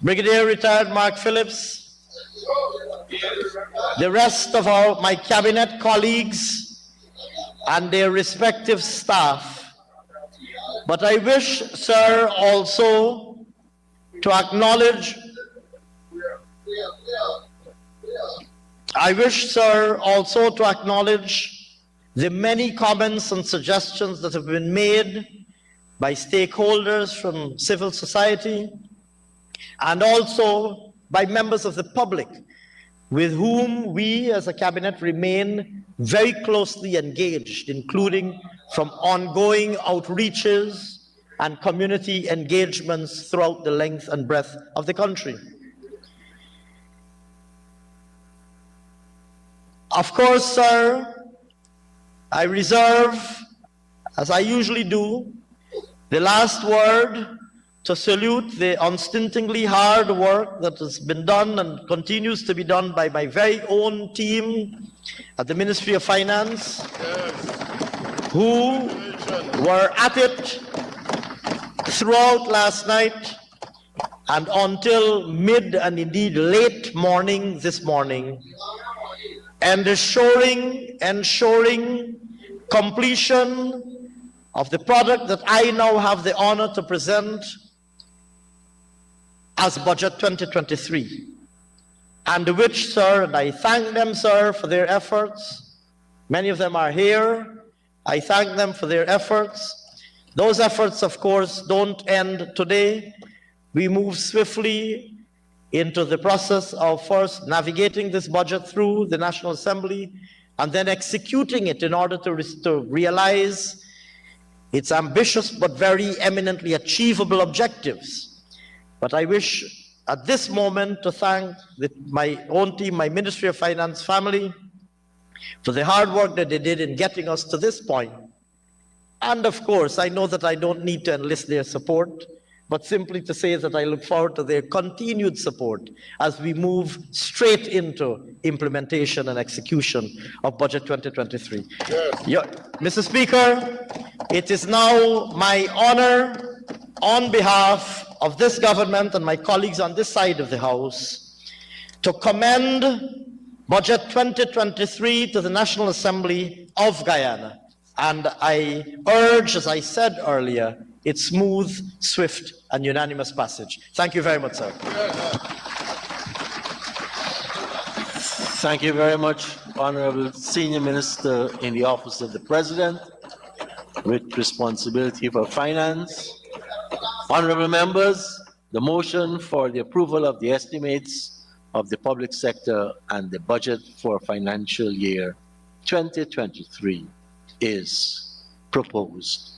Brigadier Retired Mark Phillips, the rest of my cabinet colleagues and their respective staff. But I wish, sir, also to acknowledge the many comments and suggestions that have been made by stakeholders from civil society and also by members of the public with whom we as a cabinet remain very closely engaged, including from ongoing outreaches and community engagements throughout the length and breadth of the country. Of course, sir, I reserve, as I usually do, the last word to salute the unstintingly hard work that has been done and continues to be done by my very own team at the Ministry of Finance, who were at it throughout last night and until mid and indeed late morning this morning, and ensuring completion of the product that I now have the honor to present as Budget 2023, and which, sir, and I thank them, sir, for their efforts. Many of them are here. I thank them for their efforts. Those efforts, of course, don't end today. We move swiftly into the process of first navigating this budget through the National Assembly and then executing it in order to realize its ambitious but very eminently achievable objectives. But I wish at this moment to thank my own team, my Ministry of Finance family, for the hard work that they did in getting us to this point. And of course, I know that I don't need to enlist their support, but simply to say that I look forward to their continued support as we move straight into implementation and execution of Budget 2023. Yes. Mr. Speaker, it is now my honor on behalf of this government and my colleagues on this side of the House to commend Budget 2023 to the National Assembly of Guyana. And I urge, as I said earlier, its smooth, swift, and unanimous passage. Thank you very much, sir. Thank you very much, Honorable Senior Minister in the Office of the President with responsibility for finance. Honorable members, the motion for the approval of the estimates of the public sector and the budget for financial year 2023 is proposed.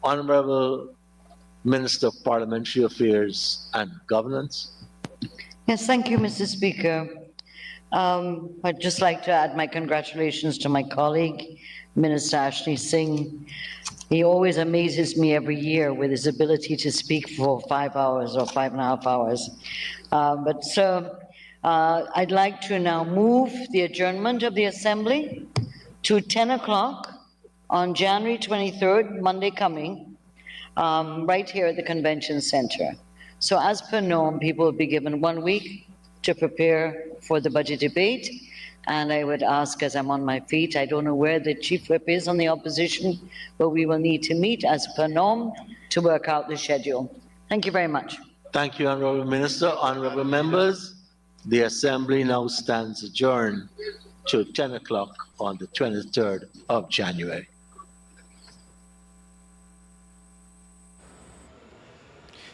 Honorable Minister of Parliamentary Affairs and Governance. Yes, thank you, Mr. Speaker. I'd just like to add my congratulations to my colleague, Minister Ashni Singh. He always amazes me every year with his ability to speak for 5 hours or 5.5 hours. But sir, I'd like to now move the adjournment of the Assembly to 10 o'clock on January 23rd, Monday coming, right here at the Convention Center. So as per norm, people will be given 1 week to prepare for the budget debate. And I would ask, as I'm on my feet, I don't know where the chief whip is on the opposition, but we will need to meet as per norm to work out the schedule. Thank you very much. Thank you, Honorable Minister. Honorable members, the Assembly now stands adjourned to 10 o'clock on the 23rd of January.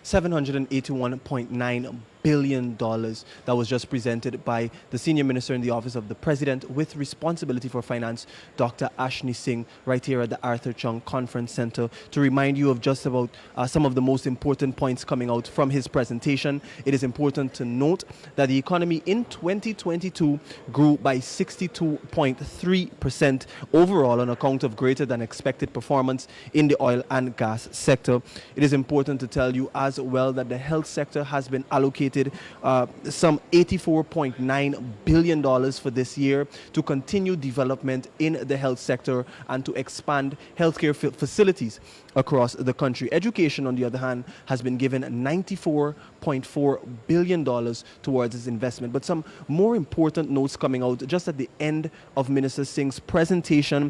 $781.9 billion that was just presented by the Senior Minister in the Office of the President with responsibility for finance, Dr. Ashni Singh, right here at the Arthur Chung Conference Center, to remind you of just about some of the most important points coming out from his presentation. It is important to note that the economy in 2022 grew by 62.3% overall on account of greater than expected performance in the oil and gas sector. It is important to tell you as well that the health sector has been allocated some $84.9 billion for this year to continue development in the health sector and to expand healthcare facilities across the country. Education, on the other hand, has been given $94.4 billion towards its investment. But some more important notes coming out just at the end of Minister Singh's presentation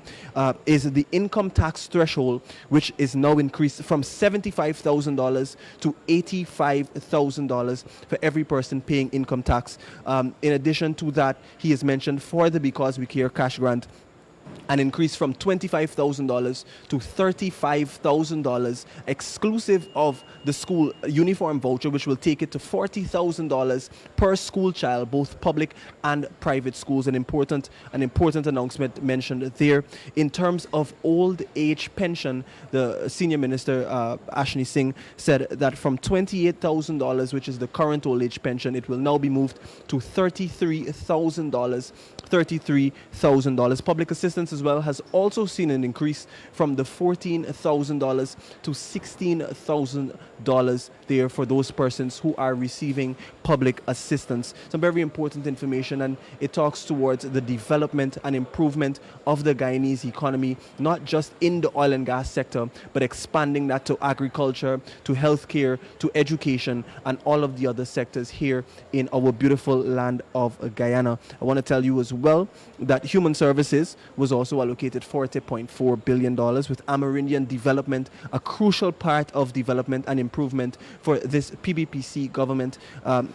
is the income tax threshold, which is now increased from $75,000 to $85,000 for every person paying income tax. In addition to that, he has mentioned for the Because We Care cash grant, an increase from $25,000 to $35,000 exclusive of the school uniform voucher, which will take it to $40,000 per school child, both public and private schools. An important announcement mentioned there. In terms of old age pension, the Senior Minister, Ashni Singh, said that from $28,000, which is the current old age pension, it will now be moved to $33,000. Public assistance as well has also seen an increase from the $14,000 to $16,000 there for those persons who are receiving public assistance. Some very important information, and it talks towards the development and improvement of the Guyanese economy, not just in the oil and gas sector, but expanding that to agriculture, to healthcare, to education, and all of the other sectors here in our beautiful land of Guyana. I want to tell you as well that Human Services was also allocated $40.4 billion, with Amerindian development a crucial part of development and improvement for this PBPC government.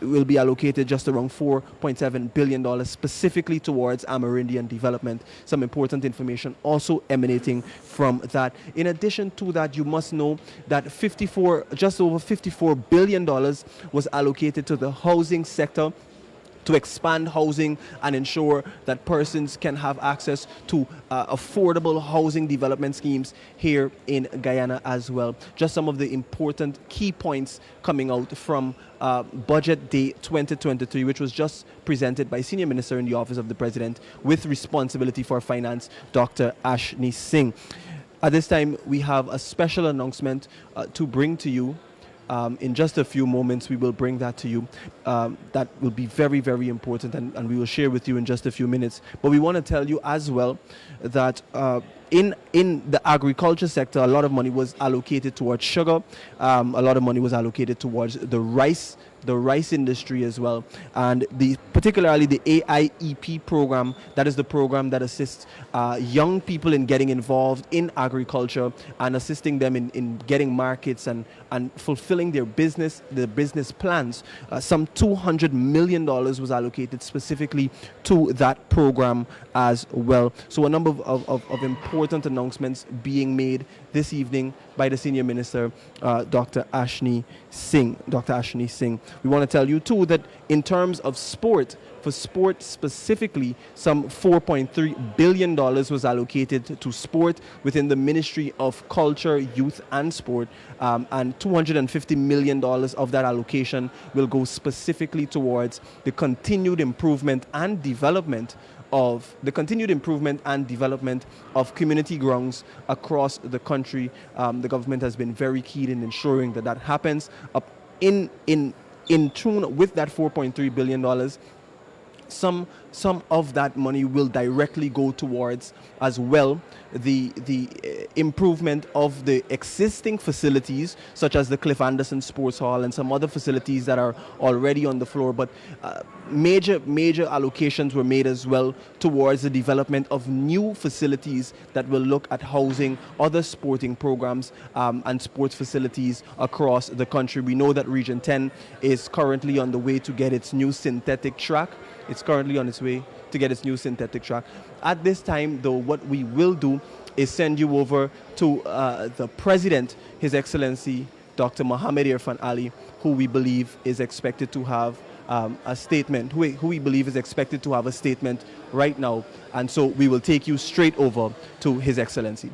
Will be allocated just around $4.7 billion specifically towards Amerindian development. Some important information also emanating from that. In addition to that, you must know that just over $54 billion was allocated to the housing sector to expand housing and ensure that persons can have access to affordable housing development schemes here in Guyana as well. Just some of the important key points coming out from Budget Day 2023, which was just presented by Senior Minister in the Office of the President with responsibility for finance, Dr. Ashni Singh. At this time, we have a special announcement to bring to you. In just a few moments, we will bring that to you. That will be very, very important, and we will share with you in just a few minutes. But we want to tell you as well that in the agriculture sector, a lot of money was allocated towards sugar. A lot of money was allocated towards the rice industry as well, and particularly the AIEP program. That is the program that assists young people in getting involved in agriculture and assisting them in getting markets and fulfilling their business plans. Some $200 million was allocated specifically to that program as well. So a number of important announcements being made this evening by the Senior Minister, Dr. Ashni Singh. We want to tell you too that in terms of sport, for sport specifically, some $4.3 billion was allocated to sport within the Ministry of Culture, Youth and Sport, and $250 million of that allocation will go specifically towards the continued improvement and development of community grounds across the country. The government has been very keen in ensuring that happens. In tune with that $4.3 billion, some of that money will directly go towards as well the improvement of the existing facilities, such as the Cliff Anderson Sports Hall and some other facilities that are already on the floor. But major allocations were made as well towards the development of new facilities that will look at housing other sporting programs and sports facilities across the country. We know that Region 10 is currently on the way to get its new synthetic track. It's currently on its way to get its new synthetic track. At this time, though, what we will do is send you over to the President, His Excellency Dr. Mohammed Irfan Ali, who we believe is expected to have a statement, who we believe is expected to have a statement right now. And so we will take you straight over to His Excellency.